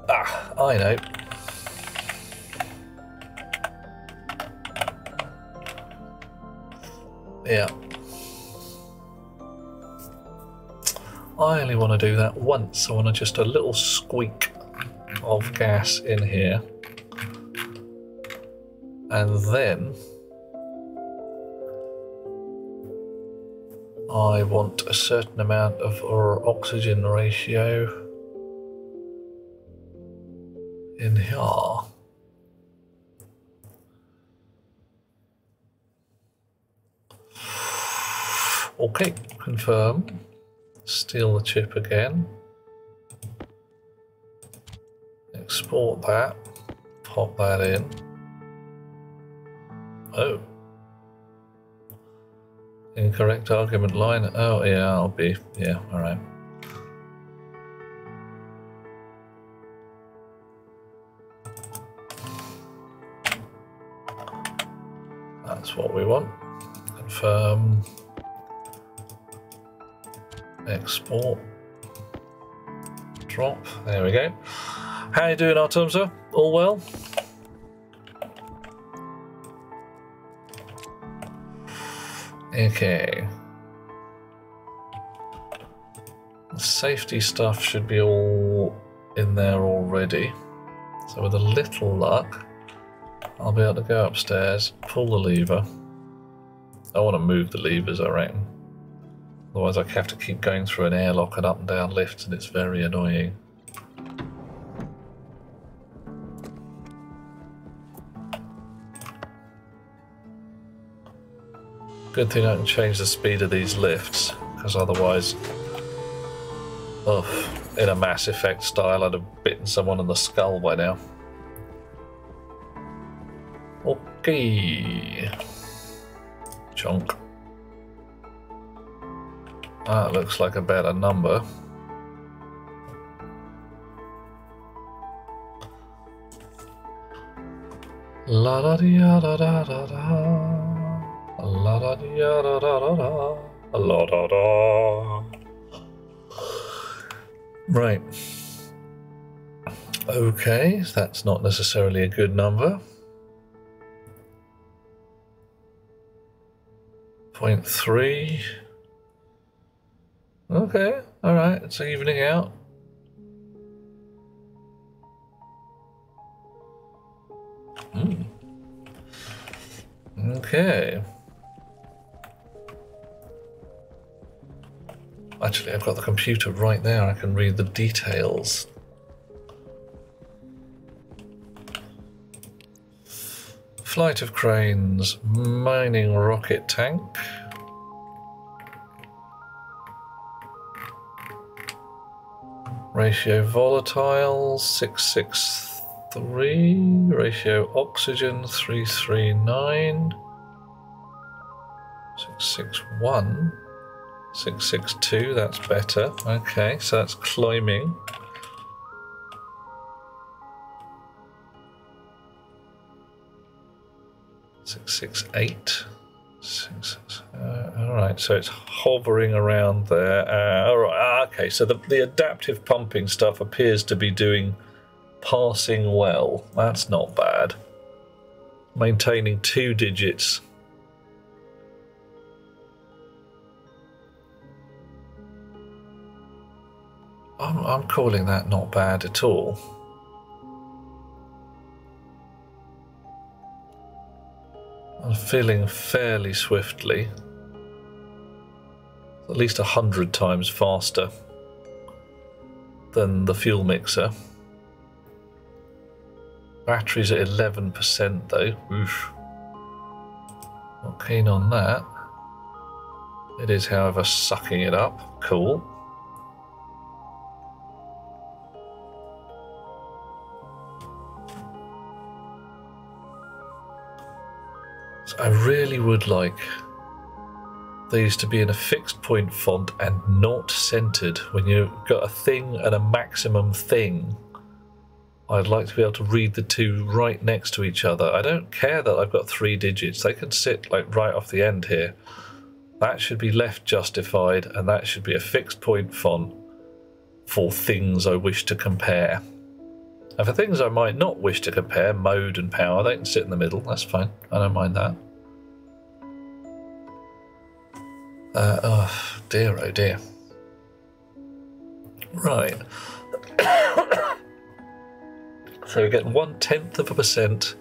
I know. Yeah. I only want to do that once. I want just a little squeak of gas in here. And then I want a certain amount of oxygen ratio in here. Okay, confirm. Steal the chip again. Export that. Pop that in. Oh. Incorrect argument line. Oh, yeah, I'll be. Yeah, alright. That's what we want. Confirm. Export. Drop. There we go. How you doing, Artemsa? All well? Okay. The safety stuff should be all in there already. So with a little luck, I'll be able to go upstairs, pull the lever. I want to move the levers, I reckon. Otherwise I have to keep going through an airlock and up and down lifts, and it's very annoying. Good thing I can change the speed of these lifts, because otherwise, in a Mass Effect style, I'd have bitten someone in the skull by now. Okay. Chunk. That looks like a better number. La da da da da da da. La da da da da da. La da da. Right. Okay, that's not necessarily a good number. 0.3. Okay, alright, it's evening out. Okay. Actually, I've got the computer right there. I can read the details. Flight of cranes, mining rocket tank. Ratio volatile 663. Ratio oxygen 339. 661. 662, that's better. Okay, so that's climbing. Six, 8. Alright, so it's hovering around there. Alright, okay, so the adaptive pumping stuff appears to be doing passing well. That's not bad. Maintaining 2 digits. I'm calling that not bad at all. I'm filling fairly swiftly. At least 100 times faster than the fuel mixer. Battery's at 11% though. Oof. Not keen on that. It is, however, sucking it up. Cool. I really would like these to be in a fixed point font and not centered. When you've got a thing and a maximum thing, I'd like to be able to read the two right next to each other. I don't care that I've got 3 digits. They can sit like right off the end here. That should be left justified, and that should be a fixed point font for things I wish to compare. And for things I might not wish to compare, mode and power, they can sit in the middle. That's fine. I don't mind that. Oh dear, oh dear. Right. So we get 0.1%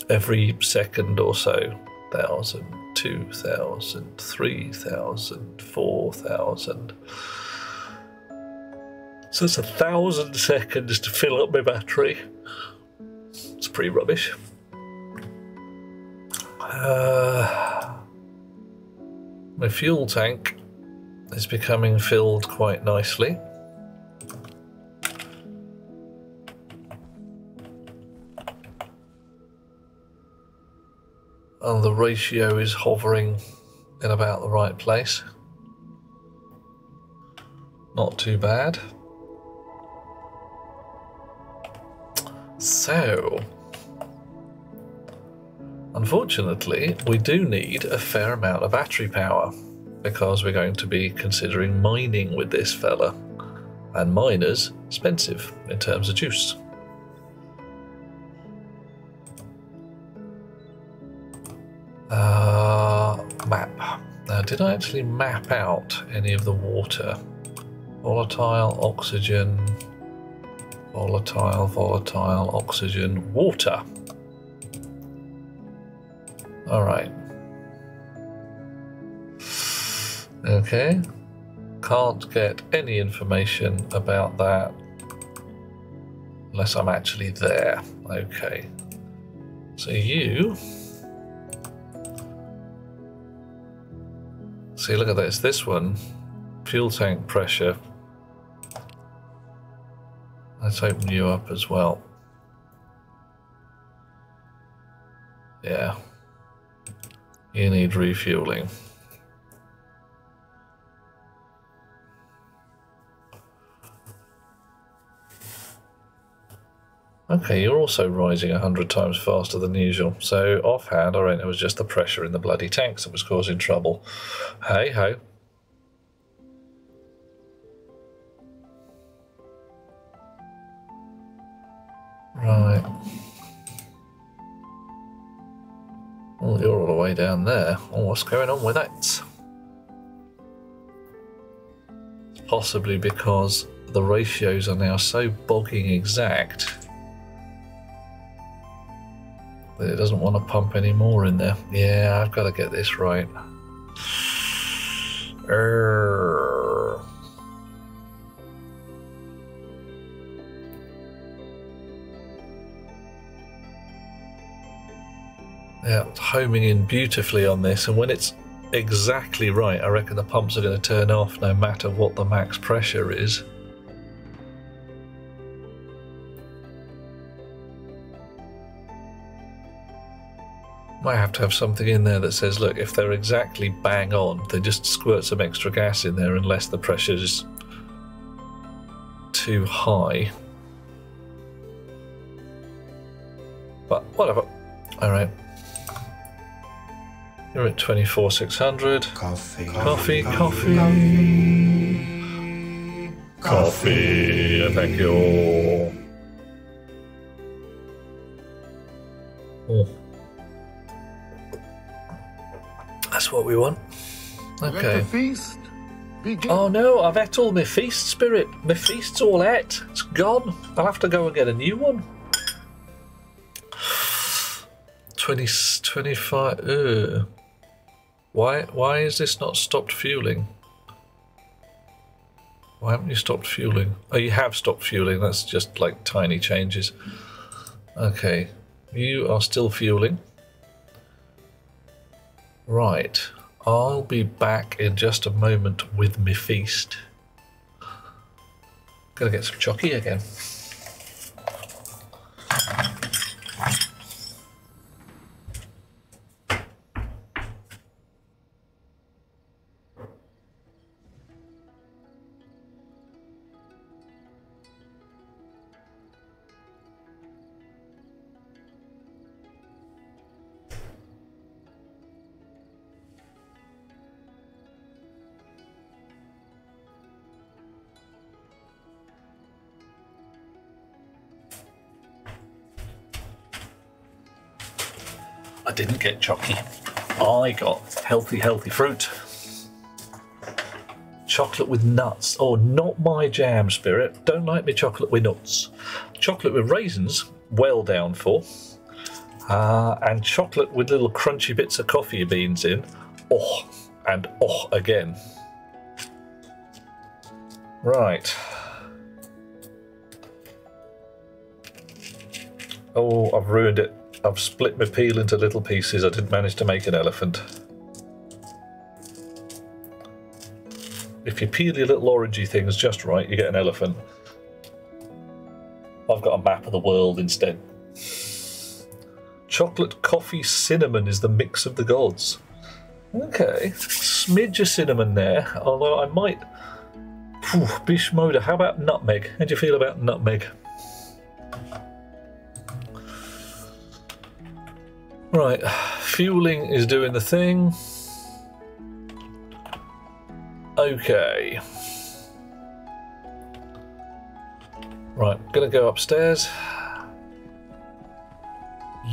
every second or so. 1,000, 2,000, 3,000, 4,000. So it's 1,000 seconds to fill up my battery. It's pretty rubbish. My fuel tank is becoming filled quite nicely. And the ratio is hovering in about the right place. Not too bad. So, unfortunately, we do need a fair amount of battery power because we're going to be considering mining with this fella, and miners expensive in terms of juice. Map. Now, did I actually map out any of the water? Volatile, oxygen. Volatile, volatile, oxygen, water. Alright. Okay. Can't get any information about that unless I'm actually there. Okay. So you See, look at this. This one, fuel tank pressure. Let's open you up as well. Yeah. You need refueling. Okay, you're also rising 100 times faster than usual. So offhand, I reckon it was just the pressure in the bloody tanks that was causing trouble. Hey ho. Right. Well, you're all the way down there. Oh, what's going on with that? Possibly because the ratios are now so bogging exact that it doesn't want to pump any more in there. Yeah, I've got to get this right. Yeah, it's homing in beautifully on this, and when it's exactly right, I reckon the pumps are going to turn off no matter what the max pressure is. Might have to have something in there that says, look, if they're exactly bang on, they just squirt some extra gas in there unless the pressure is too high. But whatever. Alright. You're at 24,600. Coffee. Coffee, coffee. Coffee, thank you. Oh. That's what we want. Okay. Let the feast begin. Oh no, I've ate all my feast, Spirit. My feast's all ate. It's gone. I'll have to go and get a new one. 25. Why is this not stopped fueling? Why haven't you stopped fueling? Oh, you have stopped fueling. That's just like tiny changes. Okay. You are still fueling. Right, I'll be back in just a moment with me feast. Gonna get some chocky again. I didn't get chocky. I got healthy fruit. Chocolate with nuts. Oh, not my jam, Spirit. Don't like me chocolate with nuts. Chocolate with raisins, well down for. And chocolate with little crunchy bits of coffee beans in. Oh, and oh again. Right. Oh, I've ruined it. I've split my peel into little pieces. I didn't manage to make an elephant. If you peel your little orangey things just right, you get an elephant. I've got a map of the world instead. Chocolate, coffee, cinnamon is the mix of the gods. Okay, smidge of cinnamon there, although I might... Bishmoda, how about nutmeg? How do you feel about nutmeg? Right, fueling is doing the thing. Okay. Right, gonna go upstairs.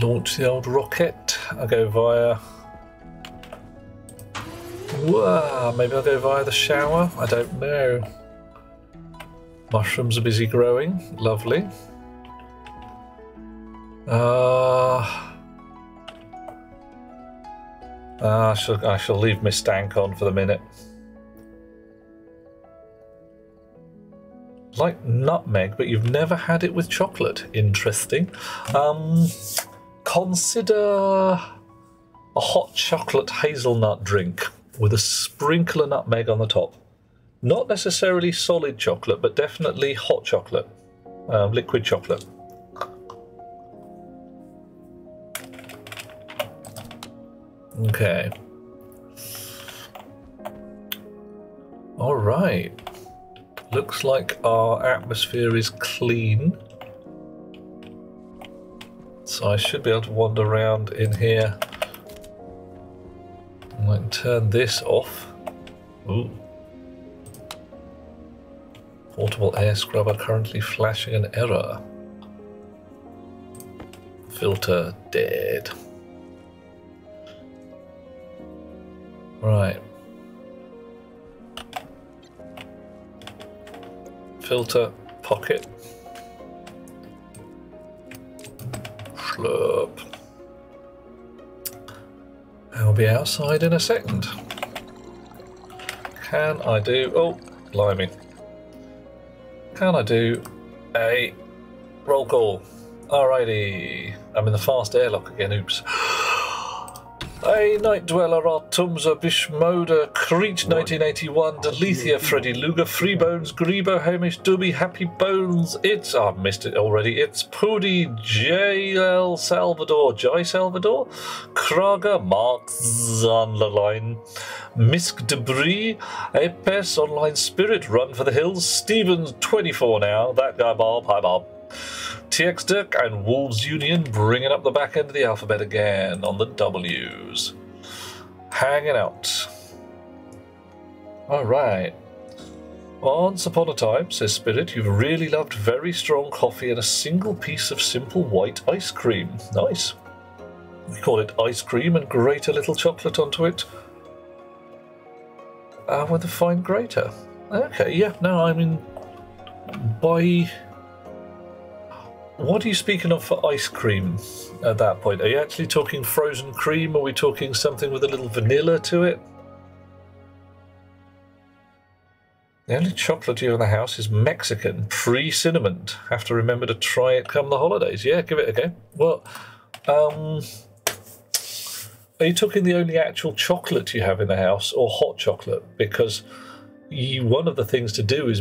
Launch the old rocket. I'll go via... Wow, maybe I'll go via the shower. I don't know. Mushrooms are busy growing. Lovely. I shall leave my stank on for the minute. Like nutmeg, but you've never had it with chocolate. Interesting. Consider a hot chocolate hazelnut drink. with a sprinkle of nutmeg on the top. Not necessarily solid chocolate, but definitely hot chocolate, liquid chocolate. Okay. All right. Looks like our atmosphere is clean. So I should be able to wander around in here. I can turn this off. Ooh. Portable air scrubber currently flashing an error. Filter dead. Right. Filter pocket. Slurp. I'll be outside in a second. Can I do... Oh, blimey. Can I do a roll call? Alrighty. I'm in the fast airlock again, oops. A Night Dweller, Artumza, Bishmoda, Creech 1981, Delethia, Freddy Luger, Freebones, Grebo, Hamish, Doobie, Happy Bones, I've missed it already, it's Pudi, JL Salvador, Jai Salvador, Krager, Mark Zanlerline, Misk Debris, Apes, Online Spirit, Run for the Hills, Stevens, 24 now, that guy Bob, hi Bob. TX Dirk and Wolves Union bringing up the back end of the alphabet again on the W's. Hanging out. Alright. Once upon a time, says Spirit, you've really loved very strong coffee and a single piece of simple white ice cream. Nice. We call it ice cream and grate a little chocolate onto it. With a fine grater. Okay, yeah, no, I mean, by... What are you speaking of for ice cream at that point? Are you actually talking frozen cream? Or are we talking something with a little vanilla to it? The only chocolate you have in the house is Mexican, pre-cinnamon. Have to remember to try it come the holidays. Yeah, give it a go. Well, are you talking the only actual chocolate you have in the house or hot chocolate? Because... one of the things to do is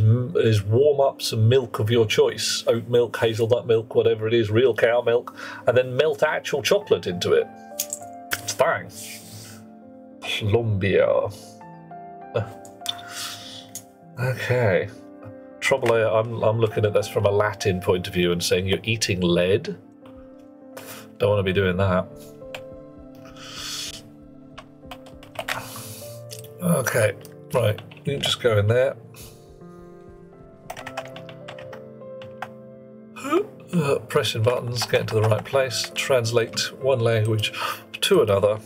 warm up some milk of your choice, oat milk, hazelnut milk, whatever it is, real cow milk, and then melt actual chocolate into it. Bang. Plumbia. Okay. Trouble, I'm looking at this from a Latin point of view and saying you're eating lead. Don't want to be doing that. Okay, right. You can just go in there. Pressing buttons, get into the right place, translate one language to another.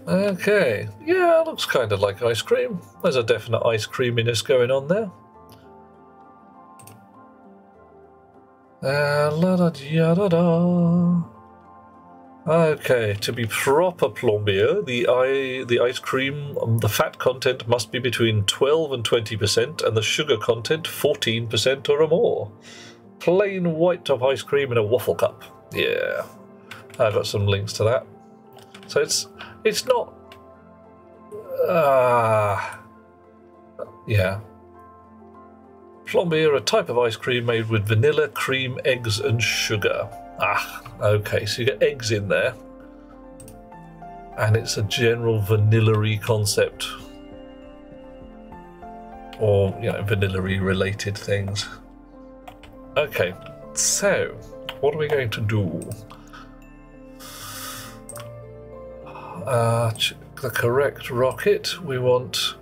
Okay, yeah, looks kind of like ice cream. There's a definite ice creaminess going on there. La-da-da-da-da. Okay, to be proper plombier, the ice cream, the fat content must be between 12 and 20%, and the sugar content 14% or more. Plain white top ice cream in a waffle cup. Yeah, I've got some links to that. So it's not. Yeah. Plombier, a type of ice cream made with vanilla, cream, eggs, and sugar. Okay, so you get eggs in there, and it's a general vanilla-y concept, or, you know, vanilla-y related things. Okay, so what are we going to do? The correct rocket, we want,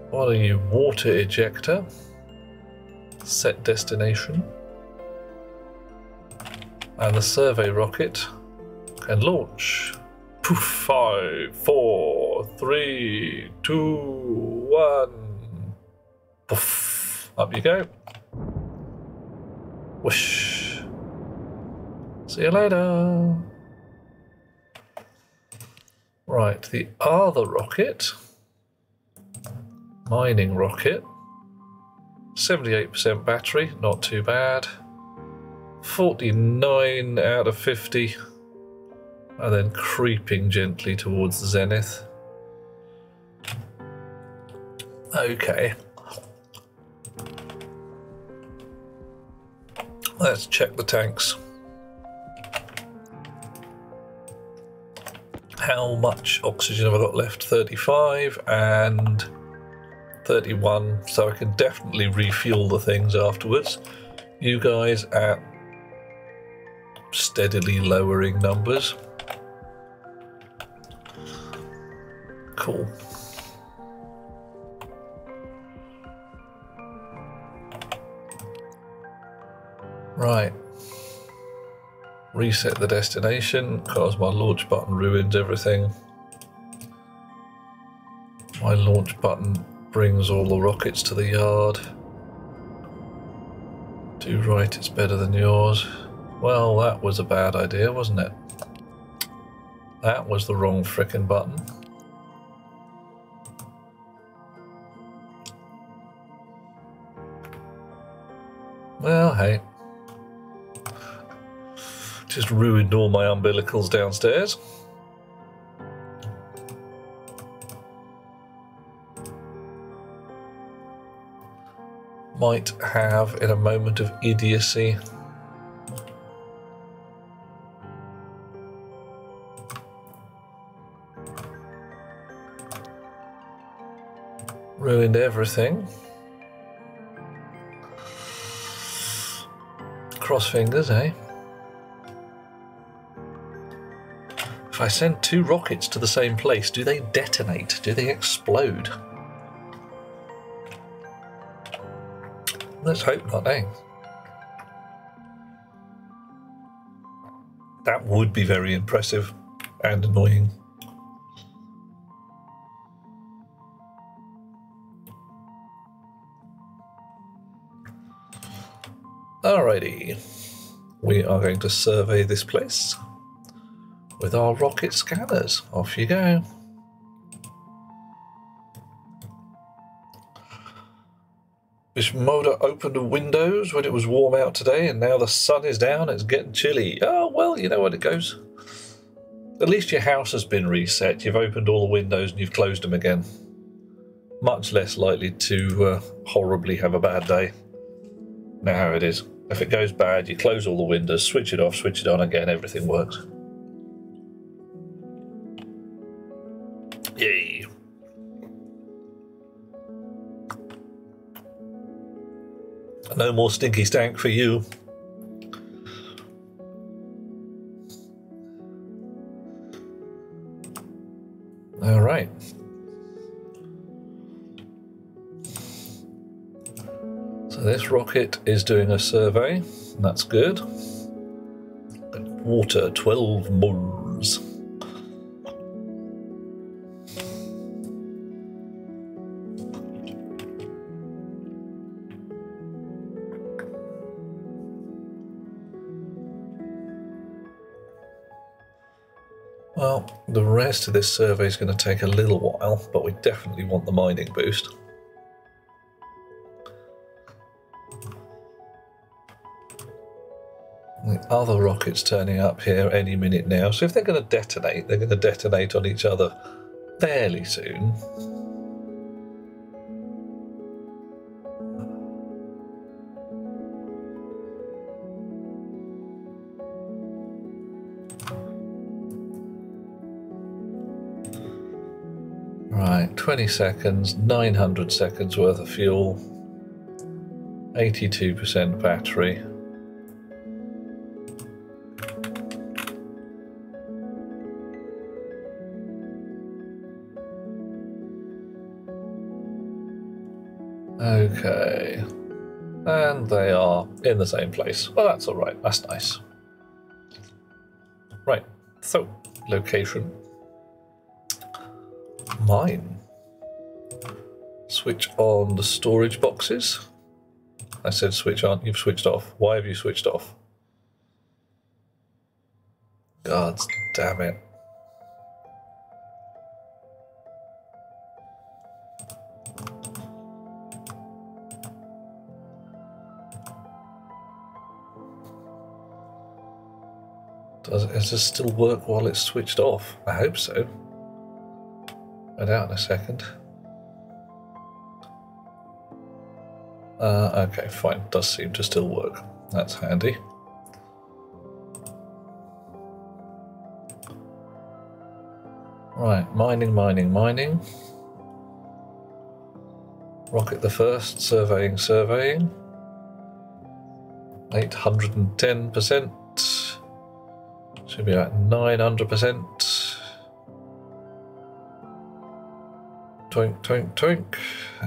what are you, water ejector, set destination. And the survey rocket can launch. Poof, 5, 4, 3, 2, 1. Poof. Up you go. Whoosh. See you later. Right, the other rocket, mining rocket, 78% battery, not too bad. 49 out of 50. And then creeping gently towards the zenith. Okay. Let's check the tanks. How much oxygen have I got left? 35 and 31, so I can definitely refuel the things afterwards. You guys at steadily lowering numbers. Cool. Right. Reset the destination because my launch button ruins everything. My launch button brings all the rockets to the yard. Do right, it's better than yours. Well, that was a bad idea, wasn't it? That was the wrong frickin' button. Well, hey. Just ruined all my umbilicals downstairs. Might have, in a moment of idiocy, ruined everything. Cross fingers, eh? If I send 2 rockets to the same place, do they detonate? Do they explode? Let's hope not, eh? That would be very impressive and annoying. Alrighty, we are going to survey this place with our rocket scanners. Off you go. Bishmoda opened the windows when it was warm out today, and now the sun is down, it's getting chilly. Oh, well, you know what it goes. At least your house has been reset. You've opened all the windows and you've closed them again. Much less likely to horribly have a bad day. Know how it is. If it goes bad, you close all the windows, switch it off, switch it on again, everything works. Yay. No more stinky stank for you. All right. So this rocket is doing a survey, and that's good. Water, 12 moles. Well, the rest of this survey is going to take a little while, but we definitely want the mining boost. The other rocket's turning up here any minute now, so if they're going to detonate, they're going to detonate on each other fairly soon. Right, 20 seconds, 900 seconds worth of fuel, 82% battery. Okay, and they are in the same place. Well, that's all right, that's nice. Right, so, location. Mine. Switch on the storage boxes. I said switch on, you've switched off. Why have you switched off? God damn it. Does it still work while it's switched off? I hope so. Find out in a second. Okay, fine. Does seem to still work. That's handy. Right, mining. Rocket the first, surveying. 810%. Should be at 900%. Twink.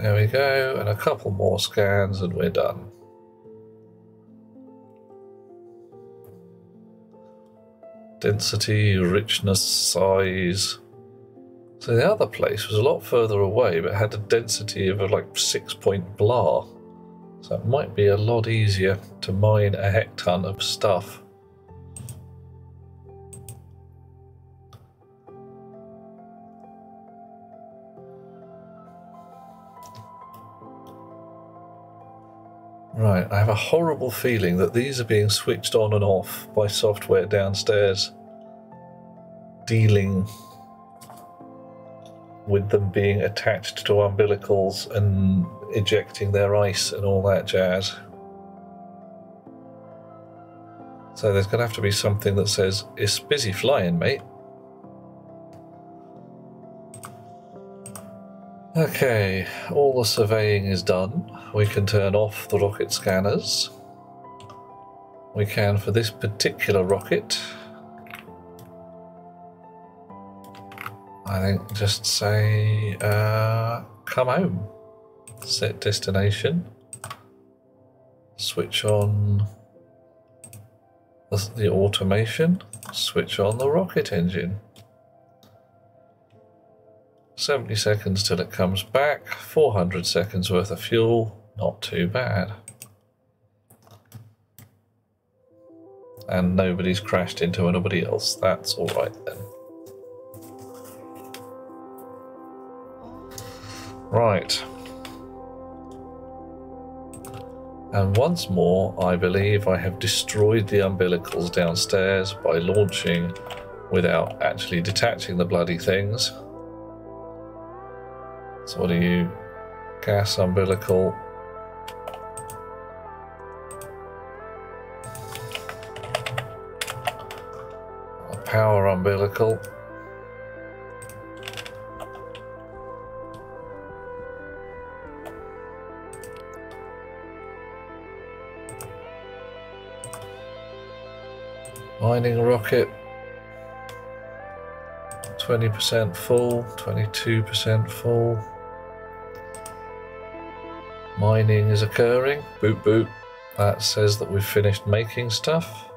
There we go, and a couple more scans and we're done. Density, richness, size. So the other place was a lot further away, but had a density of like 6-point blah. So it might be a lot easier to mine a hecton of stuff. Right, I have a horrible feeling that these are being switched on and off by software downstairs, dealing with them being attached to umbilicals and ejecting their ice and all that jazz. So there's going to have to be something that says, "It's busy flying, mate." Okay, all the surveying is done. We can turn off the rocket scanners. We can, for this particular rocket, I think just say, come home. Set destination. Switch on the automation. Switch on the rocket engine. 70 seconds till it comes back, 400 seconds worth of fuel, not too bad. And nobody's crashed into anybody else, that's alright then. Right. And once more, I believe I have destroyed the umbilicals downstairs by launching without actually detaching the bloody things. So what are you? Gas umbilical. A power umbilical. Mining rocket. 20% full, 22% full. Mining is occurring. Boop boop. That says that we've finished making stuff.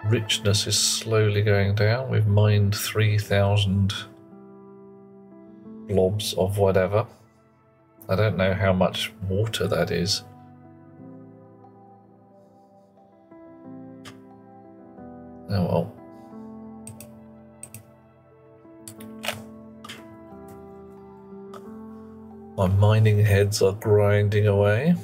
Richness is slowly going down. We've mined 3,000 blobs of whatever. I don't know how much water that is. Oh well. My mining heads are grinding away.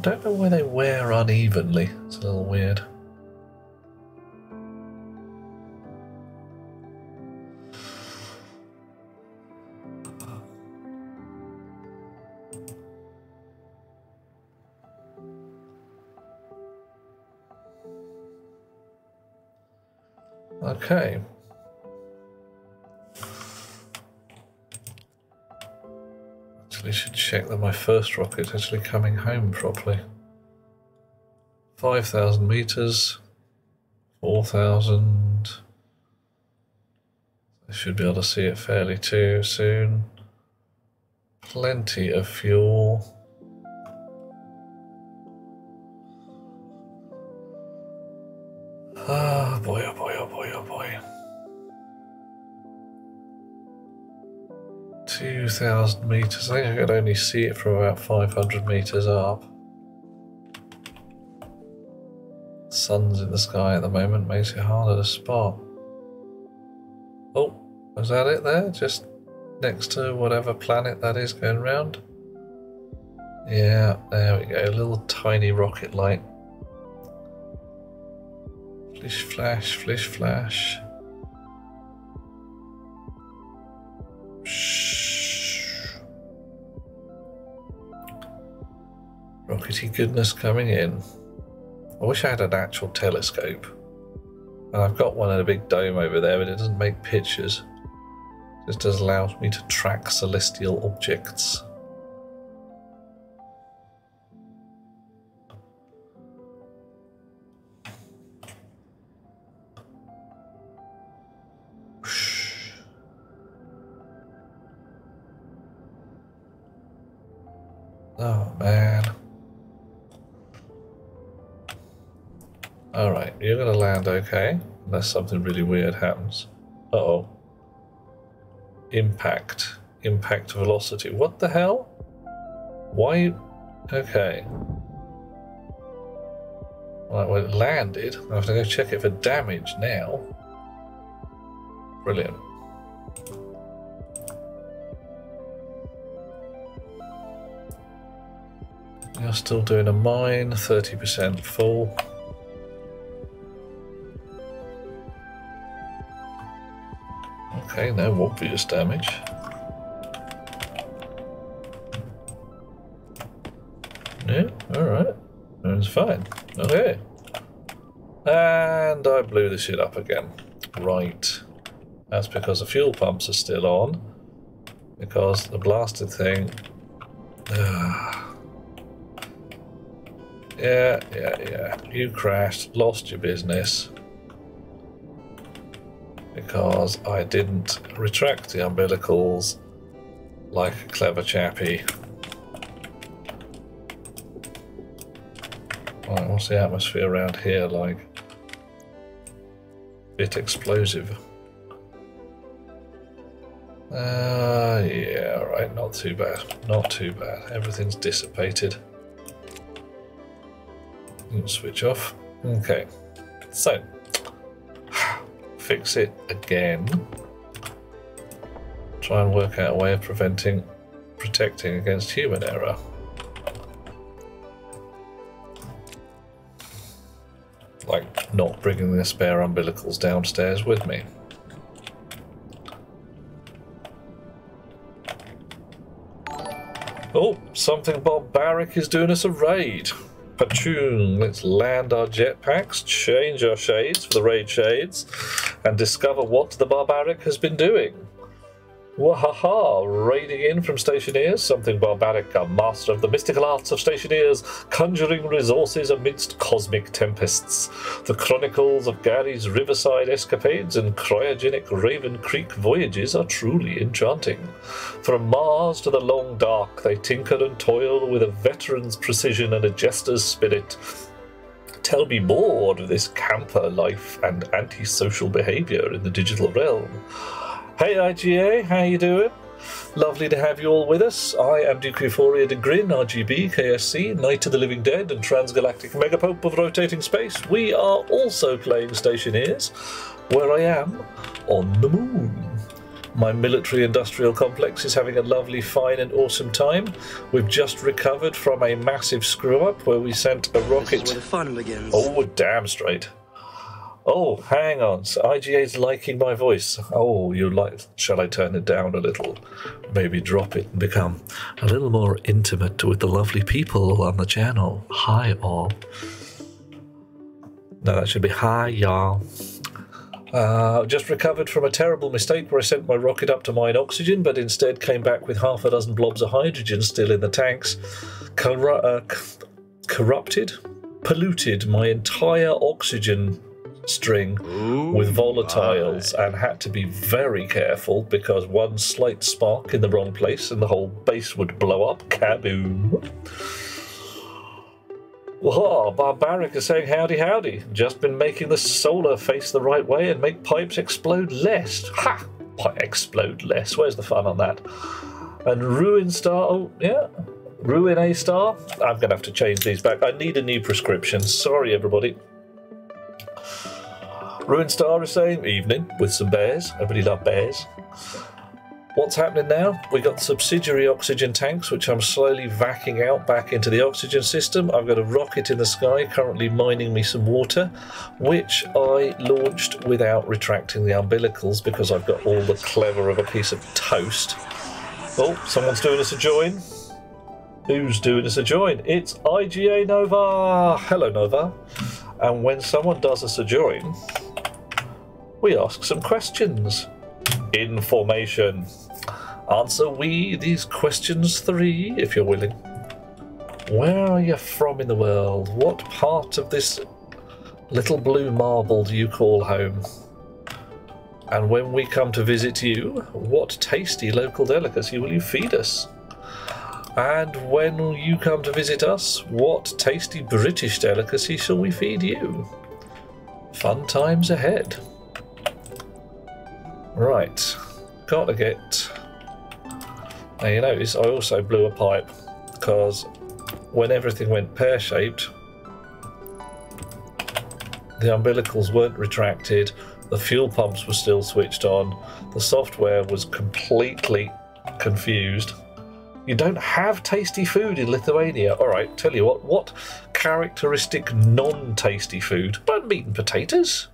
Don't know why they wear unevenly. It's a little weird. Okay. Actually, should check that my first rocket's actually coming home properly. 5,000 meters, 4,000. I should be able to see it fairly too soon. Plenty of fuel. Ah, boy, oh boy, oh boy, oh boy. 2,000 meters. I think I could only see it from about 500 meters up. Sun's in the sky at the moment, makes it harder to spot. Oh, was that it there? Just next to whatever planet that is going round? Yeah, there we go. A little tiny rocket light. Flish flash, flish flash. Shh. Rockety goodness coming in. I wish I had an actual telescope. And I've got one in a big dome over there, but it doesn't make pictures. It just does allow me to track celestial objects. Oh man. Alright, you're gonna land okay, unless something really weird happens. Uh-oh. Impact. Impact velocity. What the hell? Why? Okay. Right, well it landed. I have to go check it for damage now. Brilliant. You're still doing a mine, 30% full. Okay, no obvious damage. Yeah, alright. That's fine. Okay. And I blew the shit up again. Right. That's because the fuel pumps are still on. Because the blasted thing... Yeah. You crashed, lost your business. Because I didn't retract the umbilicals like a clever chappy. Right, what's the atmosphere around here like? Bit explosive. Yeah, right, not too bad. Not too bad. Everything's dissipated. Switch off. Okay. So, fix it again. Try and work out a way of protecting against human error. Like not bringing the spare umbilicals downstairs with me. Oh, something barbaric is doing us a raid. Pachoon, let's land our jetpacks, change our shades for the raid shades, and discover what the barbaric has been doing. Wahaha, raiding in from Stationeers, something barbaric, a master of the mystical arts of Stationeers, conjuring resources amidst cosmic tempests. The chronicles of Gary's riverside escapades and cryogenic Raven Creek voyages are truly enchanting. From Mars to the long dark, they tinker and toil with a veteran's precision and a jester's spirit. Tell me more of this camper life and antisocial behaviour in the digital realm. Hey IGA, how you doing? Lovely to have you all with us. I am Duke Euphoria de Grin, RGB, KSC, Knight of the Living Dead and Transgalactic Megapope of Rotating Space. We are also playing Stationeers, where I am on the moon. My military-industrial complex is having a lovely, fine and awesome time. We've just recovered from a massive screw-up where we sent a rocket... This is where the fun begins. Oh, damn straight. Oh, hang on. So IGA's liking my voice. Oh, you like... Shall I turn it down a little? Maybe drop it and become a little more intimate with the lovely people on the channel. Hi, all. No, that should be hi, y'all. Just recovered from a terrible mistake where I sent my rocket up to mine oxygen, but instead came back with half a dozen blobs of hydrogen still in the tanks. Polluted my entire oxygen string with volatiles and had to be very careful because one slight spark in the wrong place and the whole base would blow up. Kaboom. Whoa, Barbaric is saying howdy howdy. Just been making the solar face the right way and make pipes explode less. Ha! Explode less. Where's the fun on that? And Ruin Star, oh yeah. Ruin A Star. I'm going to have to change these back. I need a new prescription. Sorry everybody. Ruin Star is saying evening with some bears. Everybody love bears. What's happening now? We've got subsidiary oxygen tanks, which I'm slowly vacuuming out back into the oxygen system. I've got a rocket in the sky currently mining me some water, which I launched without retracting the umbilicals because I've got all the clever of a piece of toast. Oh, someone's doing us a join. Who's doing us a join? It's IGA Nova. Hello, Nova. And when someone does us a join, we ask some questions. Information. Answer we these questions 3, if you're willing. Where are you from in the world? What part of this little blue marble do you call home? And when we come to visit you, what tasty local delicacy will you feed us? And when you come to visit us, what tasty British delicacy shall we feed you? Fun times ahead. Right, gotta get... Now you notice I also blew a pipe because when everything went pear-shaped, the umbilicals weren't retracted, the fuel pumps were still switched on, the software was completely confused. You don't have tasty food in Lithuania. Alright, tell you what characteristic non-tasty food? But meat and potatoes?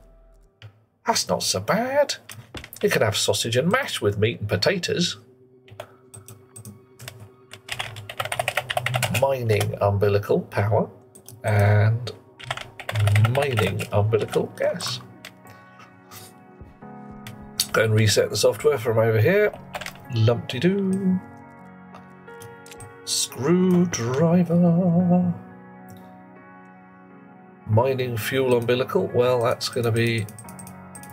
That's not so bad. You can have sausage and mash with meat and potatoes. Mining umbilical power and mining umbilical gas. Go and reset the software from over here. Lumpty-doo. Screwdriver. Mining fuel umbilical. Well, that's going to be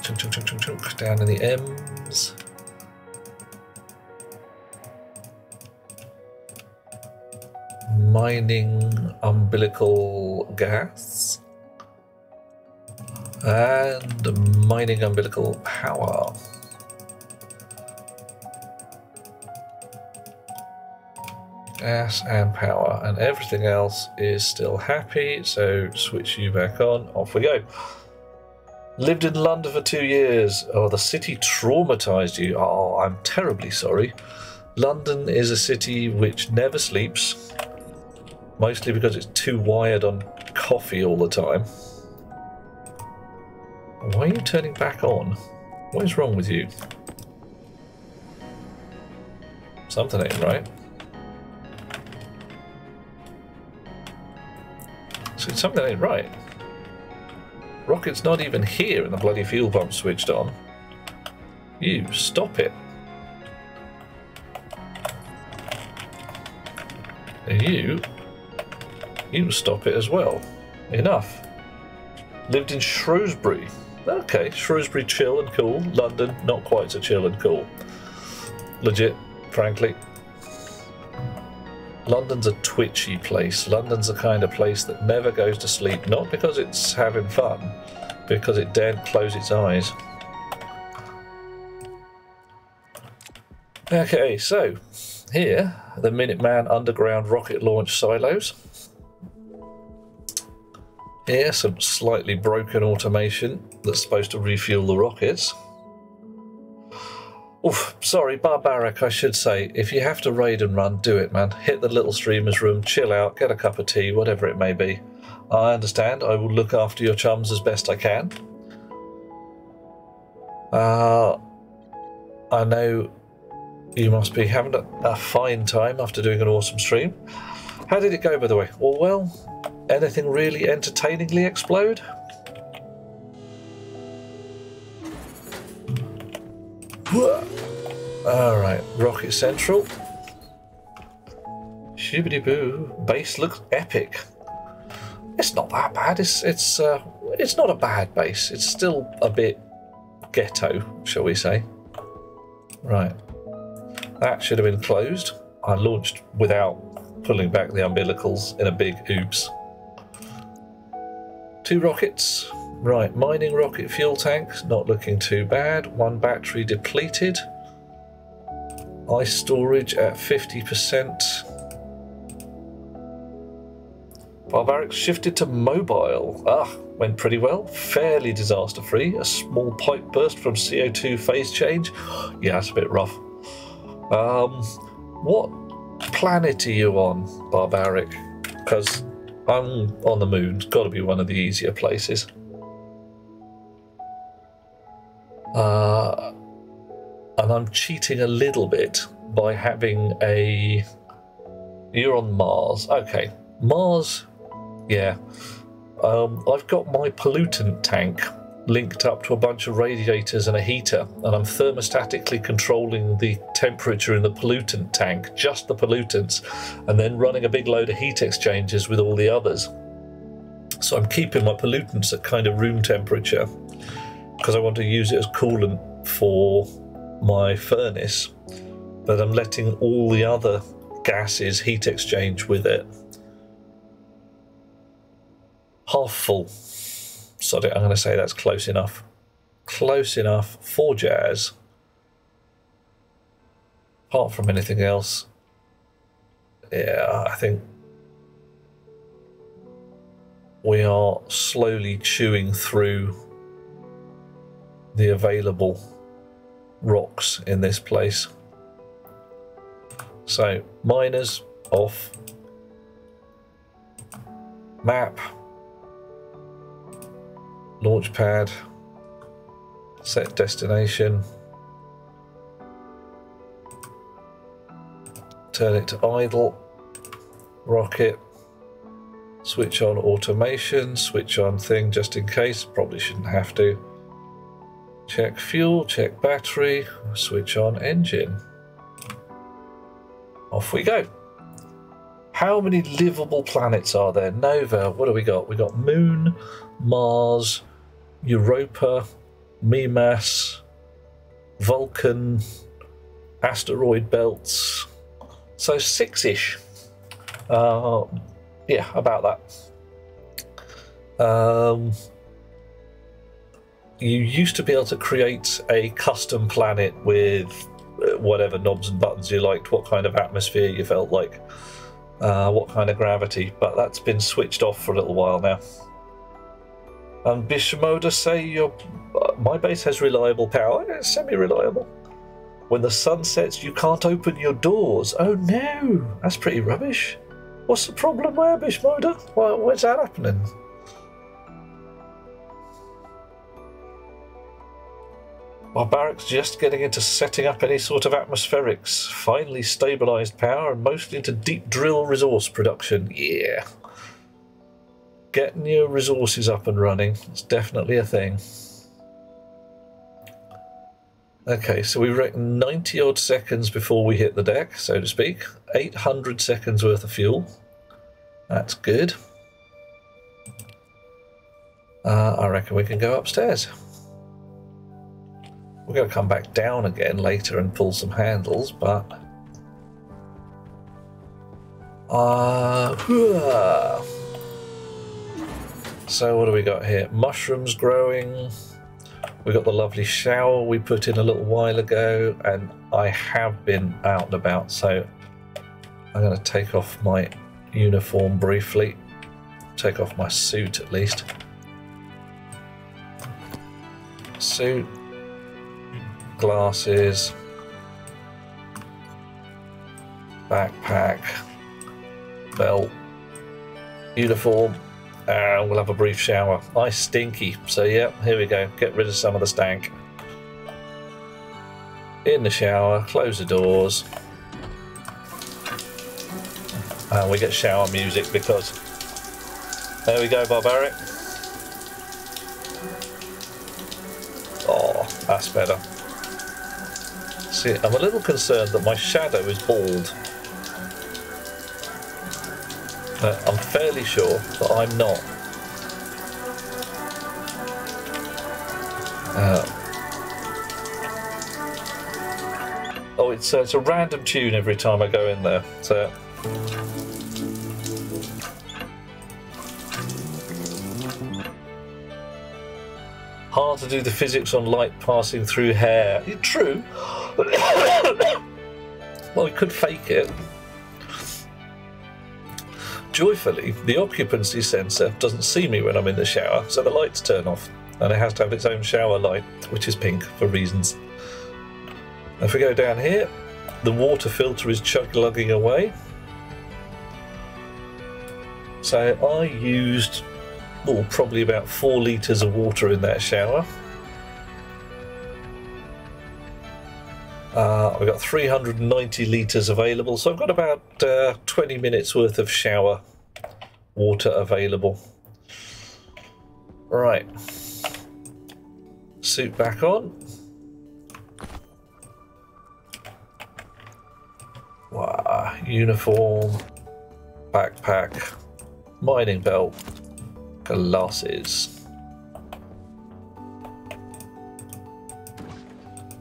chunk, chunk, chunk, chunk, chunk, down in the M's. Mining umbilical gas. And mining umbilical power. Gas and power, and everything else is still happy, so switch you back on. Off we go. Lived in London for 2 years. Oh, the city traumatized you. Oh, I'm terribly sorry. London is a city which never sleeps, mostly because it's too wired on coffee all the time. Why are you turning back on? What is wrong with you? Something ain't right. So something ain't right. Rocket's not even here and the bloody fuel pump's switched on. You stop it. And you stop it as well. Enough. Lived in Shrewsbury. Okay, Shrewsbury chill and cool. London not quite so chill and cool. Legit, frankly. London's a twitchy place. London's the kind of place that never goes to sleep, not because it's having fun, because it daren't close its eyes. Okay, so here, the Minuteman underground rocket launch silos. Here, some slightly broken automation that's supposed to refuel the rockets. Oof, sorry, barbaric, I should say. If you have to raid and run, do it, man. Hit the little streamer's room, chill out, get a cup of tea, whatever it may be. I understand. I will look after your chums as best I can. I know you must be having a fine time after doing an awesome stream. How did it go, by the way? All well? Anything really entertainingly explode? Alright, Rocket Central. Shibbity boo. Base looks epic. It's not that bad. It's not a bad base. It's still a bit ghetto, shall we say. Right. That should have been closed. I launched without pulling back the umbilicals in a big oops. 2 rockets. Right, mining rocket fuel tank, not looking too bad. 1 battery depleted. Ice storage at 50%. Barbarics shifted to mobile. Went pretty well. Fairly disaster free. A small pipe burst from CO2 phase change. Yeah, that's a bit rough. What planet are you on, Barbaric? Because I'm on the moon. It's got to be one of the easier places. And I'm cheating a little bit by having a... You're on Mars. Okay. Mars, yeah. I've got my pollutant tank linked up to a bunch of radiators and a heater, and I'm thermostatically controlling the temperature in the pollutant tank, just the pollutants, and then running a big load of heat exchangers with all the others. So I'm keeping my pollutants at kind of room temperature because I want to use it as coolant for my furnace, but I'm letting all the other gases heat exchange with it. Half full. Sorry, I'm going to say that's close enough. Close enough for jazz. Apart from anything else, yeah, I think we are slowly chewing through the available rocks in this place. So, miners off. Map. Launch pad, set destination, turn it to idle, rocket, switch on automation, switch on thing just in case, probably shouldn't have to, check fuel, check battery, switch on engine. Off we go. How many livable planets are there? Nova, what do we got? We got Moon, Mars, Europa, Mimas, Vulcan, asteroid belts. So 6-ish. Yeah, about that. You used to be able to create a custom planet with whatever knobs and buttons you liked, what kind of atmosphere you felt like, what kind of gravity, but that's been switched off for a little while now. And Bishmoda say my base has reliable power. It's semi-reliable. When the sun sets, you can't open your doors. Oh no, that's pretty rubbish. What's the problem there, Bishmoda? What's that happening? Barbaric's just getting into setting up any sort of atmospherics. Finally stabilised power and mostly into deep drill resource production. Yeah. Getting your resources up and running. It's definitely a thing. Okay, so we reckon 90 odd seconds before we hit the deck, so to speak. 800 seconds worth of fuel. That's good. I reckon we can go upstairs. We're going to come back down again later and pull some handles, but... So what do we got here? Mushrooms growing. We got the lovely shower we put in a little while ago, and I have been out and about, so I'm going to take off my uniform briefly. Take off my suit at least. Suit, glasses, backpack, belt, uniform. We'll have a brief shower. I stinky, so yeah, here we go. Get rid of some of the stank. In the shower, close the doors. And we get shower music because... There we go, Barbaric. Oh, that's better. See, I'm a little concerned that my shadow is bald. I'm fairly sure that I'm not. Oh, it's a random tune every time I go in there. So. Hard to do the physics on light passing through hair. True. Well, we could fake it. Joyfully, the occupancy sensor doesn't see me when I'm in the shower, so the lights turn off, and it has to have its own shower light, which is pink for reasons. If we go down here, the water filter is chug-lugging away. So I used probably about 4 litres of water in that shower. I've got 390 litres available, so I've got about 20 minutes worth of shower water available. Right, suit back on. Wow, uniform, backpack, mining belt, glasses.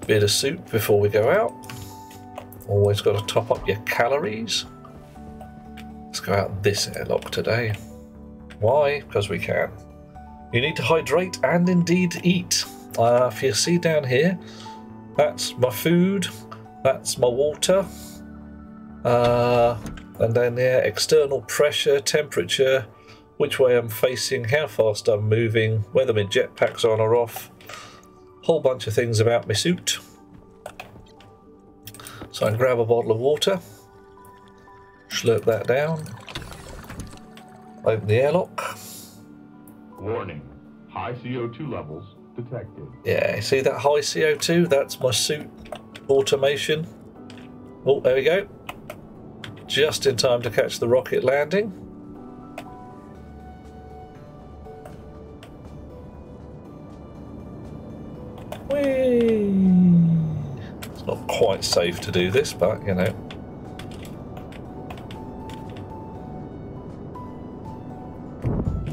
Bit of soup before we go out. Always got to top up your calories. Let's go out this airlock today. Why? Because we can. You need to hydrate and indeed eat. If you see down here, that's my food, that's my water, and then there, external pressure, temperature, which way I'm facing, how fast I'm moving, whether my jetpack's on or off. Whole bunch of things about my suit. So I can grab a bottle of water, slurp that down, open the airlock. Warning, high CO2 levels detected. Yeah, you see that high CO2? That's my suit automation. Oh, there we go. Just in time to catch the rocket landing. Whee! It's not quite safe to do this, but you know.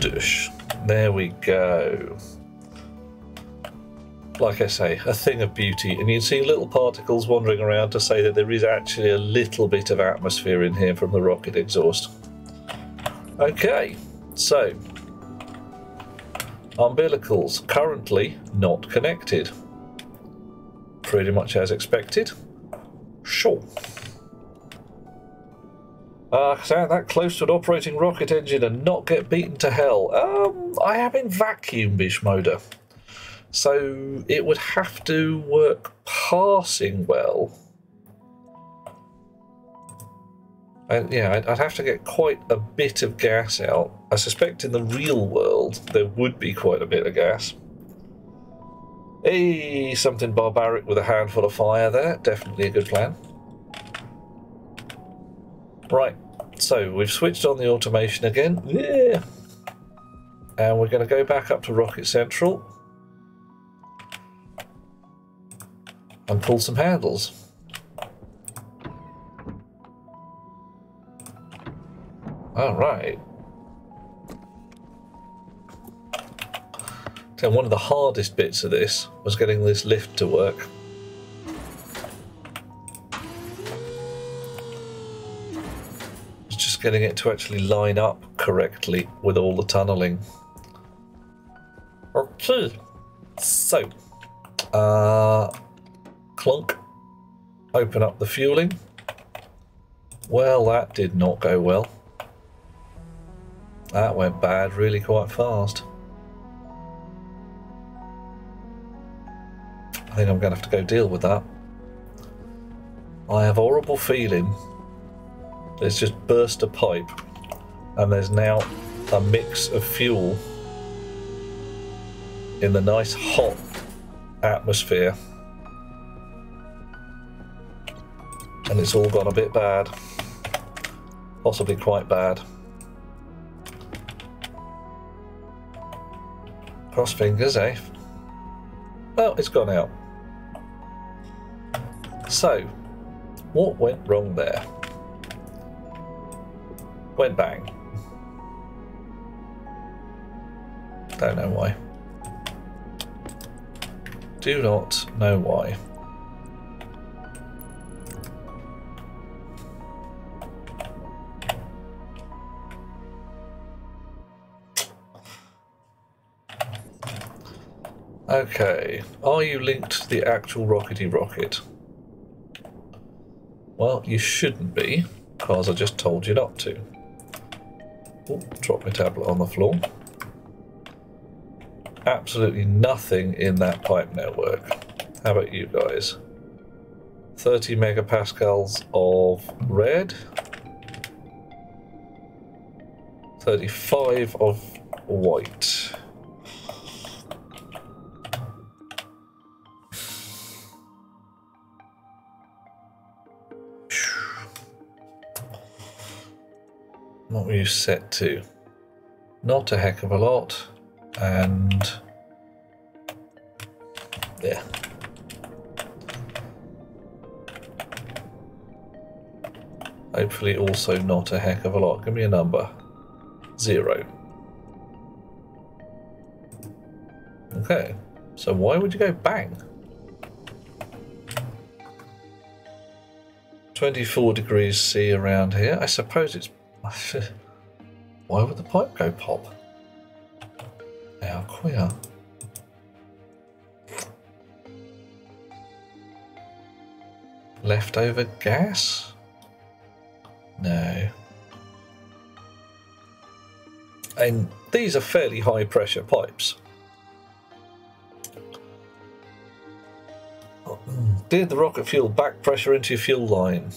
Dush. There we go. Like I say, a thing of beauty, and you can see little particles wandering around to say that there is actually a little bit of atmosphere in here from the rocket exhaust. Okay, so umbilicals currently not connected. Pretty much as expected. Sure. Sound that close to an operating rocket engine and not get beaten to hell. I am in vacuum Bishmoda, so it would have to work passing well. And yeah, I'd have to get quite a bit of gas out. I suspect in the real world there would be quite a bit of gas. Hey, something barbaric with a handful of fire there. Definitely a good plan. Right, so we've switched on the automation again. Yeah. And we're going to go back up to Rocket Central and pull some handles. All right. And one of the hardest bits of this was getting this lift to work. It's just getting it to actually line up correctly with all the tunnelling. Okay, so clunk, open up the fueling. Well, that did not go well. That went bad really quite fast. I think I'm going to have to go deal with that. I have a horrible feeling there's just burst a pipe and there's now a mix of fuel in the nice hot atmosphere, and it's all gone a bit bad, possibly quite bad. Cross fingers, eh? Well, it's gone out. So, what went wrong there? Went bang. Don't know why. Do not know why. Okay, are you linked to the actual rockety rocket? Well, you shouldn't be, because I just told you not to. Ooh, drop my tablet on the floor. Absolutely nothing in that pipe network. How about you guys? 30 megapascals of red, 35 of white. What were you set to? Not a heck of a lot, and yeah. Hopefully also not a heck of a lot. Give me a number. 0. Okay, so why would you go bang? 24 degrees C around here. I suppose it's... Why would the pipe go pop? How queer. Leftover gas? No. And these are fairly high pressure pipes. Did the rocket fuel back pressure into your fuel line?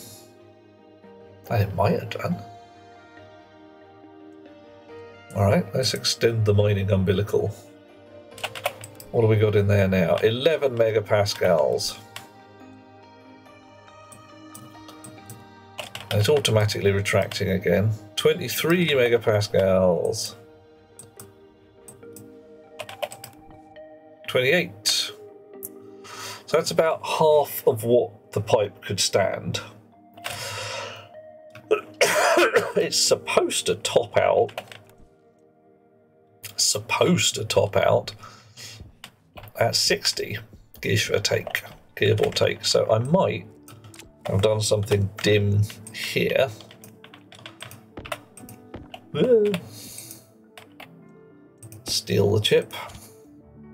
It might have done. Alright, let's extend the mining umbilical. What have we got in there now? 11 megapascals. And it's automatically retracting again. 23 megapascals. 28. So that's about half of what the pipe could stand. It's supposed to top out. At 60, give or take. So I might have done something dim here. Steal the chip,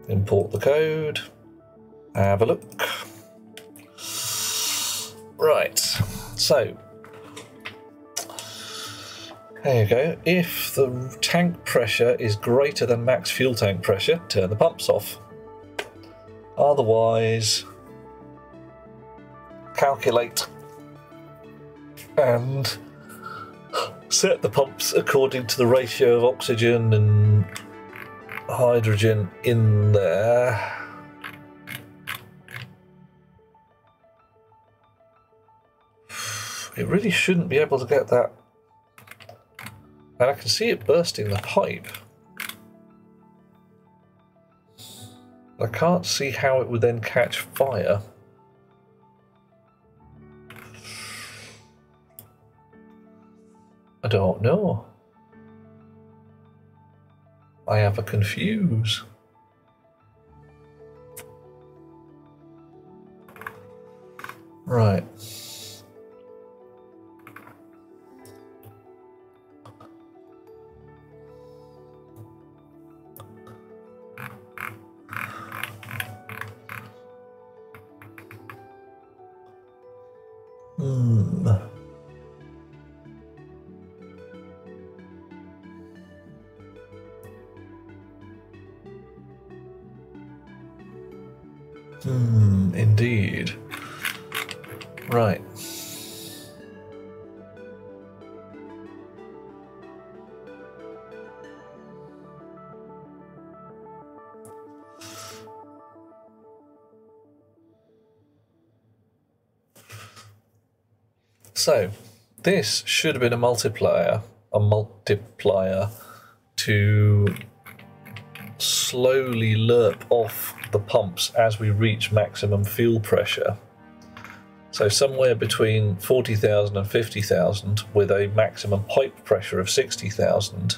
import the code, have a look. Right, so there you go. If the tank pressure is greater than max fuel tank pressure, turn the pumps off. Otherwise, calculate and set the pumps according to the ratio of oxygen and hydrogen in there. It really shouldn't be able to get that. And I can see it bursting the pipe. I can't see how it would then catch fire. I don't know. I have a confuse. Right. Indeed. Right. So, this should have been a multiplier to slowly lerp off the pumps as we reach maximum fuel pressure. So somewhere between 40,000 and 50,000 with a maximum pipe pressure of 60,000.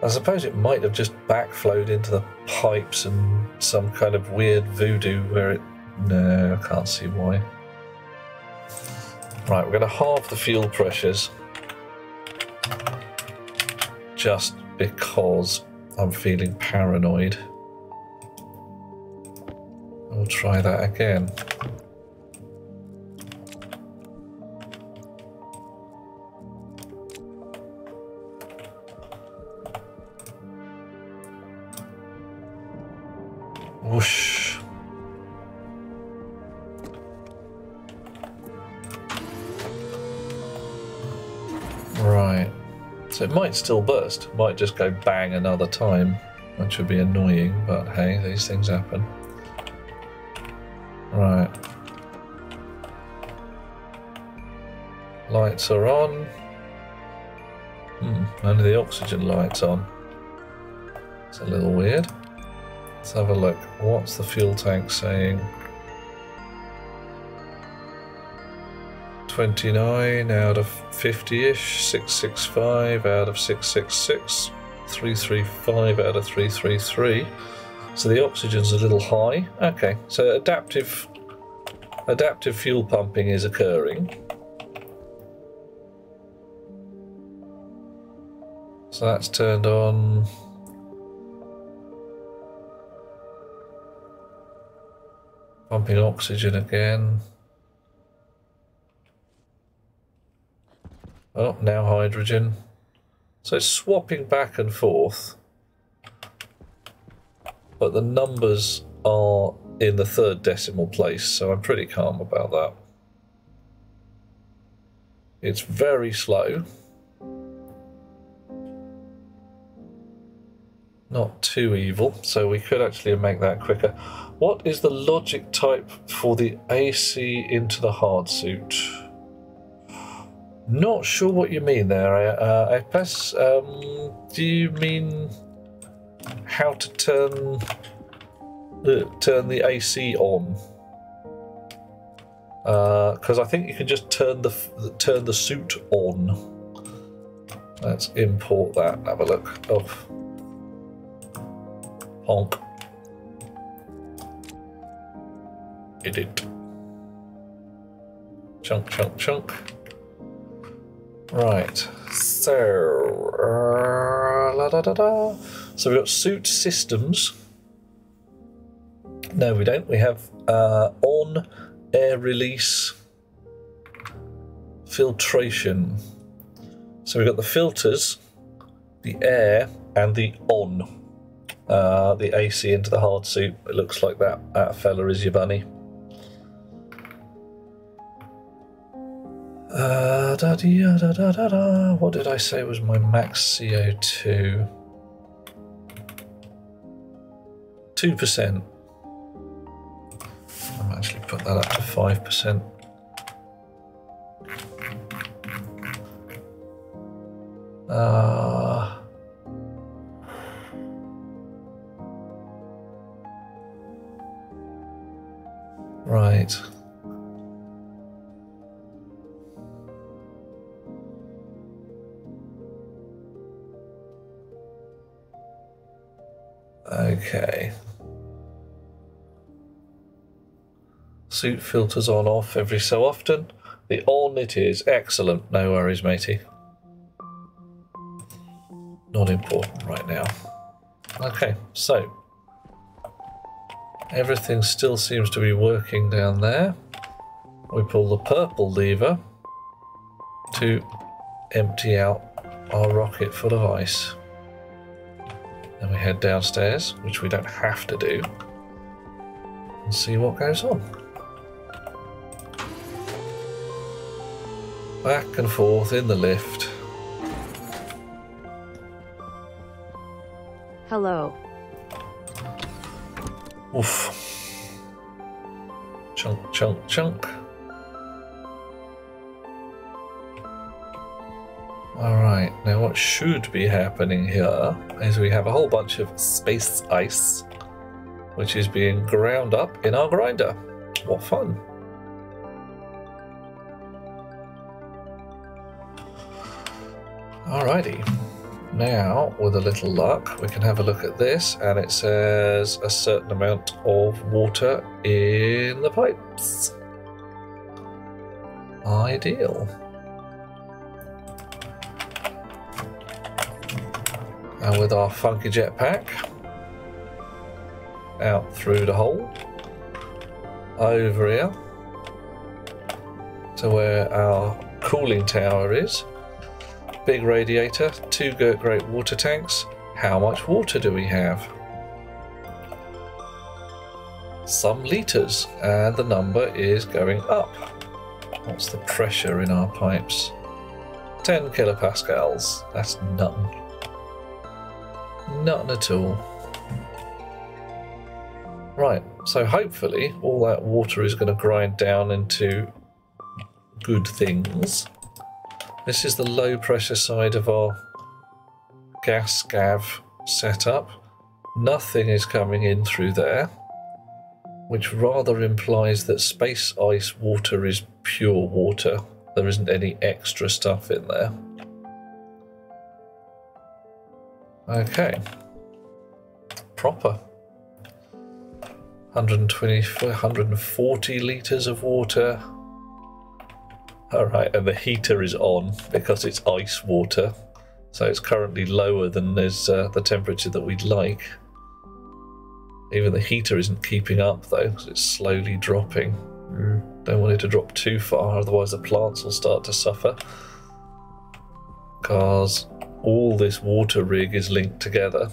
I suppose it might have just backflowed into the pipes and some kind of weird voodoo where it... No, I can't see why. Right, we're going to halve the fuel pressures. Just because I'm feeling paranoid. I'll try that again. Whoosh. Right. So it might still burst. Might just go bang another time, which would be annoying, but hey, these things happen. Right. Lights are on. Only the oxygen light's on. It's a little weird. Let's have a look. What's the fuel tank saying? 29 out of 50-ish, 665 out of 666, 335 out of 333. So the oxygen's a little high. Okay, so adaptive fuel pumping is occurring. So that's turned on. Pumping oxygen again. Oh, now hydrogen. So it's swapping back and forth. But the numbers are in the third decimal place, so I'm pretty calm about that. It's very slow. Not too evil, so we could actually make that quicker. What is the logic type for the AC into the hard suit? Not sure what you mean there, Epes. Do you mean how to turn the AC on? Because I think you can just turn the suit on. Let's import that. Have a look. Oh, honk. Edit. Chunk, chunk, chunk. Right, so so we've got suit systems. No, we don't. We have on, air release, filtration. So we've got the filters, the air, and the on. The AC into the hard suit. It looks like that fella is your bunny. What did I say was my max CO2? 2%. I'll actually put that up to 5%. Right. Okay. Suit filters on off every so often. The on it is. Excellent. No worries, matey. Not important right now. Okay, so everything still seems to be working down there. We pull the purple lever to empty out our rocket full of ice. Then we head downstairs, which we don't have to do, and see what goes on. Back and forth in the lift. Hello. Oof. Chunk, chunk, chunk. Alright, now what should be happening here is we have a whole bunch of space ice, which is being ground up in our grinder. What fun. Alrighty. Now, with a little luck, we can have a look at this, and it says a certain amount of water in the pipes. Ideal. And with our funky jetpack, out through the hole, over here, to where our cooling tower is. Big radiator, 2 great water tanks. How much water do we have? some litres, and the number is going up. What's the pressure in our pipes? 10 kilopascals. That's nothing. Nothing at all. Right, so hopefully all that water is going to grind down into good things. This is the low pressure side of our gas scav setup. Nothing is coming in through there, which rather implies that space ice water is pure water. There isn't any extra stuff in there. Okay. Proper. 140 litres of water. Alright, and the heater is on because it's ice water. So it's currently lower than the temperature that we'd like. Even the heater isn't keeping up though, because it's slowly dropping. Don't want it to drop too far, otherwise the plants will start to suffer. Because all this water rig is linked together.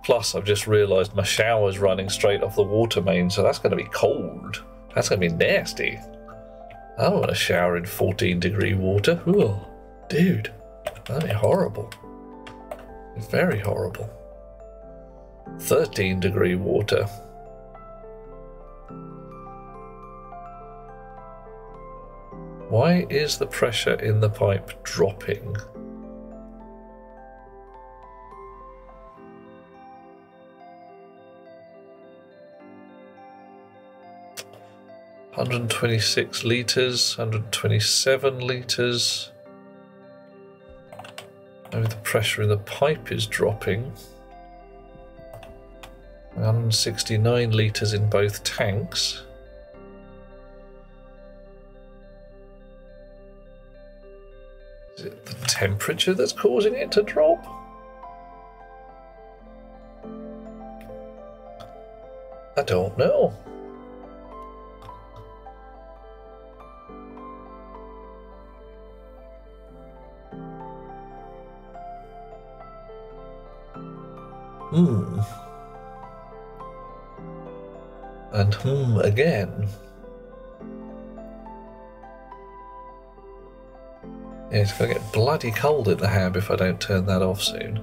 Plus, I've just realised my shower's running straight off the water main, so that's going to be cold. That's going to be nasty. I don't want to shower in 14-degree water. Ooh, dude, that'd be horrible. Very horrible. 13-degree water. Why is the pressure in the pipe dropping? $126 litres, 127 litres. Maybe the pressure in the pipe is dropping. 169 litres in both tanks. Is it the temperature that's causing it to drop? I don't know. And again. Yeah, it's going to get bloody cold in the hab if I don't turn that off soon.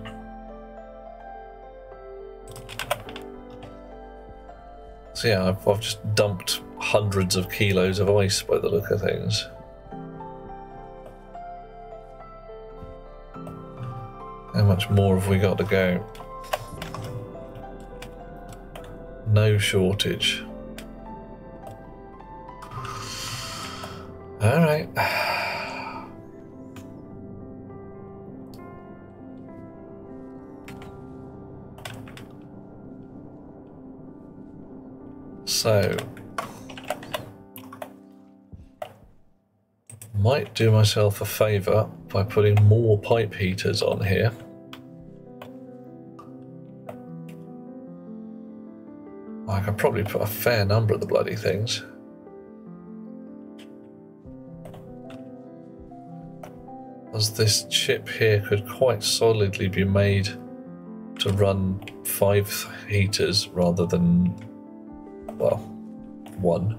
So yeah, I've just dumped hundreds of kilos of ice by the look of things. How much more have we got to go? No shortage. All right. So, might do myself a favour by putting more pipe heaters on here. I could probably put a fair number of the bloody things. As this chip here could quite solidly be made to run 5 heaters rather than, well, 1.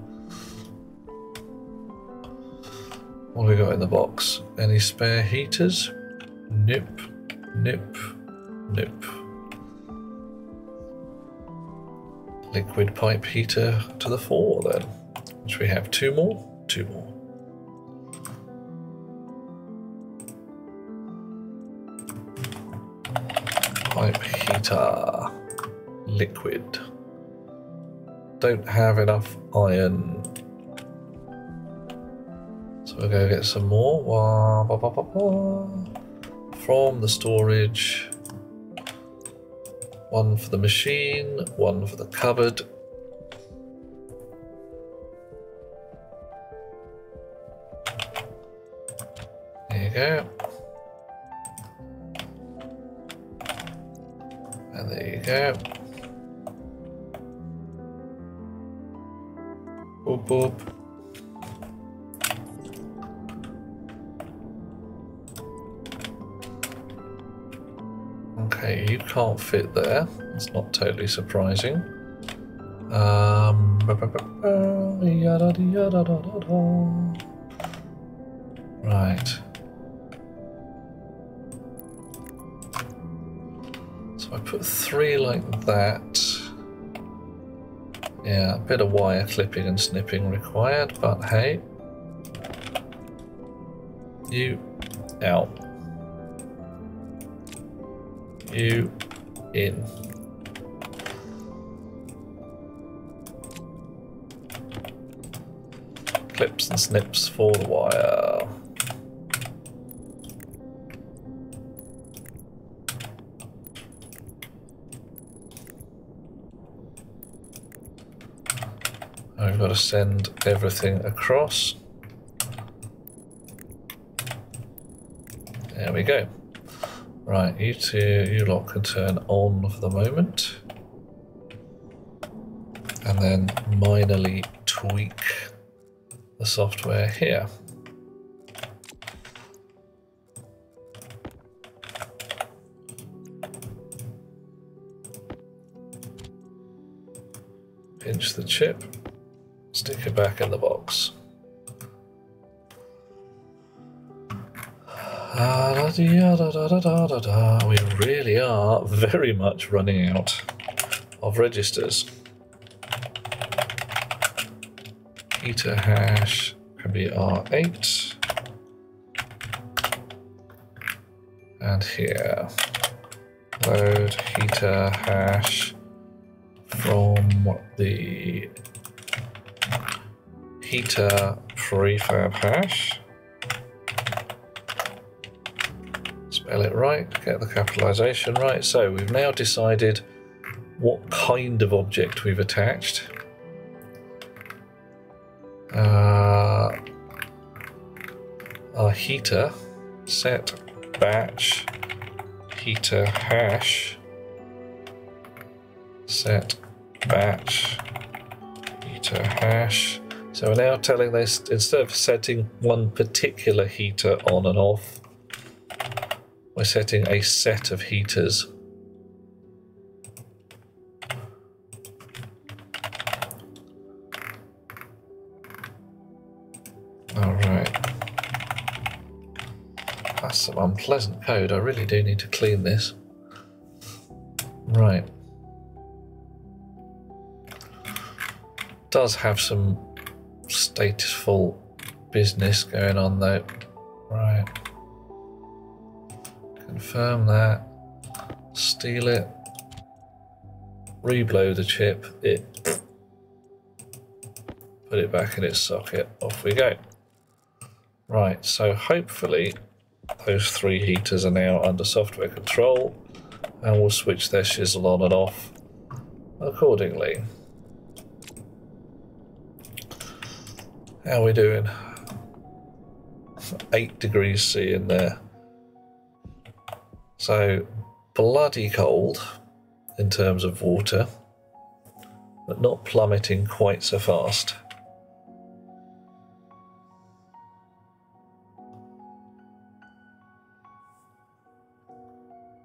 What have we got in the box? Any spare heaters? Nope, nope, nope. Liquid pipe heater to the fore then. Which we have 2 more? 2 more. Pipe heater. Liquid. Don't have enough iron. So we'll go get some more. Wah, bah, bah, bah, bah. From the storage. 1 for the machine, 1 for the cupboard. There you go. And there you go. Boop, boop. Okay, you can't fit there. That's not totally surprising. Right. So I put 3 like that. Yeah, a bit of wire clipping and snipping required, but hey. You out. You in. Clips and snips for the wire. I've got to send everything across. There we go. Right, you two, you lot can turn on for the moment. And then minorly tweak the software here. Pinch the chip, stick it back in the box. We really are very much running out of registers. Heater hash can be R8. And here, load heater hash from the heater prefab hash. Spell it right, get the capitalization right. So we've now decided what kind of object we've attached. Our heater set batch heater hash set batch heater hash. So we're now telling this, instead of setting one particular heater on and off, we're setting a set of heaters. Alright. That's some unpleasant code. I really do need to clean this. Right. Does have some stateful business going on though. Right. Confirm that. Steal it. Reblow the chip. Put it back in its socket. Off we go. Right, so hopefully those 3 heaters are now under software control and we'll switch their shizzle on and off accordingly. How are we doing? 8 degrees C in there. So bloody cold in terms of water, but not plummeting quite so fast.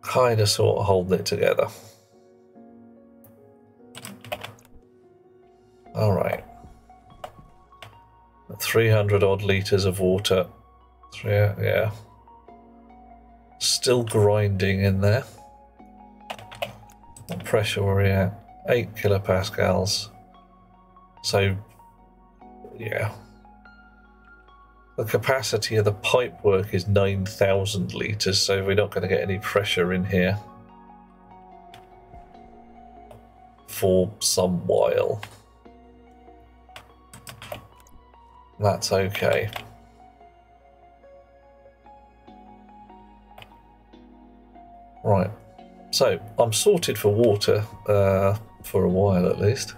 Kind of sort of holding it together. All right. 300 odd litres of water. Yeah. Still grinding in there. What pressure were we at? 8 kilopascals. So, yeah. The capacity of the pipework is 9,000 litres, so we're not going to get any pressure in here for some while. That's okay. Right, so I'm sorted for water for a while at least.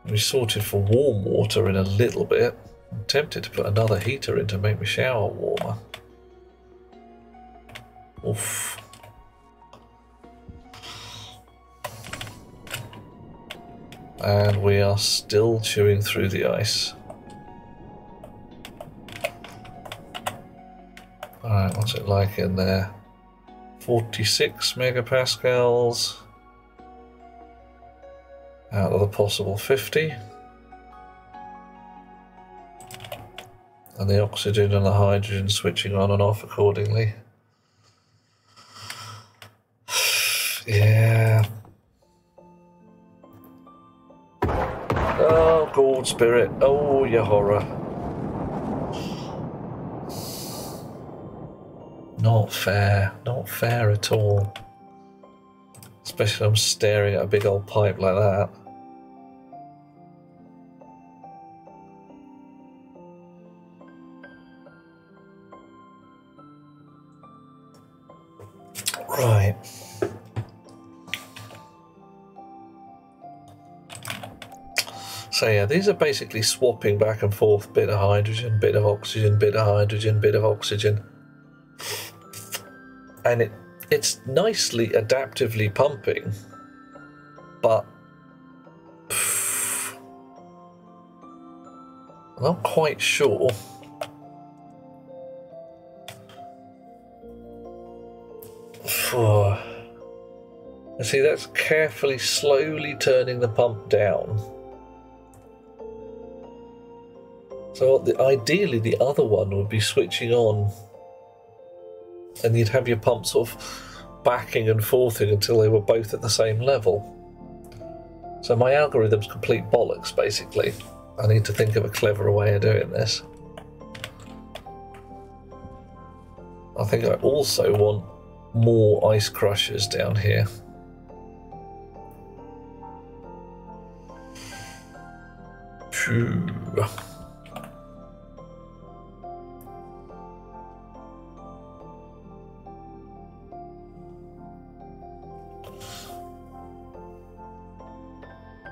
We're sorted for warm water in a little bit. I'm tempted to put another heater in to make my shower warmer. Oof. And we are still chewing through the ice. Alright, what's it like in there? 46 megapascals. out of the possible 50. And the oxygen and the hydrogen switching on and off accordingly. Yeah. Oh, gold spirit. Oh, you horror. Not fair. Not fair at all. Especially when I'm staring at a big old pipe like that. Right. So yeah, these are basically swapping back and forth, bit of hydrogen, bit of oxygen, bit of hydrogen, bit of oxygen. And it's nicely adaptively pumping, but I'm not quite sure. See, that's carefully, slowly turning the pump down. So ideally the other one would be switching on and you'd have your pump sort of backing and forthing until they were both at the same level. So my algorithm's complete bollocks, basically. I need to think of a cleverer way of doing this. I think I also want more ice crushers down here. Phew.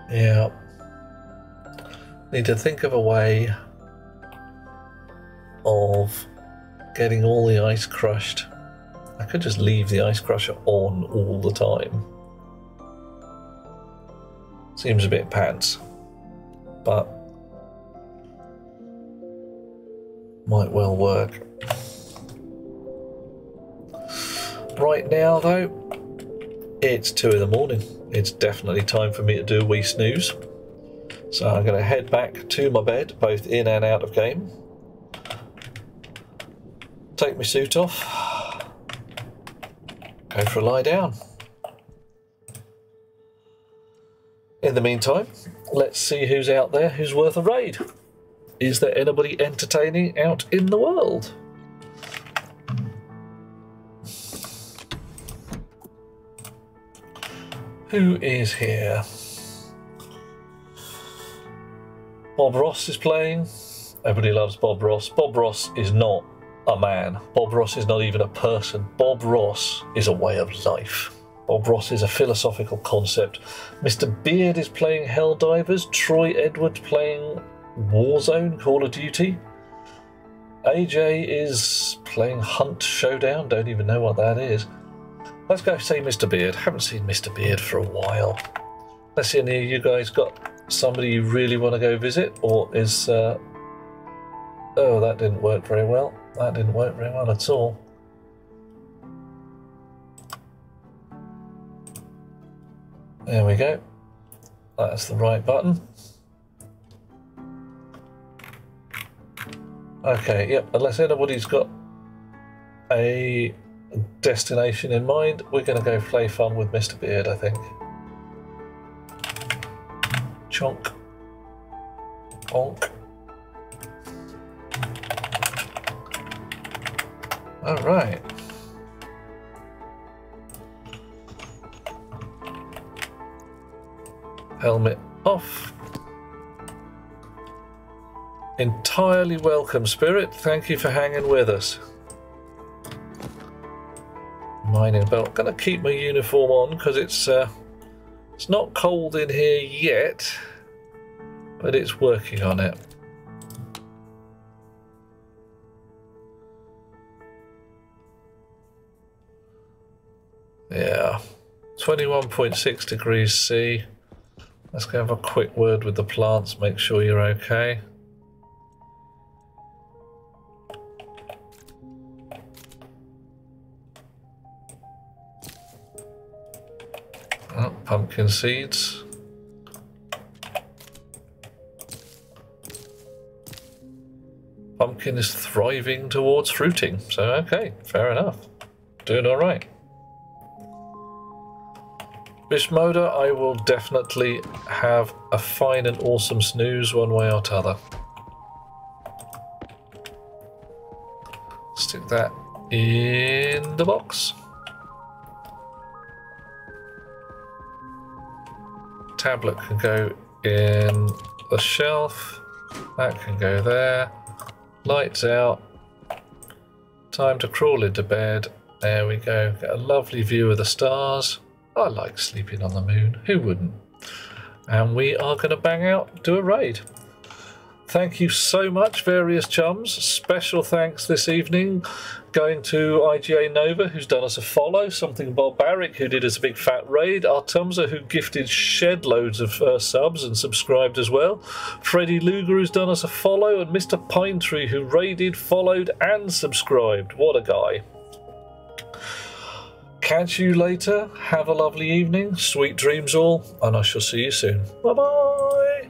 Yeah. Need to think of a way of getting all the ice crushed. I could just leave the ice crusher on all the time. Seems a bit pants, but might well work. Right now though, it's 2 in the morning. It's definitely time for me to do a wee snooze. So I'm going to head back to my bed, both in and out of game. Take my suit off. Go for a lie down. In the meantime, let's see who's out there who's worth a raid. Is there anybody entertaining out in the world? Who is here? Bob Ross is playing. Everybody loves Bob Ross. Bob Ross is not a man. Bob Ross is not even a person. Bob Ross is a way of life. Bob Ross is a philosophical concept. Mr. Beard is playing Helldivers. Troy Edwards playing Warzone, Call of Duty. AJ is playing Hunt Showdown. Don't even know what that is. Let's go see Mr. Beard. Haven't seen Mr. Beard for a while. Let's see, any of you guys got somebody you really want to go visit? Or is... oh, that didn't work very well. That didn't work very well at all. There we go. That's the right button. Okay, yep, unless anybody's got a destination in mind, we're going to go play fun with Mr. Beard, I think. Chonk. Bonk. Alright. Helmet off. Entirely welcome, Spirit. Thank you for hanging with us. Mining belt. Gonna keep my uniform on because it's not cold in here yet, but it's working on it. Yeah, 21.6 degrees C. Let's go have a quick word with the plants, make sure you're okay. Oh, pumpkin seeds. pumpkin is thriving towards fruiting. So, okay, fair enough. Doing all right. Bishmoda, I will definitely have a fine and awesome snooze one way or t'other. Stick that in the box. Tablet can go in the shelf. That can go there. Lights out. Time to crawl into bed. There we go. Get a lovely view of the stars. I like sleeping on the moon. Who wouldn't? And we are going to bang out, do a raid. Thank you so much, various chums. Special thanks this evening going to IGA Nova, who's done us a follow, Something Barbaric, who did us a big fat raid, Artumza, who gifted shed loads of subs and subscribed as well, Freddie Luger, who's done us a follow, and Mr. Pinetree, who raided, followed and subscribed. What a guy. Catch you later. Have a lovely evening. Sweet dreams all, and I shall see you soon. Bye-bye.